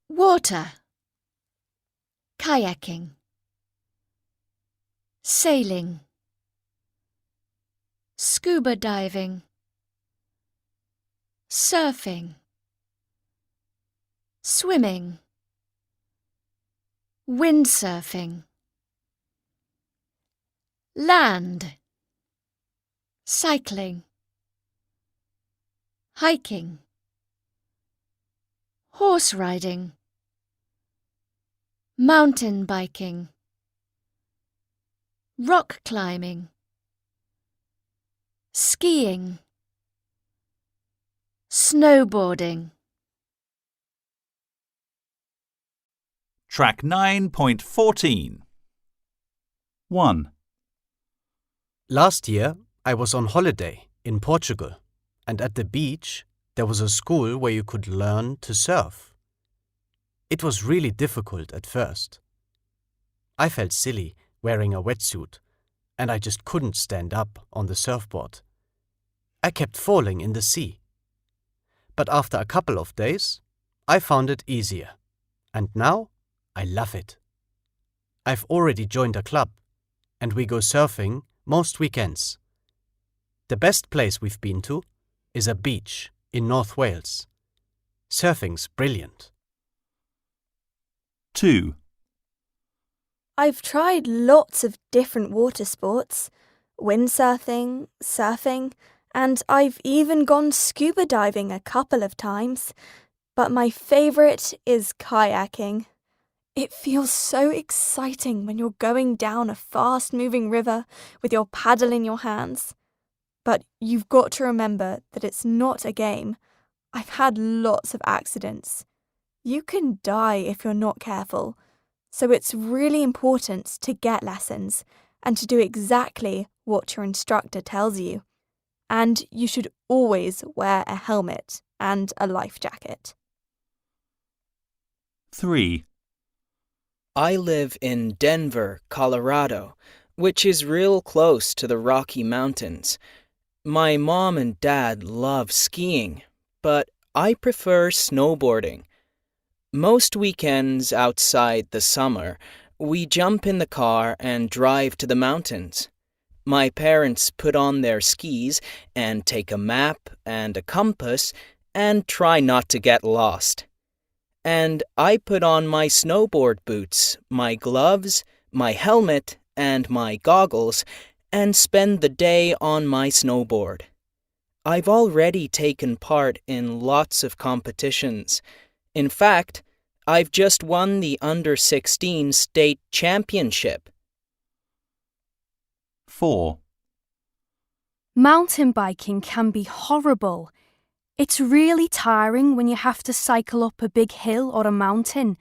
Water. Kayaking. Sailing. Scuba diving. Surfing. Swimming. Windsurfing. Land. Cycling. Hiking. Horse riding. Mountain biking. Rock climbing. Skiing. Snowboarding.
Track 9.14. 1.
Last year, I was on holiday in Portugal, and at the beach, there was a school where you could learn to surf. It was really difficult at first. I felt silly wearing a wetsuit, and I just couldn't stand up on the surfboard. I kept falling in the sea. But after a couple of days, I found it easier, and now I love it. I've already joined a club, and we go surfing most weekends. The best place we've been to is a beach in North Wales. Surfing's brilliant.
2.
I've tried lots of different water sports, windsurfing, surfing, and I've even gone scuba diving a couple of times. But my favourite is kayaking. It feels so exciting when you're going down a fast-moving river with your paddle in your hands. But you've got to remember that it's not a game. I've had lots of accidents. You can die if you're not careful. So it's really important to get lessons and to do exactly what your instructor tells you. And you should always wear a helmet and a life jacket.
3.
I live in Denver, Colorado, which is real close to the Rocky Mountains. My mom and dad love skiing, but I prefer snowboarding. Most weekends outside the summer, we jump in the car and drive to the mountains. My parents put on their skis and take a map and a compass and try not to get lost. And I put on my snowboard boots, my gloves, my helmet, and my goggles and spend the day on my snowboard. I've already taken part in lots of competitions. In fact, I've just won the Under-16 state championship.
4.
Mountain biking can be horrible. It's really tiring when you have to cycle up a big hill or a mountain.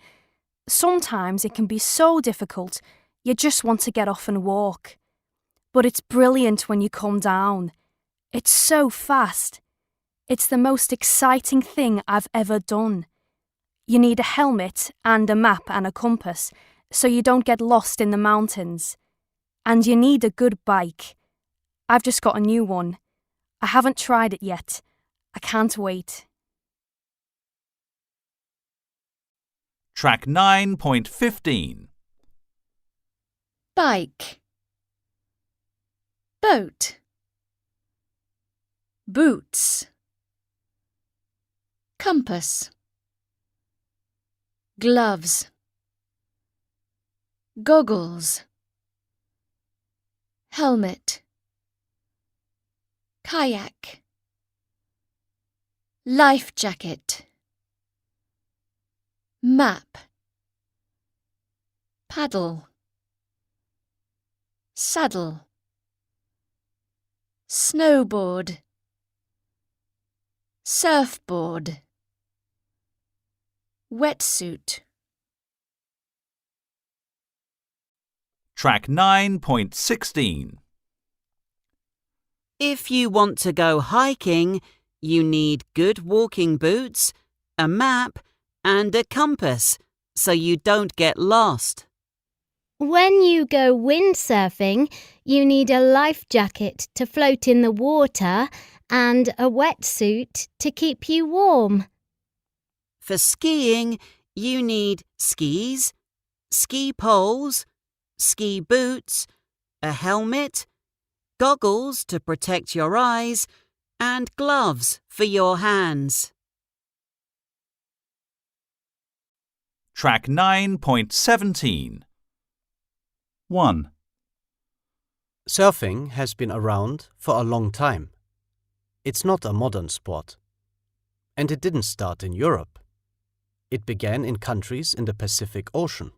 Sometimes it can be so difficult, you just want to get off and walk. But it's brilliant when you come down. It's so fast. It's the most exciting thing I've ever done. You need a helmet and a map and a compass so you don't get lost in the mountains. And you need a good bike. I've just got a new one. I haven't tried it yet. I can't wait.
Track 9.15.
Bike. Boat. Boots. Compass. Gloves. Goggles. Helmet. Kayak. Life jacket. Map. Paddle. Saddle. Snowboard. Surfboard. Wetsuit.
Track 9.16.
If you want to go hiking, you need good walking boots, a map, and a compass so you don't get lost.
When you go windsurfing, you need a life jacket to float in the water and a wetsuit to keep you warm.
For skiing, you need skis, ski poles, ski boots, a helmet, goggles to protect your eyes, and gloves for your hands.
Track 9.17. 1.
Surfing has been around for a long time. It's not a modern sport. And it didn't start in Europe. It began in countries in the Pacific Ocean.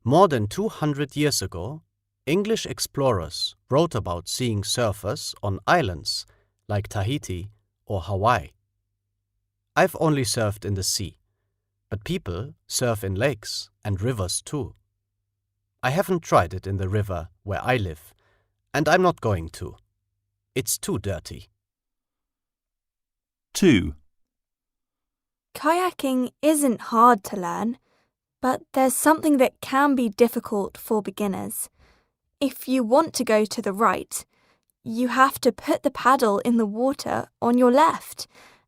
More than 200 years ago, English explorers wrote about seeing surfers on islands like Tahiti or Hawaii. I've only surfed in the sea, but people surf in lakes and rivers too. I haven't tried it in the river where I live, and I'm not going to. It's too dirty.
2.
Kayaking isn't hard to learn, but there's something that can be difficult for beginners. If you want to go to the right, you have to put the paddle in the water on your left,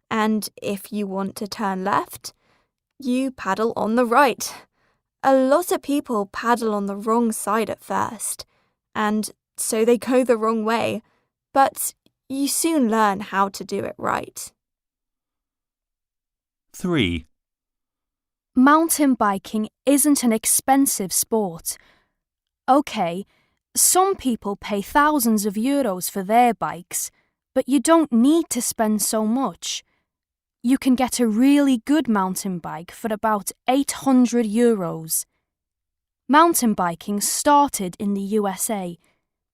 and if you want to turn left, you paddle on the right. A lot of people paddle on the wrong side at first, and so they go the wrong way, but you soon learn how to do it right.
3.
Mountain biking isn't an expensive sport. OK, some people pay thousands of euros for their bikes, but you don't need to spend so much. you can get a really good mountain bike for about €800. Mountain biking started in the USA,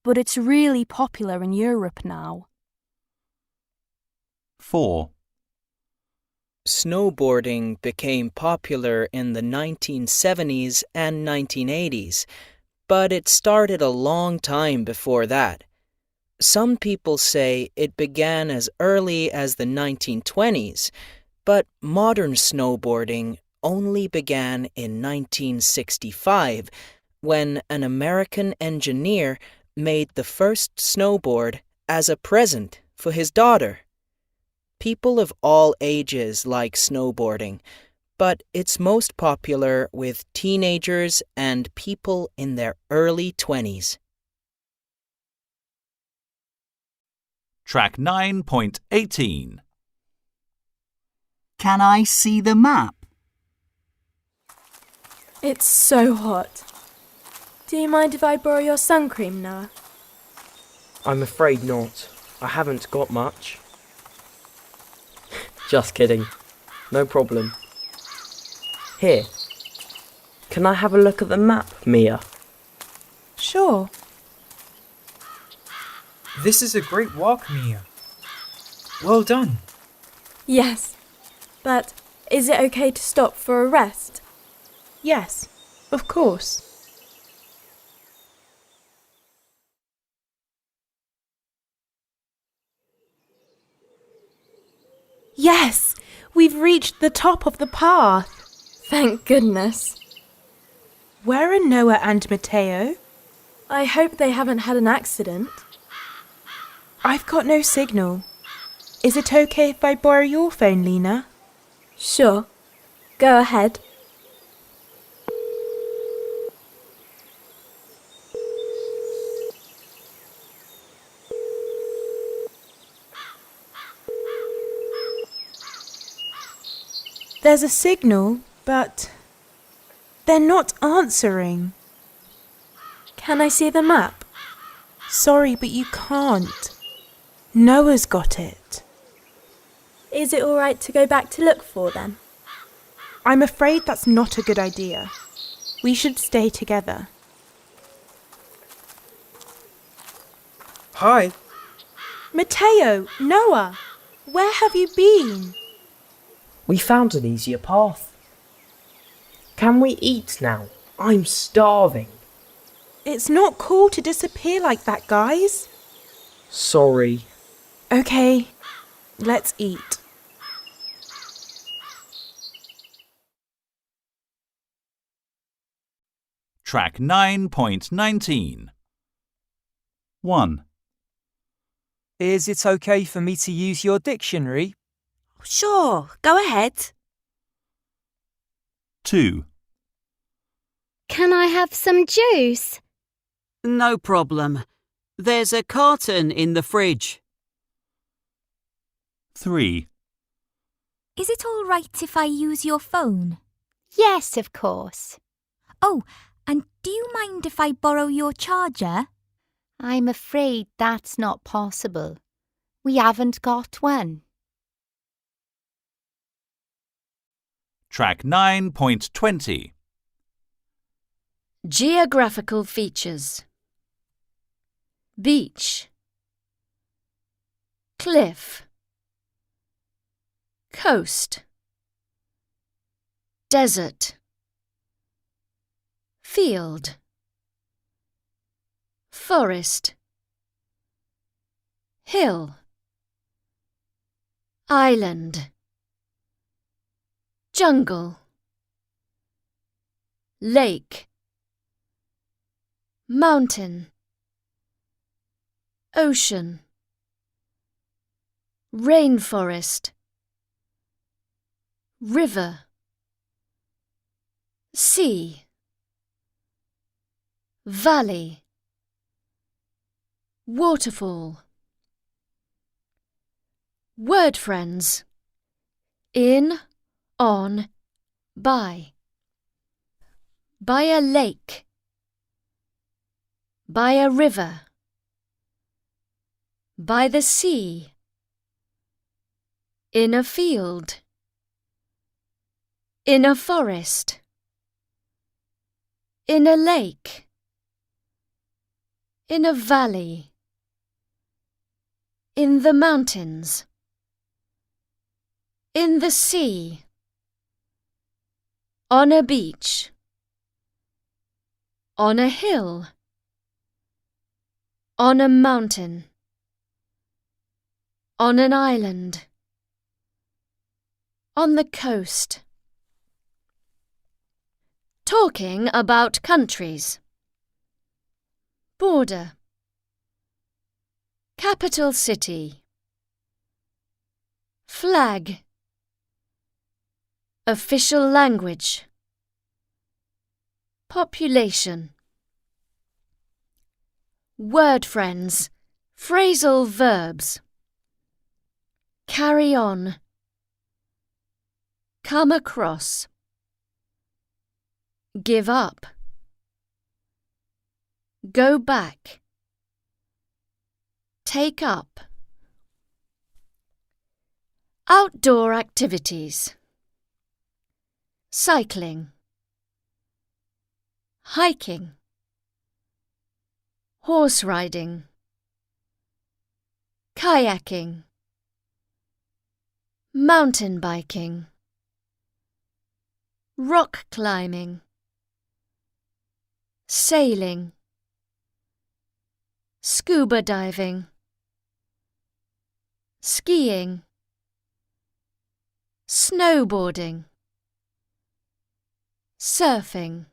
but it's really popular in Europe now.
4.
Snowboarding became popular in the 1970s and 1980s, but it started a long time before that. Some people say it began as early as the 1920s, but modern snowboarding only began in 1965 when an American engineer made the first snowboard as a present for his daughter. People of all ages like snowboarding, but it's most popular with teenagers and people in their early 20s.
Track 9.18.
Can I see the map?
It's so hot. Do you mind if I borrow your sun cream, Noah?
I'm afraid not. I haven't got much. Just kidding. No problem. Here. Can I have a look at the map, Mia?
Sure.
This is a great walk, Mia. Well done.
Yes. But is it okay to stop for a rest? Yes, of course. Yes! We've reached the top of the path. Thank goodness. Where are Noah and Matteo? I hope they haven't had an accident. I've got no signal. Is it okay if I borrow your phone, Lena?
Sure. Go ahead.
There's a signal, but they're not answering.
Can I see the map?
Sorry, but you can't. Noah's got it.
Is it all right to go back to look for them?
I'm afraid that's not a good idea. We should stay together.
Hi.
Matteo, Noah, where have you been?
We found an easier path. Can we eat now? I'm starving.
It's not cool to disappear like that, guys.
Sorry.
Okay, let's eat.
Track 9.19. 1.
Is it okay for me to use your dictionary?
Sure, go ahead.
2.
Can I have some juice?
No problem. There's a carton in the fridge.
3.
Is it all right if I use your phone?
Yes, of course.
Oh, and do you mind if I borrow your charger?
I'm afraid that's not possible. We haven't got one.
Track 9.20.
Geographical features. Beach. Cliff. Coast. Desert. Field. Forest. Hill. Island. Jungle. Lake. Mountain. Ocean. Rainforest. River. Sea. Valley. Waterfall. Word friends. In, on, by. By a lake. By a river. By the sea. In a field. In a forest. In a lake. In a valley. In the mountains. In the sea. On a beach. On a hill. On a mountain. On an island. On the coast. Talking about countries. Border. Capital city. Flag. Official language. Population. Word friends. Phrasal verbs. Carry on. Come across. Give up. Go back. Take up. Outdoor activities. Cycling. Hiking. Horse riding. Kayaking. Mountain biking. Rock climbing. Sailing. Scuba diving. Skiing. Snowboarding. Surfing.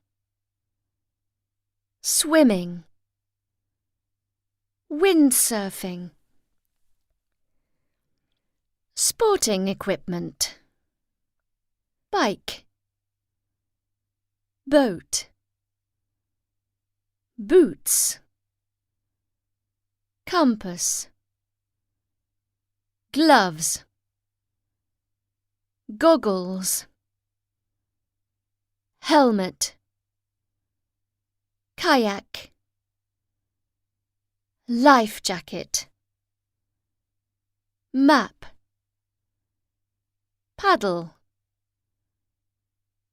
Swimming. Windsurfing. Sporting equipment. Bike. Boat. Boots. Compass. Gloves. Goggles. Helmet. Kayak. Life jacket. Map. Paddle.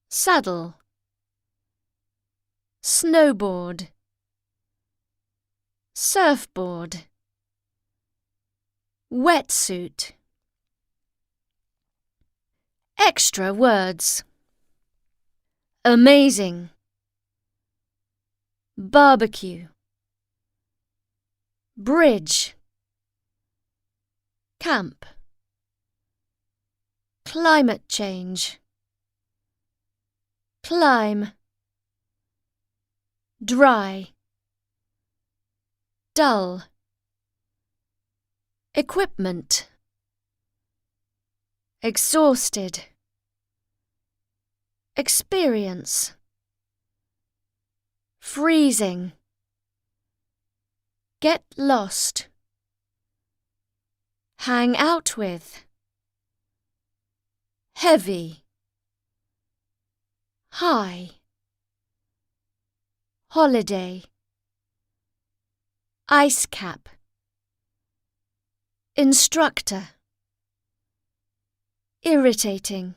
Saddle. Snowboard. Surfboard. Wetsuit. Extra words. Amazing. Barbecue. Bridge. Camp. Climate change. Climb. Dry. Dull. Equipment. Exhausted. Experience. Freezing. Get lost. Hang out with. Heavy. High. Holiday. Ice cap. Instructor. Irritating.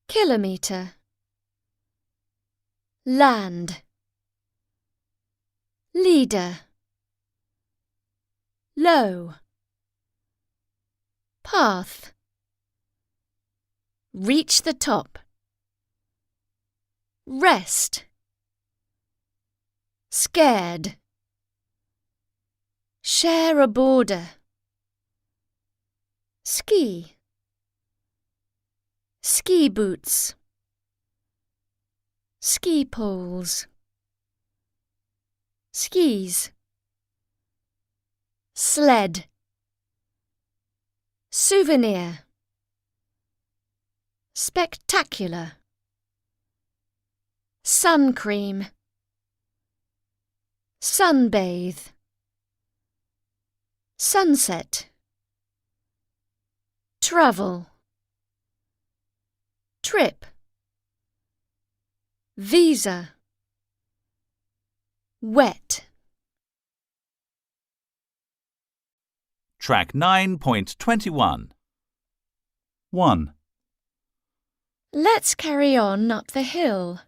Kilometer. Land. Leader. Low. Path. Reach the top. Rest. Scared. Share a border. Ski. Ski boots. Ski poles. Skis. Sled. Souvenir. Spectacular. Sun cream. Sunbathe. Sunset. Travel. Trip. Visa. Wet.
Track 9.21. 1.
Let's carry on up the hill.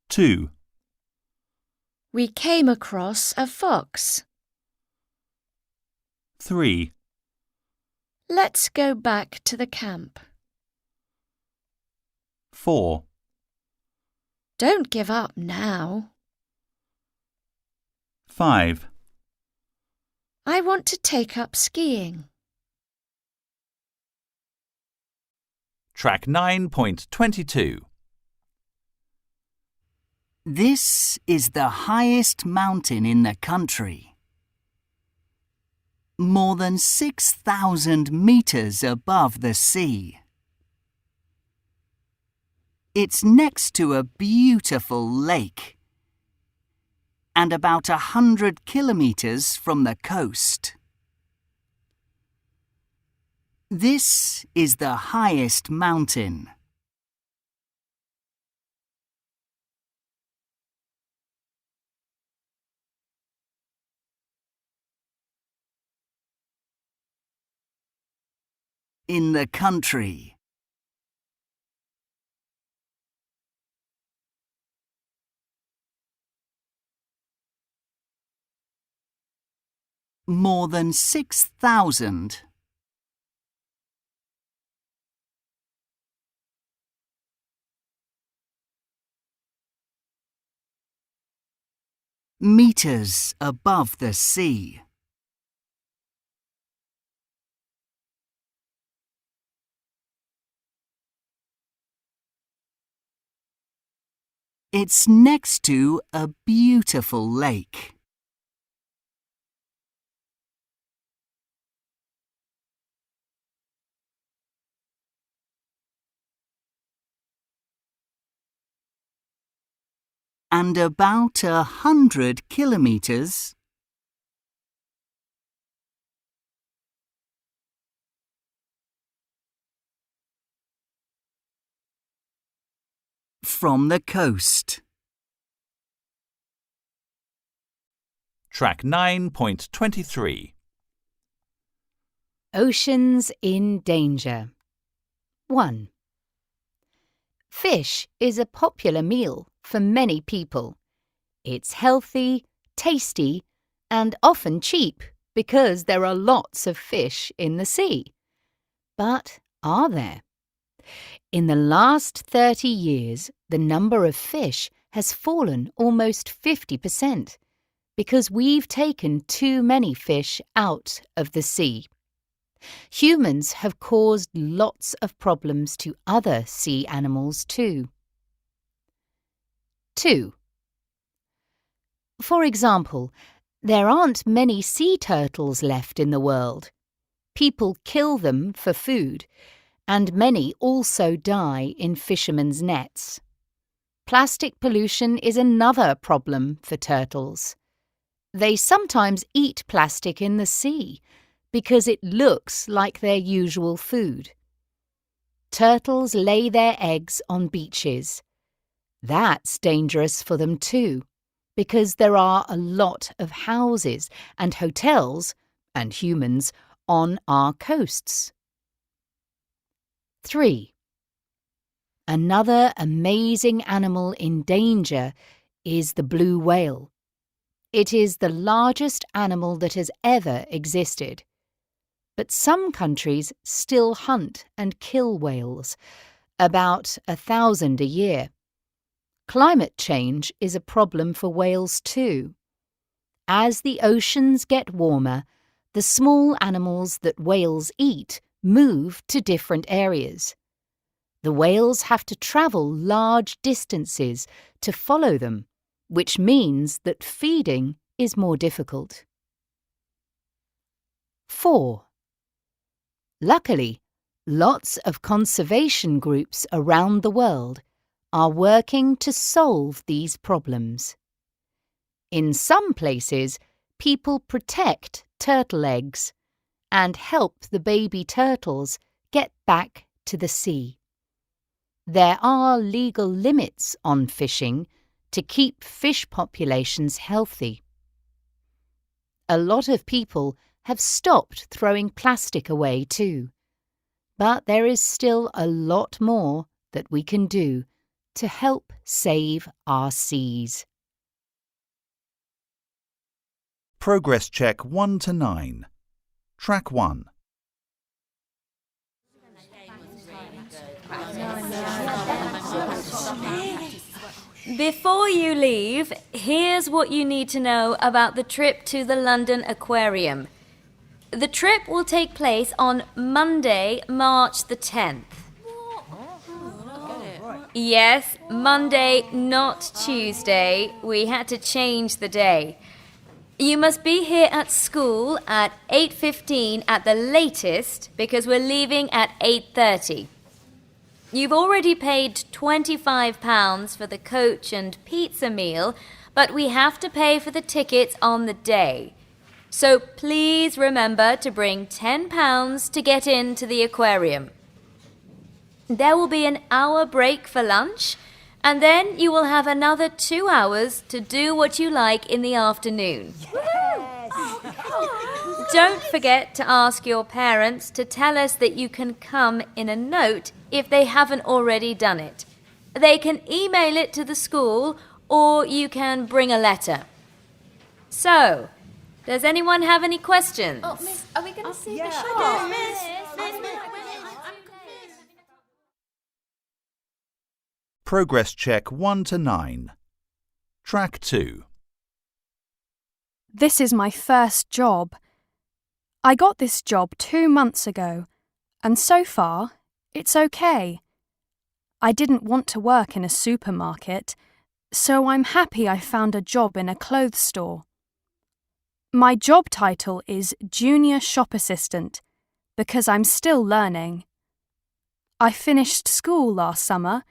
2.
We came across a fox.
3.
Let's go back to the camp.
4.
Don't give up now.
5.
I want to take up skiing.
Track 9.22.
This is the highest mountain in the country. More than 6,000 meters above the sea. It's next to a beautiful lake and about 100 kilometers from the coast. This is the highest mountain. In the country. More than 6,000. Meters above the sea. It's next to a beautiful lake. And about 100 kilometers from the coast.
Track 9.23.
Oceans in danger. 1. Fish is a popular meal for many people. It's healthy, tasty, and often cheap because there are lots of fish in the sea. But are there? In the last 30 years, the number of fish has fallen almost 50% because we've taken too many fish out of the sea. Humans have caused lots of problems to other sea animals too. 2. For example, there aren't many sea turtles left in the world. People kill them for food, and many also die in fishermen's nets. Plastic pollution is another problem for turtles. They sometimes eat plastic in the sea because it looks like their usual food. Turtles lay their eggs on beaches. That's dangerous for them too, because there are a lot of houses and hotels and humans on our coasts. 3. Another amazing animal in danger is the blue whale. It is the largest animal that has ever existed. But some countries still hunt and kill whales, about 1,000 a year. Climate change is a problem for whales too. As the oceans get warmer, the small animals that whales eat move to different areas. The whales have to travel large distances to follow them, which means that feeding is more difficult. 4. Luckily, lots of conservation groups around the world are working to solve these problems. In some places, people protect turtle eggs and help the baby turtles get back to the sea. There are legal limits on fishing to keep fish populations healthy. A lot of people have stopped throwing plastic away too. But there is still a lot more that we can do to help save our seas.
Progress check 1 to 9. Track 1.
Before you leave, here's what you need to know about the trip to the London Aquarium. The trip will take place on Monday, March the 10th. Yes, Monday, not Tuesday. We had to change the day. You must be here at school at 8:15 at the latest because we're leaving at 8:30. You've already paid £25 for the coach and pizza meal, but we have to pay for the tickets on the day. So please remember to bring £10 to get into the aquarium. There will be an hour break for lunch, and then you will have another 2 hours to do what you like in the afternoon. Don't forget to ask your parents to tell us that you can come in a note if they haven't already done it. They can email it to the school or you can bring a letter. So, does anyone have any questions?
Oh, Miss, are we going to see the shadow?
Progress check 1 to 9. Track 2.
This is my first job. I got this job 2 months ago, and so far, it's okay. I didn't want to work in a supermarket, so I'm happy I found a job in a clothes store. My job title is Junior Shop Assistant because I'm still learning. I finished school last summer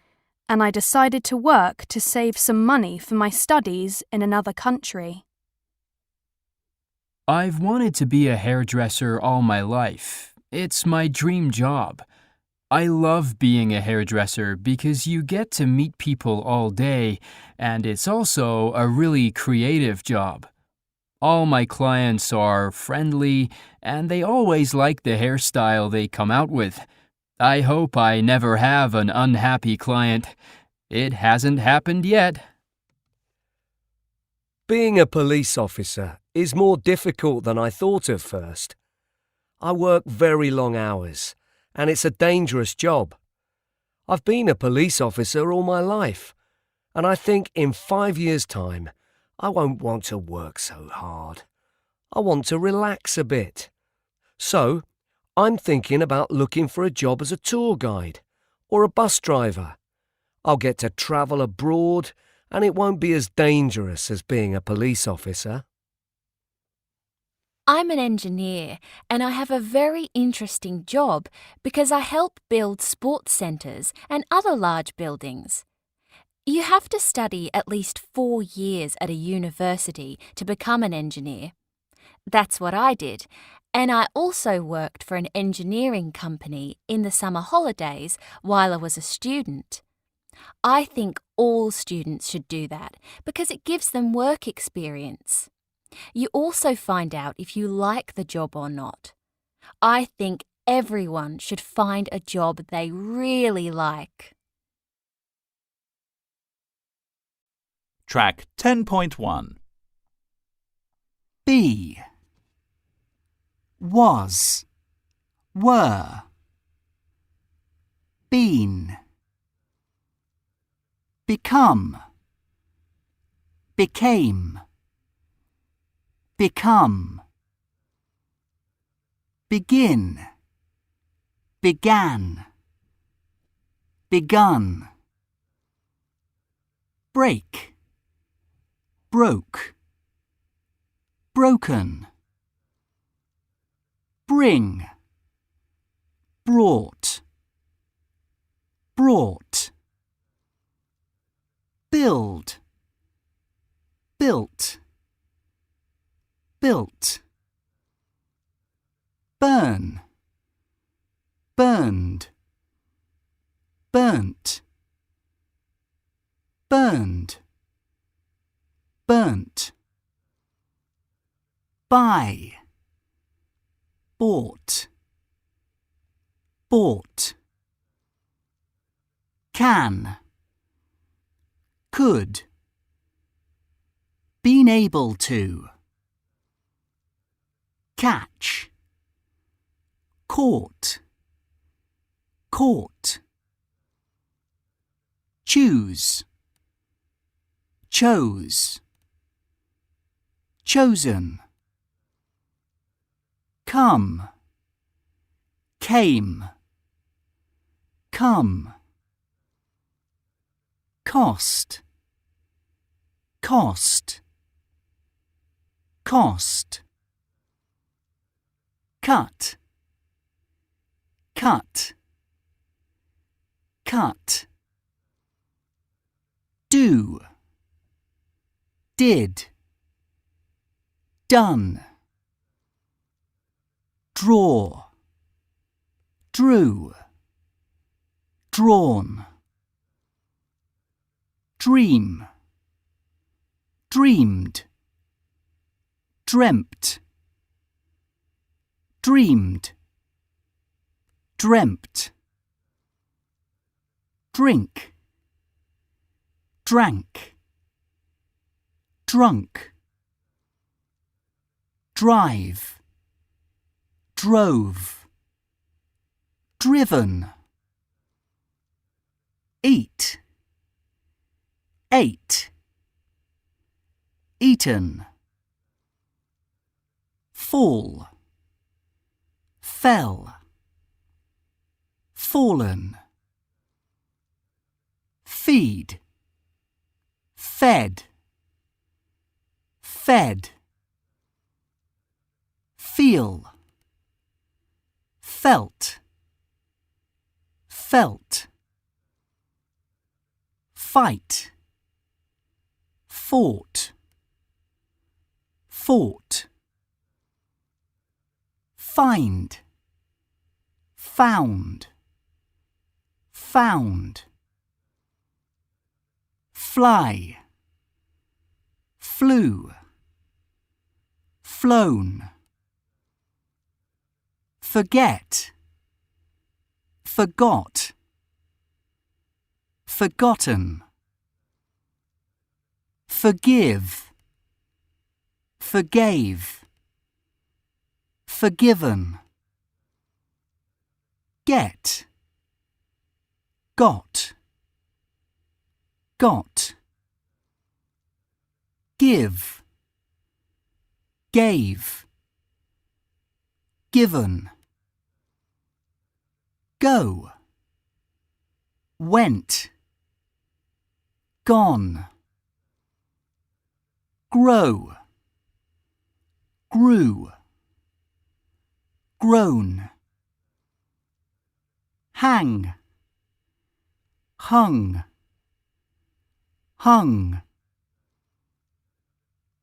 and I decided to work to save some money for my studies in another country.
I've wanted to be a hairdresser all my life. It's my dream job. I love being a hairdresser because you get to meet people all day, and it's also a really creative job. All my clients are friendly, and they always like the hairstyle they come out with. I hope I never have an unhappy client. It hasn't happened yet.
Being a police officer is more difficult than I thought at first. I work very long hours, and it's a dangerous job. I've been a police officer all my life, and I think in 5 years' time, I won't want to work so hard. I want to relax a bit. So, I'm thinking about looking for a job as a tour guide or a bus driver. I'll get to travel abroad and it won't be as dangerous as being a police officer.
I'm an engineer and I have a very interesting job because I help build sports centres and other large buildings. You have to study at least 4 years at a university to become an engineer. That's what I did, and I also worked for an engineering company in the summer holidays while I was a student. I think all students should do that because it gives them work experience. You also find out if you like the job or not. I think everyone should find a job they really like.
Track 10.1.
Be. Was. Were. Been. Become. Became. Become. Begin. Began. Begun. Break. Broke. Broken. Bring. Brought. Brought. Build. Built. Built. Burn. Burned. Burnt. Burned. Burnt. buy, bought, bought, can, could, been able to, catch, caught, caught, choose, chose, chosen, come, came, come, cost, cost, cost, cut, cut, cut, do, did, done, draw, drew, drawn, dream, dreamed, dreamt, dreamed, dreamt, drink, drank, drunk, drive, drove, driven, eat, ate, eaten, fall, fell, fallen, feed, fed, fed, feel, felt, felt, fight, fought, fought, find, found, found, fly, flew, flown, forget, forgot, forgotten, forgive, forgave, forgiven, get, got, got, give, gave, given, go, went, gone, grow, grew, grown, hang, hung, hung,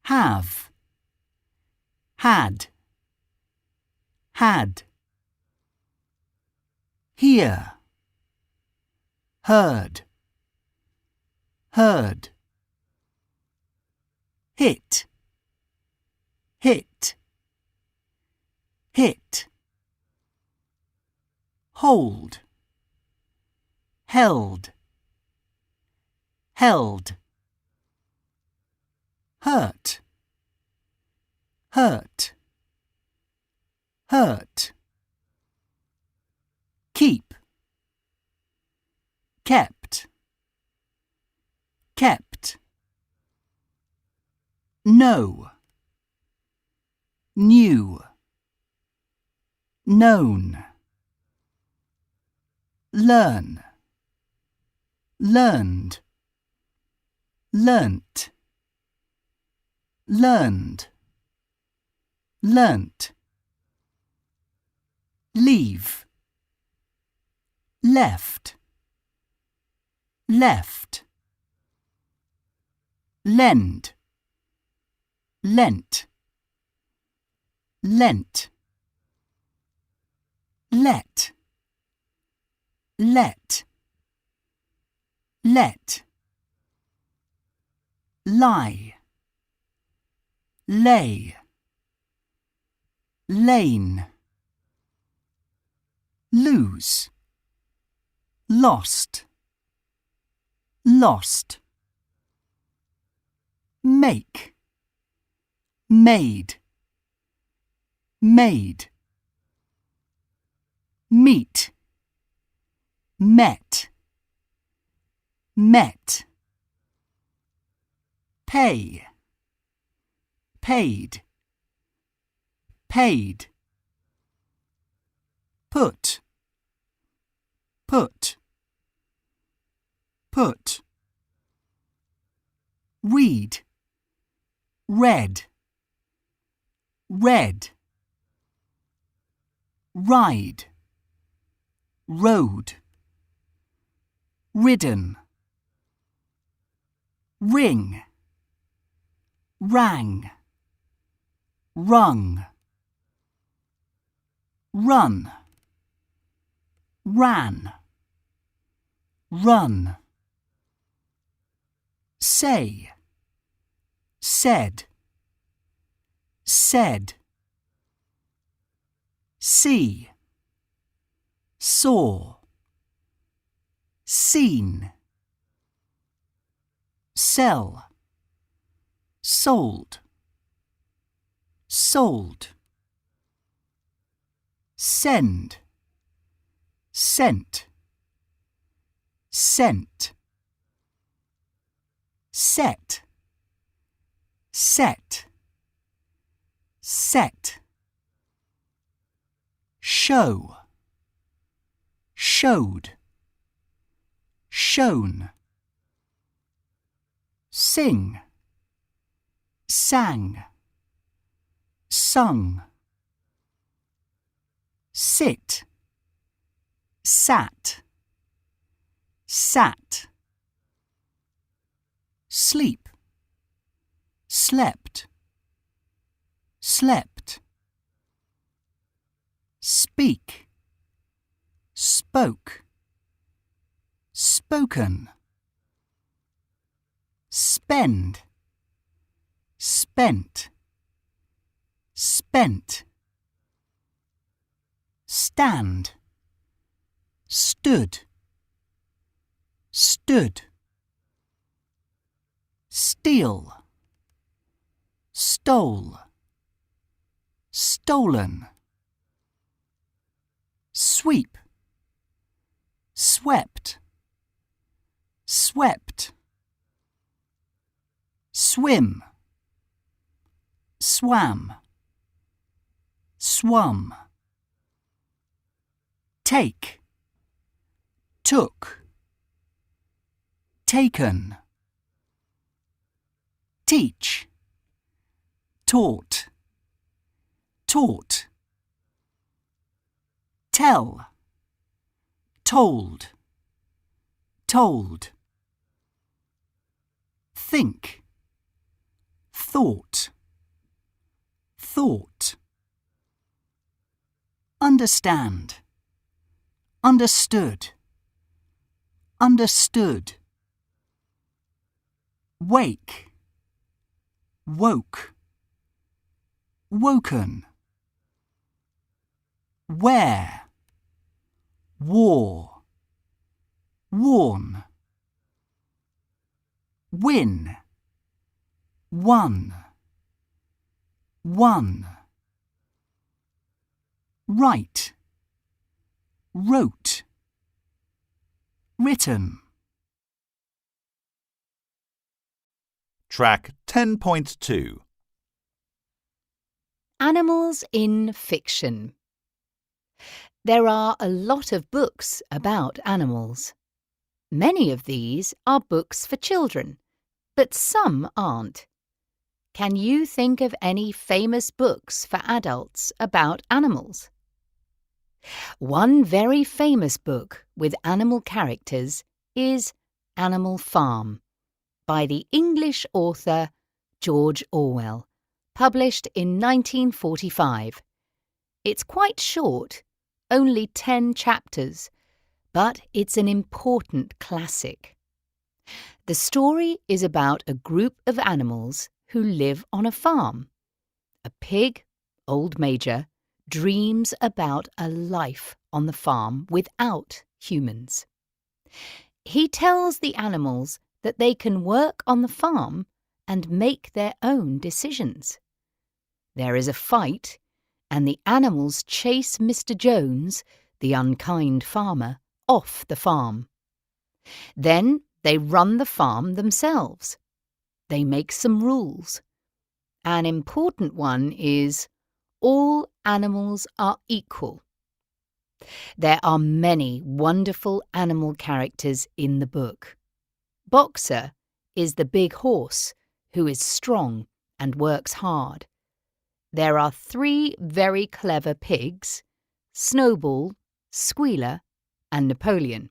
have, had, had, hear, heard, heard, hit, hit, hit, hold, held, held, hurt, hurt, hurt, keep, kept, kept, know, knew, known, learn, learned, learnt, learned, learnt, leave, left, left, lend, lent, lent, let, let, let, lie, lay, lane, lose, lost, lost, make, made, made, meet, met, met, pay, paid, paid, put, put, put, read, read, read, ride, road, ridden, ring, rang, rung, run, ran, run, say, said, said, see, saw, seen, sell, sold, sold, send, sent, sent, set, set, set, show, showed, shown, sing, sang, sung, sit, sat, sat, sleep, slept, slept, speak, spoke, spoken, spend, spent, spent, stand, stood, stood, steal, stole, stolen, sweep, swept, swept, swim, swam, swum, take, took, taken, teach, taught, taught, tell, told, told, think, thought, thought, understand, understood, understood, wake, woke, woken, wear, wore, worn, win, won, won, write, wrote, written.
Track 10.2.
Animals in fiction. There are a lot of books about animals. Many of these are books for children, but some aren't. Can you think of any famous books for adults about animals? One very famous book with animal characters is Animal Farm by the English author George Orwell, published in 1945. It's quite short, only 10 chapters, but it's an important classic. The story is about a group of animals who live on a farm. A pig, Old Major, dreams about a life on the farm without humans. He tells the animals that they can work on the farm and make their own decisions. There is a fight, and the animals chase Mr. Jones, the unkind farmer, off the farm. Then they run the farm themselves. They make some rules. An important one is all animals are equal. There are many wonderful animal characters in the book. Boxer is the big horse who is strong and works hard. There are 3 very clever pigs, Snowball, Squealer, and Napoleon.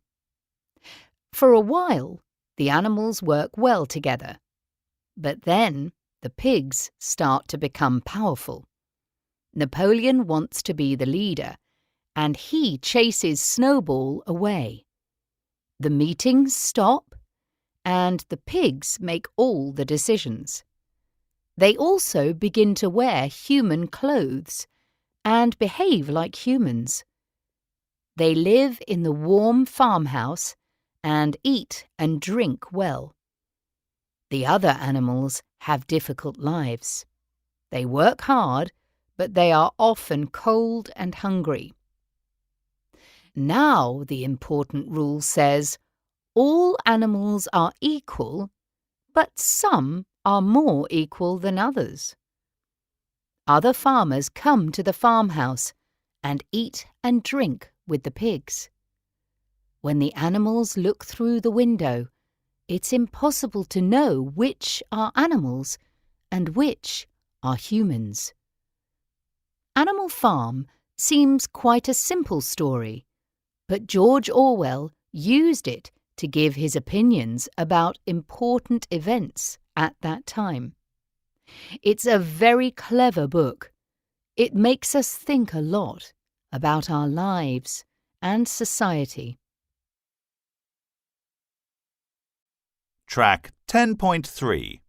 For a while, the animals work well together. But then the pigs start to become powerful. Napoleon wants to be the leader, and he chases Snowball away. The meetings stop, and the pigs make all the decisions. They also begin to wear human clothes and behave like humans. They live in the warm farmhouse and eat and drink well. The other animals have difficult lives. They work hard, but they are often cold and hungry. Now the important rule says all animals are equal, but some are more equal than others. Other farmers come to the farmhouse and eat and drink with the pigs. When the animals look through the window, it's impossible to know which are animals and which are humans. Animal Farm seems quite a simple story, but George Orwell used it to give his opinions about important events at that time. It's a very clever book. It makes us think a lot about our lives and society.
Track 10.3.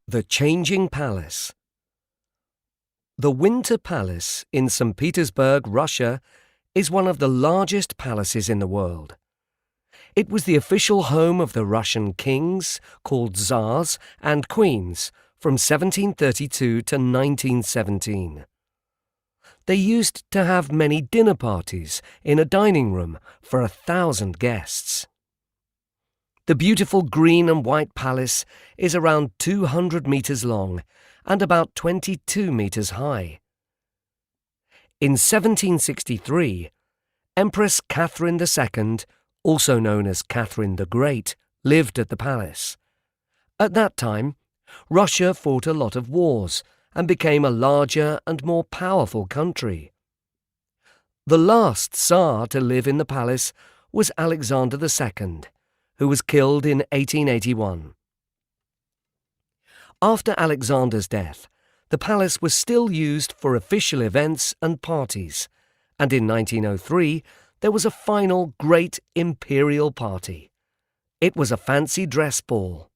The Changing Palace. The Winter Palace in St. Petersburg, Russia, is one of the largest palaces in the world. It was the official home of the Russian kings, called Tsars, and queens from 1732 to 1917. They used to have many dinner parties in a dining room for 1,000 guests. The beautiful green and white palace is around 200 meters long and about 22 meters high. In 1763, Empress Catherine II, also known as Catherine the Great, lived at the palace. At that time, Russia fought a lot of wars and became a larger and more powerful country. The last Tsar to live in the palace was Alexander II, who was killed in 1881. After Alexander's death, the palace was still used for official events and parties, and in 1903 there was a final great imperial party. It was a fancy dress ball.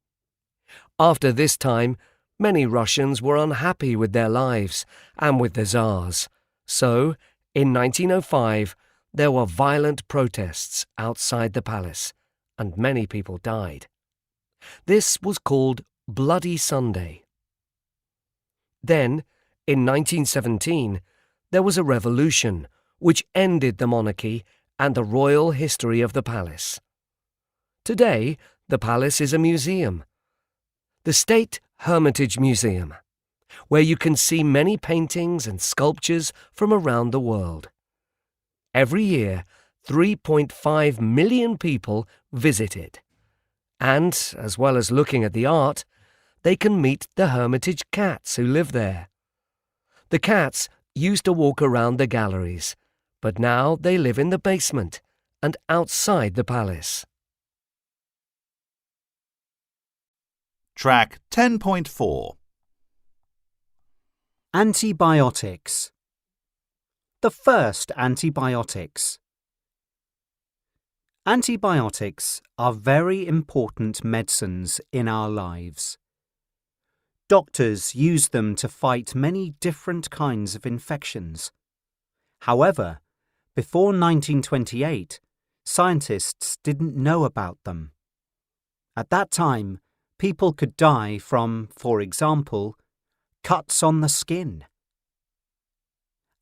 After this time, many Russians were unhappy with their lives and with the Tsars, so in 1905 there were violent protests outside the palace, and many people died. This was called Bloody Sunday. Then, in 1917, there was a revolution which ended the monarchy and the royal history of the palace. Today, the palace is a museum, the State Hermitage Museum, where you can see many paintings and sculptures from around the world. Every year, 3.5 million people visit it. And, as well as looking at the art, they can meet the Hermitage cats who live there. The cats used to walk around the galleries, but now they live in the basement and outside the palace.
Track 10.4.
Antibiotics. The first antibiotics. Antibiotics are very important medicines in our lives. Doctors use them to fight many different kinds of infections. However, before 1928, scientists didn't know about them. At that time, people could die from, for example, cuts on the skin.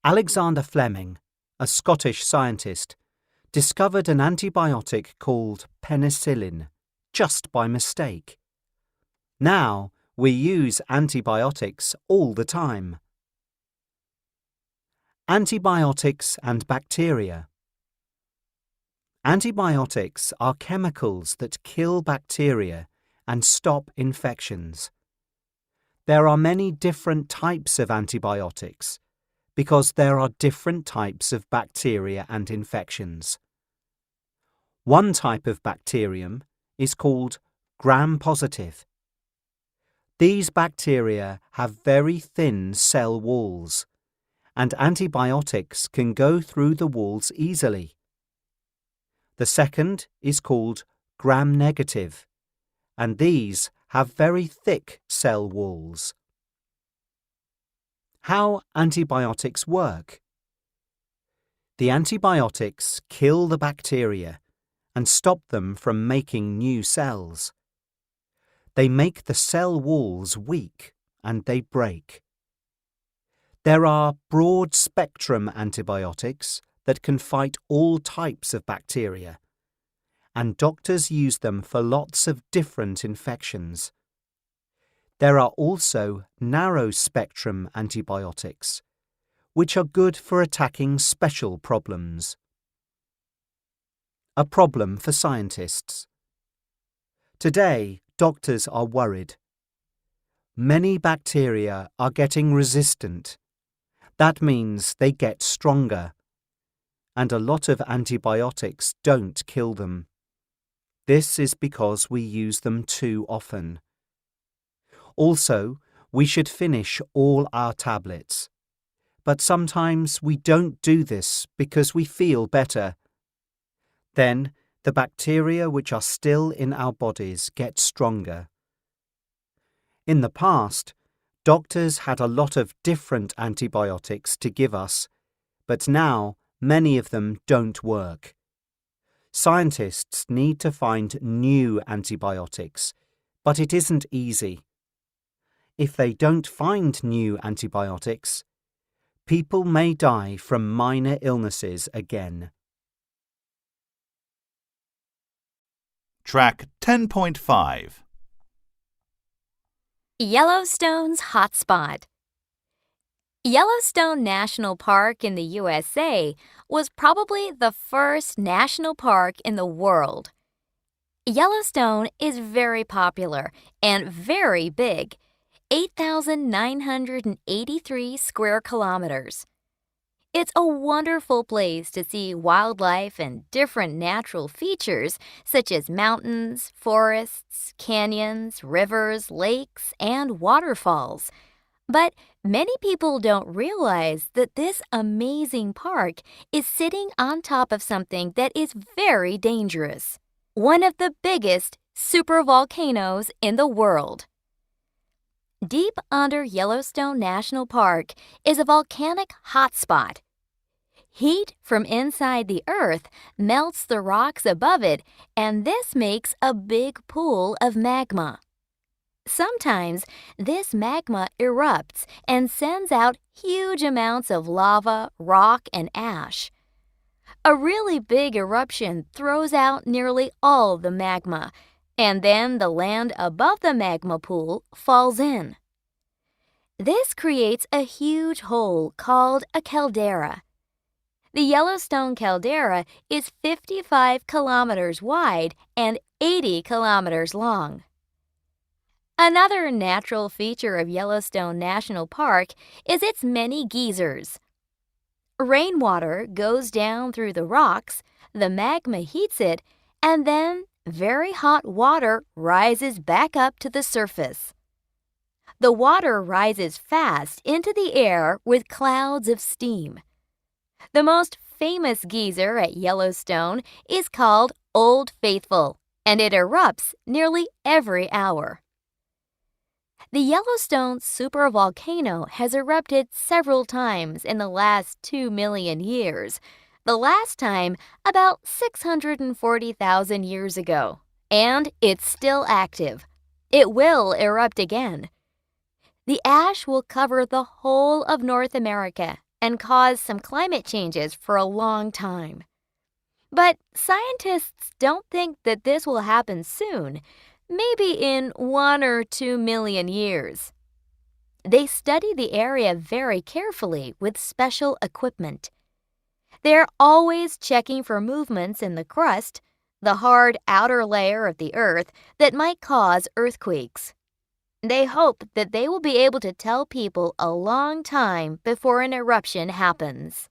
Alexander Fleming, a Scottish scientist, discovered an antibiotic called penicillin just by mistake. Now, we use antibiotics all the time. Antibiotics and Bacteria. Antibiotics are chemicals that kill bacteria and stop infections. There are many different types of antibiotics because there are different types of bacteria and infections. One type of bacterium is called gram-positive. These bacteria have very thin cell walls, and antibiotics can go through the walls easily. The second is called gram-negative, and these have very thick cell walls. How antibiotics work. The antibiotics kill the bacteria and stop them from making new cells. They make the cell walls weak and they break. There are broad-spectrum antibiotics that can fight all types of bacteria, and doctors use them for lots of different infections. There are also narrow-spectrum antibiotics, which are good for attacking special problems. A problem for scientists. Today, doctors are worried. Many bacteria are getting resistant. That means they get stronger, and a lot of antibiotics don't kill them. This is because we use them too often. Also, we should finish all our tablets. But sometimes we don't do this because we feel better. Then, the bacteria which are still in our bodies get stronger. In the past, doctors had a lot of different antibiotics to give us, but now many of them don't work. Scientists need to find new antibiotics, but it isn't easy. If they don't find new antibiotics, people may die from minor illnesses again.
Track 10.5.
Yellowstone's hotspot. Yellowstone National Park in the USA was probably the first national park in the world. Yellowstone is very popular and very big, 8,983 square kilometers. It's a wonderful place to see wildlife and different natural features such as mountains, forests, canyons, rivers, lakes, and waterfalls. But many people don't realize that this amazing park is sitting on top of something that is very dangerous, one of the biggest supervolcanoes in the world. Deep under Yellowstone National Park is a volcanic hotspot. Heat from inside the earth melts the rocks above it, and this makes a big pool of magma. Sometimes this magma erupts and sends out huge amounts of lava, rock, and ash. A really big eruption throws out nearly all the magma, and then the land above the magma pool falls in. This creates a huge hole called a caldera. The Yellowstone caldera is 55 kilometers wide and 80 kilometers long. Another natural feature of Yellowstone National Park is its many geysers. Rainwater goes down through the rocks, the magma heats it, and then very hot water rises back up to the surface. The water rises fast into the air with clouds of steam. The most famous geyser at Yellowstone is called Old Faithful, and it erupts nearly every hour. The Yellowstone supervolcano has erupted several times in the last 2 million years, the last time about 640,000 years ago, and it's still active. It will erupt again. The ash will cover the whole of North America and cause some climate changes for a long time. But scientists don't think that this will happen soon, maybe in 1 or 2 million years. They study the area very carefully with special equipment. They're always checking for movements in the crust, the hard outer layer of the Earth that might cause earthquakes. They hope that they will be able to tell people a long time before an eruption happens.